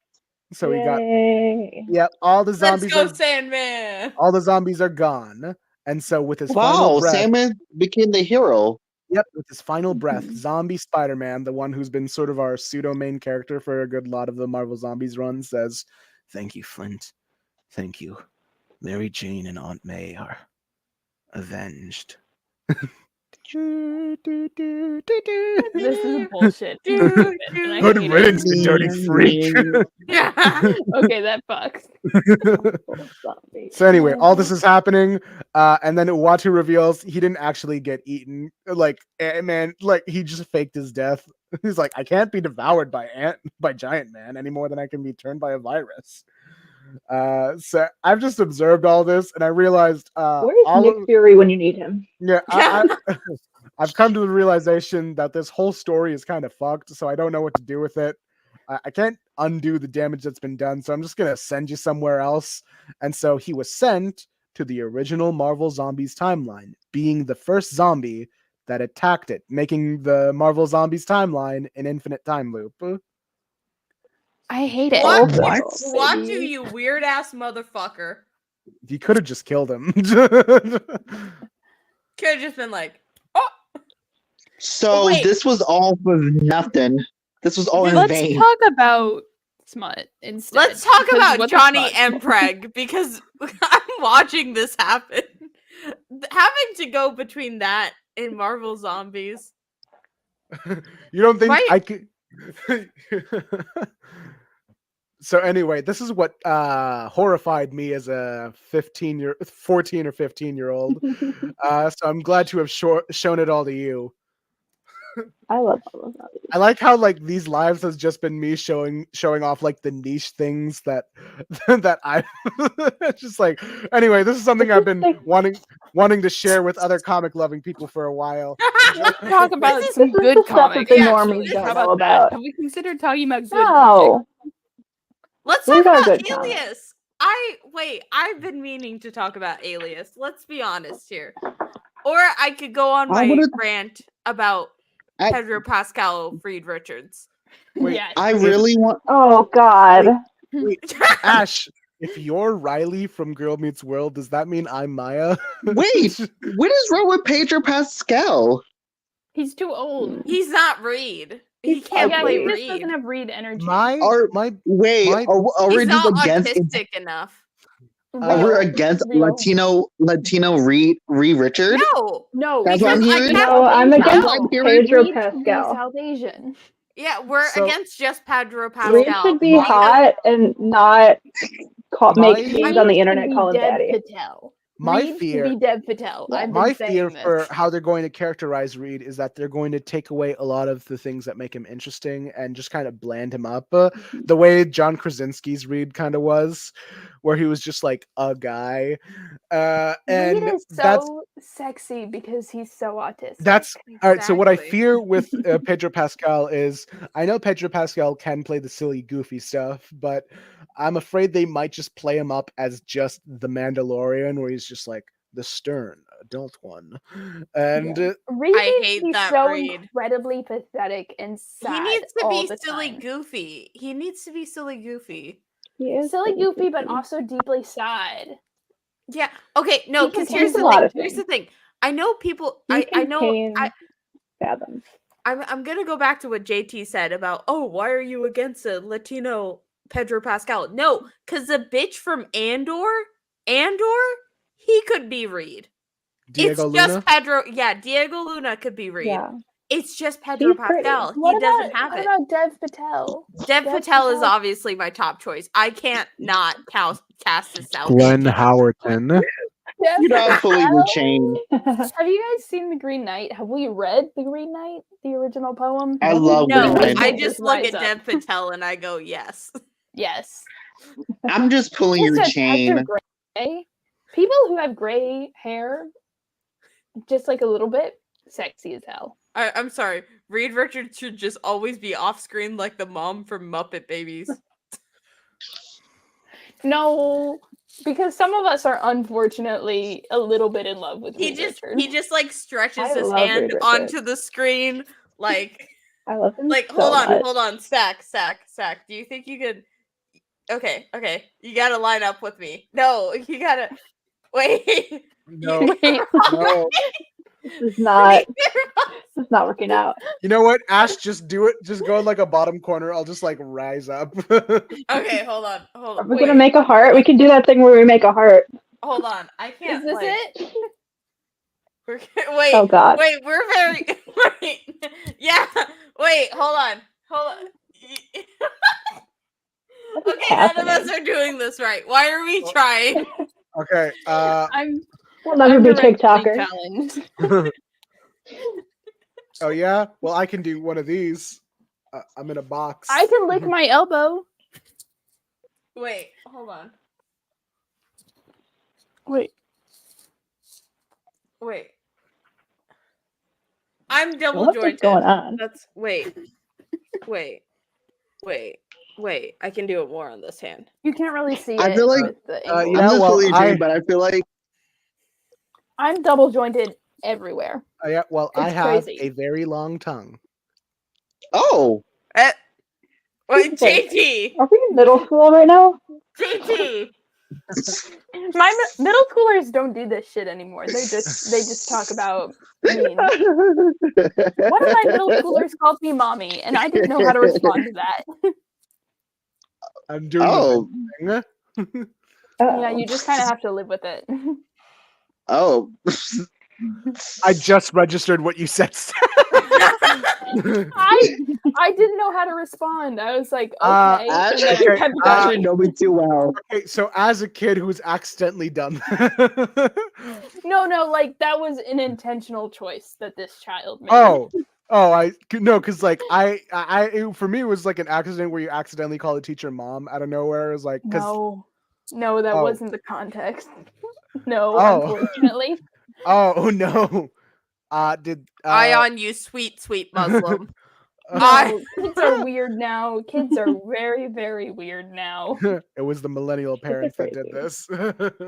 S3: So he got
S4: Yay.
S3: all the
S1: Let's
S3: zombies
S1: go, Sandman.
S3: all the zombies are gone. And so with his
S6: Wow,
S3: final breath,
S6: Sandman became the hero.
S3: yep, with his final breath, Zombie Spider-Man, the one who's been sort of our pseudo main character for a good lot of the Marvel Zombies run, says, "Thank you, Flint. Thank you. Mary Jane and Aunt May are avenged."
S2: This is bullshit.
S1: Dude,
S2: And I
S3: Good
S2: hate it.
S3: riddance, you dirty freak.
S2: Okay, that fucks.
S3: So anyway, all this is happening, and then Uatu reveals he didn't actually get eaten. Like, man, like he just faked his death. He's like, I can't be devoured by Giant Man any more than I can be turned by a virus. So I've just observed all this, and I realized
S4: Where's
S3: all
S4: Nick
S3: of,
S4: Fury when you need him?
S3: yeah, I've come to the realization that this whole story is kind of fucked. So I don't know what to do with it. I can't undo the damage that's been done, so I'm just gonna send you somewhere else. And so he was sent to the original Marvel Zombies timeline, being the first zombie that attacked it, making the Marvel Zombies timeline an infinite time loop.
S2: I hate it.
S1: What?
S6: What?
S1: What do you weird ass motherfucker?
S3: You could have just killed him.
S1: Could have just been like, oh,
S6: So
S1: wait.
S6: this was all for nothing. This was all in
S2: Let's
S6: vain.
S2: talk about smut instead.
S1: let's talk
S2: because
S1: about
S2: what the
S1: Johnny
S2: fuck?
S1: Empreg because I'm watching this happen. Having to go between that and Marvel Zombies.
S3: You don't think
S1: Right.
S3: I could? So anyway, this is what horrified me as a 14 or 15-year-old. So I'm glad to have shown it all to you.
S4: I love all of that.
S3: I like how like these lives has just been me showing off like the niche things that that I just like. Anyway, this is something I've been wanting to share with other comic loving people for a while.
S2: Let's talk about
S1: This is
S2: some
S4: the
S2: good
S4: stuff that
S2: comics.
S4: the
S1: Yeah,
S4: normies
S1: actually,
S4: don't
S2: How
S4: know
S2: about that?
S4: about.
S2: Have we considered talking about good comics?
S4: No.
S1: Let's
S4: These
S1: talk
S4: are
S1: about
S4: good comics.
S1: Alias. I've been meaning to talk about Alias. Let's be honest here. Or I could go on
S6: I
S1: my
S6: would've-
S1: rant about
S6: I-
S1: Pedro Pascal, Reed Richards.
S3: Wait,
S2: Yes.
S6: I really want.
S4: Oh God.
S3: Wait, Ash, if you're Riley from Girl Meets World, does that mean I'm Maya?
S6: Wait, what is wrong with Pedro Pascal?
S2: He's too old.
S1: He's not Reed. He
S4: He's
S1: can't
S2: Yeah,
S1: play
S2: he just
S1: Reed.
S2: doesn't have Reed energy.
S6: Are- Wait,
S3: my-
S6: are we
S1: He's
S6: just
S1: not
S6: against?
S1: autistic enough.
S6: We're against
S2: Real.
S6: Latino Reed Richard.
S1: No,
S6: That's what I'm
S1: because I
S6: hearing?
S1: can't.
S4: No, I'm
S6: That's
S4: against
S6: what I'm hearing.
S4: Pedro
S2: Reed should be
S4: Pascal.
S2: South Asian.
S1: Yeah, we're
S3: So-
S1: against just Pedro
S4: Reed
S1: Pascal.
S4: should be
S3: My-
S4: hot and not make
S3: My-
S4: teens on the
S2: Reed
S4: internet
S2: should be
S4: call him
S2: Dev
S4: daddy.
S2: Patel.
S3: My
S2: Reed
S3: fear-
S2: should be Dev Patel.
S4: Yeah.
S2: I've been
S3: My
S2: saying
S3: fear
S2: this.
S3: for how they're going to characterize Reed is that they're going to take away a lot of the things that make him interesting and just kind of bland him up. The way John Krasinski's Reed kind of was, where he was just like a guy. And
S2: Reed is
S3: that's
S2: so sexy because he's so autistic.
S3: that's all right. So what I
S1: Exactly.
S3: fear with Pedro Pascal is I know Pedro Pascal can play the silly, goofy stuff, but I'm afraid they might just play him up as just the Mandalorian, where he's just like the stern adult one. And
S2: Reed
S1: I
S2: needs
S1: hate
S2: to be
S1: that
S2: so
S1: Reed.
S2: incredibly pathetic and sad.
S1: He needs to
S2: all
S1: be
S2: the
S1: silly
S2: time.
S1: goofy. He needs to be silly goofy.
S4: He is
S2: Silly goofy, but also deeply sad.
S1: Yeah. Okay. No,
S2: He
S1: because
S2: contains
S1: here's
S4: a
S1: the
S4: lot
S1: thing.
S4: of
S1: Here's the
S4: things.
S1: thing. I know people.
S4: He
S1: I know.
S4: contains fathoms.
S1: I'm gonna go back to what JT said about. Oh, why are you against a Latino Pedro Pascal? No, because the bitch from Andor, he could be Reed.
S3: Diego
S1: It's
S3: Luna.
S1: just Pedro. Yeah, Diego Luna could be Reed.
S4: Yeah.
S1: It's just Pedro
S4: He's pretty.
S1: Pascal.
S2: What
S1: He doesn't
S2: about,
S1: have
S2: what
S1: it.
S2: about Dev Patel?
S1: Dev
S2: Dev
S1: Patel is
S2: Patel?
S1: obviously my top choice. I can't not cast as South
S3: Glenn
S1: Asian.
S3: Howerton.
S2: Dev
S6: You're not pulling your
S2: Patel?
S6: chain.
S2: Have you guys seen The Green Knight? Have we read The Green Knight, the original poem?
S6: I love
S1: No,
S6: Green Knight.
S1: I just look
S2: Rise
S1: at
S2: up.
S1: Dev Patel and I go, yes.
S2: Yes.
S6: I'm just pulling your
S2: Also,
S6: chain.
S2: Hector Gray. People who have gray hair, just like a little bit, sexy as hell.
S1: I'm sorry. Reed Richards should just always be off screen like the mom from Muppet Babies.
S2: No, because some of us are unfortunately a little bit in love with Reed Richards.
S1: He just like stretches
S4: I
S1: his
S4: love
S1: hand
S4: Reed
S1: onto
S4: Richards.
S1: the screen like
S4: I love him
S1: like
S4: so
S1: hold
S4: much.
S1: on, Stack. Do you think you could Okay, you gotta line up with me. No, you gotta wait.
S3: No,
S2: Wait,
S3: no.
S4: This is not working out.
S3: You know what? Ash, just do it. Just go in like a bottom corner. I'll just like rise up.
S1: Okay, hold on.
S4: Are we gonna make a heart? We can do that thing where we make a heart.
S1: Hold on. I
S2: is
S1: can't
S2: this
S1: like,
S2: it?
S1: Wait.
S4: Oh God.
S1: Wait, we're very wait. Yeah. Wait, hold on.
S4: What is
S1: Okay, none of us
S4: happening?
S1: are doing this right. Why are we trying?
S3: Okay.
S2: I'm
S4: We'll never be
S2: directly
S4: TikTokers.
S2: challenged.
S3: Oh yeah. Well, I can do one of these. I'm in a box.
S2: I can lick my elbow.
S1: Wait, hold on.
S2: Wait.
S1: I'm double
S4: What's
S1: jointed.
S4: going on?
S1: That's wait. I can do it more on this hand.
S2: You can't really see
S6: I
S2: it
S6: feel like,
S2: with the
S3: you
S2: angle.
S3: know,
S6: I'm just
S3: well,
S6: pulling your
S3: I-
S6: chain, but I feel like
S2: I'm double jointed everywhere.
S3: Yeah, well, I
S2: It's
S3: have
S2: crazy.
S3: a very long tongue.
S6: Oh,
S1: Wait, JT.
S4: Are we in middle school right now?
S1: JT.
S2: Middle schoolers don't do this shit anymore. They just talk about mean. One of my middle schoolers called me mommy, and I didn't know how to respond to that.
S3: I'm doing
S6: Oh,
S3: the thing.
S2: Yeah, you just kind of have to live with it.
S6: oh.
S3: I just registered what you said.
S2: I didn't know how to respond. I was like, okay.
S3: Ash,
S2: and then I
S3: okay,
S2: kept
S3: Ash,
S2: going.
S6: know me too well.
S3: Okay, so as a kid who's accidentally done
S2: No, like that was an intentional choice that this child made.
S3: no, because like for me it was like an accident where you accidentally call a teacher mom out of nowhere. It was like,
S2: No, that
S3: Oh.
S2: wasn't the context. No,
S3: Oh.
S2: unfortunately.
S3: oh no,
S1: Ayaan, you sweet, sweet Muslim.
S2: No, kids are weird now. Kids are very, very weird now.
S3: it was the millennial parents that did
S4: crazy.
S3: this.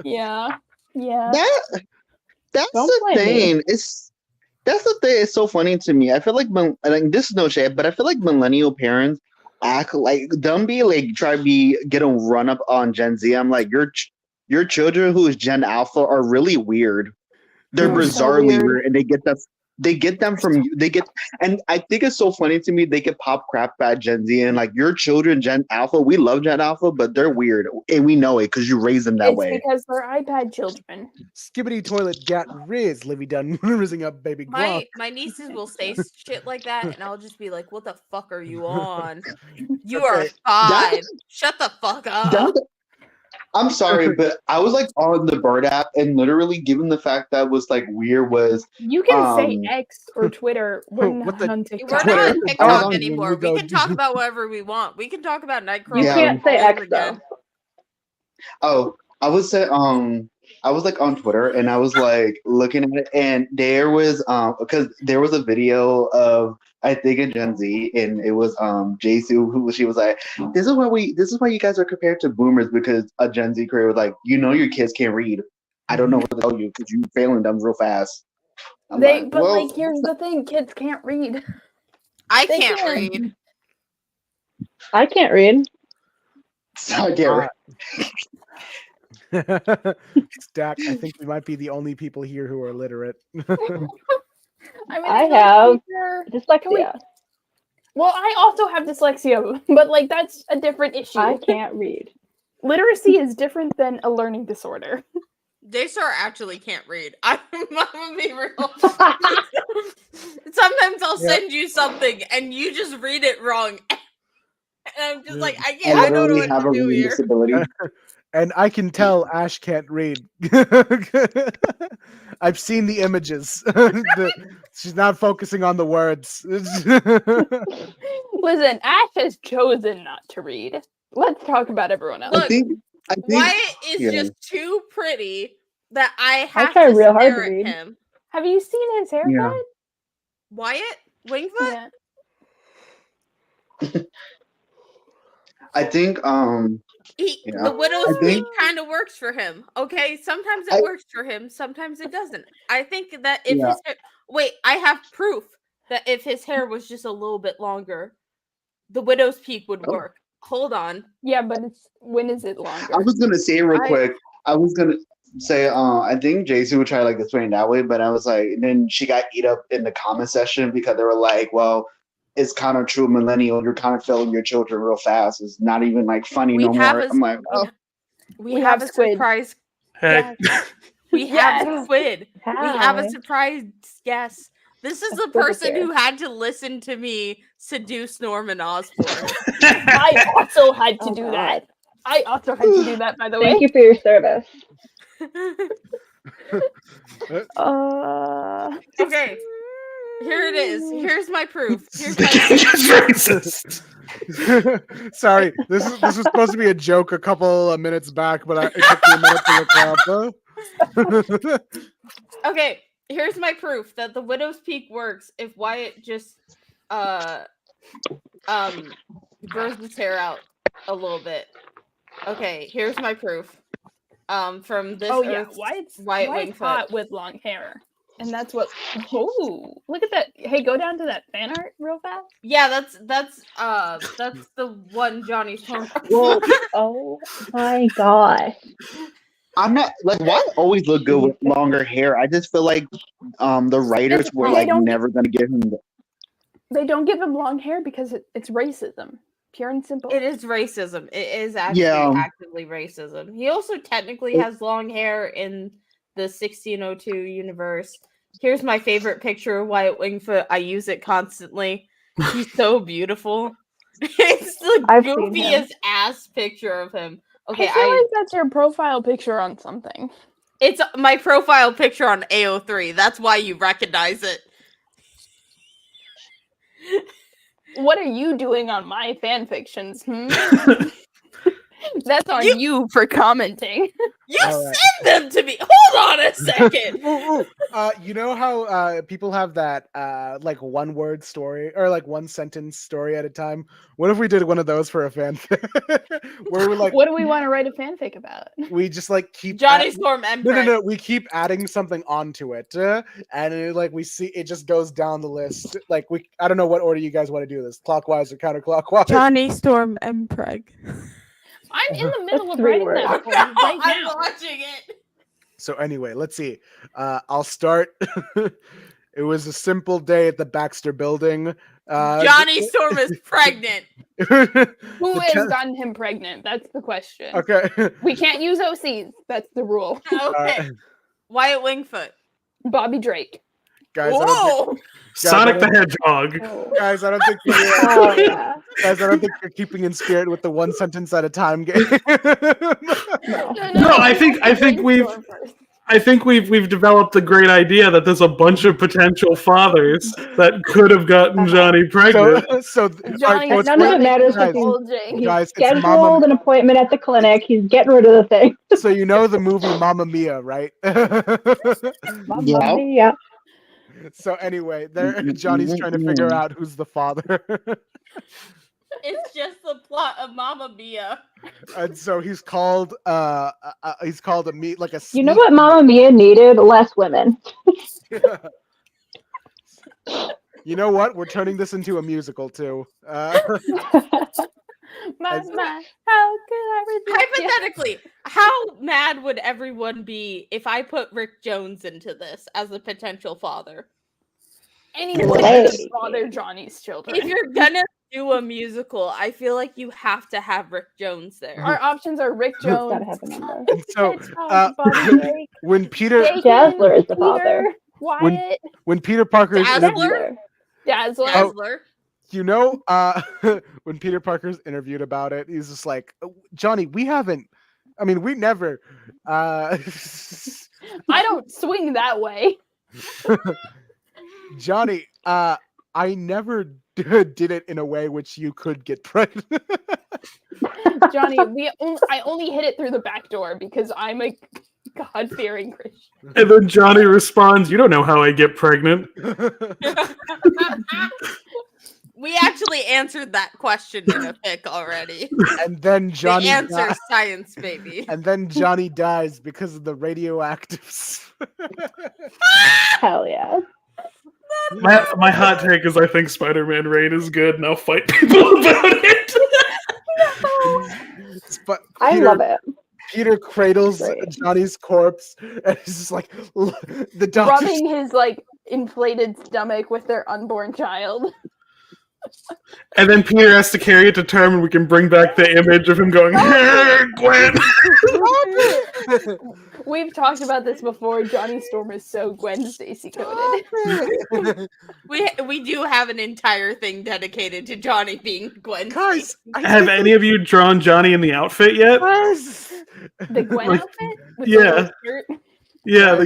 S2: Yeah.
S6: That's
S4: Don't
S6: the
S4: blame me.
S6: thing. That's the thing. It's so funny to me. I feel like this is no shade, but I feel like millennial parents act like them be like try to be get a run up on Gen Z. I'm like your children who is Gen Alpha are really weird. They're
S2: They're so
S6: bizarrely
S2: weird.
S6: weird, and they get them from and I think it's so funny to me they get pop crap at Gen Z and like your children Gen Alpha, we love Gen Alpha, but they're weird and we know it because you raise them that
S2: It's
S6: way.
S2: because they're iPad children.
S3: Skibbity toilet gat riz, Livy done rizzing up baby guac.
S1: My nieces will say shit like that, and I'll just be like, "What the fuck are you on? You
S3: Okay,
S1: are 5. Shut the fuck up."
S6: That- I'm sorry, but I was like on the Bird app, and literally, given the fact that was like weird, was
S2: You can say
S6: Um,
S2: X or Twitter. We're
S3: what
S2: not
S3: the-
S2: on
S1: We're
S2: TikTok.
S6: Twitter.
S1: not on
S6: I was
S1: TikTok
S6: on-
S1: anymore.
S3: we go-
S1: We can talk about whatever we want. We can talk about Nightcrawler.
S4: You
S6: Yeah.
S4: can't say
S1: all
S4: X
S1: over again.
S6: Oh, I was like on Twitter and I was like looking at it and there was because there was a video of I think a Gen Z and it was Jisoo who she was like this is why you guys are compared to boomers because a Gen Z creator was like your kids can't read. I don't know what to tell you because you failing them real fast. I'm like,
S2: But
S6: well,
S2: like, here's the thing: kids can't read.
S1: I
S2: They
S1: can't
S2: can.
S1: read.
S4: I can't read.
S6: I get it.
S3: Stack, I think we might be the only people here who are literate.
S2: I mean,
S4: I
S2: feel like
S4: have
S2: these are-
S4: dyslexia.
S2: Well, I also have dyslexia, but like that's a different issue.
S4: I can't read.
S2: Literacy is different than a learning disorder.
S1: Daystar actually can't read. I'm gonna be real. Sometimes I'll
S3: Yeah.
S1: send you something and you just read it wrong. And I'm just like, I
S6: I
S1: can't. I don't know
S6: literally
S1: what
S6: have a
S1: to do
S6: reading
S1: here.
S6: disability.
S3: And I can tell Ash can't read. I've seen the images. She's not focusing on the words.
S2: Listen, Ash has chosen not to read. Let's talk about everyone else.
S1: Look,
S6: I think
S1: Wyatt is
S6: yeah.
S1: just too pretty that I
S4: I
S1: have
S4: try
S1: to
S4: real hard
S1: stare
S4: to
S1: at
S4: read.
S1: him.
S2: Have you seen his haircut?
S6: Yeah.
S1: Wyatt? Wingfoot?
S2: Yeah.
S6: I think Yeah.
S1: The widow's
S6: I
S1: peak
S6: think-
S1: kind of works for him. Okay, sometimes it
S6: I-
S1: works for him, sometimes it doesn't. I think that if
S6: Yeah.
S1: his hair, wait, I have proof that if his hair was just a little bit longer, the widow's peak would
S6: Oh.
S1: work. Hold on.
S2: Yeah, but when is it longer?
S6: I was gonna say real
S1: I-
S6: quick. I was gonna say I think Jason would try to like explain it that way, but I was like, and then she got eat up in the comment section because they were like, well, it's kind of true, millennial. You're kind of failing your children real fast. It's not even like funny no more. I'm like, oh,
S1: we have a
S2: Squid.
S1: surprise.
S7: Hey,
S1: Guest. We have
S2: Yes.
S1: Squid. We have a
S4: Hi.
S1: surprise guest. This is the
S4: Squid is
S1: person
S4: here.
S1: who had to listen to me seduce Norman Osborn.
S2: I also had to
S4: Oh,
S2: do
S4: God.
S2: that. I also had to do that, by the way.
S4: Thank you for your service.
S1: Okay, here it is. Here's my proof. Here's my
S7: That's racist.
S3: Sorry, this was supposed to be a joke a couple of minutes back, but it took me a minute to look it up.
S1: Okay, here's my proof that the widow's peak works if Wyatt just grows his hair out a little bit. Okay, here's my proof. From this
S2: Oh yeah,
S1: Earth's
S2: Wyatt's
S1: Wyatt
S2: Wyatt's
S1: Wingfoot.
S2: hot with long hair. And that's what. Oh, look at that! Hey, go down to that fan art real fast.
S1: Yeah, that's the one Johnny Storm.
S4: Whoa. Oh my gosh.
S6: I'm not like why always look good with longer hair. I just feel like the writers were
S2: They
S6: like
S2: don't
S6: never gonna give him.
S2: They don't give him long hair because it's racism, pure and simple.
S1: It is racism. It is actually
S6: Yeah.
S1: actively racism. He also technically has long hair in the 1602 universe. Here's my favorite picture of Wyatt Wingfoot. I use it constantly. He's so beautiful. It's the
S4: I've seen him.
S1: goofiest ass picture of him. Okay,
S2: I feel like that's your profile picture on something.
S1: it's my profile picture on AO3. That's why you recognize it.
S2: What are you doing on my fan fictions? That's on
S1: You-
S2: you for commenting.
S1: You
S3: All right.
S1: send them to me. Hold on a second.
S3: You know how people have that like one word story or like one sentence story at a time? What if we did one of those for a fanfic? Where we're like,
S2: What do we want to write a fanfic about?
S3: we just like keep
S1: Johnny
S3: add-
S1: Storm
S3: No,
S1: Emperor.
S3: we keep adding something onto it, and it, like we see it just goes down the list. Like I don't know what order you guys want to do this, clockwise or counterclockwise.
S8: Johnny Storm Empreg.
S2: I'm in the middle of
S4: 3
S2: writing
S4: words.
S2: that for you right
S1: I'm
S2: now.
S1: watching it.
S3: So anyway, let's see. I'll start. It was a simple day at the Baxter Building.
S1: Johnny Storm is pregnant.
S2: Who
S3: the
S2: has
S3: ten-
S2: gotten him pregnant? That's the question.
S3: Okay.
S2: We can't use OCs. That's the rule.
S1: Okay. Wyatt Wingfoot.
S2: Bobby Drake.
S3: Guys, I don't think,
S1: Whoa.
S7: Sonic the Hedgehog.
S4: Oh,
S3: guys, I don't think we,
S4: oh yeah.
S3: guys, I don't think you're keeping in spirit with the one sentence at a time game.
S4: No.
S7: No, I think we've developed a great idea that there's a bunch of potential fathers that could have gotten Johnny pregnant.
S3: so
S2: Johnny,
S3: what's
S4: none of
S3: great-
S4: it matters
S3: guys,
S4: if he's-
S2: bulging.
S4: He
S3: Guys, it's
S4: scheduled
S3: Mama.
S4: an appointment at the clinic. He's getting rid of the thing.
S3: So you know the movie Mamma Mia, right?
S4: Mamma mia.
S3: So anyway, Johnny's trying to figure out who's the father.
S1: It's just the plot of Mamma Mia.
S3: And so he's called a meet like a
S4: You know what Mamma Mia needed? Less women.
S3: You know what? We're turning this into a musical too.
S2: My, how could I resist you?
S1: Hypothetically, how mad would everyone be if I put Rick Jones into this as a potential father?
S2: Anyone
S4: Hey.
S2: can father Johnny's children.
S1: If you're gonna do a musical, I feel like you have to have Rick Jones there.
S2: Our options are Rick Jones,
S4: Gotta have a number.
S3: And so
S2: Hedgehog, Bobby Drake,
S3: when Peter
S2: Jason,
S4: Dazzler is the
S2: Peter,
S4: father.
S2: Wyatt,
S3: when Peter Parker is
S1: Dazzler?
S3: interviewed,
S2: Dazzler.
S1: Dazzler.
S3: you know, when Peter Parker's interviewed about it, he's just like, Johnny, we never.
S2: I don't swing that way.
S3: Johnny, I never did it in a way which you could get pregnant.
S2: Johnny, I only hit it through the back door because I'm a God-fearing Christian.
S7: And then Johnny responds, "You don't know how I get pregnant."
S1: We actually answered that question in a fic already.
S3: And then Johnny
S1: The answer science, baby.
S3: and then Johnny dies because of the radioactives.
S4: Hell yeah.
S7: My hot take is I think Spider-Man Reign is good, and I'll fight people about it.
S3: But
S4: I love it.
S3: Peter cradles
S4: Great.
S3: Johnny's corpse, and he's just like the doctor.
S2: Rubbing his inflated stomach with their unborn child.
S7: And then Peter has to carry it to term, and we can bring back the image of him going, "Hey, Gwen."
S2: We've talked about this before. Johnny Storm is so Gwen Stacy coded.
S1: We do have an entire thing dedicated to Johnny being Gwen.
S3: Guys,
S7: Have any of you drawn Johnny in the outfit yet?
S2: The Gwen
S7: Like,
S2: outfit with
S7: yeah.
S2: the little skirt.
S7: Yeah,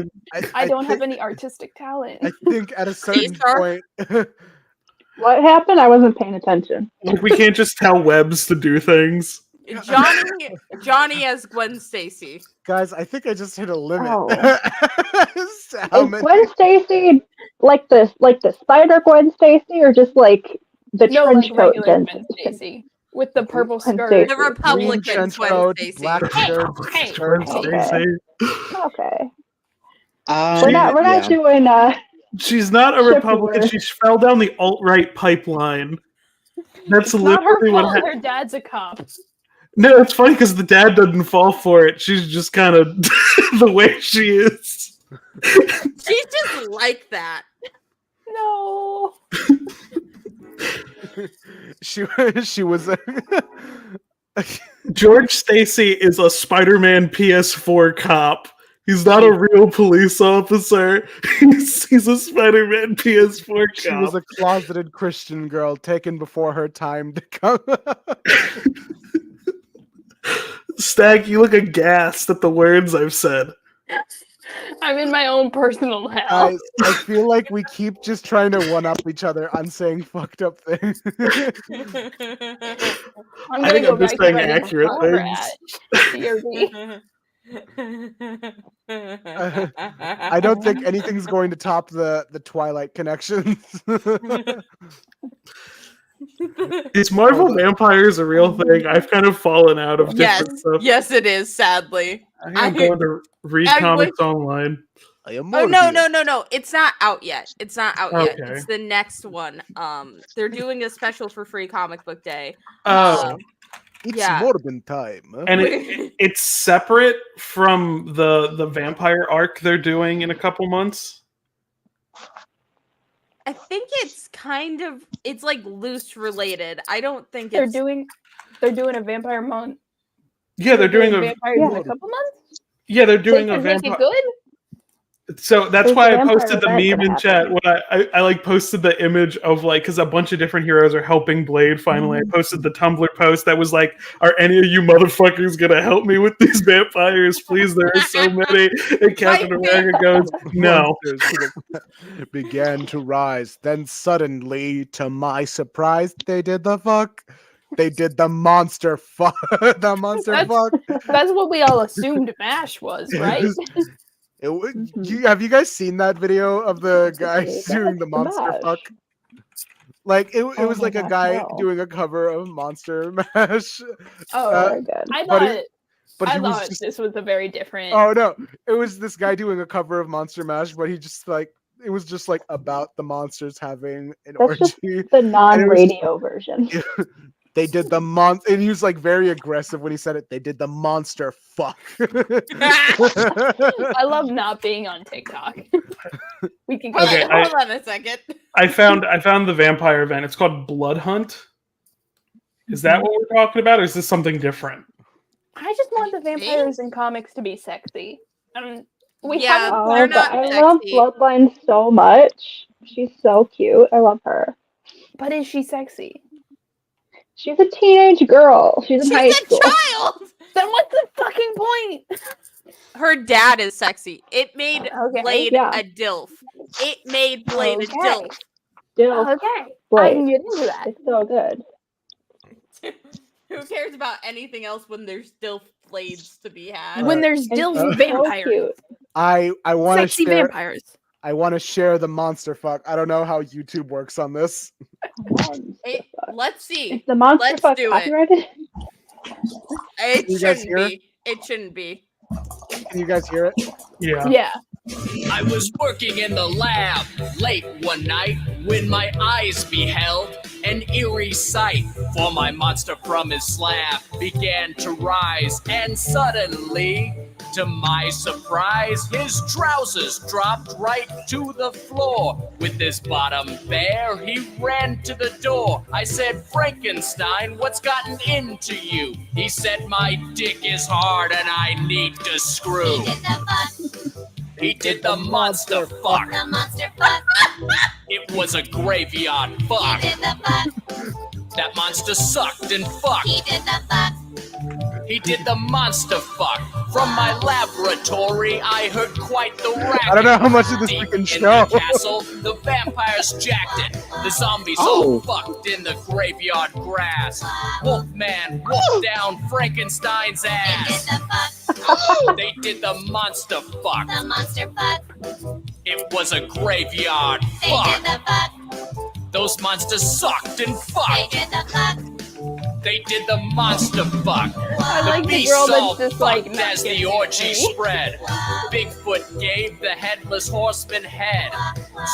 S2: I don't have any artistic talent.
S3: I think at a certain
S1: Daystar?
S3: point,
S4: What happened? I wasn't paying attention.
S7: like we can't just tell webs to do things.
S1: Johnny as Gwen Stacy.
S3: guys, I think I just hit a limit.
S4: Oh.
S3: How
S4: Is
S3: many-
S4: Gwen Stacy like the Spider Gwen Stacy, or just like the
S2: No,
S4: trench
S2: like
S4: coat
S2: regular
S4: Gwen
S2: Gwen Stacy with the purple
S4: Gwen
S2: skirt.
S4: Stacy.
S1: The
S3: green
S1: Republican
S3: trench
S1: Gwen
S3: coat,
S1: Stacy.
S3: black
S2: Hey,
S3: shirt,
S2: hey.
S3: shirt,
S4: Okay.
S7: Stacey.
S4: Okay. We're not doing
S7: She's not a
S4: Ship
S7: Republican.
S4: war.
S7: She fell down the alt-right pipeline. That's
S2: It's not her
S7: literally what
S2: fault.
S7: happened.
S2: Her dad's a cop.
S7: No, it's funny because the dad doesn't fall for it. She's just kind of the way she is.
S1: She's just like that.
S2: No.
S3: she was
S7: George Stacy is a Spider-Man PS4 cop. He's not a real police officer. He's a Spider-Man PS4 cop.
S3: She was a closeted Christian girl taken before her time to come.
S7: Stag, you look aghast at the words I've said.
S2: I'm in my own personal hell.
S3: I feel like we keep just trying to one-up each other on saying fucked up things.
S2: I'm
S7: I think
S2: go
S7: I'm just
S2: back to
S7: saying
S2: writing
S7: accurate
S2: Conrad.
S7: things.
S2: CRB.
S3: I don't think anything's going to top the Twilight connections.
S7: Is Marvel Vampires a real thing? I've kind of fallen out of
S1: Yes,
S7: different stuff.
S1: yes, it is. Sadly.
S7: I'm going to read
S1: I
S7: comics online.
S1: Oh no! It's not out yet. It's not out yet.
S7: Okay.
S1: It's the next one. They're doing a special for Free Comic Book Day.
S7: Oh.
S3: It's
S1: yeah.
S3: Morbin time. Huh?
S7: And it's separate from the vampire arc they're doing in a couple months.
S1: I think it's it's like loose related. I don't think
S2: They're
S1: it's
S2: doing a vampire month.
S7: Yeah, they're doing a
S2: vampires in a couple months.
S7: Yeah, they're doing
S2: They
S7: a
S2: can make
S7: vampire.
S2: it good.
S7: So that's
S4: There's
S7: why
S4: a
S7: I
S4: vampire
S7: posted the
S4: event
S7: meme in
S4: gonna
S7: chat when I like posted the image of like because a bunch of different heroes are helping Blade finally. I posted the Tumblr post that was like, "Are any of you motherfuckers gonna help me with these vampires? Please, there are so many." And Captain America goes, "No."
S3: Monsters began to rise. Then suddenly, to my surprise, they did the fuck. They did the monster fuck. The monster fuck.
S2: That's what we all assumed MASH was, right?
S3: Have you guys seen that video of the guy doing the monster fuck? Like it was like a guy doing a cover of Monster Mash.
S2: Oh,
S4: very good.
S2: I
S3: but
S2: thought this was a very different.
S3: Oh no, it was this guy doing a cover of Monster Mash, but he just like it was just like about the monsters having an
S4: That's just
S3: orgy.
S4: the non-radio version.
S3: They did the and he was like very aggressive when he said it. They did the monster fuck.
S2: I love not being on TikTok. We can go.
S7: Okay,
S1: hold on a second.
S7: I found the vampire event. It's called Blood Hunt. Is that what we're talking about, or is this something different?
S2: I just want the vampires in comics to be sexy. We
S1: Yeah,
S2: haven't.
S1: they're not
S4: I love
S1: sexy.
S4: Bloodline so much. She's so cute. I love her.
S2: But is she sexy?
S4: She's a teenage girl. She's in high
S1: She's a
S4: school.
S1: child.
S2: Then what's the fucking point?
S1: Her dad is sexy. It made
S2: Okay,
S1: Blade
S4: yeah.
S1: a dilf. It made Blade a
S2: Okay.
S1: dilf.
S4: Still,
S2: Okay, I
S4: Blade.
S2: can get into that.
S4: It's so good.
S1: Who cares about anything else when there's still blades to be had?
S2: When there's
S4: And
S2: dilf
S4: she's so
S2: vampires,
S4: cute.
S3: I want to
S2: sexy
S3: share.
S2: vampires.
S3: I want to share the monster fuck. I don't know how YouTube works on this.
S1: Let's see.
S4: Is the monster
S1: Let's
S4: fuck
S1: do it.
S4: copyrighted?
S1: It
S3: you guys
S1: shouldn't
S3: hear
S1: be. It shouldn't be.
S3: Can you guys hear it?
S7: Yeah.
S2: Yeah.
S9: I was working in the lab late one night when my eyes beheld an eerie sight. For my monster from his slab began to rise, and suddenly, to my surprise, his trousers dropped right to the floor. With his bottom bare, he ran to the door. I said, "Frankenstein, what's gotten into you?" He said, "My dick is hard and I need to screw." He did the monster fuck.
S10: The monster fuck.
S9: It was a graveyard fuck.
S10: He did the fuck.
S9: That monster sucked and fucked.
S10: He did the fuck.
S9: He did the monster fuck. From my laboratory, I heard quite the racket.
S3: I don't know how much of this we
S9: Deep
S3: can
S9: in
S3: show.
S9: the castle, the vampires jacked it. The zombies all fucked in the graveyard grass. Wolfman wolfed down Frankenstein's
S10: He did
S9: ass.
S10: the fuck.
S9: They did the monster fuck.
S10: The monster fuck.
S9: It was a graveyard
S10: They
S9: fuck.
S10: did the fuck.
S9: Those monsters sucked and
S10: They
S9: fucked.
S10: did the fuck.
S9: They did the monster fuck.
S2: I like the
S9: beast
S2: girl
S9: all
S2: that's just like
S9: fucked
S2: not
S9: as the
S2: getting
S9: orgy
S2: it.
S9: spread. Bigfoot gave the headless horseman head.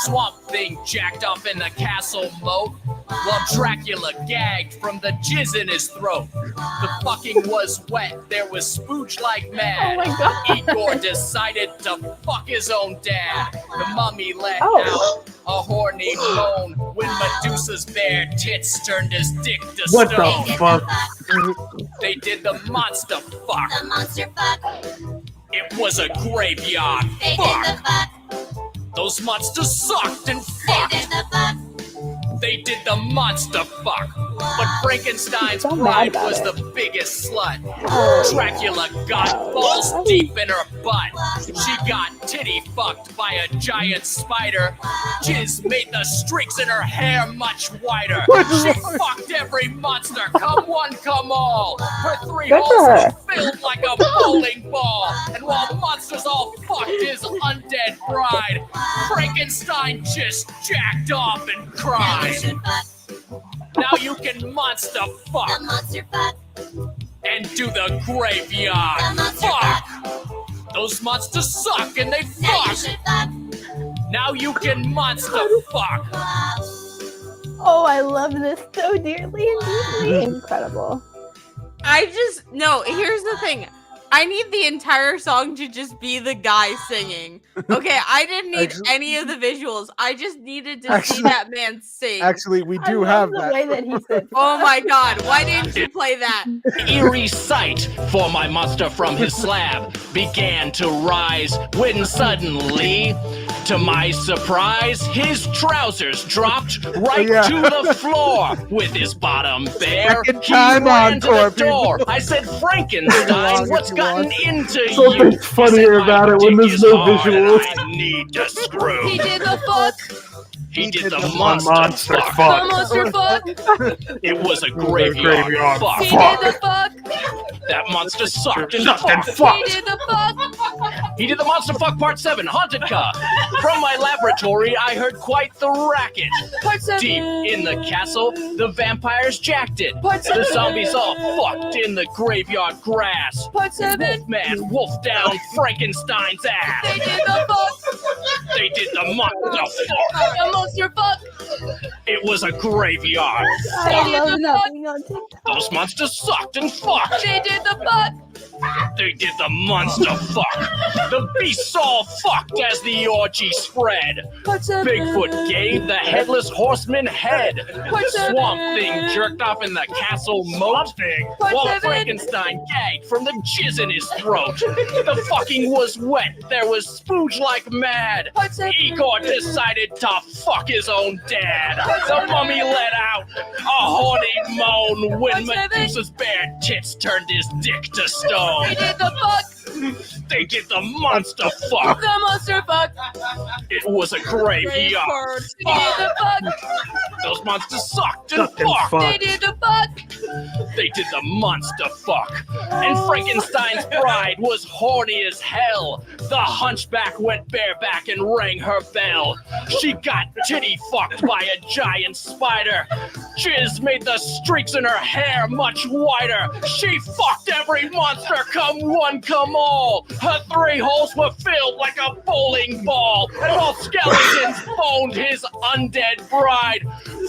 S9: Swamp Thing jacked off in the castle moat, while Dracula gagged from the jizz in his throat. The fucking was wet, there was spooge like mad.
S2: Oh my God.
S9: Igor decided to fuck his own dad. The mummy let
S4: Oh.
S9: out a horny moan when Medusa's bare tits turned his dick to
S7: What
S9: stone.
S7: the fuck?
S9: They did the monster fuck.
S10: The monster fuck.
S9: It was a graveyard
S10: They did
S9: fuck.
S10: the fuck.
S9: Those monsters sucked and
S10: They
S9: fucked.
S10: did the fuck.
S9: They did the monster fuck. But Frankenstein's
S4: So mad
S9: bride
S4: about
S9: was
S4: it.
S9: the biggest slut.
S4: Oh.
S9: Dracula got balls deep in her butt. She got titty fucked by a giant spider. Jizz made the streaks in her hair much wider. She fucked every monster, come one, come all. Her three
S4: Good for
S9: holes
S4: her.
S9: were filled like a bowling ball. And while monsters all fucked his undead bride, Frankenstein just jacked off and
S10: Now you
S9: cried.
S10: should fuck.
S9: Now you can monster
S10: The
S9: fuck
S10: monster fuck.
S9: and do the graveyard
S10: The monster
S9: fuck. Those monsters suck and they
S10: Now you
S9: fuck.
S10: should fuck.
S9: Now you can monster fuck.
S2: Oh, I love this so dearly and deeply.
S4: Incredible.
S1: No, here's the thing. I need the entire song to just be the guy singing. Okay, I didn't need
S3: Actually-
S1: any of the visuals. I just needed to see
S3: Actually-
S1: that man sing.
S3: Actually, we
S2: I
S3: do
S2: love
S3: have
S2: the
S3: that.
S2: way that he said.
S1: Oh my god, why didn't you play that?
S9: Eerie sight for my monster from his slab began to rise when suddenly, to my surprise, his trousers dropped right
S3: Yeah.
S9: to the floor with his bottom bare.
S3: Second
S9: He
S3: time
S9: ran to
S3: encore,
S9: the door.
S3: people.
S9: I said, Frankenstein,
S3: Along
S9: what's
S3: if you
S9: gotten
S3: want.
S9: into you?
S7: Something funnier
S9: I said,
S7: about
S9: "My
S7: it when
S9: dick
S7: there's
S9: is
S7: no
S9: hard and
S7: visuals.
S9: I need to screw.
S1: He did the fuck.
S9: He did the
S7: Monster
S9: monster fuck.
S7: fuck.
S1: Monster fuck.
S9: It was a graveyard
S7: Graveyard
S9: fuck.
S1: He did the fuck.
S9: That monster sucked and
S7: Sucked and
S9: fucked.
S7: fucked.
S1: He did the fuck.
S9: He did the Monster Fuck Part 7, Haunted Car. From my laboratory, I heard quite the racket.
S1: Part 7.
S9: Deep in the castle, the vampires jacked it.
S1: Part
S9: The
S1: 7.
S9: zombies all fucked in the graveyard grass.
S1: Part 7.
S9: Wolfman wolfed down Frankenstein's
S1: They
S9: ass.
S1: did the fuck.
S9: They did the monster fuck.
S1: The monster fuck.
S9: It was a graveyard
S2: I
S9: fuck.
S2: love not being on TikTok.
S9: Those monsters sucked and fucked.
S1: They did the fuck.
S9: They did the monster fuck. The beasts all fucked as the orgy spread.
S1: Part 7.
S9: Bigfoot gave the headless horseman head.
S1: Part
S9: Swamp
S1: 7.
S9: Thing jerked off in the castle moat.
S1: Part
S9: While
S1: 7.
S9: Frankenstein gagged from the jizz in his throat. The fucking was wet. There was spooge like mad.
S1: Part 7.
S9: Igor decided to fuck his own dad. The mummy let out a horny moan when
S1: Part 7.
S9: Medusa's bare tits turned his dick to stone.
S1: They did the fuck.
S9: They did the monster fuck.
S1: The monster fuck.
S9: It was a graveyard
S1: They did the fuck.
S9: Those monsters sucked and
S7: Sucked and
S9: fucked.
S1: They
S7: fucked.
S1: did the fuck.
S9: They did the monster fuck. And Frankenstein's bride was horny as hell. The hunchback went bareback and rang her bell. She got titty fucked by a giant spider. Jizz made the streaks in her hair much wider. She fucked every monster, come one, come all. Her three holes were filled like a bowling ball. And while skeletons boned his undead bride,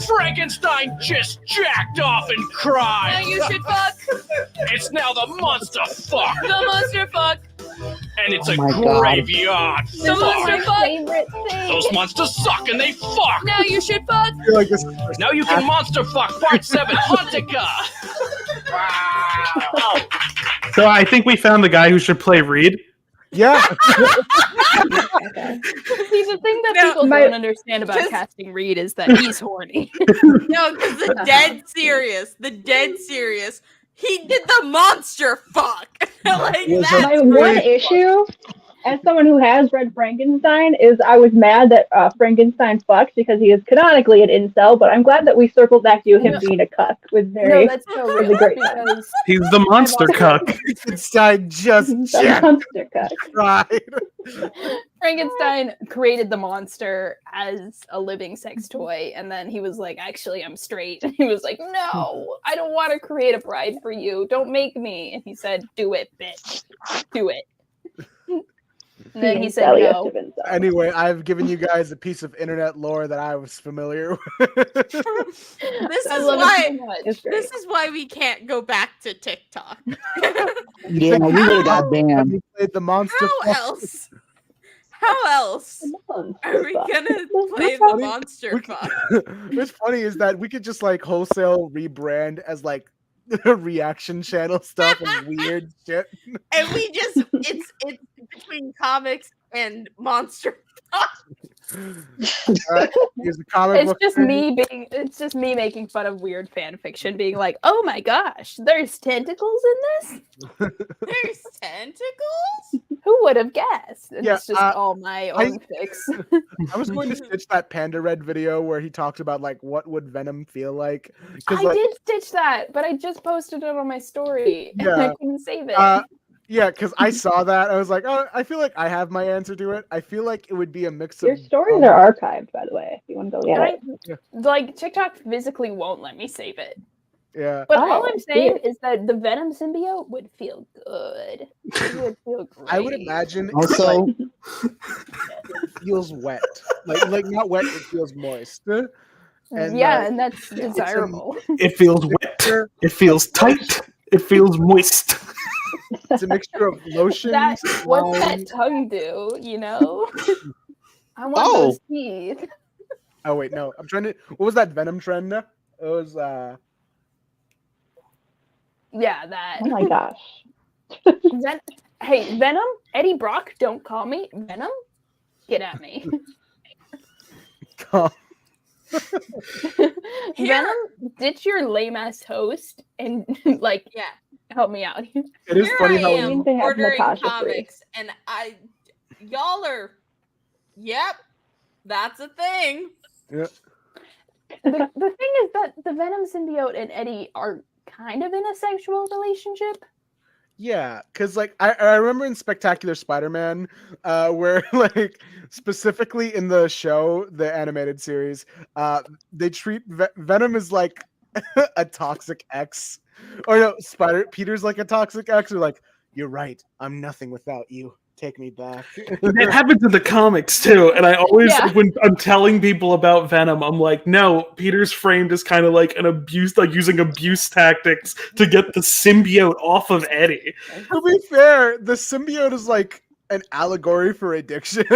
S9: Frankenstein just jacked off and
S1: Now
S9: cried.
S1: you should fuck.
S9: It's now the monster fuck.
S1: The monster fuck.
S9: And it's
S6: Oh
S9: a
S6: my God.
S9: graveyard
S1: The monster
S9: fuck.
S1: fuck.
S2: Favorite thing.
S9: Those monsters suck and they fuck.
S1: Now you should fuck.
S3: I feel like this is the first-
S9: Now you can monster fuck part 7, Hauntica.
S7: So I think we found the guy who should play Reed.
S3: Yeah.
S2: See, the thing that
S1: No,
S2: people
S4: my-
S2: don't understand about
S1: Just-
S2: casting Reed is that he's horny.
S1: No, because the dead serious. He did the monster fuck. Like
S3: Was
S1: that.
S4: My one issue as someone who has read Frankenstein, is I was mad that Frankenstein fucked because he is canonically an incel, but I'm glad that we circled back to him being a cuck. Was
S2: No,
S4: very
S2: that's so
S4: was
S2: real
S4: a great time.
S2: because
S7: He's the monster cuck.
S3: Frankenstein just
S4: The monster cuck.
S3: tried.
S2: Frankenstein created the monster as a living sex toy, and then he was like, actually, I'm straight. And he was like, no, I don't want to create a bride for you. Don't make me. And he said, do it, bitch. Do it. And then he said no.
S3: Anyway, I've given you guys a piece of internet lore that I was familiar with.
S1: This
S2: I
S1: is
S2: love
S1: why.
S2: it so much.
S4: It's great.
S1: This is why we can't go back to TikTok.
S6: Yeah, we would have got
S3: Have
S6: banned.
S3: you played the monster?
S1: How else? How else are we gonna play the monster fuck?
S3: What's funny is that we could just like wholesale rebrand as like reaction channel stuff and weird shit.
S1: And we just it's between comics and monster fuck.
S3: Here's the comic
S2: It's
S3: book
S2: just
S3: thing.
S2: it's just me making fun of weird fan fiction, being like, oh my gosh, there's tentacles in this?
S1: There's tentacles?
S2: Who would have guessed? And
S3: Yeah,
S2: it's just all my own fix.
S3: I was going to stitch that Panda Red video where he talked about like what would Venom feel like.
S2: I
S3: Like,
S2: did stitch that, but I just posted it on my story. And
S3: Yeah.
S2: I couldn't save it.
S3: yeah, because I saw that. I was like, oh, I feel like I have my answer to it. I feel like it would be a mix
S4: Your
S3: of
S4: stories are archived, by the way, if you want to go get it.
S2: Like TikTok physically won't let me save it.
S3: Yeah.
S2: But all
S4: Oh,
S2: I'm saying is that the Venom symbiote would feel good. It would feel great.
S3: I would imagine
S6: Also,
S3: like, it feels wet. Like not wet, it feels moist. And,
S2: yeah, and that's desirable.
S7: It feels wet. It feels tight. It feels moist.
S3: It's a mixture of lotion.
S2: What's
S3: slime-
S2: that tongue do? You know, I want
S6: Oh.
S2: those teeth.
S3: Oh wait, no. I'm trying to. What was that Venom trend? It was
S2: Yeah, that.
S4: Oh my gosh.
S2: Hey, Venom, Eddie Brock, don't call me Venom. Get at me. Venom, ditch your lame ass host and like
S1: Yeah.
S2: help me out.
S3: It is
S1: Here
S3: funny
S1: I
S3: how
S1: am
S4: They have
S1: ordering
S4: Natasha free.
S1: comics, and y'all are, yep, that's a thing.
S2: The thing is that the Venom symbiote and Eddie are kind of in a sexual relationship.
S3: Yeah, because like I remember in Spectacular Spider-Man, where like specifically in the show, the animated series, they treat Venom as like a toxic ex, or no, Peter's like a toxic ex, or like, you're right, I'm nothing without you. Take me back.
S7: It happens in the comics too, and I always, when I'm telling people about Venom, I'm like, no, Peter's framed as kind of like an abuse, like using abuse tactics to get the symbiote off of Eddie.
S3: To be fair, the symbiote is like an allegory for addiction.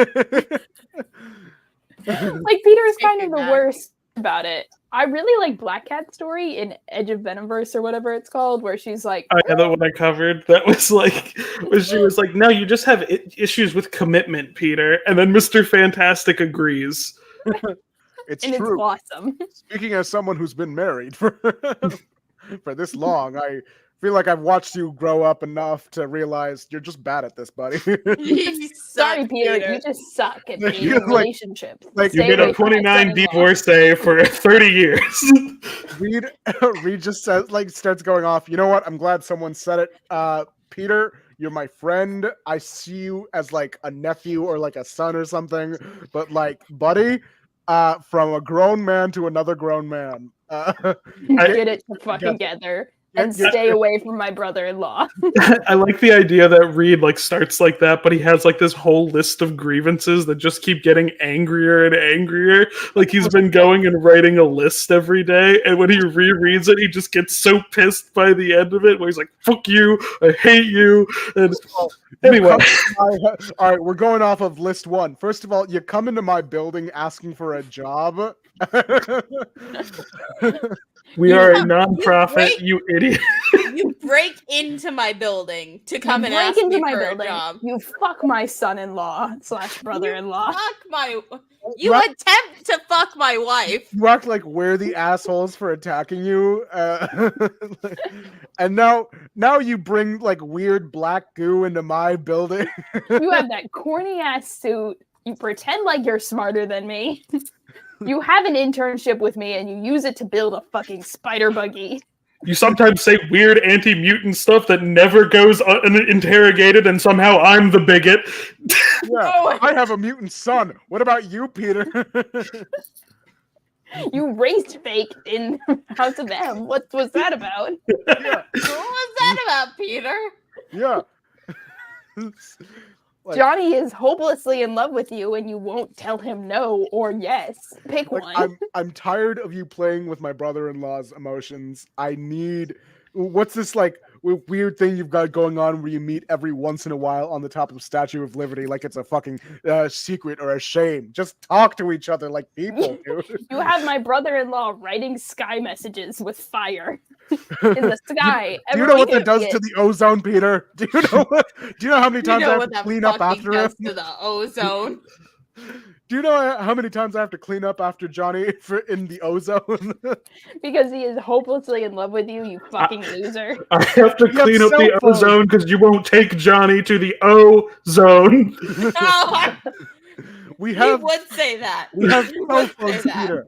S2: Like Peter is kind of the worst about it. I really like Black Cat's story in Edge of Venomverse or whatever it's called, where she's like,
S7: Oh yeah, that one I covered. That was like, where she was like, no, you just have issues with commitment, Peter. And then Mr. Fantastic agrees.
S3: It's
S2: and
S3: true.
S2: it's awesome.
S3: Speaking as someone who's been married for this long, I feel like I've watched you grow up enough to realize you're just bad at this, buddy.
S2: Sorry, Peter, you just suck at being
S3: You're
S2: in
S3: like-
S2: relationships.
S7: Like you
S2: Stay
S7: been
S2: away
S7: a
S2: from my
S7: 29
S2: son-in-law.
S7: divorcee for 30 years.
S3: Reed just says, like, starts going off. You know what? I'm glad someone said it. Peter, you're my friend. I see you as like a nephew or like a son or something. But like, buddy, from a grown man to another grown man.
S2: Get it together and stay away from my brother-in-law.
S7: I like the idea that Reed like starts like that, but he has like this whole list of grievances that just keep getting angrier and angrier. Like he's been going and writing a list every day, and when he rereads it, he just gets so pissed by the end of it, where he's like, "Fuck you, I hate you." And anyway,
S3: all right, we're going off of list one. First of all, you come into my building asking for a job.
S7: we are a non-profit, you idiot.
S1: You break into my building to come and ask me for a job.
S2: You fuck my son-in-law / brother-in-law.
S1: You attempt to fuck my wife.
S3: You act like we're the assholes for attacking you, and now you bring like weird black goo into my building.
S2: You have that corny ass suit. You pretend like you're smarter than me. You have an internship with me, and you use it to build a fucking spider buggy.
S7: You sometimes say weird anti-mutant stuff that never goes interrogated, and somehow I'm the bigot.
S3: Yeah, I have a mutant son. What about you, Peter?
S2: You race faked in House of M. What was that about?
S3: Yeah,
S1: What was that about, Peter?
S3: yeah. Like,
S2: Johnny is hopelessly in love with you, and you won't tell him no or yes. Pick
S3: like,
S2: one.
S3: I'm tired of you playing with my brother-in-law's emotions. I need. What's this like weird thing you've got going on where you meet every once in a while on the top of Statue of Liberty like it's a fucking secret or a shame? Just talk to each other like people do.
S2: You have my brother-in-law writing sky messages with fire in the sky.
S3: Do you know what that does to the ozone, Peter? Do you know how many times I have to clean up after him?
S1: To the ozone.
S3: Do you know how many times I have to clean up after Johnny in the ozone?
S2: Because he is hopelessly in love with you, you fucking loser.
S7: I have to clean up the ozone because you won't take Johnny to the O-zone.
S1: Oh,
S3: We
S1: he
S3: have
S1: would say that.
S3: we have
S1: He
S3: cell
S1: would say
S3: phones,
S1: that.
S3: Peter.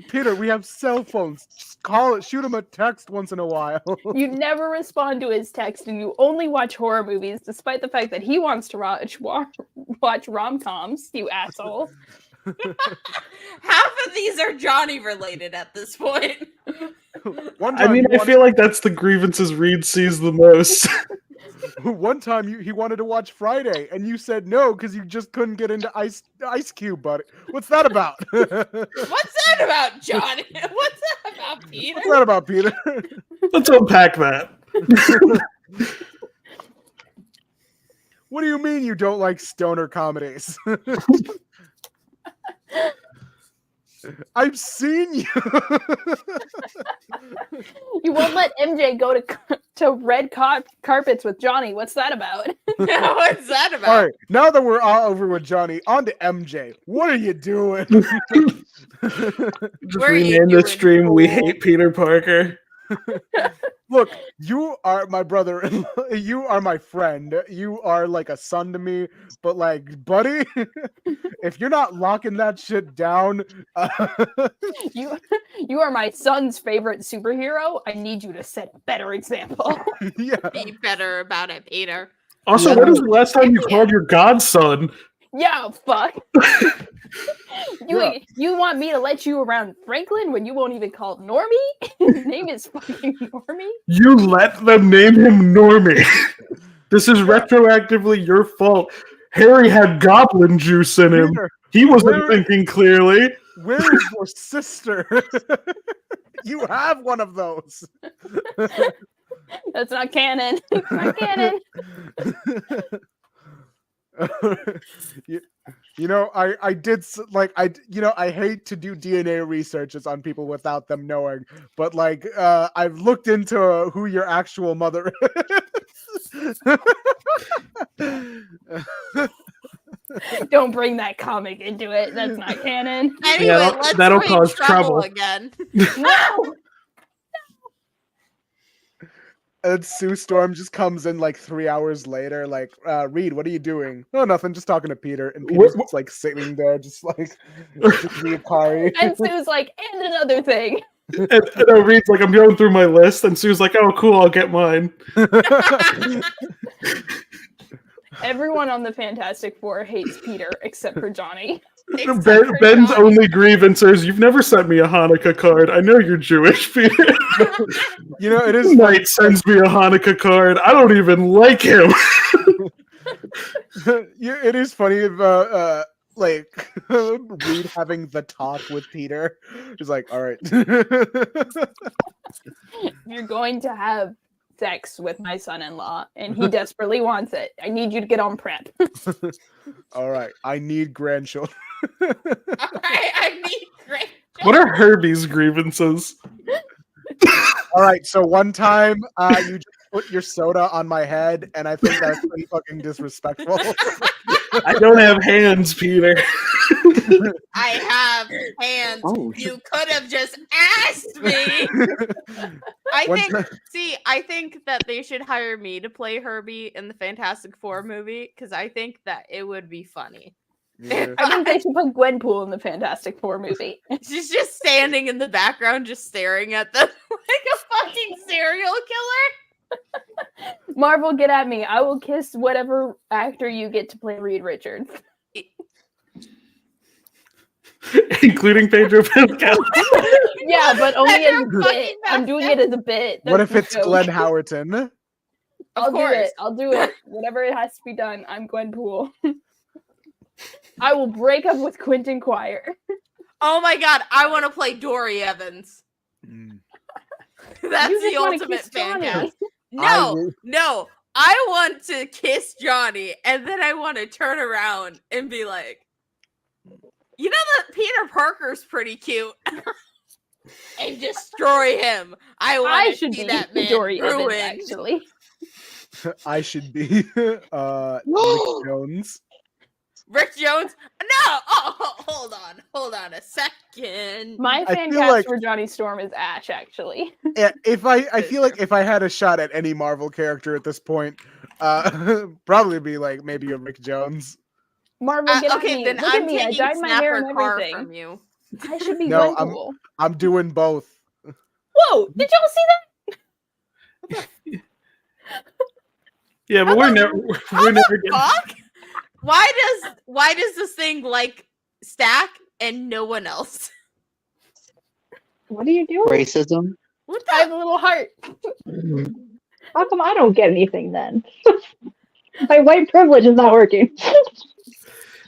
S3: Peter, we have cell phones. Just call it, shoot him a text once in a while.
S2: You never respond to his text, and you only watch horror movies, despite the fact that he wants to watch rom-coms, you asshole.
S1: Half of these are Johnny related at this point.
S3: One
S7: I
S3: time,
S7: mean, I feel like that's the grievances Reed sees the most.
S3: one time he wanted to watch Friday, and you said no because you just couldn't get into Ice Cube, buddy. What's that about?
S1: What's that about, Johnny? What's that about, Peter?
S3: What's that about, Peter?
S7: Let's unpack that.
S3: What do you mean you don't like stoner comedies? I've seen you.
S2: You won't let MJ go to red carpets with Johnny. What's that about?
S1: What's that about?
S3: All right, now that we're all over with Johnny, on to MJ. What are you doing?
S7: Just
S1: Where are you
S7: rename the
S1: doing,
S7: stream "We
S1: fool?
S7: Hate Peter Parker."
S3: Look, you are my brother. You are my friend. You are like a son to me. But like, buddy, if you're not locking that shit down,
S2: You are my son's favorite superhero. I need you to set a better example.
S3: yeah.
S1: Be better about it, Peter.
S7: Also,
S3: Yeah.
S7: when was the last time you called your godson?
S2: Yeah, fuck.
S3: Yeah.
S2: You want me to let you around Franklin when you won't even call Normie? His name is fucking Normie.
S7: You let them name him Normie. This is retroactively your fault. Harry had goblin juice in him.
S3: Peter,
S7: He wasn't
S3: where-
S7: thinking clearly.
S3: where is your sister? You have one of those.
S2: That's not canon. It's not canon.
S3: You know, I did like I hate to do DNA researches on people without them knowing, but like I've looked into who your actual mother is.
S2: Don't bring that comic into it. That's not canon.
S1: Anyway,
S7: Yeah,
S1: let's
S7: that'll
S1: bring
S7: cause
S1: trouble
S7: trouble.
S1: again.
S2: No.
S3: And Sue Storm just comes in like 3 hours later, like, Reed, what are you doing? Oh, nothing, just talking to Peter. And Peter's just like sitting there, just like Akari.
S2: And Sue's like, and another thing.
S7: And Reed's like, I'm going through my list, and Sue's like, oh, cool, I'll get mine.
S2: Everyone on the Fantastic Four hates Peter except for Johnny.
S1: Except for
S7: Ben's
S1: Johnny.
S7: only grievance is, you've never sent me a Hanukkah card. I know you're Jewish, Peter.
S3: You know, it is
S7: Knight sends me a Hanukkah card. I don't even like him.
S3: yeah, it is funny about like Reed having the talk with Peter. He's like, all right.
S2: You're going to have sex with my son-in-law, and he desperately wants it. I need you to get on prep.
S3: All right, I need grandchildren.
S1: All right, I need great.
S7: What are Herbie's grievances?
S3: All right, so one time you just put your soda on my head, and I think that's pretty fucking disrespectful.
S7: I don't have hands, Peter.
S1: I have hands.
S6: Oh,
S1: You could have just asked me. I think that they should hire me to play Herbie in the Fantastic Four movie because I think that it would be funny.
S3: Yeah.
S2: I think they should put Gwenpool in the Fantastic Four movie.
S1: She's just standing in the background, just staring at them like a fucking serial killer.
S2: Marvel, get at me. I will kiss whatever actor you get to play Reed Richards.
S7: Including Pedro Pascal.
S2: Yeah, but only as a
S1: Pedro
S2: bit.
S1: fucking
S2: I'm doing it as a bit.
S3: What
S2: That's
S3: if
S2: the
S3: it's
S2: joke.
S3: Glenn Howerton?
S2: I'll do
S1: course.
S2: it. I'll do it. Whatever it has to be done. I'm Gwenpool. I will break up with Quentin Quire.
S1: Oh my god, I want to play Dory Evans.
S3: Mm.
S1: That's
S2: You
S1: the
S2: just wanna
S1: ultimate
S2: kiss
S1: fan
S2: Johnny.
S1: cast.
S3: I
S1: No,
S3: will-
S1: no. I want to kiss Johnny, and then I want to turn around and be like, you know that Peter Parker's pretty cute, and destroy him. I
S2: I
S1: want to
S2: should
S1: see
S2: be
S1: that man
S2: Dory Evans,
S1: ruined.
S2: actually.
S3: I should be Rick Jones.
S1: Rick Jones? No! Oh, hold on a second.
S2: My
S3: I
S2: fan
S3: feel
S2: cast
S3: like-
S2: for Johnny Storm is Ash, actually.
S3: Yeah, I feel like if I had a shot at any Marvel character at this point, probably be like maybe a Rick Jones.
S2: Marvel, get at
S1: Okay,
S2: me.
S1: then
S2: Look
S1: I'm
S2: at me. I
S1: taking
S2: dyed my hair
S1: Snapper
S2: and
S1: Carr
S2: everything.
S1: from you.
S2: I should be
S3: No,
S2: Gwenpool.
S3: I'm doing both.
S2: Whoa! Did y'all see that?
S7: Yeah, but we're never getting.
S1: Fuck? Why does this thing like stack and no one else?
S4: What are you doing?
S6: racism.
S1: What
S2: I have
S1: the?
S2: a little heart.
S4: How come I don't get anything then? My white privilege is not working.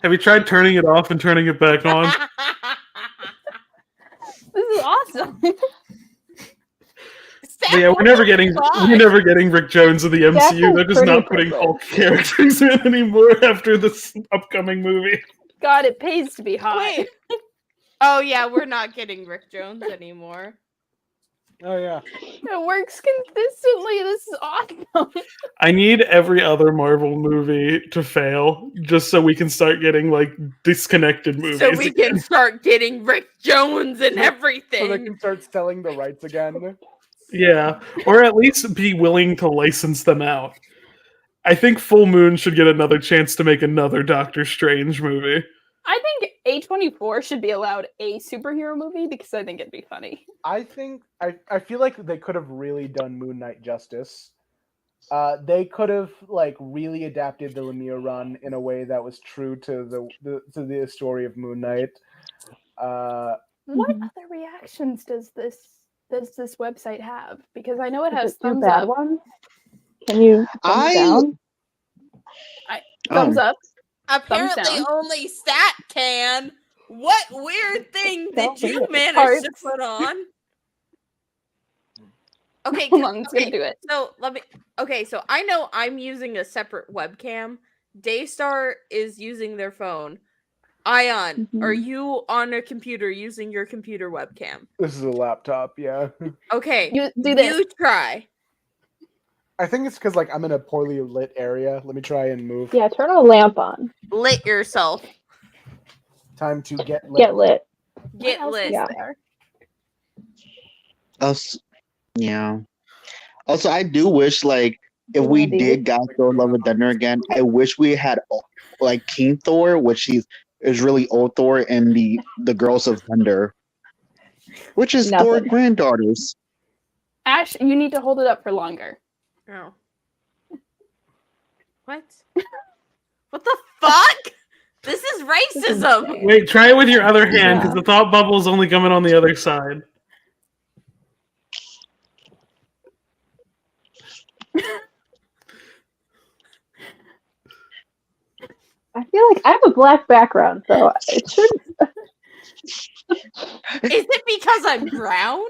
S7: Have you tried turning it off and turning it back on?
S2: This is awesome.
S7: But yeah, we're never getting Rick Jones in the MCU.
S4: That's
S7: They're just
S4: pretty
S7: not putting
S4: privileged.
S7: Hulk characters in anymore after this upcoming movie.
S2: God, it pays to be hot.
S1: Wait. Oh yeah, we're not getting Rick Jones anymore.
S3: Oh yeah.
S2: It works consistently. This is awesome.
S7: I need every other Marvel movie to fail just so we can start getting like disconnected movies.
S1: So we
S7: again.
S1: can start getting Rick Jones and
S3: So they
S1: everything.
S3: can start selling the rights again.
S7: Yeah, or at least be willing to license them out. I think Full Moon should get another chance to make another Doctor Strange movie.
S2: I think A24 should be allowed a superhero movie because I think it'd be funny.
S3: I think I feel like they could have really done Moon Knight justice. They could have like really adapted the Lemire run in a way that was true to the story of Moon Knight.
S2: What other reactions does this website have? Because I know it has
S4: Is it two
S2: thumbs
S4: bad
S2: up.
S4: ones? Can you thumbs down?
S2: Thumbs up.
S1: Apparently
S2: down.
S1: only Stat can. What weird thing did
S4: Don't
S1: you
S4: do it.
S1: manage
S2: Hearts.
S1: to put on? Okay,
S2: Hold on, it's
S1: okay,
S2: gonna do it.
S1: so let me. Okay, so I know I'm using a separate webcam. Daystar is using their phone. Ayaan, are
S4: Mhm.
S1: you on a computer using your computer webcam?
S3: This is a laptop, yeah.
S1: Okay,
S2: You do this.
S1: you try.
S3: I think it's because like I'm in a poorly lit area. Let me try and move.
S4: Yeah, turn a lamp on.
S1: Lit yourself.
S3: Time to get lit.
S4: Get lit.
S1: Get
S2: What else
S1: lit.
S2: is
S4: Yeah.
S2: there?
S6: Yeah. Also, I do wish like if we
S4: Maybe.
S6: did got Thor: Love and Thunder again, I wish we had like King Thor, which is really old Thor, and the Girls of Thunder, which is Thor's
S4: Nothing.
S6: granddaughters.
S2: Ash, you need to hold it up for longer.
S1: Oh. What? What the fuck? This is racism.
S7: Wait, try it with your other hand because
S4: Yeah.
S7: the thought bubble's only coming on the other side.
S4: I feel like I have a black background, so it should.
S1: Is it because I'm brown?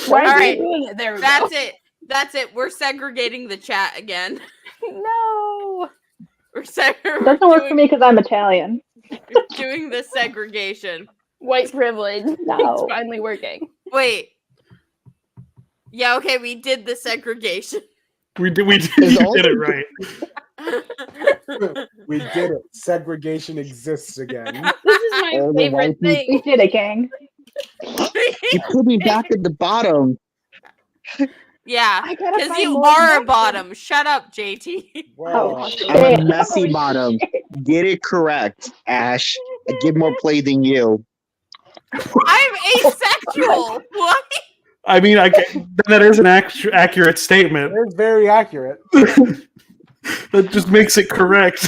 S2: Why are
S1: Alright,
S2: you doing it? There we
S1: That's
S2: go.
S1: it. That's it. We're segregating the chat again.
S2: No.
S1: We're
S4: It doesn't work for me because I'm Italian.
S1: doing the segregation.
S2: White privilege.
S4: No.
S2: It's finally working.
S1: Wait. Yeah, okay, we did the segregation.
S7: We did you did it right.
S3: We did it. Segregation exists again.
S2: This is my
S6: All the
S2: favorite
S6: white
S4: We
S2: thing.
S4: did it, gang.
S6: You put me back at the bottom.
S1: Yeah,
S2: I gotta
S1: because
S2: find
S1: you
S2: more
S1: are a
S2: Maxes.
S1: bottom. Shut up, JT.
S3: Whoa.
S6: I'm a
S4: Shit.
S6: messy
S4: Oh,
S6: bottom.
S4: shit.
S6: Get it correct, Ash. I get more play than you.
S1: I'm asexual. What?
S7: I mean, that is an accurate statement.
S3: It's very accurate.
S7: That just makes it correct.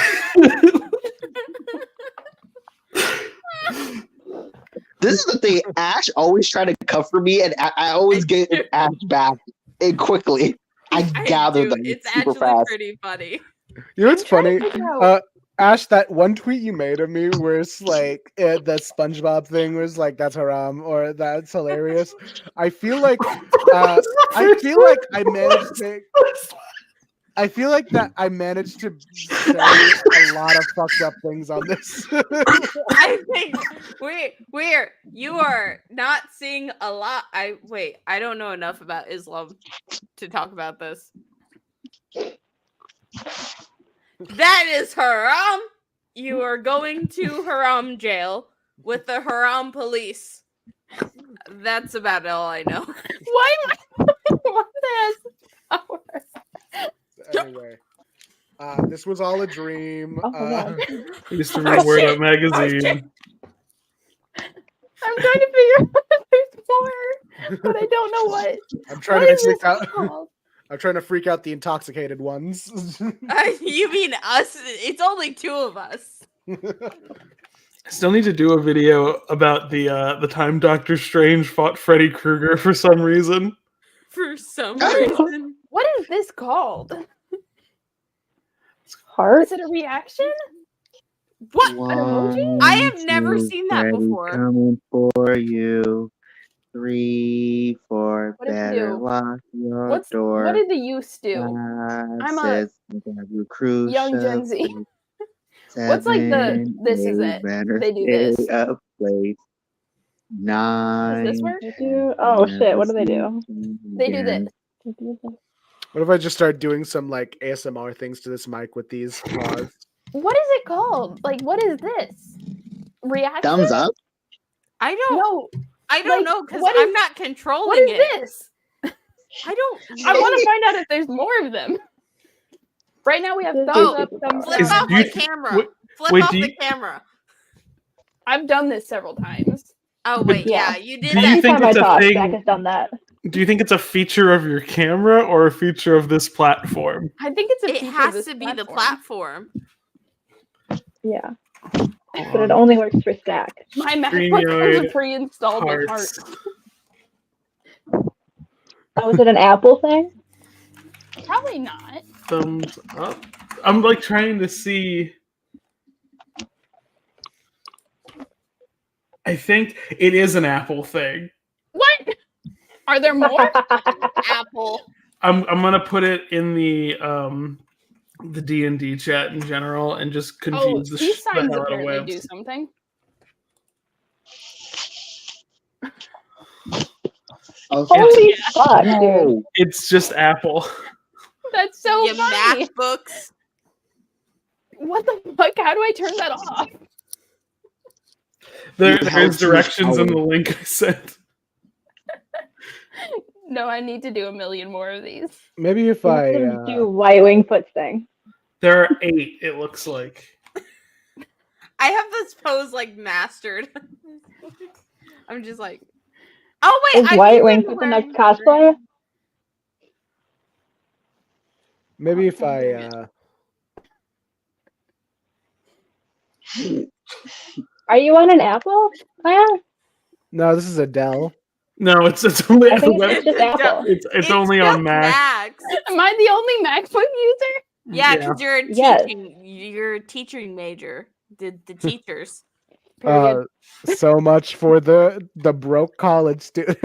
S6: This is the thing. Ash always try to cover me, and I always get Ash back and quickly. I gather
S1: do.
S6: them
S1: It's
S6: super
S1: actually
S6: fast.
S1: pretty funny.
S3: You know what's funny?
S2: Figure out-
S3: Ash, that one tweet you made of me where it's like the SpongeBob thing was like that's haram or that's hilarious. I feel like I feel like that I managed to say a lot of fucked up things on this.
S1: I think you are not seeing a lot. I don't know enough about Islam to talk about this. That is haram. You are going to haram jail with the haram police. That's about all I know.
S2: Why am I what has power?
S3: Anyway, this was all a dream.
S4: Oh my God.
S7: I used to read Word Up magazine.
S2: I'm trying to figure out if there's more, but I don't know what.
S3: I'm trying
S2: What
S3: to
S2: is
S3: freak
S2: this
S3: out.
S2: called?
S3: I'm trying to freak out the intoxicated ones.
S1: You mean us? It's only two of us.
S7: I still need to do a video about the time Doctor Strange fought Freddy Krueger for some reason.
S1: For some reason.
S2: What is this called?
S4: Heart?
S2: Is it a reaction?
S1: What?
S2: An emoji?
S1: I have never seen that before.
S6: Coming for you. 3, 4,
S2: What did you
S6: better
S2: do?
S6: lock your
S2: What
S6: door.
S2: did the youth do? I'm a
S6: Says you crucial.
S2: young Gen Z. What's like the this is it? They do this.
S6: Up place. 9.
S2: Does this work?
S4: They do? Oh shit! What do they do?
S2: They do this.
S3: What if I just start doing some like ASMR things to this mic with these claws?
S2: What is it called? Like, what is this? Reaction?
S6: Thumbs up.
S1: I don't
S2: No.
S1: know
S2: like,
S1: because
S2: what
S1: I'm
S2: is-
S1: not controlling
S2: What is
S1: it.
S2: this?
S1: I don't
S2: I
S1: know.
S2: want to find out if there's more of them. Right now we have thumbs
S1: Oh,
S2: up, thumbs
S1: Flip
S7: Is-
S2: down.
S1: off
S7: do you
S1: the
S7: th-
S1: camera.
S7: wait-
S1: Flip
S7: wait,
S1: off
S7: do
S1: the
S7: you-
S1: camera.
S2: I've done this several times.
S1: Oh wait,
S4: Yeah.
S1: yeah, you did
S7: Do you
S1: that.
S4: Every
S7: think
S4: time I
S7: it's a
S4: talk,
S7: thing-
S4: Zach has done that.
S7: Do you think it's a feature of your camera or a feature of this platform?
S2: I think it's a
S1: It
S2: feature of
S1: has
S2: this
S1: to be the
S2: platform.
S1: platform.
S4: Yeah, but it only works for Stack.
S2: My MacBook comes
S7: StreamYard
S2: with pre-installed with
S7: Hearts.
S2: hearts.
S4: Oh, is it an Apple thing?
S2: Probably not.
S7: Thumbs up. I'm like trying to see. I think it is an Apple thing.
S2: What? Are there more?
S1: Apple.
S7: I'm gonna put it in the D&D chat in general and just
S2: Oh,
S7: confuse the
S2: peace signs
S7: hell out of
S2: apparently do
S7: webs.
S2: something.
S4: Holy fuck, dude!
S6: No.
S7: It's just Apple.
S2: That's so
S1: Your
S2: funny.
S1: MacBooks.
S2: What the fuck? How do I turn that off?
S7: There's
S6: Helps you
S7: directions in the
S6: power.
S7: link I sent.
S2: No, I need to do a million more of these.
S3: Maybe if
S4: You
S3: I
S4: have to do White Wing Foot thing.
S7: There are 8, it looks like.
S1: I have this pose like mastered. I'm just like, oh wait,
S4: Is
S1: I've
S4: White
S1: been
S4: Wing Foot the
S1: wearing
S4: next cosplay?
S3: maybe if I
S4: Are you on an Apple? Ayaan?
S3: no, this is Adele.
S7: No, it's only
S4: I think
S7: web-
S4: it's just Apple.
S7: it's only on
S1: just
S7: Mac.
S1: Macs.
S2: Am I the only MacBook user?
S1: Yeah, because you're a
S4: Yes.
S1: you're a teaching major. The teachers.
S2: Period.
S3: So much for the broke college student.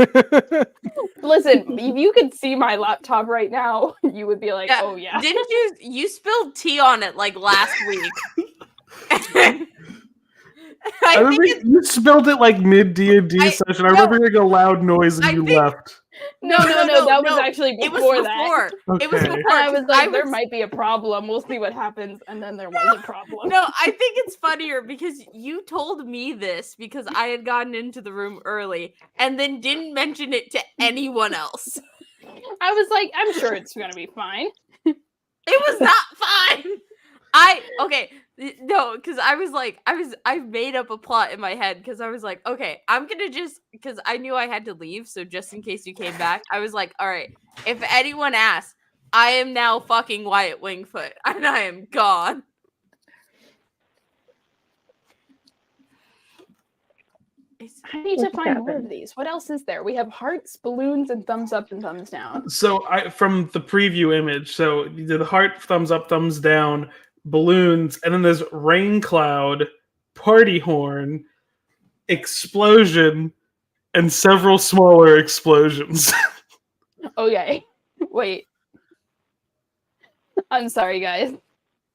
S2: Listen, if you could see my laptop right now, you would be like,
S1: Yeah.
S2: oh yeah.
S1: Didn't you spilled tea on it like last week?
S7: I remember you spilled it like mid D&D session. I remember hearing a loud noise and you left.
S2: No, that was actually
S1: It was
S2: before that.
S1: before. It was
S7: Okay.
S1: before.
S2: I was like, there
S1: was-
S2: might be a problem. We'll see what happens. And then there was a problem.
S1: No, I think it's funnier because you told me this because I had gotten into the room early and then didn't mention it to anyone else.
S2: I was like, I'm sure it's gonna be fine.
S1: It was not fine. No, because I made up a plot in my head because I was like, okay, I'm gonna because I knew I had to leave, so just in case you came back, I was like, all right, if anyone asks, I am now fucking Wyatt Wingfoot and I am gone.
S2: I need to find more of these. What else is there? We have hearts, balloons, and thumbs up and thumbs down.
S7: So from the preview image, so you did the heart, thumbs up, thumbs down, balloons, and then there's rain cloud, party horn, explosion, and several smaller explosions.
S2: Okay. Wait. I'm sorry, guys.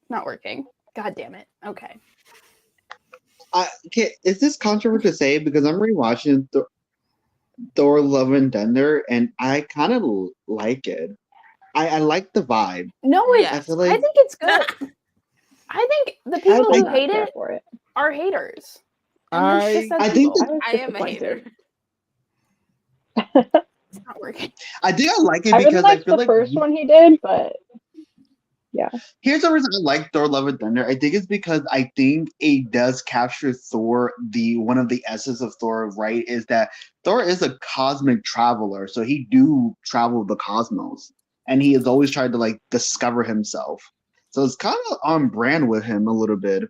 S2: Not working. God damn it. Okay.
S6: Is this controversial to say? Because I'm rewatching Thor: Love and Thunder, and I kind of like it. I like the vibe.
S2: No,
S6: I feel like
S2: I think it's good. I think the people who hate it
S4: for it.
S2: are haters.
S6: I think that-
S1: I am a hater.
S2: It's not working.
S6: I think I like it
S4: I really
S6: because I
S4: liked
S6: feel
S4: the
S6: like
S4: first one he did, but yeah.
S6: Here's the reason I like Thor: Love and Thunder. I think it's because I think it does capture Thor. One of the essence of Thor, right, is that Thor is a cosmic traveler, so he do travel the cosmos, and he has always tried to like discover himself. So it's kind of on brand with him a little bit.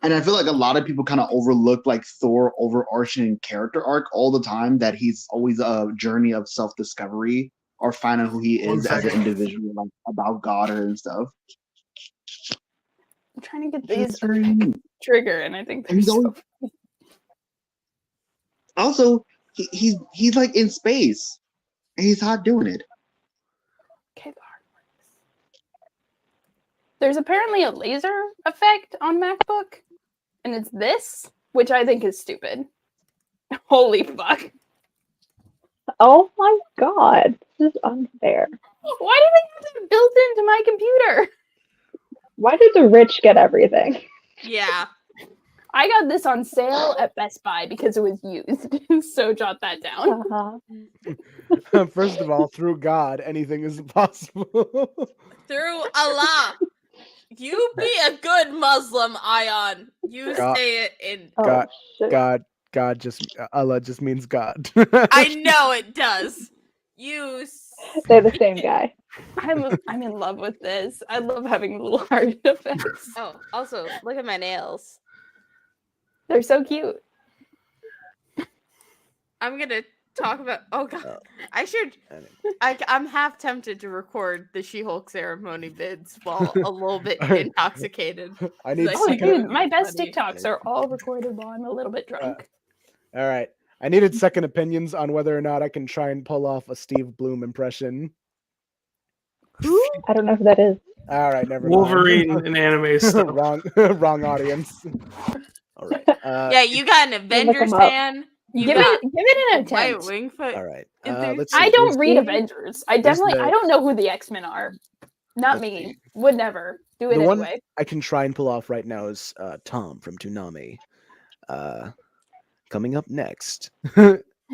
S6: And I feel like a lot of people kind of overlook like Thor overarching character arc all the time, that he's always a journey of self-discovery or finding who he is as an individual, like about God and stuff.
S2: I'm trying to get
S6: It's
S2: these
S6: very neat.
S2: trigger, and I think
S6: And he's
S2: they're
S6: always, also he's like in space, and he's hot doing it.
S2: Okay, the hard ones. There's apparently a laser effect on MacBook, and it's this, which I think is stupid. Holy fuck.
S4: Oh my god, this is unfair.
S2: Why do they have that built into my computer?
S4: Why did the rich get everything?
S1: Yeah.
S2: I got this on sale at Best Buy because it was used. So jot that down.
S4: Uh-huh.
S3: First of all, through God, anything is possible.
S1: Through Allah. You be a good Muslim, Ayaan. You
S3: God.
S1: say it in.
S3: God,
S4: shit.
S3: God just Allah just means God.
S1: I know it does.
S4: They're the same guy.
S2: I'm in love with this. I love having little heart effects.
S1: Oh, also, look at my nails.
S2: They're so cute.
S1: I'm gonna talk about. Oh god, I should. I'm half tempted to record the She-Hulk ceremony bids while a little bit intoxicated.
S3: I need
S2: Oh,
S3: second.
S2: dude, my best TikToks are all recorded while I'm a little bit drunk.
S3: All right. I needed second opinions on whether or not I can try and pull off a Steve Bloom impression.
S4: I don't know who that is.
S3: All right, never
S7: Wolverine
S3: mind.
S7: in anime stuff.
S3: wrong audience. All right.
S1: Yeah, you got an Avengers
S4: them up.
S1: fan. You
S2: Give
S1: got
S2: it an
S1: Wyatt
S2: attempt.
S1: Wingfoot.
S3: All right.
S1: There's-
S3: Let's see.
S2: I don't
S3: There's-
S2: read Avengers. I
S3: there's
S2: definitely
S3: the-
S2: I don't know who the X-Men are. Not
S3: Let's
S2: me.
S3: see.
S2: Would never do it
S3: The one
S2: anyway.
S3: I can try and pull off right now is Tom from Toonami. Coming up next.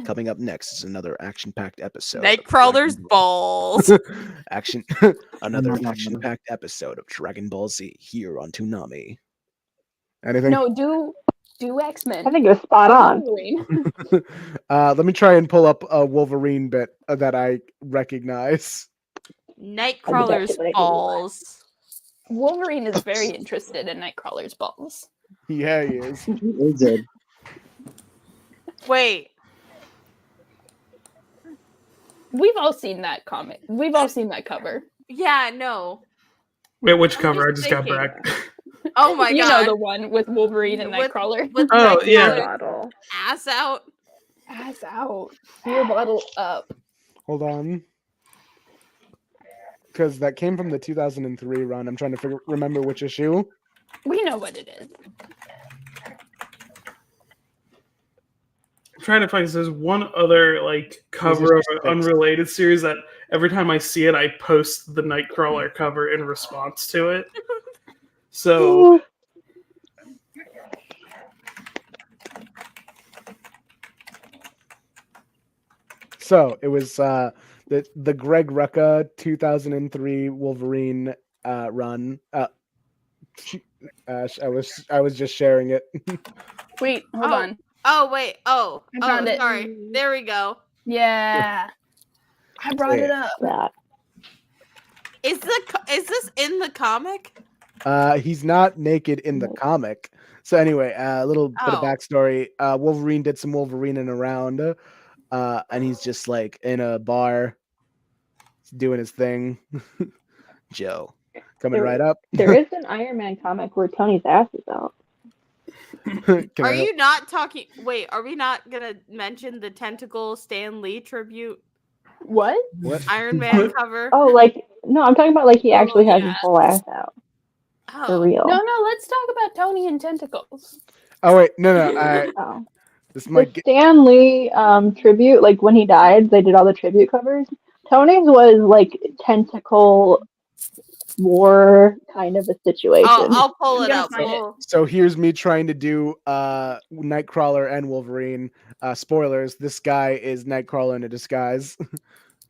S3: Coming up next is another action-packed episode. of
S1: Nightcrawler's
S3: Dragon
S1: balls.
S3: Action. Another action-packed episode of Dragon Ball Z here on Toonami. Anything?
S2: No, do X-Men.
S4: I think it was spot on.
S2: Wolverine.
S3: Let me try and pull up a Wolverine bit that I recognize.
S1: Nightcrawler's
S4: definitely
S1: balls.
S2: Wolverine is very interested in Nightcrawler's balls.
S3: Yeah, he is.
S6: Is it?
S1: Wait.
S2: We've all seen that comic. We've all seen that cover.
S1: Yeah, no.
S7: Wait, which
S1: I'm
S7: cover? I
S1: just
S7: just got
S1: thinking.
S7: back.
S1: Oh my
S2: You
S1: god.
S2: know the one with Wolverine and
S1: With-
S2: Nightcrawler.
S1: With
S7: Oh, yeah.
S1: Nightcrawler's ass out.
S2: Ass out. Beer bottle up.
S3: Hold on. Because that came from the 2003 run. I'm trying to remember which issue.
S2: We know what it is.
S7: trying to find. There's one other like cover of an unrelated series that every time I see it, I post the Nightcrawler cover in response to it. So.
S3: So it was the Greg Rucka 2003 Wolverine run. I was just sharing it.
S2: Wait, hold on.
S1: Oh wait. Oh,
S2: I found it.
S1: Sorry. There we go.
S2: Yeah, I brought it up.
S4: That.
S1: Is this in the comic?
S3: He's not naked in the comic. So anyway, a little bit of backstory. Wolverine did some Wolverining around, and he's just like in a bar, doing his thing. Joe, coming right up.
S4: There is an Iron Man comic where Tony's ass is out.
S1: Are you not talking? Wait, are we not gonna mention the Tentacle Stan Lee tribute?
S2: What?
S1: Iron Man cover?
S4: Oh, like no, I'm talking about like he actually has his whole ass out. For real.
S2: No, let's talk about Tony and tentacles.
S3: Oh wait, no. This might
S4: the Stan Lee tribute, like when he died, they did all the tribute covers. Tony's was like tentacle war kind of a situation.
S1: I'll pull it up.
S3: So here's me trying to do Nightcrawler and Wolverine. Spoilers, this guy is Nightcrawler in a disguise.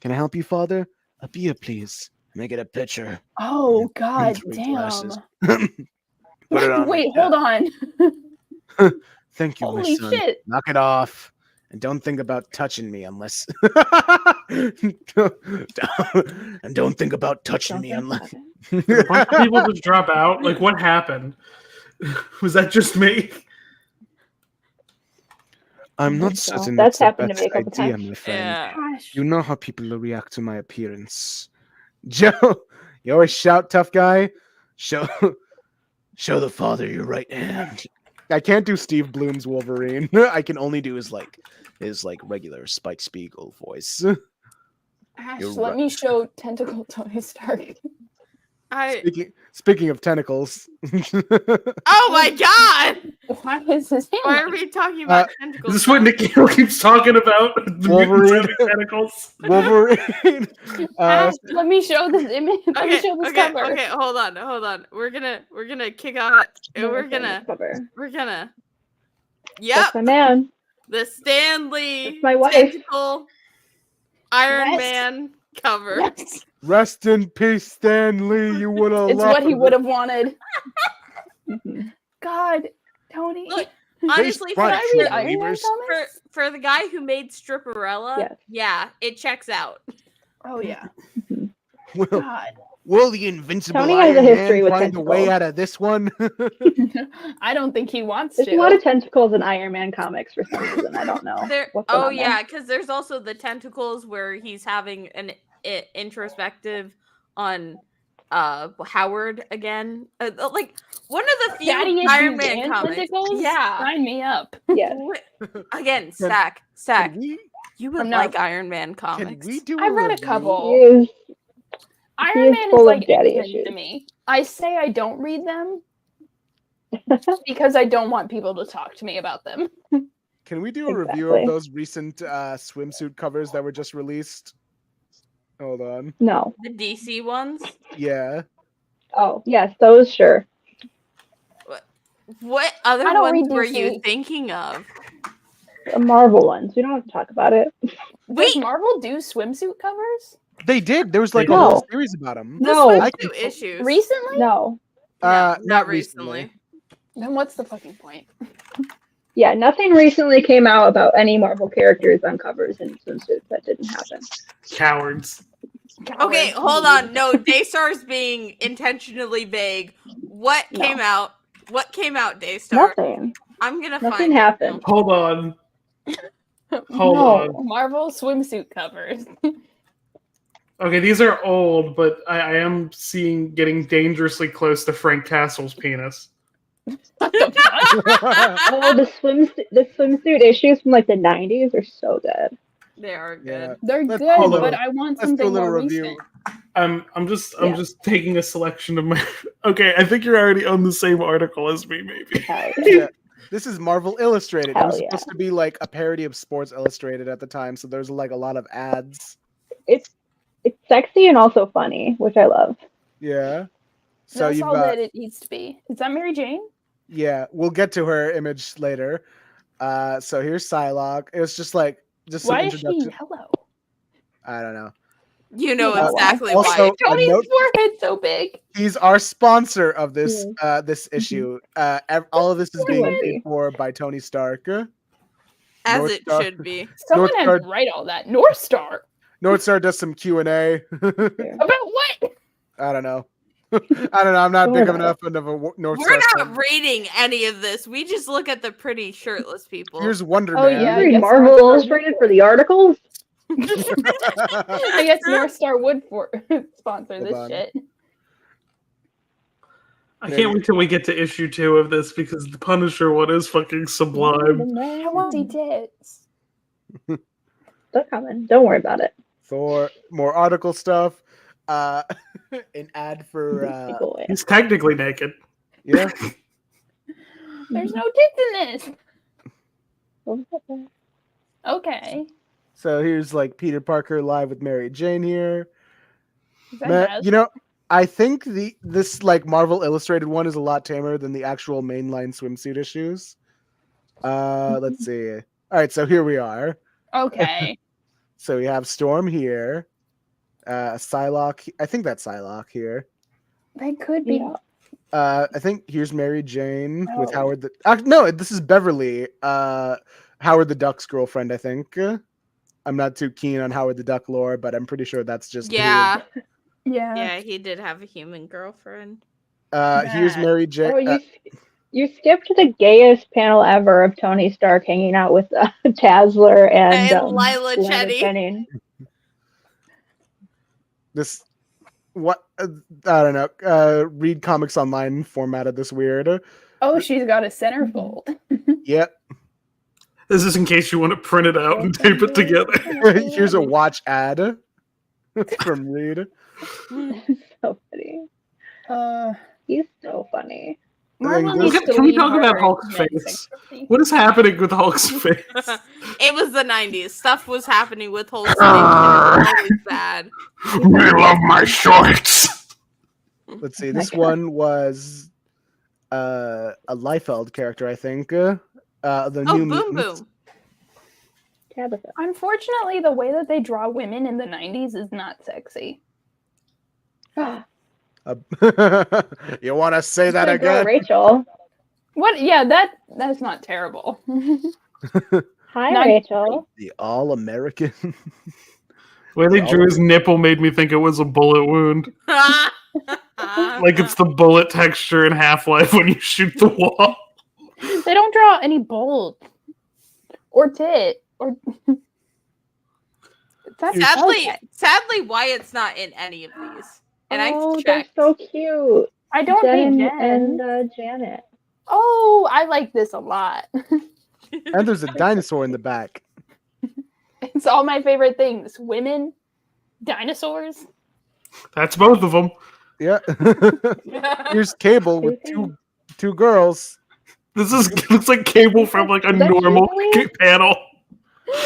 S3: Can I help you, Father? A beer, please. Can I get a picture?
S2: Oh, God damn.
S3: Put it on.
S2: Wait, hold on.
S3: Thank you,
S2: Holy
S3: my son.
S2: shit.
S3: Knock it off. And don't think about touching me unless... and don't think about touching me unless...
S7: Did a bunch of people just drop out? Like, what happened? Was that just me?
S3: I'm not certain
S4: that's
S3: it's a
S4: happened to me a
S3: best
S4: couple
S3: idea,
S4: times.
S3: my friend.
S1: Yeah.
S3: You know how people react to my appearance. Joe, you always shout, tough guy. Show the father your right hand. I can't do Steve Bloom's Wolverine. I can only do his regular Spike Spiegel voice.
S2: Ash, let me show Tentacle Tony Stark.
S3: Speaking of tentacles.
S1: Oh my god!
S2: Why is his hand?
S1: Why are we talking about tentacles?
S7: Is this what Nikhil keeps talking about? The
S3: Wolverine.
S7: tentacles?
S3: Wolverine.
S2: Ash, let me show this image. Let me show this cover.
S1: Okay, hold on. We're gonna kick off. We're gonna. Yep.
S4: That's my man.
S1: The Stan Lee
S4: That's my wife.
S1: Tentacle Iron Man cover.
S3: Rest in peace, Stan Lee. You would have.
S2: It's what he would have wanted. God, Tony.
S1: Look, honestly,
S2: Can I read Iron Man comics?
S1: for the guy who made Stripperella,
S4: Yes.
S1: yeah, it checks out.
S2: Oh yeah.
S3: God. Will the invincible
S4: Tony has a
S3: Iron
S4: history
S3: Man
S4: with
S3: find a way
S4: tentacles.
S3: out of this one?
S2: I don't think he wants
S4: There's
S2: to.
S4: a lot of tentacles in Iron Man comics for some reason. I don't know. What's going on there.
S1: Yeah, because there's also the tentacles where he's having an introspective on Howard again. Like one of the few
S2: Daddy
S1: Iron
S2: issues
S1: Man
S2: and
S1: comics.
S2: tentacles?
S1: Yeah.
S2: Sign me up.
S4: Yes.
S1: Again, Stack. You would like Iron Man comics.
S2: I read a couple.
S4: He is
S2: Iron Man is
S4: full of
S2: like
S4: daddy
S2: innocent
S4: issues.
S2: to me. I say I don't read them because I don't want people to talk to me about them.
S3: Can we do a review of those recent swimsuit covers that were just released? Hold on.
S4: No.
S1: The DC ones?
S3: Yeah.
S4: Oh, yes, those, sure.
S1: What other
S2: I don't
S1: ones
S2: read
S1: were
S2: DC.
S1: you thinking of?
S4: The Marvel ones. We don't have to talk about it.
S2: Does Marvel do swimsuit covers?
S3: They did. There was like a
S4: No.
S3: whole series about them.
S4: No.
S3: I
S1: Two issues.
S2: Recently?
S4: No.
S3: not
S1: recently.
S2: Then what's the fucking point?
S4: Yeah, nothing recently came out about any Marvel characters on covers in swimsuits. That didn't happen.
S7: Cowards.
S1: Okay, hold on. No, Daystar's being intentionally vague. What came out? What came out, Daystar?
S4: Nothing.
S1: I'm gonna
S4: Nothing
S1: find
S4: happened.
S7: Hold on. Hold
S4: No.
S7: on.
S2: Marvel swimsuit covers.
S7: Okay, these are old, but I am getting dangerously close to Frank Castle's penis.
S4: Oh, the swimsuit issues from like the 90s are so good.
S1: They are good.
S3: Yeah.
S2: They're
S3: Let's
S2: good,
S3: do a
S2: but I want
S3: Let's do a
S2: something
S3: little
S2: more
S3: review.
S2: recent.
S7: I'm just taking a selection of my. Okay, I think you're already on the same article as me, maybe.
S3: Yeah. This is Marvel Illustrated. It
S4: Hell
S3: was
S4: yeah.
S3: supposed to be like a parody of Sports Illustrated at the time, so there's like a lot of ads.
S4: It's sexy and also funny, which I love.
S3: Yeah. So
S2: That's
S3: you've
S2: all
S3: got
S2: that it needs to be. Is that Mary Jane?
S3: yeah. We'll get to her image later. So here's Psylocke. It was just some
S2: Why is she
S3: introduction.
S2: yellow?
S3: I don't know.
S1: You know
S4: Uh,
S1: exactly
S3: also-
S1: why.
S3: a
S2: Tony's
S3: note-
S2: forehead so big.
S3: He's our sponsor of this
S4: Yes.
S3: this issue. All of this is being
S4: Would
S3: paid
S4: be.
S3: for by Tony Stark.
S1: As
S3: North
S1: it
S3: Star-
S1: should be.
S2: Someone
S3: North
S2: had
S3: Star-
S2: to write all that. North Star.
S3: North Star does some Q&A.
S2: About what?
S3: I don't know. I don't know. I'm not
S4: Don't
S3: big
S4: worry
S3: enough of a North
S1: We're
S3: Star.
S1: not rating any of this. We just look at the pretty shirtless people.
S3: Here's Wonder
S2: Oh,
S3: Man.
S2: yeah.
S4: You read
S2: guess
S4: Marvel
S2: North Star
S4: Illustrated for the articles?
S2: I guess North Star would sponsor
S3: Hold
S2: this
S3: on.
S2: shit.
S7: I can't wait till we get to issue 2 of this because the Punisher one is fucking sublime.
S2: I want to see tits.
S4: They're coming. Don't worry about it.
S3: Thor, more article stuff. An ad for
S4: Go away.
S7: He's technically naked.
S3: yeah.
S2: There's no tits in this. Okay.
S3: So here's like Peter Parker live with Mary Jane here.
S2: Is that
S3: Man,
S2: Jazz?
S3: you know, I think this like Marvel Illustrated one is a lot tamer than the actual mainline swimsuit issues. Let's see. All right, so here we are.
S2: Okay.
S3: So we have Storm here. Psylocke. I think that's Psylocke here.
S2: That could be.
S4: Yeah.
S3: I think here's Mary Jane with
S2: Oh.
S3: Howard the. No, this is Beverly. Howard the Duck's girlfriend. I think. I'm not too keen on Howard the Duck lore, but I'm pretty sure that's just
S1: Yeah.
S2: Yeah.
S1: Yeah, he did have a human girlfriend.
S3: Here's
S2: Bad.
S3: Mary Jane.
S4: Oh, you skipped the gayest panel ever of Tony Stark hanging out with Tazler and
S1: Lila Cheney.
S4: Cheney.
S3: This what I don't know. Read comics online formatted this weird.
S2: Oh, she's got a centerfold.
S3: Yep.
S7: This is in case you want to print it out and tape it together.
S3: Here's a watch ad from Reed.
S4: So funny.
S2: Uh,
S4: He's so funny.
S2: Marvel
S3: Can-
S2: needs to
S7: can we
S2: lean
S7: talk about
S2: harder
S7: Hulk's
S2: into men
S7: face?
S2: sexually.
S7: What is happening with Hulk's face?
S1: It was the 90s. Stuff was happening with Hulk's face, and it was always bad.
S7: I love my shorts.
S3: Let's see.
S4: Oh my
S3: This
S4: God.
S3: one was a Liefeld character, I think. The
S1: Oh,
S3: new
S1: Boom
S3: Mutants.
S1: Boom.
S4: Tabitha.
S2: Unfortunately, the way that they draw women in the 90s is not sexy.
S3: You want to say that
S4: Good girl,
S3: again?
S4: Rachel.
S2: What? Yeah, that's not terrible.
S4: Hi,
S2: Not-
S4: Rachel.
S3: The All-American.
S7: The way they drew his nipple made me think it was a bullet wound. Like it's the bullet texture in Half-Life when you shoot the wall.
S2: They don't draw any bold or tit or. That's
S1: Sadly, Wyatt's not in any of these. And
S4: Oh,
S1: I've
S4: they're
S1: checked.
S4: so cute.
S2: I don't
S4: Jen
S2: think Jen.
S4: and Janet.
S2: Oh, I like this a lot.
S3: And there's a dinosaur in the back.
S2: It's all my favorite things: women, dinosaurs.
S7: That's both of them.
S3: Yeah. Here's Cable with two girls.
S7: This looks like Cable from like a
S4: Is that
S7: normal
S4: Jubilee?
S7: panel.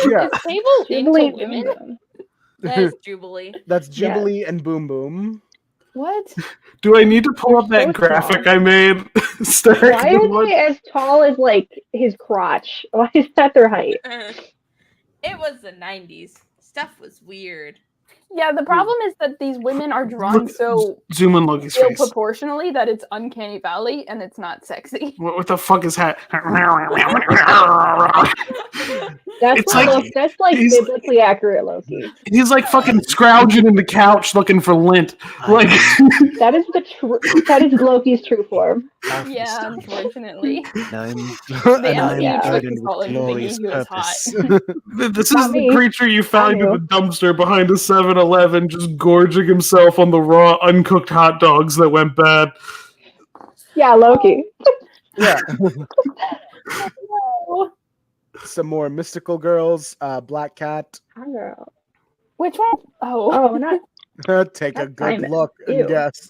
S3: Yeah,
S2: Is Cable
S4: Jubilee
S2: into women?
S4: Boom
S1: That is Jubilee.
S3: that's Jubilee and Boom Boom.
S2: What?
S7: Do I need to pull up that
S4: So
S7: graphic
S4: small.
S7: I made? Stark
S4: Why
S7: the
S4: is
S7: one-
S4: he as tall as like his crotch? Why is that their height?
S1: It was the 90s. Stuff was weird.
S2: Yeah, the problem is that these women are drawn so
S7: Zoom in Loki's
S2: ill
S7: face.
S2: proportionally that it's uncanny valley and it's not sexy.
S7: What the fuck is that?
S4: That's
S7: It's
S4: not
S7: like-
S4: Loki. That's like
S7: he's-
S4: biblically accurate Loki.
S7: He's like fucking scrounging in the couch looking for lint. Like
S4: That is that is Loki's true form.
S2: Yeah, unfortunately.
S3: And
S2: The
S3: I'm
S2: MCU
S3: burdened
S2: chose
S3: with
S2: to call it
S3: glorious
S2: Biggie, who is hot.
S3: purpose.
S7: this
S4: Not
S7: is the
S4: me.
S7: creature you find in
S4: you.
S7: the dumpster behind a 7-Eleven, just gorging himself on the raw, uncooked hot dogs that went bad.
S4: Yeah, Loki.
S3: Yeah.
S2: Oh,
S3: Some more mystical girls. Black Cat.
S4: Hi, girl.
S2: which one? Oh,
S4: Oh, not
S3: Take a
S4: That's
S3: good
S4: Simon.
S3: look and
S4: Ew.
S3: guess.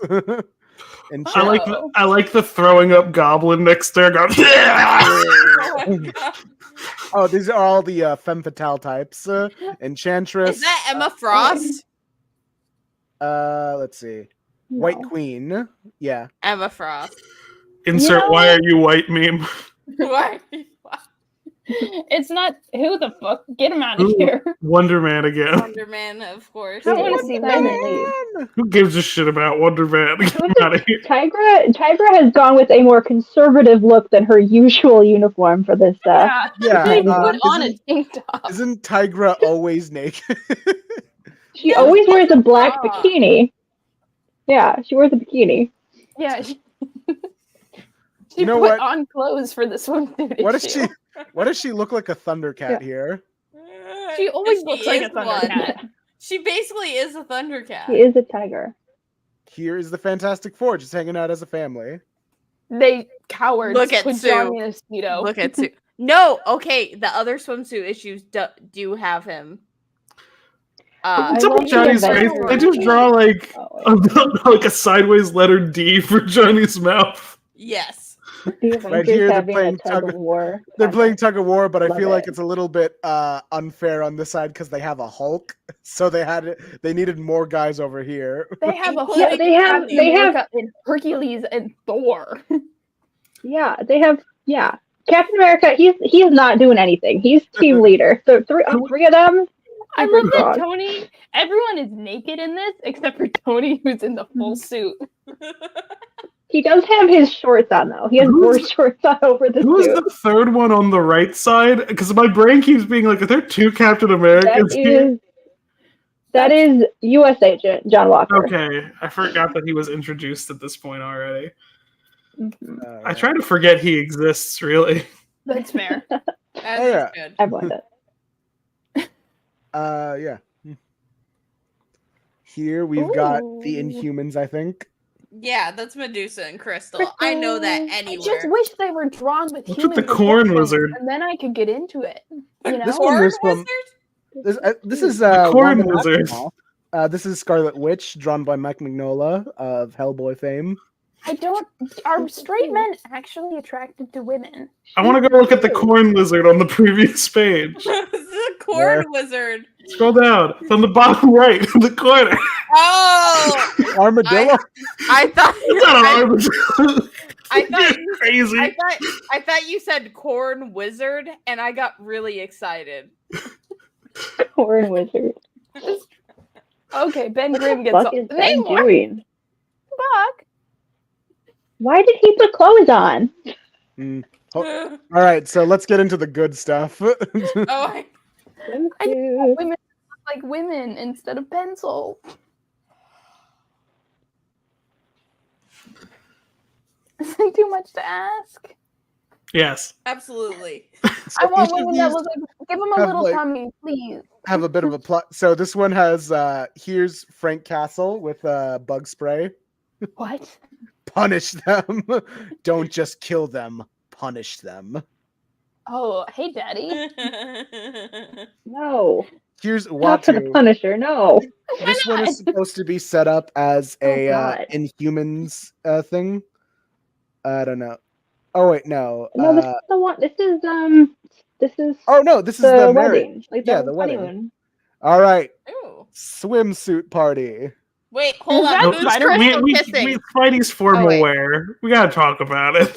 S3: And
S7: I like the throwing up goblin next to her. Going,
S1: Oh my God.
S3: oh, these are all the femme fatale types. Enchantress.
S1: Is that Emma Frost?
S3: Let's see. White
S4: No.
S3: Queen. Yeah.
S1: Emma Frost.
S7: Insert why are you white meme.
S1: Why?
S2: It's not. Who the fuck? Get him out of
S7: Ooh.
S2: here.
S7: Wonder Man again.
S1: Wonder Man, of course.
S2: I want to see
S4: Silent
S2: women.
S4: Leave.
S7: Who gives a shit about Wonder Man? Get him out of here.
S4: Tigra has gone with a more conservative look than her usual uniform for this.
S2: Yeah.
S3: Yeah.
S2: They put on a
S3: isn't,
S2: tank top.
S3: isn't Tigra always naked?
S4: She
S1: No,
S4: always wears a black
S1: bra.
S4: bikini. Yeah, she wears a bikini.
S2: Yeah. She
S3: You know
S2: put
S3: what?
S2: on clothes for the swimsuit
S3: What does
S2: issue.
S3: she? What does she look like a Thundercat here?
S2: She always looks like a
S1: is one.
S2: Thundercat.
S1: She basically is a Thundercat.
S4: She is a tiger.
S3: Here is the Fantastic Four just hanging out as a family.
S2: They cowards
S1: Look at
S2: put
S1: Sue.
S2: Johnny in a Speedo.
S1: Look at Sue. No, okay. The other swimsuit issues do have him.
S7: What's
S4: I
S7: up with
S4: love
S7: Johnny's
S4: the
S7: face?
S4: event.
S7: They just draw like
S4: Oh,
S7: like a sideways letter D for Johnny's mouth.
S1: Yes.
S4: the Avengers
S3: Right here, they're
S4: having
S3: playing
S4: a tug of war.
S3: They're playing tug of war, but I
S4: Love
S3: feel like
S4: it.
S3: it's a little bit unfair on this side because they have a Hulk, so they needed more guys over here.
S2: They have a
S1: Yeah,
S2: Hulk,
S4: they have-
S2: Captain
S4: they have-
S2: America, and Hercules and Thor.
S4: Yeah, they have. Yeah, Captain America. He's not doing anything. He's team leader. So three of them.
S2: I
S4: Super
S2: love that
S4: strong.
S2: Tony. Everyone is naked in this except for Tony, who's in the full suit.
S4: He does have his shorts on though. He has
S7: Who's-
S4: more shorts on over the
S7: Who's
S4: suit.
S7: the third one on the right side? Because my brain keeps being like, are there two Captain Americans here?
S4: That is U.S. Agent John Walker.
S7: Okay, I forgot that he was introduced at this point already.
S4: Mhm.
S7: I try to forget he exists, really.
S2: That's fair.
S1: That
S3: Oh,
S1: is
S3: yeah.
S1: good.
S4: Everyone does.
S3: Yeah. Here we've got the
S2: Ooh.
S3: Inhumans, I think.
S1: Yeah, that's Medusa and Crystal. I know that
S2: I
S1: anywhere.
S2: just wish they were drawn with
S7: What's with
S2: humans.
S7: the corn
S2: and
S7: lizard?
S2: and then I could get into it. You know,
S3: This one
S1: Corn
S3: was from
S1: Wizard?
S3: this is
S7: corn
S3: Wanda
S7: lizard.
S3: Maximoff. This is Scarlet Witch, drawn by Mike Mignola of Hellboy fame.
S2: I don't. Are straight men actually attracted to women?
S7: I want to go look at the corn lizard on the previous page.
S1: This is a corn wizard.
S7: Scroll down. It's on the bottom right in the corner.
S1: Oh,
S3: Armadillo.
S1: I thought
S7: It's not an
S1: I,
S7: armadillo.
S1: I thought
S7: You're crazy.
S1: I thought you said corn wizard, and I got really excited.
S4: Corn wizard.
S2: Okay, Ben Grimm gets
S4: What
S2: all.
S4: is Ben
S2: Name more.
S4: doing?
S2: Fuck.
S4: Why did he put clothes on?
S3: All right, so let's get into the good stuff.
S1: Oh,
S2: I just want women to look like women instead of pencil. Is that too much to ask?
S7: Yes.
S1: absolutely.
S2: I want
S3: each of
S2: women that
S3: these
S2: look like. Give them a
S3: have,
S2: little
S3: like-
S2: tummy, please.
S3: have a bit of a plot. So this one has here's Frank Castle with bug spray.
S2: What?
S3: Punish them. Don't just kill them. Punish them.
S2: Oh, hey, Daddy.
S4: No,
S3: Here's
S4: not for the
S3: Watu.
S4: Punisher. No.
S3: This one is supposed to be set up as a
S4: God.
S3: Inhumans thing. I don't know. Oh wait, no.
S4: No, this is the one. This is
S3: Oh no, this is
S4: the
S3: the marriage.
S4: wedding. Like
S3: Yeah,
S4: the
S3: the wedding.
S4: honeymoon.
S3: All right,
S1: Ooh.
S3: swimsuit party.
S1: Wait, hold
S2: that
S1: on.
S2: No,
S1: Who's
S2: Spider-
S1: Crystal
S7: we
S1: kissing?
S7: Spidey's formal
S1: wait.
S7: wear. We gotta talk about it.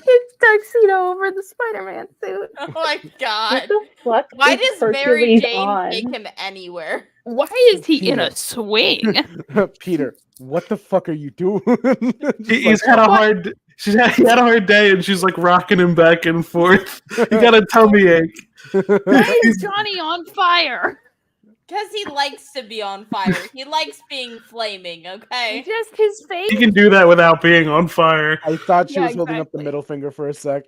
S2: It's tuxedo over the Spider-Man suit.
S1: Oh my
S4: What
S1: god.
S4: the fuck?
S1: Why
S4: is
S1: does Mary
S4: Hercules
S1: Jane
S4: on?
S1: take him anywhere?
S2: Why is he in a swing?
S3: Peter, what the fuck are you doing?
S7: He's had a hard. He had a hard day, and she's like rocking him back and forth. He got a tummy ache.
S2: Why is Johnny on fire?
S1: Because he likes to be on fire. He likes being flaming, okay?
S2: Just his face.
S7: He can do that without being on fire.
S3: I thought she
S2: Yeah,
S3: was holding up the
S2: exactly.
S3: middle finger for a sec.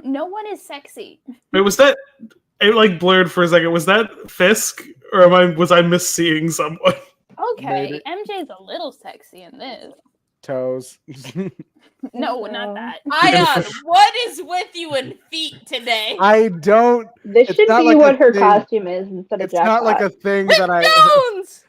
S2: No one is sexy.
S7: Wait, was that? It like blurred for a second. Was that Fisk, or was I misseeing someone?
S2: Okay,
S3: Maybe.
S2: MJ's a little sexy in this.
S3: Toes.
S2: No, not that.
S1: Ayaan, what is with you and feet today?
S3: I don't.
S4: This
S3: It's
S4: should
S3: not
S4: be
S3: like a
S4: what her
S3: thing-
S4: costume is instead of
S3: It's not like a
S4: Jackpot.
S3: thing that I.
S1: Jones!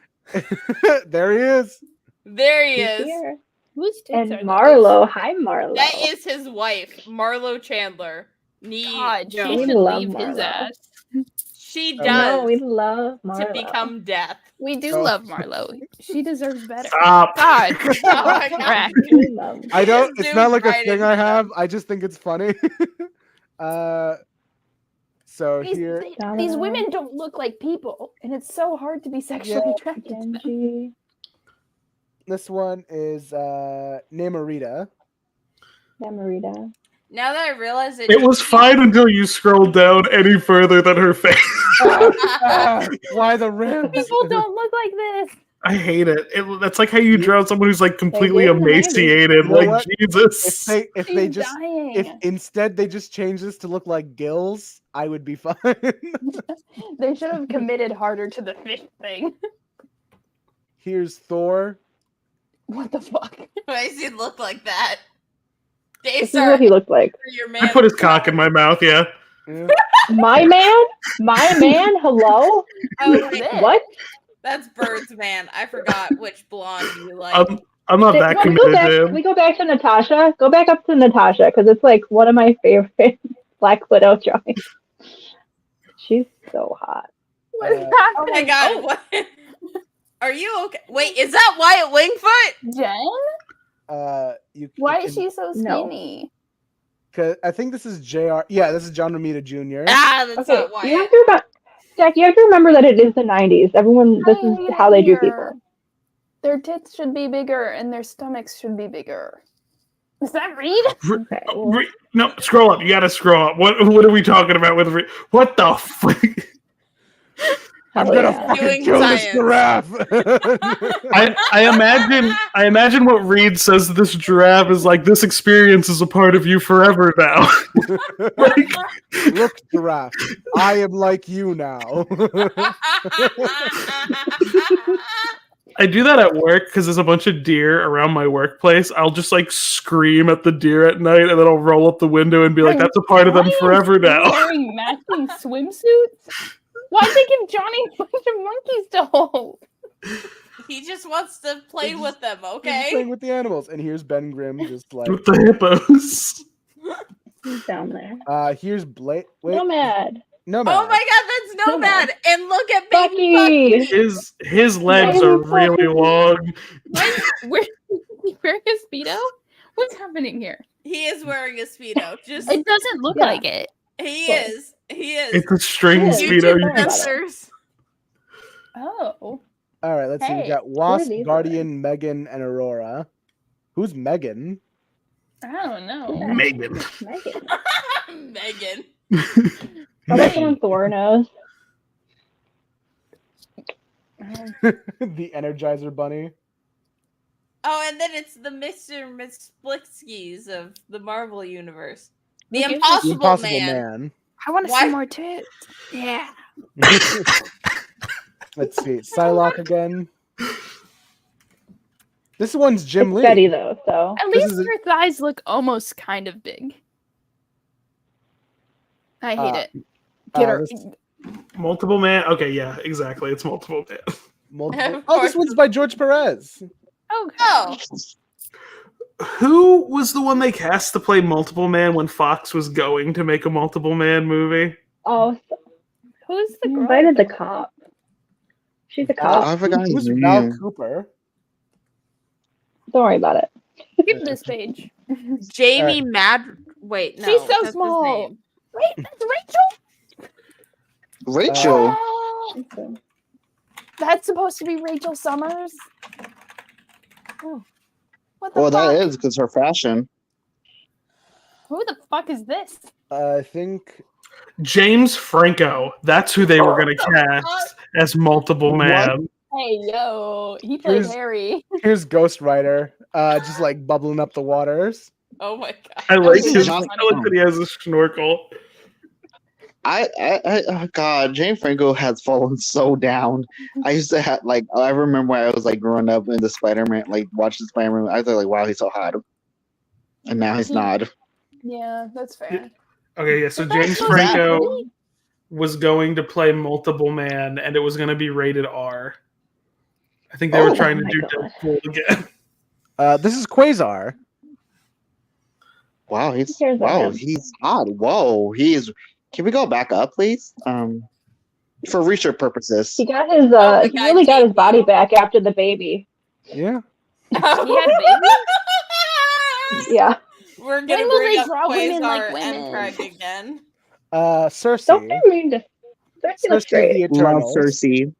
S3: There he is.
S1: There he
S4: He's
S1: is.
S4: here.
S2: Whose tits
S4: And
S2: are those?
S4: Marlo. Hi, Marlo.
S1: That is his wife, Marlo Chandler.
S2: God, she
S1: No,
S4: We
S2: should
S4: love
S2: leave his
S4: Marlo.
S2: ass.
S1: she
S3: Oh,
S1: does
S4: No, we love
S1: to
S4: Marlo.
S1: become death.
S2: We do
S3: Oh.
S2: love Marlo. She deserves better.
S7: Stop.
S2: God,
S1: Oh my God.
S2: Rack.
S4: We love
S3: I don't.
S1: just
S3: It's not
S1: zoomed
S3: like a
S1: right
S3: thing
S1: into
S3: I
S1: them.
S3: have. I just think it's funny. So
S2: These,
S3: here,
S2: these women don't look like people, and it's so hard to be sexually
S3: Yeah.
S2: attracted to them.
S4: Genji.
S3: this one is Namorita.
S4: Marita.
S1: Now that I realize
S7: It was fine until you scrolled down any further than her face.
S3: Why the ribs?
S2: People don't look like this.
S7: I hate it. That's like how you draw someone who's like completely
S4: did in the 90s.
S7: emaciated.
S3: You know
S7: Like
S3: what?
S7: Jesus.
S3: If they
S2: She's
S3: just
S2: dying.
S3: if instead they just change this to look like gills, I would be fine.
S2: They should have committed harder to the fish thing.
S3: Here's Thor.
S2: What the fuck?
S1: Why does he look like that?
S4: This is what he looked like.
S1: For your
S7: I
S1: man.
S7: put his cock in my mouth. Yeah.
S3: Yeah.
S4: My man? My man? Hello?
S1: Oh, wait,
S4: What?
S1: that's Bird's man. I forgot which blonde you like.
S7: I'm not that
S4: Can we go
S7: committed
S4: back?
S7: to
S4: Can
S7: him.
S4: we go back to Natasha? Go back up to Natasha because it's like one of my favorite Black Widow drawings. She's so hot.
S2: What is
S3: Uh,
S1: Oh my
S2: happening?
S1: God! What? Are you okay? Wait, is that Wyatt Wingfoot?
S2: Jen?
S3: You.
S2: Why
S3: you
S2: is she so
S4: No.
S2: skinny?
S3: Cause I think this is Jr. Yeah, this is John Romita Jr.
S1: Ah, that's
S4: Okay,
S1: not
S4: you have
S1: Wyatt.
S4: to remember, Jack. You have to remember that it is the '90s. Everyone, this
S2: I
S4: is
S2: hate
S4: how
S2: it
S4: they do
S2: here.
S4: people.
S2: Their tits should be bigger and their stomachs should be bigger. Is that Reed?
S4: Okay. Well,
S7: No, scroll up. You gotta scroll up. What are we talking about with what the fuck?
S3: I'm
S4: hell
S3: gonna
S4: yeah.
S3: fucking
S1: Doing
S3: kill
S1: science.
S3: this giraffe.
S7: I imagine what Reed says to this giraffe is like, this experience is a part of you forever now. Like,
S3: Look, giraffe. I am like you now.
S7: I do that at work because there's a bunch of deer around my workplace. I'll just like scream at the deer at night and then I'll roll up the window and be like, that's a part of them
S2: Why is
S7: forever
S2: he
S7: now.
S2: wearing matching swimsuits? Why'd they give Johnny a bunch of monkeys to hold?
S1: He just wants to play with them,
S3: He's
S1: okay?
S3: playing with the animals, and here's Ben Grimm just like.
S7: With the hippos.
S4: He's down there.
S3: Here's Blake. Wait,
S4: Nomad.
S3: Nomad.
S1: Oh my God, that's Nomad! And look at baby Bucky.
S4: Bucky.
S7: His legs are really long.
S2: Where is he wearing a Speedo? What's happening here?
S1: He is wearing a speedo. Just
S2: It doesn't look
S4: Yeah.
S2: like it.
S1: he is. He is.
S7: It's a string
S4: Yeah,
S7: speedo.
S4: don't
S1: YouTube
S4: worry about it.
S1: censors.
S2: Oh.
S3: All right, let's see. We
S2: Hey,
S3: got Wasp,
S4: these
S3: Guardian, Megan, and Aurora. Who's Megan?
S2: I don't know.
S7: Megan.
S4: Megan.
S1: Megan.
S4: Oh, that's someone Thor knows.
S3: The Energizer Bunny.
S1: Oh, and then it's the Mr. Misplixkis of the Marvel universe. The
S2: Who gives a-
S1: Impossible,
S3: The Impossible
S1: Man.
S3: Man.
S2: I want to
S1: Why-
S2: see more tits. Yeah.
S3: Let's see. Psylocke again. This one's Jim
S4: It's
S3: Lee.
S4: Betty though, so
S2: At
S3: This
S2: least
S3: is a-
S2: her thighs look almost kind of big. I hate
S3: Uh,
S2: it. Get her.
S3: this-
S7: Multiple man. Okay, yeah, exactly. It's multiple man.
S3: Multiple.
S1: Of
S3: Oh, this
S1: course.
S3: one's by George Perez.
S2: Okay.
S1: Oh,
S7: Who was the one they cast to play multiple man when Fox was going to make a multiple man movie?
S4: oh,
S2: Who's the
S4: you
S2: girl?
S4: invited the cop. She's a cop.
S6: I forgot his
S3: Who's Val
S6: name.
S3: Cooper?
S4: Don't worry about it.
S2: Skip this page.
S1: Jamie Mad. Wait, no.
S2: She's so
S1: that's his
S2: small.
S1: name.
S2: Wait, that's Rachel.
S6: Rachel.
S2: Oh, that's supposed to be Rachel Summers. Oh. What the
S6: Well,
S2: fuck?
S6: that is because her fashion.
S2: Who the fuck is this?
S3: I think.
S7: James Franco. That's who they were going to cast as multiple man.
S2: Hey, yo. He played
S3: Here's-
S2: Harry.
S3: Here's Ghost Rider, just like bubbling up the waters.
S1: Oh my God.
S7: I like
S6: This is
S7: his. I
S6: John
S7: like that he has a snorkel.
S6: Oh God, James Franco has fallen so down. I used to have like I remember when I was like growing up in the Spider-Man, like watching Spider-Man. I thought like, wow, he's so hot, and now he's not.
S2: Yeah, that's fair.
S7: Okay, yeah. So
S2: But that's
S7: James
S2: so
S7: Franco
S2: funny.
S7: was going to play multiple man, and it was going to be rated R. I think they were
S4: Oh
S7: trying to
S4: my
S7: do
S4: God.
S7: Deadpool again.
S3: This is Quasar.
S6: Wow,
S4: Who cares about him?
S6: he's hot. Whoa, he is. Can we go back up, please? For research purposes.
S4: He got his
S1: Oh, the
S4: he
S1: guy
S4: really got his
S1: taped
S4: body
S1: you?
S4: back after the baby.
S3: Yeah.
S2: He had a baby?
S4: Yeah.
S1: We're
S2: When
S1: gonna
S2: will
S1: bring
S2: they
S1: up
S2: draw women like
S1: Quasar
S2: women?
S1: Mpreg again.
S3: Cersei.
S4: Don't be mean to Cersei looks
S3: Cersei
S4: great.
S3: the
S6: Love
S3: Eternal.
S6: Cersei.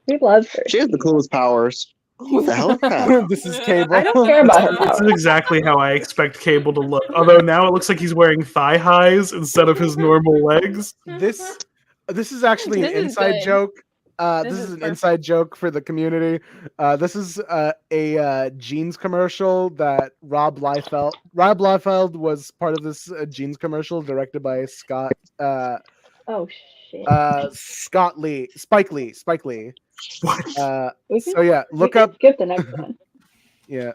S4: We love Cersei.
S6: She has the coolest powers. Who the hell is that?
S3: This is Cable.
S4: I don't care about her
S7: This
S4: powers.
S7: is exactly how I expect Cable to look. Although now it looks like he's wearing thigh highs instead of his normal legs.
S3: This is actually an
S2: This is
S3: inside
S2: good.
S3: joke.
S2: This
S3: This
S2: is
S3: is an
S2: perfect.
S3: inside joke for the community. This is a jeans commercial that Rob Liefeld was part of this jeans commercial directed by Spike Lee.
S4: We
S3: So
S4: can,
S3: yeah,
S4: we
S3: look
S4: can
S3: up.
S4: skip the next one.
S3: Yeah.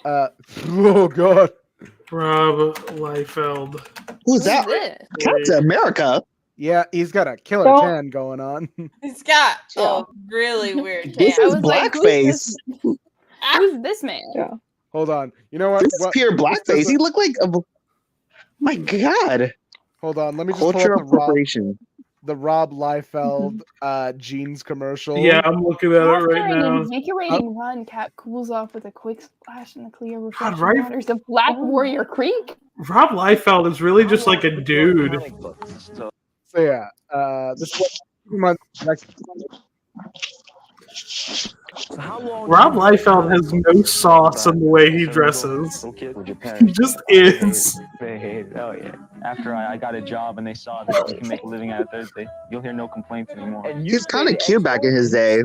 S3: Oh god.
S7: Rob Liefeld.
S6: Who's that?
S2: this?
S6: Captain America.
S3: Yeah, he's got a killer
S4: Don't-
S3: tan going on.
S1: He's got
S4: Yeah.
S1: a really weird
S6: This
S1: tan.
S6: is
S2: was like,
S6: blackface.
S2: Who's this man?
S4: Yeah.
S3: Hold on. You know what?
S6: This is pure blackface. He looked like my God.
S3: Hold on. Let me just pull
S6: Cultural
S3: up
S6: appropriation.
S3: the Rob Liefeld jeans commercial.
S7: Yeah, I'm looking at it
S2: After
S7: right
S2: an
S7: now.
S2: invigorating run, Cap cools off with a quick splash in the clear refreshing
S7: right?
S2: waters of Black Warrior Creek.
S7: Rob Liefeld is really just like a dude.
S3: So yeah, this is what
S7: Rob Liefeld has no sauce in the way he dresses. He just is.
S11: Oh yeah. After I got a job and they saw that you can make a living out of it, you'll hear no complaints anymore.
S6: He's kind of cute back in his day.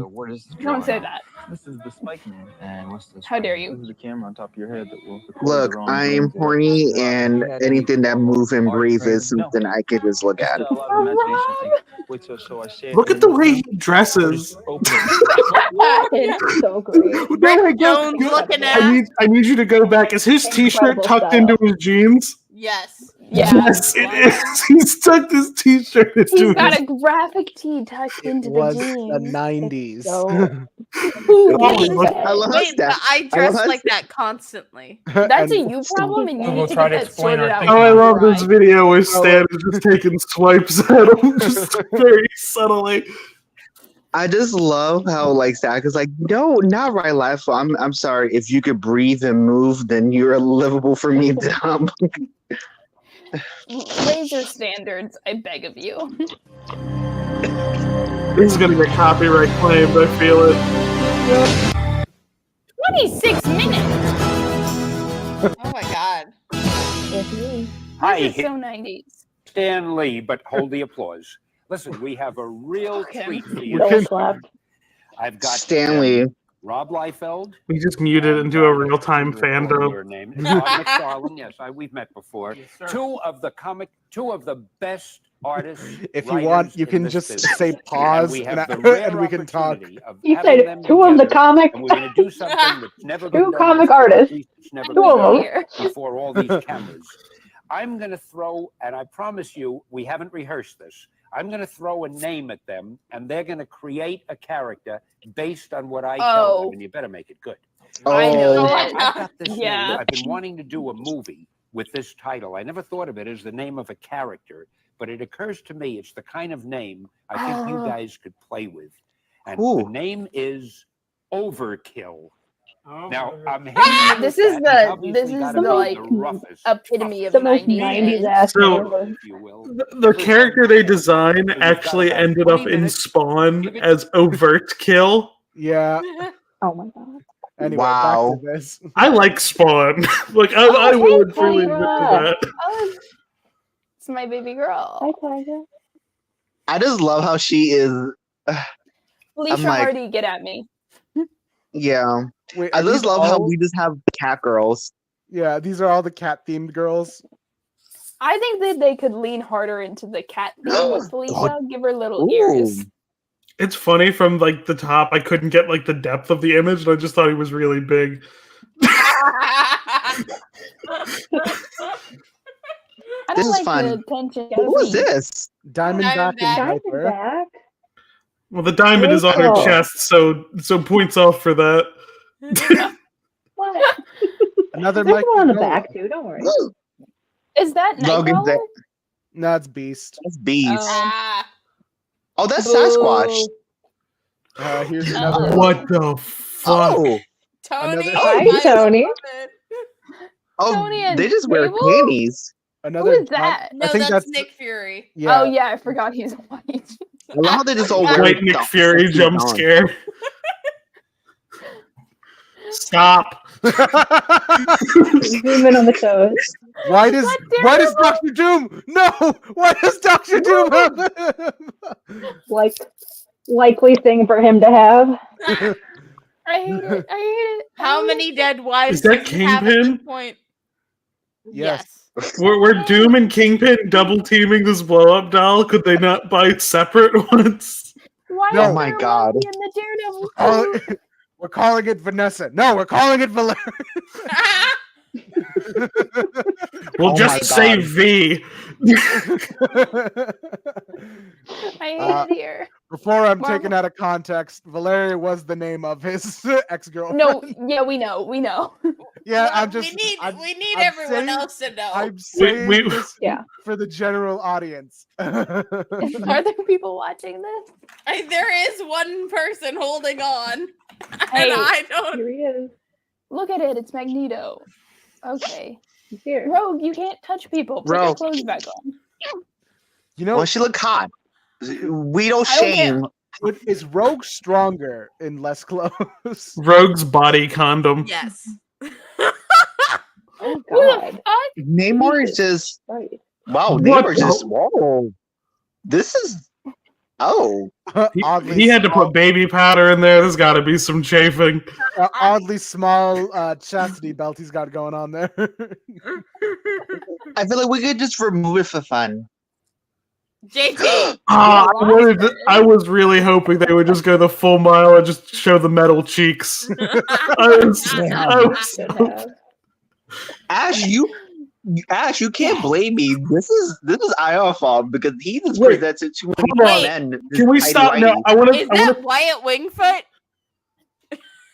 S2: Don't say that.
S11: This is the Spike Man. And what's this?
S2: How dare you?
S11: This is a camera on top of your head that will record
S6: Look,
S11: the wrong
S6: I'm
S11: things.
S6: horny, and anything that move and breathe is something I could just look at.
S11: Just a lot of imagination thing. Wait till so I say it
S7: Look at
S11: in
S7: the way he dresses.
S11: open it.
S4: It's so great.
S1: Rick Jones looking at.
S7: I need you to go back. Is his t-shirt
S4: Incredible
S7: tucked
S4: style.
S7: into his jeans?
S1: Yes.
S2: Yeah.
S7: Yes, it is. He's tucked his t-shirt into
S2: He's
S7: his.
S2: got a graphic tee tucked into the
S3: was
S2: jeans.
S3: the 90s.
S4: So
S6: I love
S1: Wait,
S6: that.
S1: I dress like that constantly.
S2: That's a
S3: And-
S2: you problem, and you
S12: We'll
S2: need to
S12: try
S2: get
S12: to
S2: that
S12: explain
S2: sorted
S12: our
S2: out.
S12: thing.
S7: Oh, I love
S2: Right.
S7: this video where Stan is just taking swipes at him, just very subtly.
S6: I just love how like Stack is like, no, not right life. I'm sorry. If you could breathe and move, then you're livable for me, dumb.
S2: Raise your standards, I beg of you.
S7: This is gonna get copyright claimed. I feel it.
S2: 26 minutes.
S1: Oh my god.
S12: Hi,
S2: This is so 90s.
S12: Stan Lee, but hold the applause. Listen, we have a real
S2: Okay.
S12: treat for you.
S4: Bill slapped.
S12: I've got
S6: Stanley.
S12: Rob Liefeld.
S7: We just muted into a real-time
S12: Your
S7: fandom.
S12: name. Todd McFarlane. Yes, we've met before. Two of the best artists.
S3: If you
S12: writers
S3: want, you
S12: in
S3: can
S12: this
S3: just
S12: business.
S3: say
S12: And
S3: pause
S12: we
S3: and,
S12: have the rare
S3: and we can talk.
S12: opportunity of
S4: He
S12: having
S4: said
S12: them
S4: two of the
S12: together,
S4: comic
S12: and we're going to do something that's never been
S4: two
S12: done
S4: comic
S12: before. At
S4: artists.
S12: least it's never
S4: Two
S12: been
S4: of
S12: done
S4: them.
S2: Here.
S12: before all these cameras. I'm going to throw, and I promise you, we haven't rehearsed this. I'm going to throw a name at them, and they're going to create a character based on what I tell them, and you better make it good.
S2: I know
S6: Oh,
S2: that.
S12: I've got this
S2: Yeah.
S12: name. I've been wanting to do a movie with this title. I never thought of it as the name of a character, but it occurs to me it's the kind of name I think you guys could play with. And the
S6: Ooh.
S12: name is Overkill. Now, I'm
S2: This is the like epitome of
S4: The most
S2: 90s.
S4: 90s ass
S7: So-
S4: name ever.
S12: if you will.
S7: The character they design actually ended up in Spawn as Overt Kill.
S3: Yeah.
S4: Oh my god.
S3: Anyway,
S6: Wow.
S3: back to this.
S7: I like Spawn. Like I
S2: Oh,
S7: will
S2: hey,
S7: truly admit to
S4: Tyra.
S7: that.
S2: Oh, it's my baby girl.
S4: Hi, Tiger.
S6: I just love how she is.
S2: Felicia
S6: like-
S2: Hardy, get at me.
S6: Yeah.
S3: Wait,
S6: I
S3: are
S6: just
S3: these
S6: love how
S3: all-
S6: we just have cat girls.
S3: Yeah, these are all the cat-themed girls.
S2: I think that they could lean harder into the cat theme with Felicia. Give her little
S6: Ooh.
S2: ears.
S7: It's funny from like the top. I couldn't get like the depth of the image, and I just thought he was really big.
S2: I
S6: This
S2: don't
S6: is
S2: like
S6: fun.
S2: the attention.
S6: Who is this?
S3: Diamondback and
S1: Diamondback.
S3: Viper.
S4: Diamondback.
S7: Well, the diamond is on her
S4: Rachel.
S7: chest, so points off for that.
S4: What?
S3: Another
S4: There's
S3: Mike.
S4: one on the
S3: Nolan.
S4: back too. Don't worry.
S2: Is that
S6: Logan's
S2: Nightcrawler?
S6: there.
S3: No, it's Beast.
S6: That's bees.
S1: Ah,
S6: Oh, that's
S2: Boo.
S6: Sasquatch.
S3: Here's another.
S7: What the fuck?
S6: Oh,
S1: Tony.
S3: Another-
S4: Hi,
S1: I
S4: Tony.
S1: love it.
S6: oh,
S2: Tony and
S6: they just wear
S2: Mabel?
S6: panties.
S3: Another.
S2: Who is that?
S1: No,
S3: I think
S1: that's
S3: that's
S1: Nick Fury.
S3: Yeah.
S2: Oh yeah, I forgot he's white.
S6: I love how they just all wear
S7: White Nick
S6: the
S7: Fury
S6: sexy
S7: jump
S6: thongs.
S7: scare. Stop.
S4: Zoom in on the toes.
S3: Why does
S2: Daredevil?
S3: Doctor Doom? No. Why does Doctor Doom have him?
S4: Likely thing for him to have.
S2: I hate it. I hate it.
S1: How many dead wives
S7: Is that
S1: does he have at this
S7: Kingpin?
S1: point?
S3: Yes.
S7: We're Doom and Kingpin double teaming this blow up doll. Could they not buy separate ones?
S2: Why
S3: No.
S2: is
S6: Oh my
S2: there a
S6: God.
S2: monkey in the Daredevil?
S3: Call it- we're calling it Vanessa. No, we're calling it Valeria.
S7: We'll
S6: Oh
S7: just
S6: my
S7: say
S6: God.
S7: V.
S2: I hate
S3: Uh,
S2: it here.
S3: Before I'm
S2: Marvel-
S3: taken out of context, Valeria was the name of his ex-girlfriend.
S2: No, yeah, we know.
S3: Yeah,
S1: Well,
S3: I'm just.
S1: we need
S3: I'm
S1: everyone
S3: saying-
S1: else to know.
S3: I'm saying
S7: we-
S3: this
S4: Yeah.
S3: for the general audience.
S2: Are there people watching this?
S1: There is one person holding on,
S2: Hey.
S1: and I don't.
S4: Here he is.
S2: Look at it. It's Magneto. Okay.
S4: He's here.
S2: Rogue, you can't touch people. Put your
S6: Rogue.
S2: clothes back on.
S3: You know,
S6: Well, she look hot. We don't
S2: I don't
S6: shame.
S3: is Rogue stronger in less clothes?
S7: Rogue's body condom.
S1: Yes.
S4: Oh
S2: Who the
S4: God.
S2: fuck?
S6: Namor is just
S4: Right.
S6: wow.
S7: What
S6: Namor
S7: the-
S6: just whoa. This is
S3: Oddly
S7: He had to
S3: small,
S7: put baby powder in there. There's got to be some chafing.
S3: oddly small chastity belt he's got going on there.
S6: I feel like we could just remove it for fun.
S1: JP.
S7: I was really hoping they would just go the full mile and just show the metal cheeks. I was
S4: Should have.
S6: Ash, you can't blame me. This is Ayaan fault because he just
S7: Wait.
S6: presents it to
S1: Wait.
S6: men. this
S7: Can we
S6: tidy
S7: stop now?
S6: whitey.
S7: I want
S1: Is
S7: to.
S1: that Wyatt Wingfoot?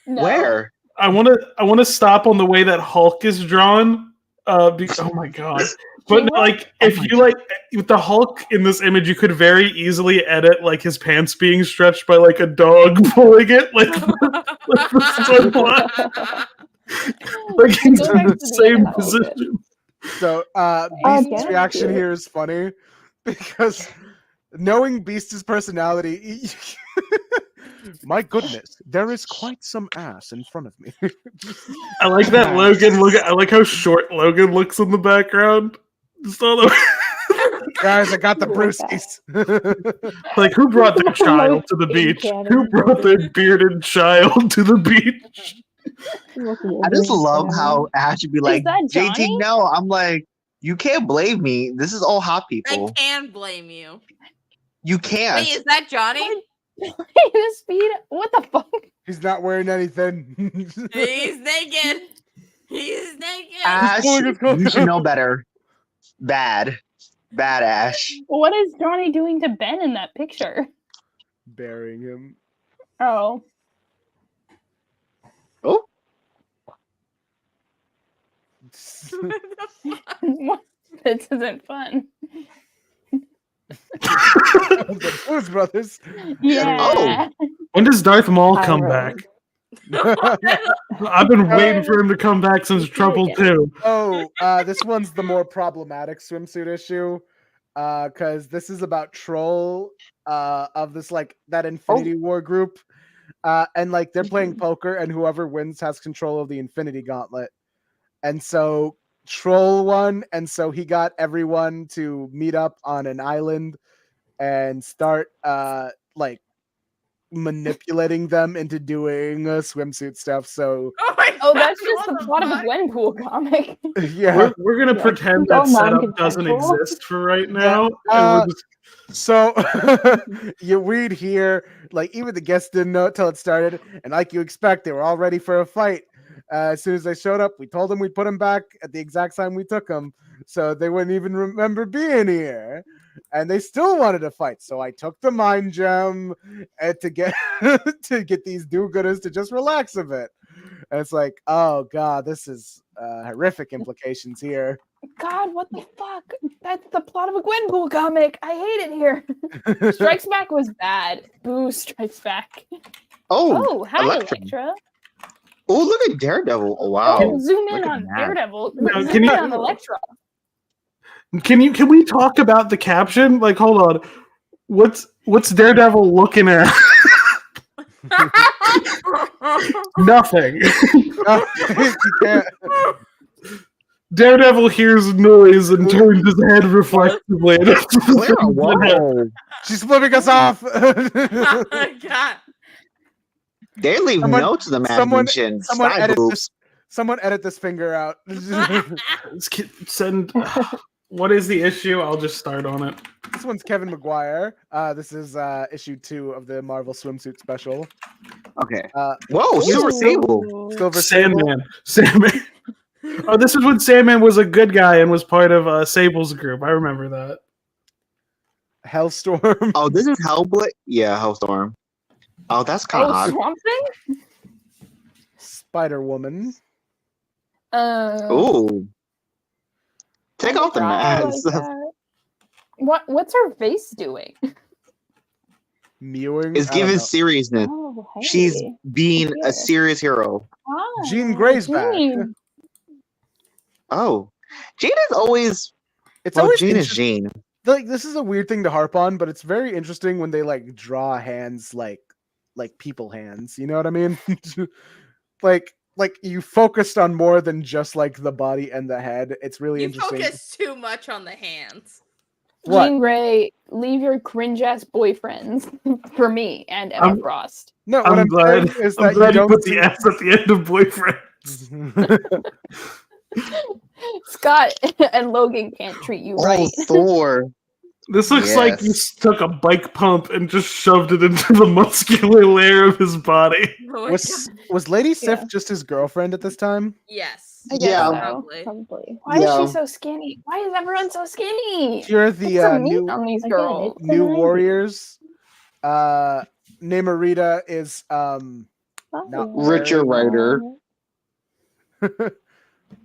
S2: No.
S6: Where?
S7: I want to stop on the way that Hulk is drawn. Oh my god! But
S2: She
S7: like, if you like with the Hulk in this image, you could very easily edit like his pants being stretched by like a dog pulling it, like the sunblock. Like he's
S2: Go
S7: in
S2: back
S7: the
S2: to the
S7: same
S2: outfit.
S7: position.
S3: So Beast's
S4: yeah.
S3: reaction here is funny because knowing Beast's personality, my goodness, there is quite some ass in front of me.
S7: I like that Logan. I like how short Logan looks in the background. Just all the
S3: Guys, I got the Brewskis.
S7: like, who brought their child to the beach? Who brought their bearded child to the beach?
S6: I just love how Ash would be like,
S2: that
S6: JT,
S2: Johnny?
S6: no. I'm like, you can't blame me. This is all hot
S1: I
S6: people.
S1: can blame you.
S6: You can't.
S1: Wait, is that Johnny?
S2: the speed. What the fuck?
S3: He's not wearing anything.
S1: He's naked. He's naked.
S6: Ash, you should know better. Bad Ash.
S2: What is Johnny doing to Ben in that picture?
S3: Burying him.
S2: Oh.
S6: Oh,
S2: What? This isn't fun.
S3: The Blues Brothers.
S2: Yeah.
S7: When does Darth Maul come
S4: Alright.
S7: back? I've been waiting for him to come back since Trouble 2.
S3: Oh, this one's the more problematic swimsuit issue. Because this is about Troll of this like that Infinity War group. And like they're playing poker and whoever wins has control of the Infinity Gauntlet. And so Troll won, and so he got everyone to meet up on an island and start like manipulating them into doing swimsuit stuff. So
S2: Oh, that's just the plot of a Gwenpool comic.
S3: yeah.
S7: We're gonna pretend
S4: So
S7: that setup doesn't
S4: non-consensual.
S7: exist for right now.
S3: Uh,
S7: and we're just-
S3: So you read here, like even the guests didn't know it till it started, and like you expect, they were all ready for a fight. As soon as they showed up, we told them we'd put them back at the exact time we took them, so they wouldn't even remember being here. And they still wanted to fight. So I took the mind gem to get to get these do-gooders to just relax a bit. And it's like, oh god, this is horrific implications here.
S2: God, what the fuck? That's the plot of a Gwenpool comic. I hate it here. Strikes Back was bad. Boo, Strikes Back.
S6: Oh,
S2: hi,
S6: Electra.
S2: Electra.
S6: Oh, look at Daredevil. Oh, wow.
S2: Don't zoom in
S6: Look at
S2: on
S6: that.
S2: Daredevil.
S7: No,
S2: Zoom
S7: can
S2: in
S7: you-
S2: on Electra.
S7: Can we talk about the caption? Like, hold on. What's Daredevil looking at? Nothing.
S3: You can't-
S7: Daredevil hears noise and turns his head reflexively.
S6: Clara, whoa.
S3: She's flipping us off.
S1: Oh my god.
S6: They leave
S3: Someone-
S6: notes to the
S3: someone-
S6: imagination.
S3: someone
S6: Side
S3: edit
S6: boobs.
S3: Someone edit this finger out.
S7: Send. What is the issue? I'll just start on it.
S3: This one's Kevin McGuire. This is issue 2 of the Marvel swimsuit special.
S6: Okay.
S3: Ooh.
S6: Whoa, Silver Sable.
S3: Silver Sable.
S7: Sandman. Oh, this is when Sandman was a good guy and was part of Sable's group. I remember that.
S3: Hellstorm.
S6: Oh, this is Hellblade? Yeah, Hellstorm. Oh, that's kind of odd.
S2: Swamp Thing?
S3: Spider Woman.
S6: Ooh. Take off the mask.
S2: What's her face doing?
S3: Mewing.
S6: It's
S3: I don't
S6: given
S3: know.
S6: seriousness.
S2: Oh, hey.
S6: She's being
S2: Here.
S6: a serious hero.
S2: Oh,
S3: Jean Grey's back.
S2: Jean.
S6: Oh. Jean is always.
S3: It's
S6: Well,
S3: always
S6: Jean is
S3: interesting-
S6: Jean.
S3: Like, this is a weird thing to harp on, but it's very interesting when they like draw hands like people hands. You know what I mean? like you focused on more than just like the body and the head. It's really
S1: You
S3: interesting.
S1: focus too much on the hands.
S3: What?
S2: Jean Grey, leave your cringe ass boyfriends for me and Emma
S7: I'm-
S2: Frost.
S3: No, what
S7: I'm
S3: I'm
S7: glad.
S3: saying is
S7: I'm
S3: that
S7: glad
S3: you
S7: you
S3: don't
S7: put the S at the end of boyfriend.
S2: Scott and Logan can't treat you right.
S6: Oh, Thor.
S7: This looks like you
S6: Yes.
S7: took a bike pump and just shoved it into the muscular layer of his body.
S1: Oh my
S3: was Lady Sif
S2: Yeah.
S3: just his girlfriend at this time?
S1: Yes.
S2: I guess
S6: Yeah.
S2: so.
S1: Probably.
S2: Why is
S6: Yeah.
S2: she so skinny? Why is everyone so skinny?
S3: You're
S2: Put
S3: the
S2: some meat
S3: new
S2: on these
S4: Again,
S2: girls.
S4: it's the
S3: new
S4: 90s.
S3: warriors. Namorita is not
S6: Richard Rider.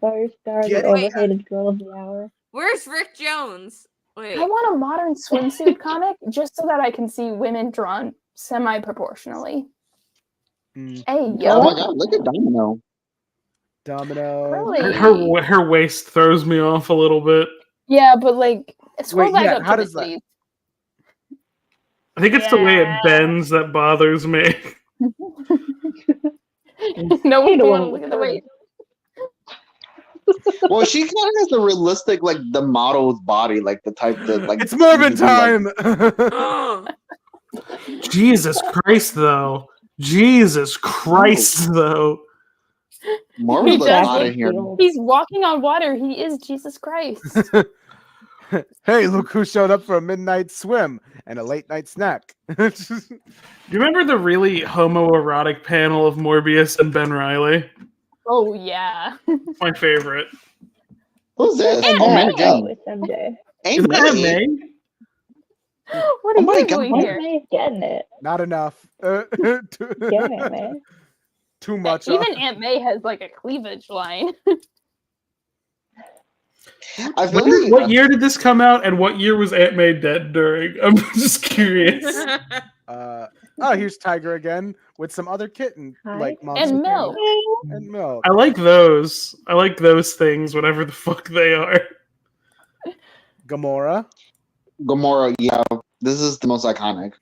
S4: Firestar,
S3: Get
S4: the
S3: it.
S4: overhated girl of the hour.
S1: Where's Rick Jones? Wait.
S2: I want a modern swimsuit comic just so that I can see women drawn semi-proportionally.
S3: Mm.
S2: Hey, yo.
S6: Oh my god, look at Domino.
S3: Domino.
S2: Really?
S7: Her waist throws me off a little bit.
S2: Yeah, but like, scroll
S3: Wait,
S2: back
S3: yeah,
S2: up
S3: how
S2: to
S3: does
S2: the
S3: that-
S2: sleeve.
S7: I think it's the way it
S2: Yeah.
S7: bends that bothers me.
S2: No one
S4: I don't
S2: can
S4: wanna
S2: look at
S4: look
S2: the
S4: at
S2: waist.
S6: Well, she kind of has the realistic, like the model's body, like the type that, like
S3: It's Morbin
S6: like-
S3: time.
S7: Jesus Christ, though. Jesus Christ, though.
S6: Marvel's
S2: He
S6: look
S2: does
S6: hot
S2: look
S6: in here.
S2: He's walking on water. He is Jesus Christ.
S3: Hey, look who showed up for a midnight swim and a late night snack.
S7: You remember the really homoerotic panel of Morbius and Ben Reilly?
S2: Oh yeah.
S7: My favorite.
S6: Who's that?
S2: Aunt
S6: Oh,
S2: May.
S6: Mary Jane.
S4: Oh, it's MJ.
S6: Ain't
S7: Is that
S6: May.
S7: May?
S2: What
S6: Oh
S2: are
S6: my
S2: you
S6: God,
S2: doing
S6: what?
S2: here?
S4: May's getting it.
S3: Not enough.
S4: Getting it, man.
S3: Too much.
S2: Even Aunt May has like a cleavage line.
S6: I feel like
S7: What year did this come out, and what year was Aunt May dead during? I'm just curious.
S3: Here's Tiger again with some other kitten
S4: Hi.
S3: like monster
S2: And Milk.
S3: and Milk.
S7: I like those. I like those things, whatever the fuck they are.
S3: Gamora.
S6: Gamora. Yeah, this is the most iconic.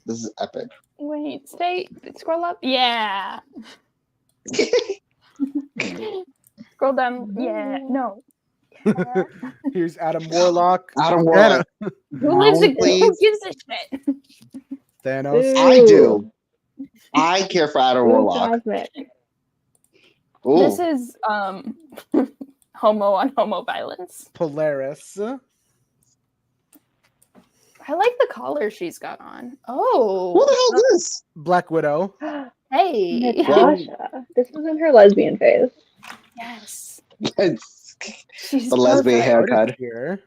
S6: This is epic.
S2: Wait, scroll up. Yeah. Scroll down. Yeah. No.
S3: Here's Adam Warlock.
S6: Adam Warlock.
S2: Who lives in, who
S6: Please.
S2: gives a shit?
S3: Thanos.
S6: I do. I care for Adam
S4: Ooh,
S6: Warlock.
S4: Cosmic.
S6: Ooh.
S2: This is homo on homo violence.
S3: Polaris.
S2: I like the collar she's got on. Oh.
S6: Who the hell is this?
S3: Black Widow.
S2: Hey.
S4: Natasha. This was in her lesbian phase.
S2: Yes.
S6: Yes.
S2: She's
S6: The lesbian
S2: perfect.
S6: haircut.
S3: Here.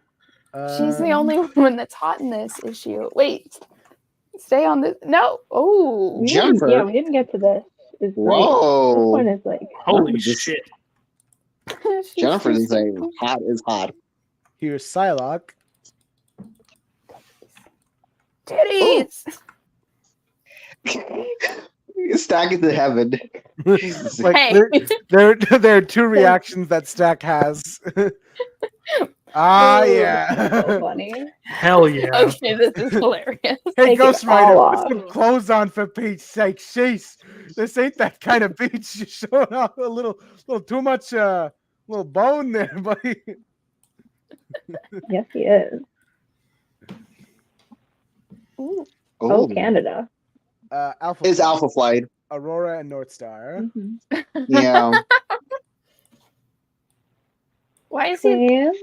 S2: She's the only one that's hot in this issue. Wait, stay on this. No. Oh,
S6: Jennifer.
S4: Yeah, we didn't get to this. It's great.
S6: Whoa.
S4: This one is like
S7: Holy
S6: Just-
S7: shit.
S6: Jennifer is like hot is hot.
S3: Here's Psylocke.
S2: titties.
S6: Stack it to heaven.
S3: Like
S2: Hey.
S3: there are two reactions that Stack has.
S4: so
S3: yeah.
S4: funny.
S7: Hell yeah.
S2: Okay, this is hilarious.
S3: Hey,
S4: Take
S3: Ghost
S4: it
S3: Rider,
S4: all
S3: put
S4: off.
S3: some clothes on for Pete's sake. Sheesh. This ain't that kind of beach. You're showing off a little too much, little bone there, buddy.
S4: Yes, he is.
S2: Ooh.
S4: Oh,
S6: Ooh.
S4: Canada.
S3: Alpha
S6: Is
S3: Flight,
S6: Alpha Flight.
S3: Aurora, and North Star.
S4: Mhm.
S6: Yeah.
S2: Why is he?
S4: Queens.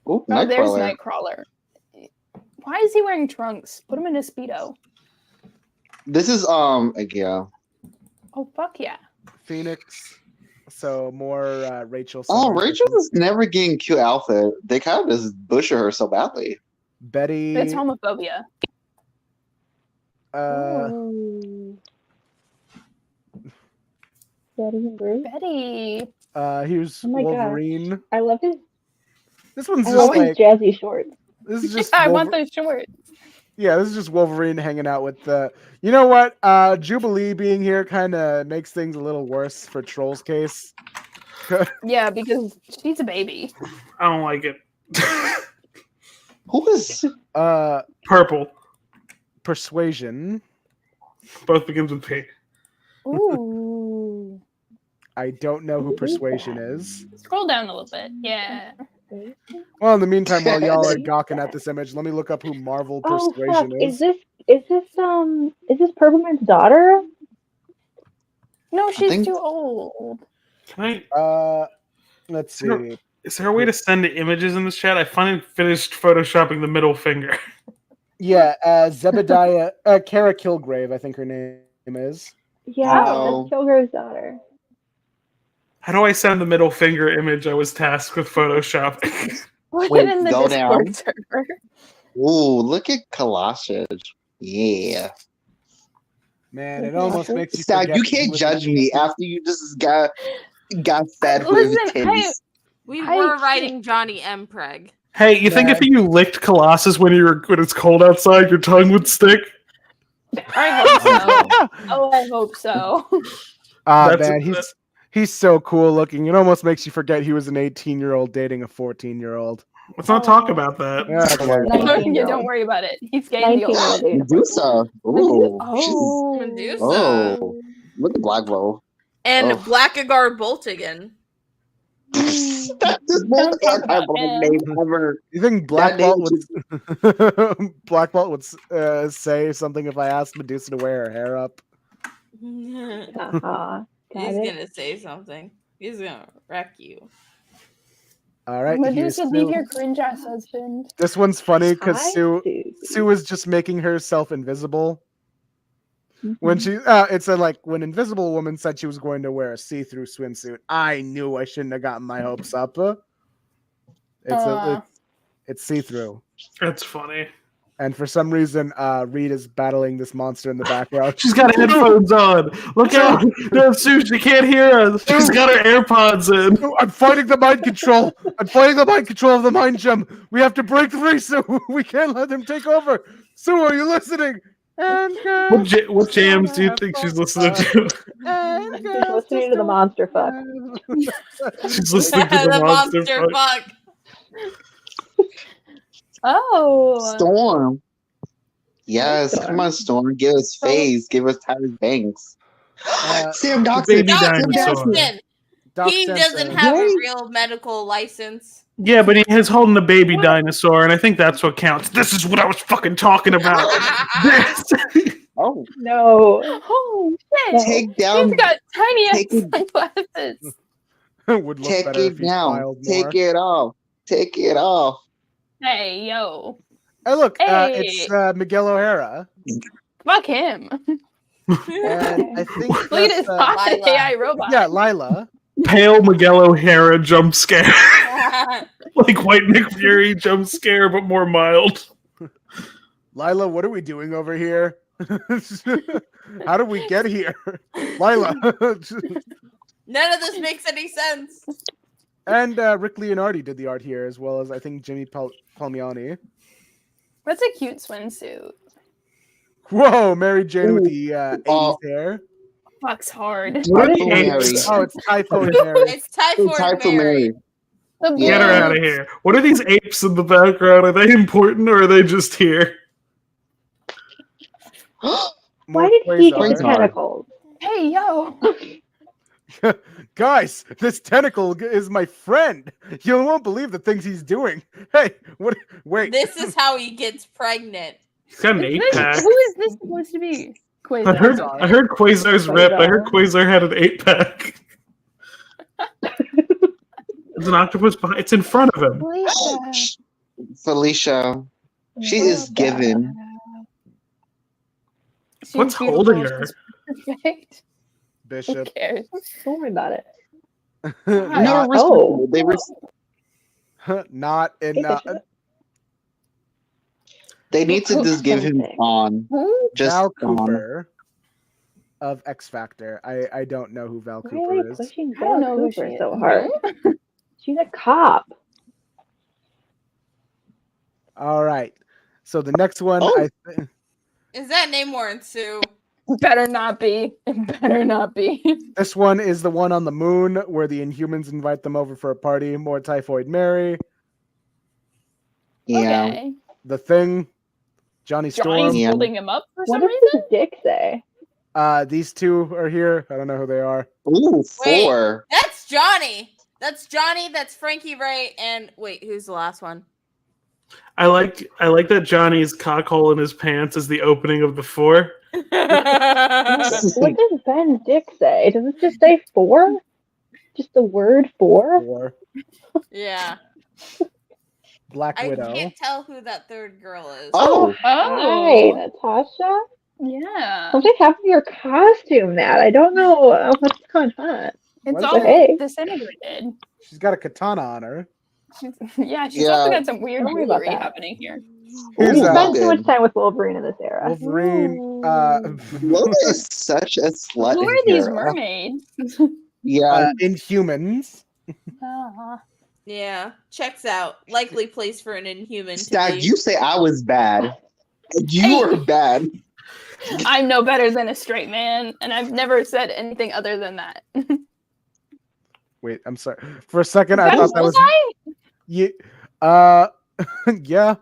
S6: Ooh,
S2: Oh, there's
S6: Nightcrawler.
S2: Nightcrawler. Why is he wearing trunks? Put him in a speedo.
S6: This is yeah.
S2: Oh fuck yeah!
S3: Phoenix. So more Rachel.
S6: Oh,
S3: Summers.
S6: Rachel is never getting cute outfit. They kind of just butcher her so badly.
S3: Betty.
S2: It's homophobia.
S4: Ooh. Betty and Bruce.
S2: Betty.
S3: Here's
S4: Oh my gosh.
S3: Wolverine.
S4: I love his.
S3: This one's
S4: I
S3: just
S4: love his
S3: like
S4: jazzy shorts.
S3: this is just
S2: I want
S3: Wolver-
S2: those shorts.
S3: Yeah, this is just Wolverine hanging out with the. You know what? Jubilee being here kind of makes things a little worse for Troll's case.
S2: Yeah, because she's a baby.
S7: I don't like it.
S6: Who is?
S7: Purple.
S3: Persuasion.
S7: Both begins with P.
S2: Ooh.
S3: I don't know who Persuasion is.
S2: Scroll down a little bit. Yeah.
S3: Well, in the meantime, while y'all are gawking at this image, let me look up who Marvel
S4: Oh fuck!
S3: Persuasion
S4: Is this Purpleman's daughter?
S2: No, she's
S6: think-
S2: too old.
S7: Can I?
S3: Let's see.
S7: Is there a way to send images in this chat? I finally finished photoshopping the middle finger.
S3: Yeah, Zebediah, Kara Kilgrave, I think her name is.
S4: Yeah,
S6: Oh.
S4: that's Kilgore's daughter.
S7: How do I send the middle finger image I was tasked with photoshopping?
S2: Put
S6: Wait,
S2: it in the
S6: go
S2: Discord
S6: down.
S2: server.
S6: Ooh, look at Colossus. Yeah.
S3: Man, it almost makes you
S6: Stack,
S3: forget
S6: you
S3: he
S6: can't
S3: was
S6: judge
S3: an
S6: me
S3: 18
S6: after you just got fed with
S2: Listen,
S6: titties.
S1: We
S2: I
S1: were
S2: can't-
S1: writing Johnny M. Preg.
S7: Hey, you think if
S3: Yeah.
S7: you licked Colossus when it's cold outside, your tongue would stick?
S2: I hope so. Oh, I hope so.
S7: That's-
S3: man, he's so cool looking. It almost makes you forget he was an 18-year-old dating a 14-year-old.
S7: Let's not talk about that.
S3: Yeah, okay.
S4: 19-year-old.
S2: Yeah, don't worry about it. He's gay. in the old
S4: 19-year-old.
S2: man.
S6: Medusa. Ooh.
S2: Oh.
S1: Medusa.
S6: Oh. Look at Black Bow.
S1: And
S6: Oh.
S1: Blackagar Boltigan.
S6: That's the most
S2: Don't talk about
S6: anti-Bob
S2: him.
S6: name ever.
S3: You think Black Bolt would say something if I asked Medusa to wear her hair up?
S1: He's
S4: Got it.
S1: gonna say something. He's gonna wreck you.
S3: All right, here's
S2: Medusa, leave
S3: Sue.
S2: your cringe ass husband.
S3: This one's funny because
S4: Hi,
S3: Sue
S4: Susie.
S3: is just making herself invisible. When she, it's like when Invisible Woman said she was going to wear a see-through swimsuit. I knew I shouldn't have gotten my hopes up. It's see-through,
S7: That's funny.
S3: and for some reason, Reed is battling this monster in the background.
S7: She's got headphones on. Look out! No, Sue, she can't hear us. She's got her AirPods in.
S3: I'm fighting the mind control. I'm fighting the mind control of the mind gem. We have to break free, Sue. We can't let them take over. Sue, are you listening? And
S7: What jams do you think she's listening to?
S4: She's listening to the monster fuck.
S7: She's listening to the monster. Fuck.
S1: fuck.
S2: Oh.
S6: Storm. Yes, come on, Storm. Give us Phase. Give us Tyler Banks. Sam Doxson.
S7: Baby
S1: Doc
S7: dinosaur.
S1: Simpson.
S3: Doc
S1: He
S3: Simpson.
S1: doesn't have a
S6: Right?
S1: real medical license.
S7: Yeah, but he's holding a baby dinosaur, and I think that's what counts. This is what I was fucking talking about. This.
S6: Oh,
S4: No.
S2: Oh shit.
S6: take down.
S2: He's got tiny ass
S6: Take it-
S2: sunglasses.
S3: Would look
S6: Take
S3: better
S6: it
S3: if he
S6: down.
S3: smiled
S6: Take
S3: more.
S6: it off. Take it off.
S2: Hey yo.
S3: Hey, look,
S2: Hey.
S3: it's Miguel O'Hara,
S2: Fuck him.
S3: and I think
S2: Fleet is
S3: that's,
S2: not an
S1: Lila.
S2: AI robot.
S3: yeah, Lila.
S7: pale Miguel O'Hara jump scare. Like White Nick Fury jump scare, but more mild.
S3: Lila, what are we doing over here? How did we get here? Lila.
S1: None of this makes any sense.
S3: And Rick Leonardi did the art here, as well as I think Jimmy Palmiani.
S2: That's a cute swimsuit.
S3: Whoa, Mary Jane with the 80s hair.
S2: Fuck's hard.
S7: What are
S6: Typhoid
S7: the
S6: Mary.
S7: apes?
S3: Oh, it's Typhoid Mary.
S1: It's Typhoid
S6: Typhoid
S1: Mary.
S6: Mary.
S2: The
S7: Get her
S6: Yeah.
S7: out of here. What are these apes in the background? Are they important or are they just here?
S4: Why did he get
S6: Quasar.
S4: tentacles?
S2: Hey, yo.
S3: Guys, this tentacle is my friend. You won't believe the things he's doing. Hey, what? Wait.
S1: This is how he gets pregnant.
S7: He's got an
S2: Who
S7: 8-pack.
S2: is this supposed to be?
S7: I heard Quasar's ripped. I heard Quasar had an 8-pack. There's an octopus behind. It's in front of him.
S6: Felicia. She is given.
S7: What's holding her?
S2: Perfect. Who
S3: Bishop.
S2: cares?
S4: Don't worry about it.
S6: No,
S4: Oh.
S6: they were.
S3: Not in.
S6: They need to just give him on.
S2: Who?
S6: Just
S3: Val
S6: on.
S3: Cooper of X Factor. I don't know who Val
S4: Why are
S3: Cooper
S4: they
S3: is.
S4: pushing
S2: I don't know
S4: Val
S2: who
S4: Cooper
S2: she
S4: so
S2: is.
S4: hard? She's a cop.
S3: All right. So the next one,
S6: Oh.
S1: Is that Namor and Sue?
S2: Better not be. It better not be.
S3: This one is the one on the moon where the Inhumans invite them over for a party. More Typhoid Mary.
S6: Yeah.
S2: Okay.
S3: The Thing. Johnny Storm.
S2: Johnny's
S6: Yeah.
S2: holding him up for
S4: What
S2: some
S4: does
S2: reason?
S4: his dick say?
S3: These two are here. I don't know who they are.
S6: Ooh,
S1: Wait.
S6: 4.
S1: That's Johnny. That's Johnny. That's Frankie Ray. And wait, who's the last one?
S7: I like that Johnny's cock hole in his pants is the opening of the 4.
S4: What does Ben's dick say? Does it just say 4? Just the word 4?
S3: Or
S1: Yeah.
S3: Black
S1: I
S3: Widow.
S1: can't tell who that third girl is.
S6: Oh,
S4: Hi,
S2: Oh.
S4: Natasha.
S2: Yeah.
S4: Something happened to your costume, Nat. I don't know what's going on.
S2: It's
S3: What is
S2: all
S4: it?
S2: disintegrated.
S3: She's got a katana on her.
S2: Yeah, she's
S6: Yeah.
S2: also got some weird
S4: Don't worry about
S2: jewelry
S4: that.
S2: happening here.
S3: Who's
S4: We
S3: that?
S4: spent too
S6: Logan.
S4: much time with Wolverine in this era.
S3: Wolverine.
S6: Logan is such a slut.
S2: Who
S6: in
S2: are these
S6: here.
S2: mermaids?
S6: Yeah.
S3: Inhumans.
S2: Uh-huh.
S1: Yeah. Checks out. Likely place for an Inhuman. to
S6: Stag,
S1: be.
S6: you say I was bad. You
S2: Hey.
S6: are bad.
S2: I'm no better than a straight man, and I've never said anything other than that.
S3: Wait, I'm sorry. For a second, I thought that was.
S2: Bullseye?
S3: Yeah. Yeah.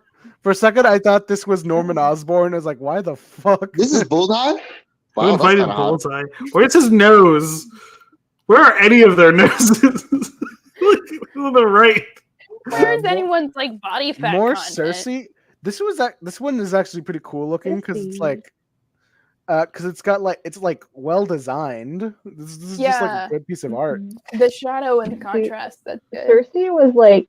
S3: For a second, I thought this was Norman Osborn. I was like, why the fuck?
S6: This is Bullseye?
S7: Who
S6: Wow, that's
S7: invited
S6: kinda hot.
S7: Bullseye? Where's his nose? Where are any of their noses? Look on the right.
S2: Where's
S3: more-
S2: anyone's like body fat?
S3: More
S2: content?
S3: Cersei. This one is actually pretty cool looking because it's
S4: Cersei.
S3: like, because it's got like it's like well designed. This is just like
S2: Yeah.
S3: a good piece of art.
S2: The shadow and the contrast. That's good.
S4: Cersei was like,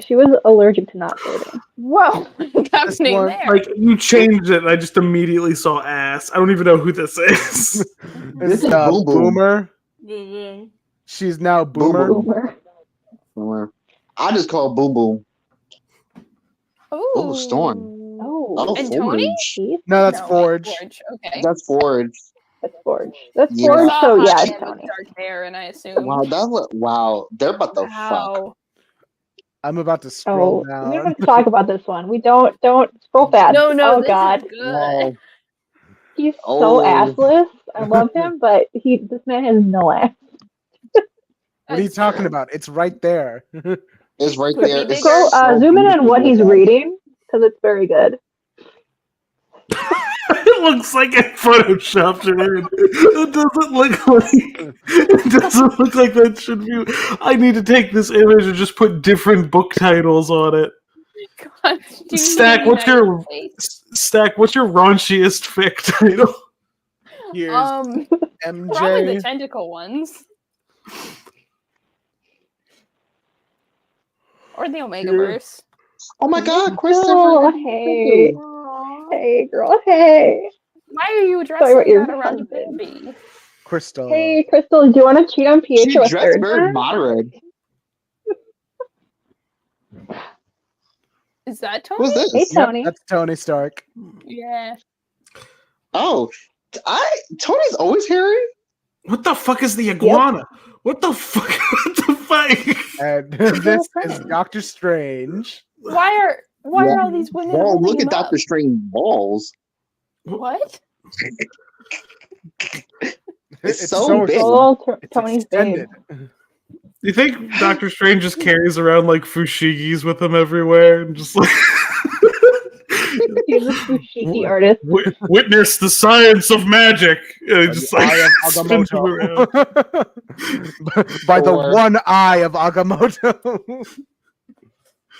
S4: she was allergic to not voting.
S2: Whoa, what's happening
S3: one,
S2: there?
S7: Like you changed it, and I just immediately saw ass. I don't even know who this is.
S3: This
S6: is Boom Boom.
S3: Boomer.
S1: Mhm.
S3: She's now
S6: Boom
S3: Boomer.
S6: Boom.
S4: Boomer.
S6: I just call Boom Boom.
S2: Oh,
S6: Storm.
S4: Oh,
S6: Oh,
S2: And Tony?
S6: Forge.
S4: Keith?
S3: No, that's
S2: No,
S3: Forge.
S2: Okay.
S6: That's Forge.
S4: That's Forge. That's
S6: Yeah.
S4: Forge,
S2: Saw
S4: so
S2: a
S4: yeah,
S2: hot
S4: it's
S2: man with
S4: Tony.
S2: dark hair, and I assume.
S6: Wow, they're about to fuck.
S2: Wow.
S3: I'm about to scroll
S4: Oh, we don't
S3: down.
S4: have to talk about this one. We don't scroll fast.
S2: No,
S4: Oh
S2: this
S4: God,
S2: is good.
S6: Wow.
S4: he's
S6: Oh.
S4: so assless. I love him, but this man has no ass.
S3: What are you
S2: That's
S3: talking
S2: true.
S3: about? It's right there.
S6: It's right
S2: Could be
S6: there.
S2: bigger.
S6: It's
S4: Scroll,
S6: so
S4: zoom in on what he's
S6: beautiful.
S4: reading because it's very good.
S7: It looks like it photoshopped it in. It doesn't look like it doesn't look like that should be. I need to take this image and just put different book titles on it.
S2: Constitution
S7: Stack,
S2: of the
S7: what's your
S2: United States.
S7: Stack? What's your raunchiest fic title?
S3: Here's
S2: Probably the
S3: MJ.
S2: tentacle ones. Or the Omega Verse.
S6: Oh my God, Christopher!
S4: Oh, hey, hey, girl, hey.
S2: Why are you
S4: Sorry
S2: dressing
S4: about your
S2: that around a
S4: husband.
S2: baby?
S3: Crystal.
S4: Hey, Crystal, do you want to cheat on
S6: She
S4: Pietro a
S6: dressed
S4: third
S6: very
S4: time?
S6: moderate.
S2: Is that
S6: Who's
S2: Tony?
S6: this?
S4: Hey,
S3: Yep,
S4: Tony.
S3: that's Tony Stark.
S2: Yeah.
S6: Oh, Tony's always hairy.
S7: What the fuck is the iguana? What the fuck? What the fuck?
S3: And
S2: His
S3: this
S2: little
S3: is
S2: friend.
S3: Doctor Strange.
S2: Why are all these women
S6: Whoa,
S2: holding
S6: look
S2: him
S6: at Doctor
S2: up?
S6: Strange balls.
S2: What?
S6: It's so big.
S4: Oh,
S3: It's
S4: Tony's babe.
S3: extended.
S7: Do you think Doctor Strange just carries around like fushigis with him everywhere and just like
S4: He's a sushi artist.
S7: witness the science of magic? And
S3: By
S7: just
S3: the
S7: like
S3: eye of
S7: spins him around.
S3: Agamotto. By the
S6: Thor.
S3: one eye of Agamotto.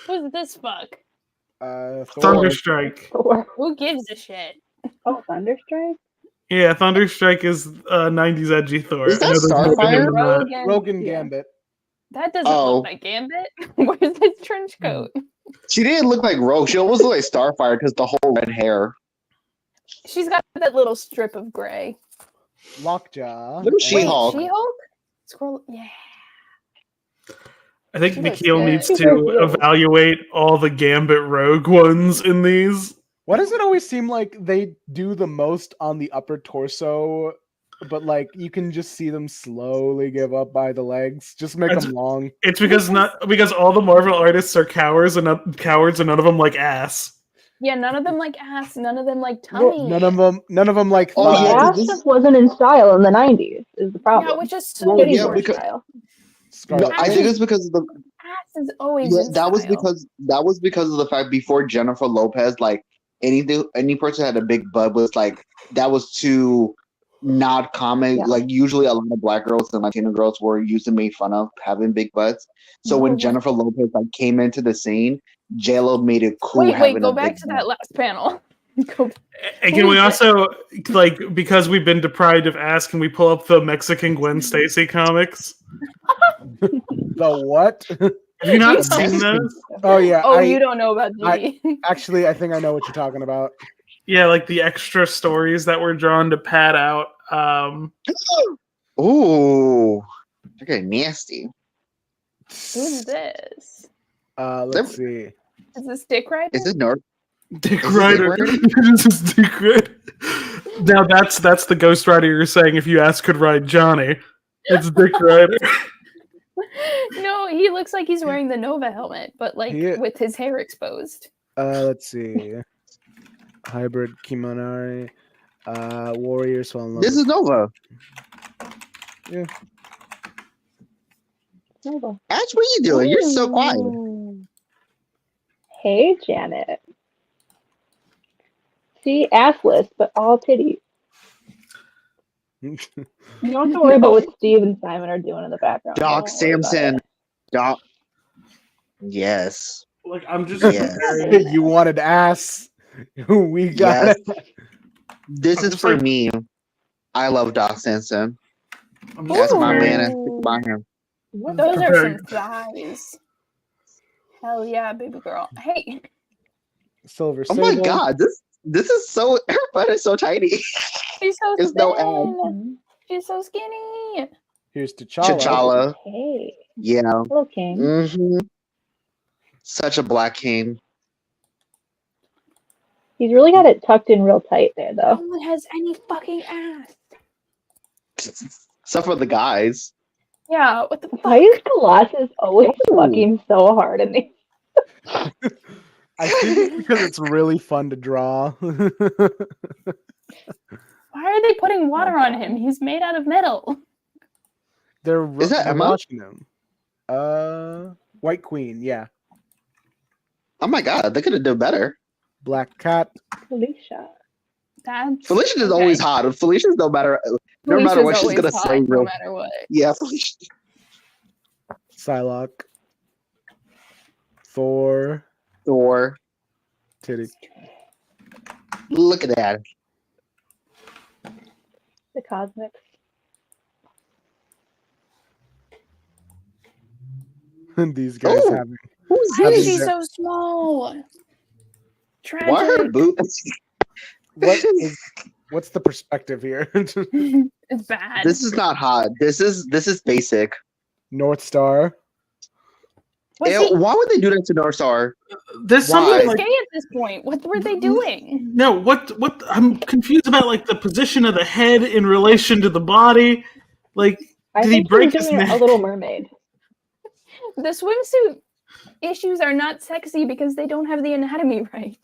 S2: Who's this fuck?
S3: Thor.
S7: Thunderstrike.
S4: Thor.
S2: Who gives a shit?
S4: Oh, Thunderstrike?
S7: Yeah, Thunderstrike is 90s edgy Thor.
S6: Is that
S7: I know there's no
S6: Starfire?
S7: bigger than that.
S2: Rogan.
S3: Rogan
S2: Yeah.
S3: Gambit.
S2: That doesn't
S6: Oh.
S2: look like Gambit. Where's his trench coat?
S6: She didn't look like Rogue. She almost looked like Starfire because the whole red hair.
S2: She's got that little strip of gray.
S3: Lockjaw.
S6: Look at She-Hulk.
S2: She-Hulk? Scroll. Yeah.
S7: I think
S2: She looks
S7: Nikhil
S2: good.
S7: needs
S4: Super
S7: to
S4: cute.
S7: evaluate all the Gambit Rogue ones in these.
S3: Why does it always seem like they do the most on the upper torso, but like you can just see them slowly give up by the legs? Just make
S7: That's-
S3: them long.
S7: It's because all the Marvel artists are cowards and none of them like ass.
S2: Yeah, none of them like ass. None of them like
S3: No,
S2: tummy.
S3: none of them like
S6: Oh,
S3: thighs.
S6: yeah, 'cause
S4: Ass
S6: this-
S4: just wasn't in style in the 90s, is the problem.
S2: Yeah, which is so
S6: Well, yeah,
S2: short
S6: because-
S2: style.
S6: No,
S3: Scarlet
S6: I think it's because of the
S2: Ass is always
S6: yeah,
S2: in
S6: that was
S2: style.
S6: because of the fact before Jennifer Lopez, like any person had a big butt was like that was too not common.
S4: Yeah.
S6: Like usually a lot of black girls and Latino girls were used to make fun of having big butts. So when
S2: No.
S6: Jennifer Lopez like came into the scene, JLo made it cool
S2: Wait,
S6: having
S2: go
S6: a
S2: back
S6: big
S2: to
S6: butt.
S2: that last panel. Go
S7: And can we
S2: Who is
S7: also like because we've been deprived of ass, can we pull up the Mexican Gwen Stacy comics?
S3: The what?
S7: Have you not
S2: You
S7: seen
S2: don't-
S7: those?
S3: Oh yeah.
S2: Oh, you don't know about
S3: I-
S2: G.
S3: Actually, I think I know what you're talking about.
S7: Yeah, like the extra stories that were drawn to pad out.
S6: Ooh, they're getting nasty.
S2: Who's this?
S3: Let's see.
S2: Is this Dick Rider?
S6: Is this North?
S7: Dick
S6: Is it
S7: Rider.
S6: Dick
S7: This is Dick Rider. Now that's the Ghost Rider you're saying if you ask could ride Johnny. It's Dick Rider.
S2: No, he looks like he's wearing the Nova helmet, but like
S3: He-
S2: with his hair exposed.
S3: Let's see. Hybrid Kimonari. Warriors fall in love.
S6: This is Nova.
S4: Nova.
S6: Ash, what are you doing? You're so quiet.
S4: Hey, Janet. See, assless, but all titties. You don't have to worry about what Steve and Simon are doing in the background.
S6: Doc
S4: Don't worry about
S6: Samson.
S4: it.
S6: Doc. Yes.
S7: Like I'm just
S6: Yes.
S3: You wanted ass. We got
S6: Yes.
S3: it.
S6: This
S7: I'm
S6: is
S7: just
S6: for
S7: like-
S6: me. I love Doc Samson.
S7: I'm
S6: That's
S7: just
S6: my
S7: very-
S6: man. I think about him.
S2: Those are
S7: Very-
S2: some thighs. Hell yeah, baby girl. Hey,
S3: Silver
S6: Oh my
S3: Sable.
S6: god, this is so her butt is so tiny.
S2: she's so
S6: It's no
S2: thin. She's so skinny.
S3: Here's T'Challa.
S6: T'Challa.
S4: Hey,
S6: Yeah.
S4: hello, King.
S6: hmm Such a black king.
S4: He's really got it tucked in real tight there,
S2: No
S4: though.
S2: one has any fucking ass.
S6: Except for the guys.
S2: Yeah, what the
S4: Why
S2: fuck?
S4: is Colossus always fucking so hard in these?
S3: I think it's because it's really fun to draw.
S2: Why are they putting water on him? He's made out of metal.
S6: Is that
S3: they're
S6: Emma?
S3: watching him. White Queen, yeah.
S6: Oh my god, they could have done better.
S3: Black Cat.
S4: Felicia.
S2: That's
S6: Felicia is
S2: okay.
S6: always hot. Felicia's no matter
S2: Felicia's
S6: what she's
S2: always
S6: gonna
S2: hot,
S6: say.
S2: no
S6: Real,
S2: matter what.
S6: yeah, Felicia.
S3: Psylocke. Thor.
S6: Thor.
S3: Titty.
S6: Look at that.
S4: The Cosmics.
S3: These guys
S6: Oh.
S3: having.
S6: Who's
S2: Why is
S3: Having
S2: she
S3: their-
S2: so small?
S6: Why are her
S2: Tragic.
S6: boots?
S3: What is What's the perspective here?
S2: It's bad.
S6: This is not hot. This is basic.
S3: North Star.
S2: Was
S6: Ew,
S2: he,
S6: why would they do that to North Star?
S7: There's
S6: Why?
S2: he
S7: something
S2: was
S7: like
S2: gay at this point. What were they doing?
S7: no. What I'm confused about, like the position of the head in relation to the body. Like,
S4: I
S7: did he
S4: think
S7: break
S4: he was
S7: his
S4: doing
S7: neck?
S4: a Little Mermaid.
S2: The swimsuit issues are not sexy because they don't have the anatomy right.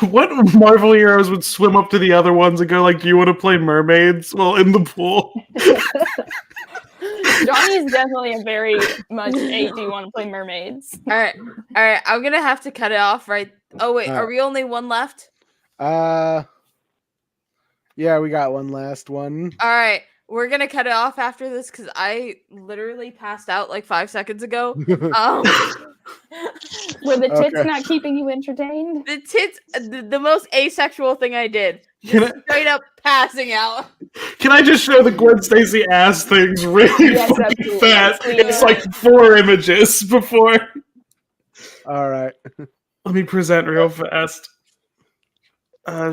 S7: What Marvel heroes would swim up to the other ones and go like, "Do you want to play mermaids?" Well, in the pool.
S2: Johnny is definitely a very much a do you want to play mermaids?
S1: All right. I'm gonna have to cut it off right. Oh wait,
S3: All
S1: are
S3: right.
S1: we only one left?
S3: Yeah, we got one last one.
S1: All right, we're gonna cut it off after this because I literally passed out like 5 seconds ago.
S2: Were the tits
S3: Okay.
S2: not keeping you entertained?
S1: The tits, the most asexual thing I did.
S7: Can
S1: Just straight up passing out.
S7: Can I just show the Gwen Stacy ass things really
S2: Yes,
S7: fucking
S2: absolutely.
S7: fast?
S2: Please.
S7: It's like 4 images before.
S3: All right.
S7: Let me present real fast.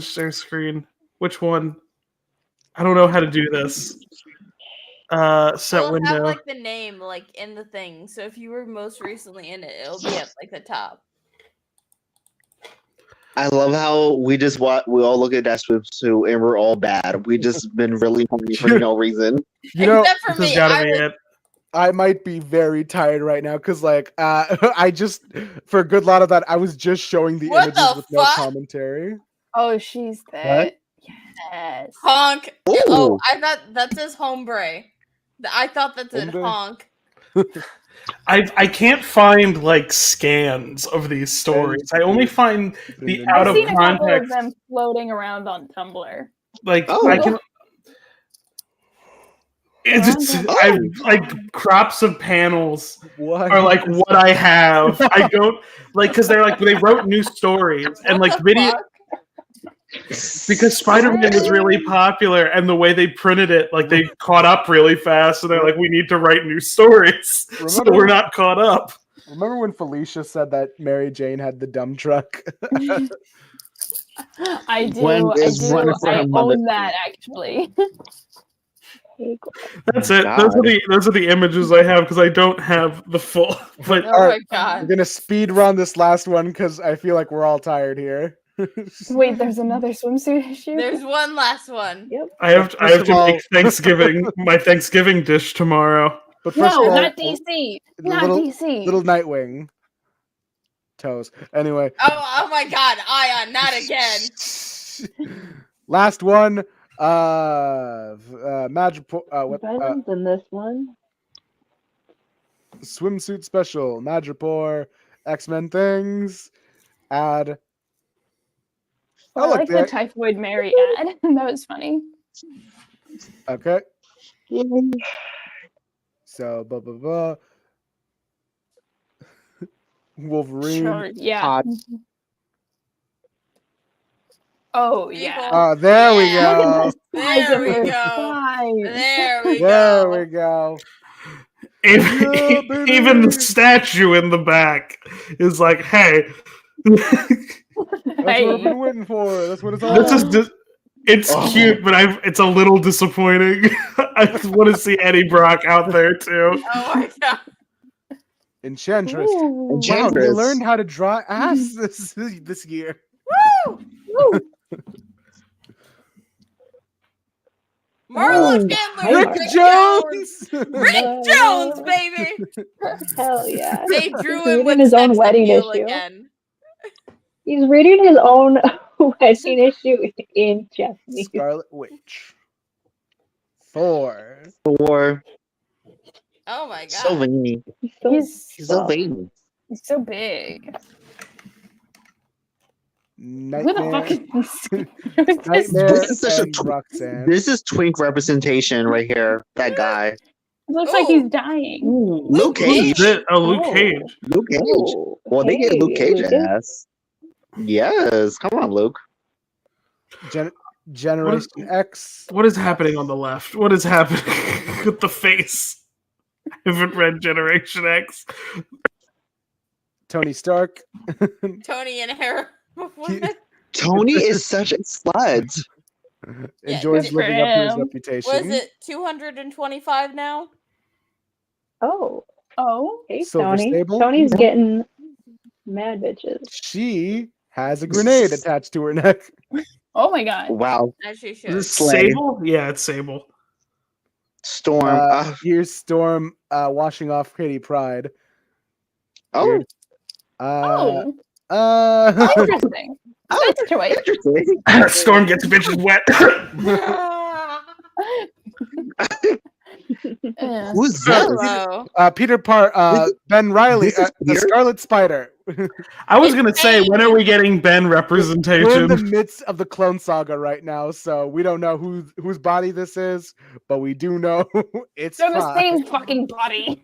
S7: Share screen. Which one? I don't know how to do this. Set
S1: It'll
S7: window.
S1: have like the name like in the thing. So if you were most recently in it, it'll be at like the top.
S6: I love how we all look at that swimsuit and we're all bad. We just been really horny for no reason.
S3: You know,
S1: Except for
S7: This has
S1: me,
S7: gotta
S1: I
S7: be
S1: was
S7: it.
S3: I might be very tired right now because, like, I just for a good lot of that, I was just showing the
S1: What
S3: images
S1: the
S3: with no
S1: fuck?
S3: commentary.
S2: Oh, she's that. Yes.
S1: honk.
S6: Ooh.
S1: Oh, I thought that says hombre. I thought that said
S3: Hombre?
S1: honk.
S7: I can't find like scans of these stories. I only find the out
S2: I've
S7: of
S2: seen a couple of
S7: context.
S2: them floating around on Tumblr.
S7: Like
S6: Oh.
S7: I can. It's
S2: Oh.
S7: I like crops of panels
S3: What?
S7: are like what I have. I don't like because they're like they wrote new stories and
S1: What
S7: like
S1: the
S7: video
S1: fuck?
S7: because Spider-Man was really popular and the way they printed it, like they caught up really fast. So they're like, we need to write new stories, so
S3: Remember-
S7: we're not caught up.
S3: Remember when Felicia said that Mary Jane had the dumb truck?
S2: I do.
S6: Gwen is running for
S2: I
S6: her mother.
S2: own that actually.
S7: That's it.
S6: God.
S7: Those are the images I have because I don't have the full. But
S1: Oh
S3: Alright,
S1: my god.
S3: We're gonna speed run this last one because I feel like we're all tired here.
S2: Wait, there's another swimsuit issue.
S1: There's one last one.
S4: Yep.
S7: I have
S3: First of
S7: to
S3: all-
S7: make my Thanksgiving dish tomorrow.
S3: But first
S2: No,
S3: of all,
S2: not DC.
S3: the
S2: Not
S3: little-
S2: DC.
S3: little Nightwing toes. Anyway,
S1: Oh my god, Ayaan, not again.
S3: last one. Magic. What?
S4: Venom's in this one.
S3: Swimsuit special. Madripoor. X-Men things. Add.
S2: Oh, I
S3: look,
S2: like the
S3: there-
S2: Typhoid Mary ad. That was funny.
S3: Okay. So blah blah blah. Wolverine.
S2: Sure. Yeah.
S3: Hot.
S2: Oh yeah.
S1: Evil.
S3: There we
S1: Yeah.
S3: go.
S2: Look at the size
S1: There
S2: of
S1: we
S2: her
S1: go.
S2: thighs.
S1: There we
S3: There
S1: go.
S3: we go.
S7: Even,
S3: Yeah, baby.
S7: even the statue in the back is like, hey,
S3: That's what I've
S2: Hey.
S3: been waiting for. That's what it's all
S7: this is
S3: about.
S7: just. It's
S6: Oh.
S7: cute, but it's a little disappointing. I want to see Eddie Brock out there too.
S1: Oh my god.
S3: Enchantress.
S2: Ooh.
S3: Wow, we
S6: Enchantress.
S3: learned how to draw ass this year.
S2: Ooh.
S1: Marla
S4: Oh,
S1: Chandler.
S3: Rick
S4: Rick
S3: Jones.
S1: Rick Jones, baby.
S4: Hell yeah.
S1: They drew
S4: He's
S1: him
S4: reading
S1: with
S4: his own
S1: sex
S4: wedding
S1: appeal
S4: issue.
S1: again.
S4: He's reading his own wedding issue in Japanese.
S3: Scarlet Witch. 4.
S6: Or
S1: Oh my god.
S6: so veiny.
S4: He's so
S2: He's
S6: He's so
S4: soft.
S6: veiny.
S2: He's so big. Who
S3: Nightmare.
S2: the fuck is this?
S3: Nightmare
S6: This is such a
S3: and Roxanne.
S6: This is twink representation right here. That guy.
S2: Looks like he's dying.
S6: Luke Cage.
S7: Who's it? Oh, Luke
S4: Oh.
S7: Cage.
S6: Luke Cage.
S4: Oh,
S6: Well, they gave Luke Cage
S4: Lucas.
S6: ass. Yes. Come on, Luke.
S3: Generation X.
S7: What is happening on the left? What is happening with the face? I haven't read Generation X.
S3: Tony Stark.
S1: Tony and Hera.
S6: Tony is such a slut.
S3: Enjoys
S2: good for
S3: living up to his
S2: him.
S3: reputation.
S1: Was it 225 now?
S4: Oh,
S2: Oh,
S4: hey,
S3: Silver
S4: Tony.
S3: Sable?
S4: Tony's getting mad bitches.
S3: She has a grenade attached to her neck.
S2: oh my god.
S6: Wow.
S1: As she
S7: Is
S1: should.
S7: this
S6: Slay.
S7: Sable? Yeah, it's Sable.
S6: Storm.
S3: Here's Storm washing off Kitty Pride.
S6: Oh.
S3: Weird.
S2: Interesting. Good choice.
S6: Interesting.
S7: Storm gets bitches wet.
S6: Who's this?
S1: Hello.
S3: Peter Ben Riley,
S6: this is
S3: the
S6: Peter?
S3: Scarlet Spider.
S7: I was gonna say, when are we getting Ben representation?
S3: We're in the midst of the Clone Saga right now, so we don't know whose body this is, but we do know it's
S2: They're the
S3: fine.
S2: same fucking body.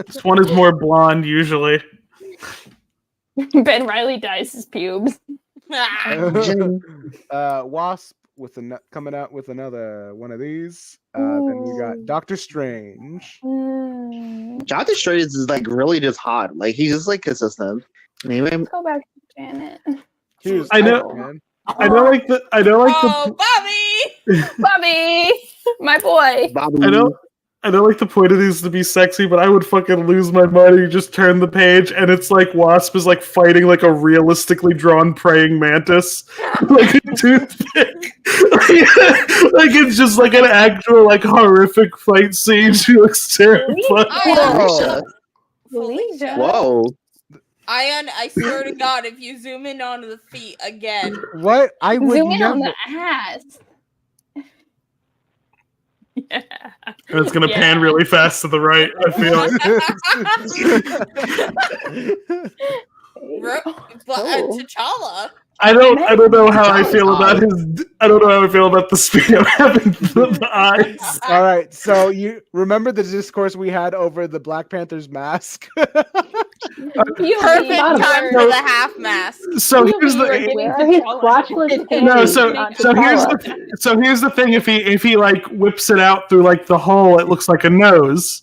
S7: This one is more blonde usually.
S2: Ben Riley dyes his pubes.
S3: Wasp with coming out with another one of these. Then you got Doctor Strange.
S6: Jonathan Strange is like really just hot. Like he's just like consistent. Anyway,
S2: Go back to Janet.
S3: Here's
S7: I know-
S3: Iron Man.
S7: I don't like the.
S1: Oh, Bobby!
S2: Bobby, my boy.
S6: Bobby.
S7: I don't like the point of these to be sexy, but I would fucking lose my mind. You just turn the page and it's like Wasp is like fighting like a realistically drawn praying mantis, like a toothpick. Like it's just like an actual like horrific fight scene. She looks terrible.
S1: Ayaan.
S2: Felicia.
S6: Whoa.
S1: Ayaan, I swear to God, if you zoom in on the feet again.
S3: What? I would
S2: Zoom in on
S3: never.
S2: the ass. Yeah.
S7: And it's gonna pan really fast to the right. I feel like.
S1: T'Challa.
S7: I don't know how I feel about his. I don't know how I feel about the speed of having the eyes.
S3: All right, so you remember the discourse we had over the Black Panther's mask?
S1: Perfect time for the half mask.
S7: So here's the
S4: Where are his crotchless
S7: no.
S4: panties?
S7: So here's the thing. If he like whips it out through like the hole, it looks like a nose.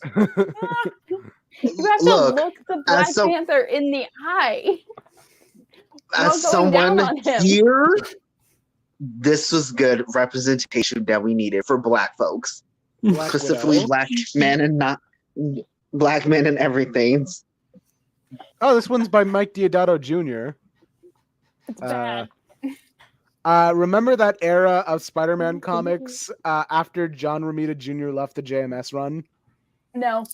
S2: You have to
S6: Look,
S2: look the Black
S6: as some-
S2: Panther in the eye.
S6: As
S2: Not going down
S6: someone
S2: on him.
S6: here, this was good representation that we needed for Black folks,
S3: Black
S6: specifically
S3: Widow.
S6: Black men and not Black men and everything.
S3: Oh, this one's by Mike Deodato Jr.
S2: It's bad.
S3: Remember that era of Spider-Man comics after John Romita Jr. left the JMS run?
S2: No.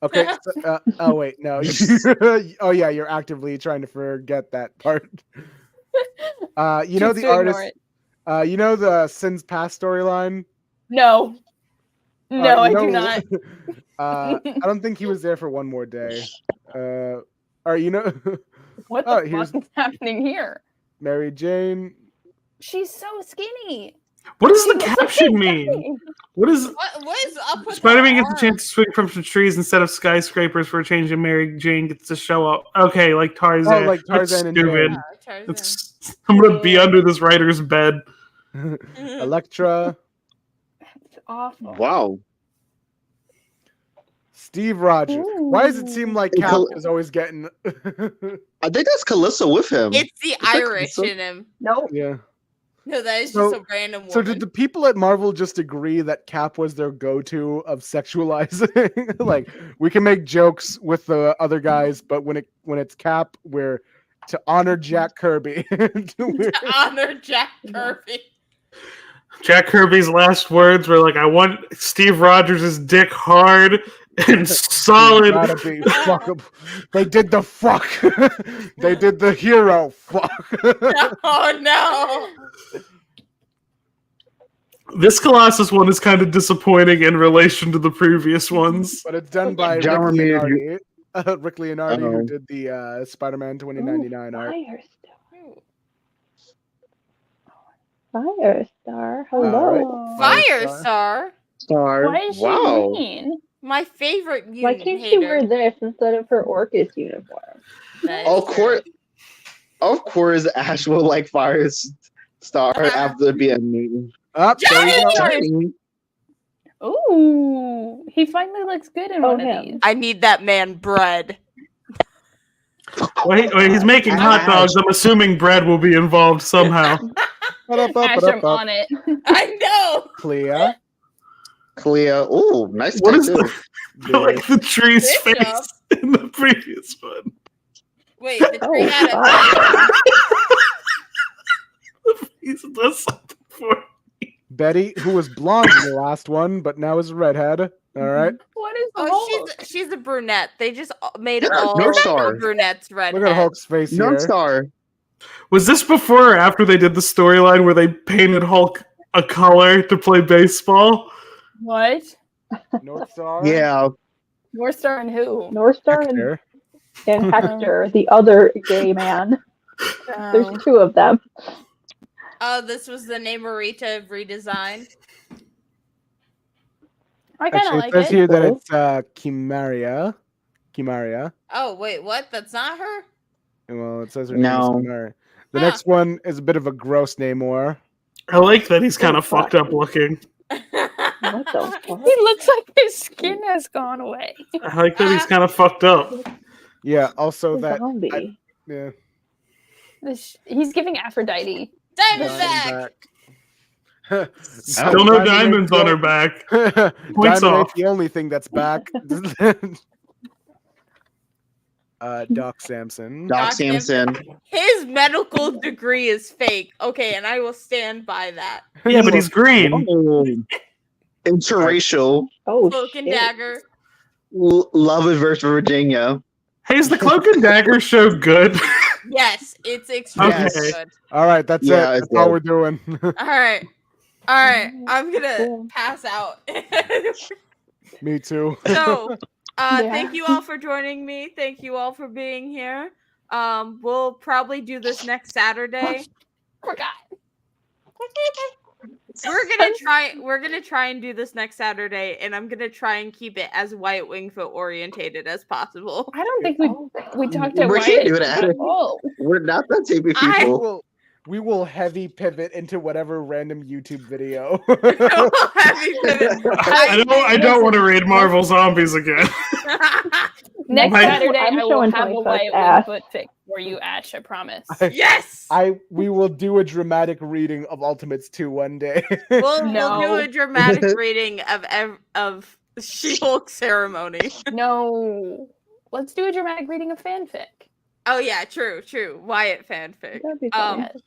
S3: Okay. So, oh wait, no. Oh yeah, you're actively trying to forget that part. You know
S2: Choose
S3: the
S2: to ignore
S3: artist. You know the Sins Past storyline.
S2: No. No, I do
S3: no.
S2: not.
S3: I don't think he was there for one more day. All right, you know.
S2: What
S3: Oh,
S2: the
S3: here's-
S2: fuck is happening here?
S3: Mary Jane.
S2: She's so skinny.
S7: What does the
S2: She looks like
S7: caption
S2: she's
S7: mean?
S2: dying.
S7: What is
S1: What is up with
S7: Spider-Man
S1: her
S7: gets a chance
S1: arm?
S7: to swing from some trees instead of skyscrapers for a change, and Mary Jane gets to show up. Okay, like Tarzan.
S3: Oh, like
S7: That's
S3: Tarzan and
S7: stupid.
S3: Jane.
S1: Tarzan.
S7: I'm gonna be under this writer's bed.
S3: Electra.
S2: It's awful.
S6: Wow.
S3: Steve Rogers. Why does it seem like Cap
S6: Col-
S3: is always getting?
S6: I think that's Calissa with him.
S1: It's the
S6: that
S1: Irish
S6: Calissa?
S1: in him.
S4: Nope.
S3: Yeah.
S1: No, that is
S3: So-
S1: just a random woman.
S3: So did the people at Marvel just agree that Cap was their go-to of sexualizing? Like we can make jokes with the other guys, but when it's Cap, we're to honor Jack Kirby. We're-
S1: honor Jack Kirby.
S7: Jack Kirby's last words were like, "I want Steve Rogers' dick hard and solid."
S3: Gotta be fuckable. They did the fuck. They did the hero fuck.
S1: Oh no.
S7: This Colossus one is kind of disappointing in relation to the previous ones.
S3: But it's done by Rick
S6: John
S3: Leonardi. Rick Leonardi, who
S6: Uh-oh.
S3: did the Spider-Man 2099 art.
S4: Firestar. Hello.
S1: Firestar.
S6: Star.
S2: Why is she
S6: Wow.
S2: mean?
S1: My favorite mutant
S4: Why can't she
S1: hater.
S4: wear this instead of her Orcus uniform?
S1: That is
S6: Of course, Ash will like Firestar after being mutant.
S3: Up, there you go.
S6: Johnny.
S2: Ooh, he finally looks good in one of these.
S1: I need that man bread.
S7: Wait, he's making hot dogs. I'm assuming bread will be involved somehow.
S2: Ash, I'm on it.
S1: I know.
S3: Clea.
S6: Ooh, nice
S7: What is
S6: tattoo.
S7: I like the tree's
S1: Bishop.
S7: face in the previous one.
S1: Wait, the tree
S4: Oh,
S1: had a
S4: fuck.
S7: The face does something for me.
S3: Betty, who was blonde in the last one, but now is a redhead. All right.
S2: What is the
S1: Oh,
S2: Hulk?
S1: she's a brunette. They just made all
S6: North Star.
S1: brunettes red.
S3: Look at Hulk's face
S6: North
S3: here.
S6: Star.
S7: Was this before or after they did the storyline where they painted Hulk a color to play baseball?
S2: What?
S3: North Star.
S6: Yeah.
S2: North Star and who?
S4: North Star
S3: Hector.
S4: and Hector, the other gay man. There's two of them.
S1: Oh, this was the Namorita redesign.
S2: I kind of
S3: Actually,
S2: like
S3: it says
S2: it.
S3: here that it's Chimaria. Chimaria.
S1: Oh wait, what? That's not her.
S3: Well, it says her
S6: No.
S3: name is Chimaria. The
S1: Huh.
S3: next one is a bit of a gross Namor.
S7: I like that he's kind of
S4: fuck?
S7: fucked up looking.
S4: What the fuck?
S2: He looks like his skin has gone away.
S7: I like that he's kind of fucked up.
S3: Yeah. Also
S4: A
S3: that.
S4: zombie.
S3: Yeah.
S2: He's giving Aphrodite.
S1: Diamondback.
S7: Still no diamonds on her back. Points
S3: Diamond
S7: off.
S3: ain't the only thing that's back. Doc Samson.
S6: Doc Samson.
S1: His medical degree is fake. Okay, and I will stand by that.
S7: Yeah, but he's green.
S6: Oh. Interracial.
S4: Oh,
S1: Cloak and
S4: shit.
S1: dagger.
S6: Love it versus Virginia.
S7: Hey, is the Cloak and Dagger show good?
S1: Yes, it's extremely
S7: Okay.
S1: good.
S3: All right, that's
S6: Yeah,
S3: it.
S6: it's
S3: That's all
S6: good.
S3: we're doing.
S1: All right. I'm gonna pass out.
S3: Me too.
S1: So,
S2: Yeah.
S1: thank you all for joining me. Thank you all for being here. We'll probably do this next Saturday.
S2: Forgot.
S1: We're gonna try and do this next Saturday, and I'm gonna try and keep it as White Wingfoot orientated as possible.
S2: I don't think we talked to
S6: We
S2: Wyatt
S6: can't do that.
S2: at all.
S6: We're not that type of
S1: I
S6: people.
S3: We will heavy pivot into whatever random YouTube video.
S7: I don't want to read Marvel Zombies again.
S2: Next
S7: My-
S2: Saturday,
S4: I'm
S2: I will
S4: showing
S2: have a
S4: 25
S2: Wyatt
S4: ass.
S2: Wingfoot fic for you, Ash. I promise.
S1: Yes.
S3: We will do a dramatic reading of Ultimates 2 one day.
S1: We'll do
S2: No.
S1: a dramatic reading of She-Hulk ceremony.
S2: No. Let's do a dramatic reading of fanfic.
S1: Oh yeah, true. Wyatt fanfic.
S4: That'd be fun.
S2: Yes.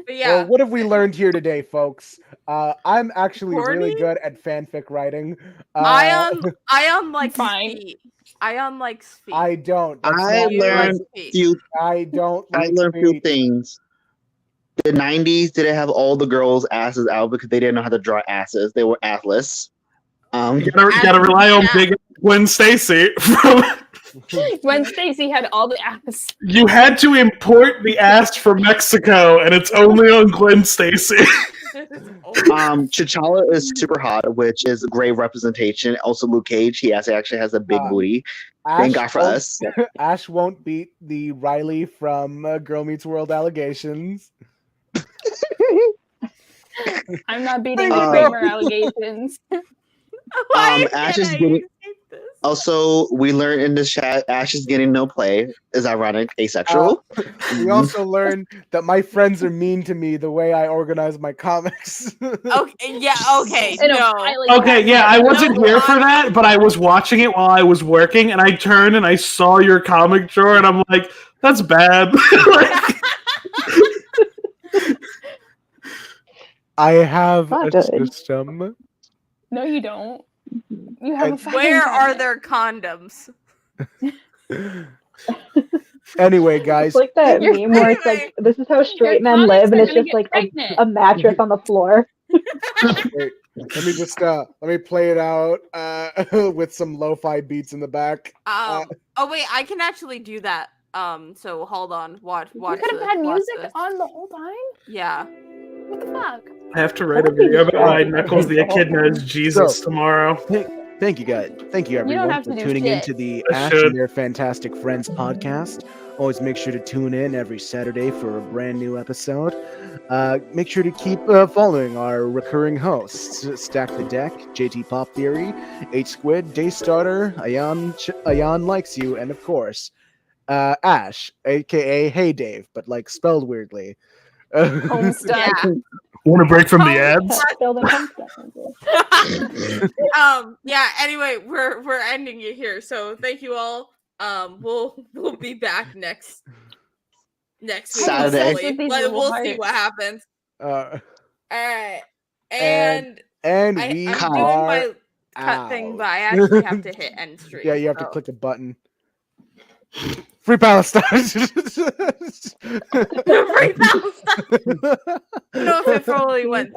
S1: But yeah,
S3: Well, what have we learned here today, folks? I'm actually really
S1: Horny?
S3: good at fanfic writing.
S1: Ion likes
S2: Fine.
S1: feet. Ion likes feet.
S3: I don't. That's
S6: I
S3: not-
S1: You like
S6: learned
S1: feet.
S6: few.
S3: I don't
S6: I
S3: like
S6: learned few
S3: feet.
S6: things. The '90s didn't have all the girls' asses out because they didn't know how to draw asses. They were assless.
S7: Gotta rely on big Gwen Stacy.
S2: When Stacy had all the ass.
S7: You had to import the ass from Mexico, and it's only on Gwen Stacy.
S6: T'Challa is super hot, which is a great representation. Also, Luke Cage, he actually has a big booty. Thank God for
S3: won't-
S6: us.
S3: Ash won't beat the Riley from Girl Meets World allegations.
S2: I'm not beating the
S6: Uh,
S2: Kramer allegations.
S1: Why
S6: Ash
S1: can't
S6: is
S1: I
S6: getting-
S1: use this?
S6: Also, we learned in this chat, Ash is getting no play. Is ironic, asexual.
S3: We also learned that my friends are mean to me the way I organize my comics.
S1: Okay, yeah, okay,
S2: In a
S1: no.
S2: highly
S7: Okay, yeah, I wasn't
S1: No,
S7: here for that, but I was watching it while I was working, and I turned and I saw your comic drawer, and I'm like, that's bad. Like,
S3: I have
S4: Not
S3: a
S4: good.
S3: system.
S2: No, you don't. You have a fucking
S1: Where are
S2: comment.
S1: there condoms?
S3: Anyway,
S4: It's
S3: guys,
S4: like that
S2: You're
S4: meme where it's like, this is how straight men
S2: comics
S4: live, and
S2: are
S4: it's
S2: gonna
S4: just
S2: get
S4: like
S2: pregnant.
S4: a mattress on the floor.
S3: wait, let me just let me play it out with some lo-fi beats in the back.
S1: Oh wait, I can actually do that. So hold on, watch.
S2: You could have had
S1: watch
S2: music
S1: this.
S2: on the whole time?
S1: Yeah.
S2: What the fuck?
S7: I have to write a video about why Knuckles the Echidna is Jesus tomorrow.
S3: Thank you, guys. Thank you,
S2: don't
S3: everyone,
S2: have
S3: for
S2: to do
S3: tuning
S2: shit.
S3: into the
S7: I
S3: Ash
S7: should.
S3: and Their Fantastic Friends podcast. Always make sure to tune in every Saturday for a brand new episode. Make sure to keep following our recurring hosts: Stack the Deck, JT Pop Theory, Squid, Daystar, Ayaan Likes You, and of course, Ash, aka Hey Dave, but like spelled weirdly.
S2: Homestuck.
S1: Yeah.
S7: Want a break from the ads?
S4: Fill them
S1: Yeah, anyway, we're ending it here. So thank you all. We'll be back next week.
S6: Saturday.
S1: Hopefully. We'll see what happens.
S3: Uh,
S1: Alright. And
S3: and
S1: I'm
S3: we
S1: doing
S3: are
S1: my cut thing,
S3: out.
S1: but I actually have to hit end stream.
S3: Yeah, you have to
S1: so.
S3: click a button. Free Palestine.
S1: Free Palestine. I don't know if it fully went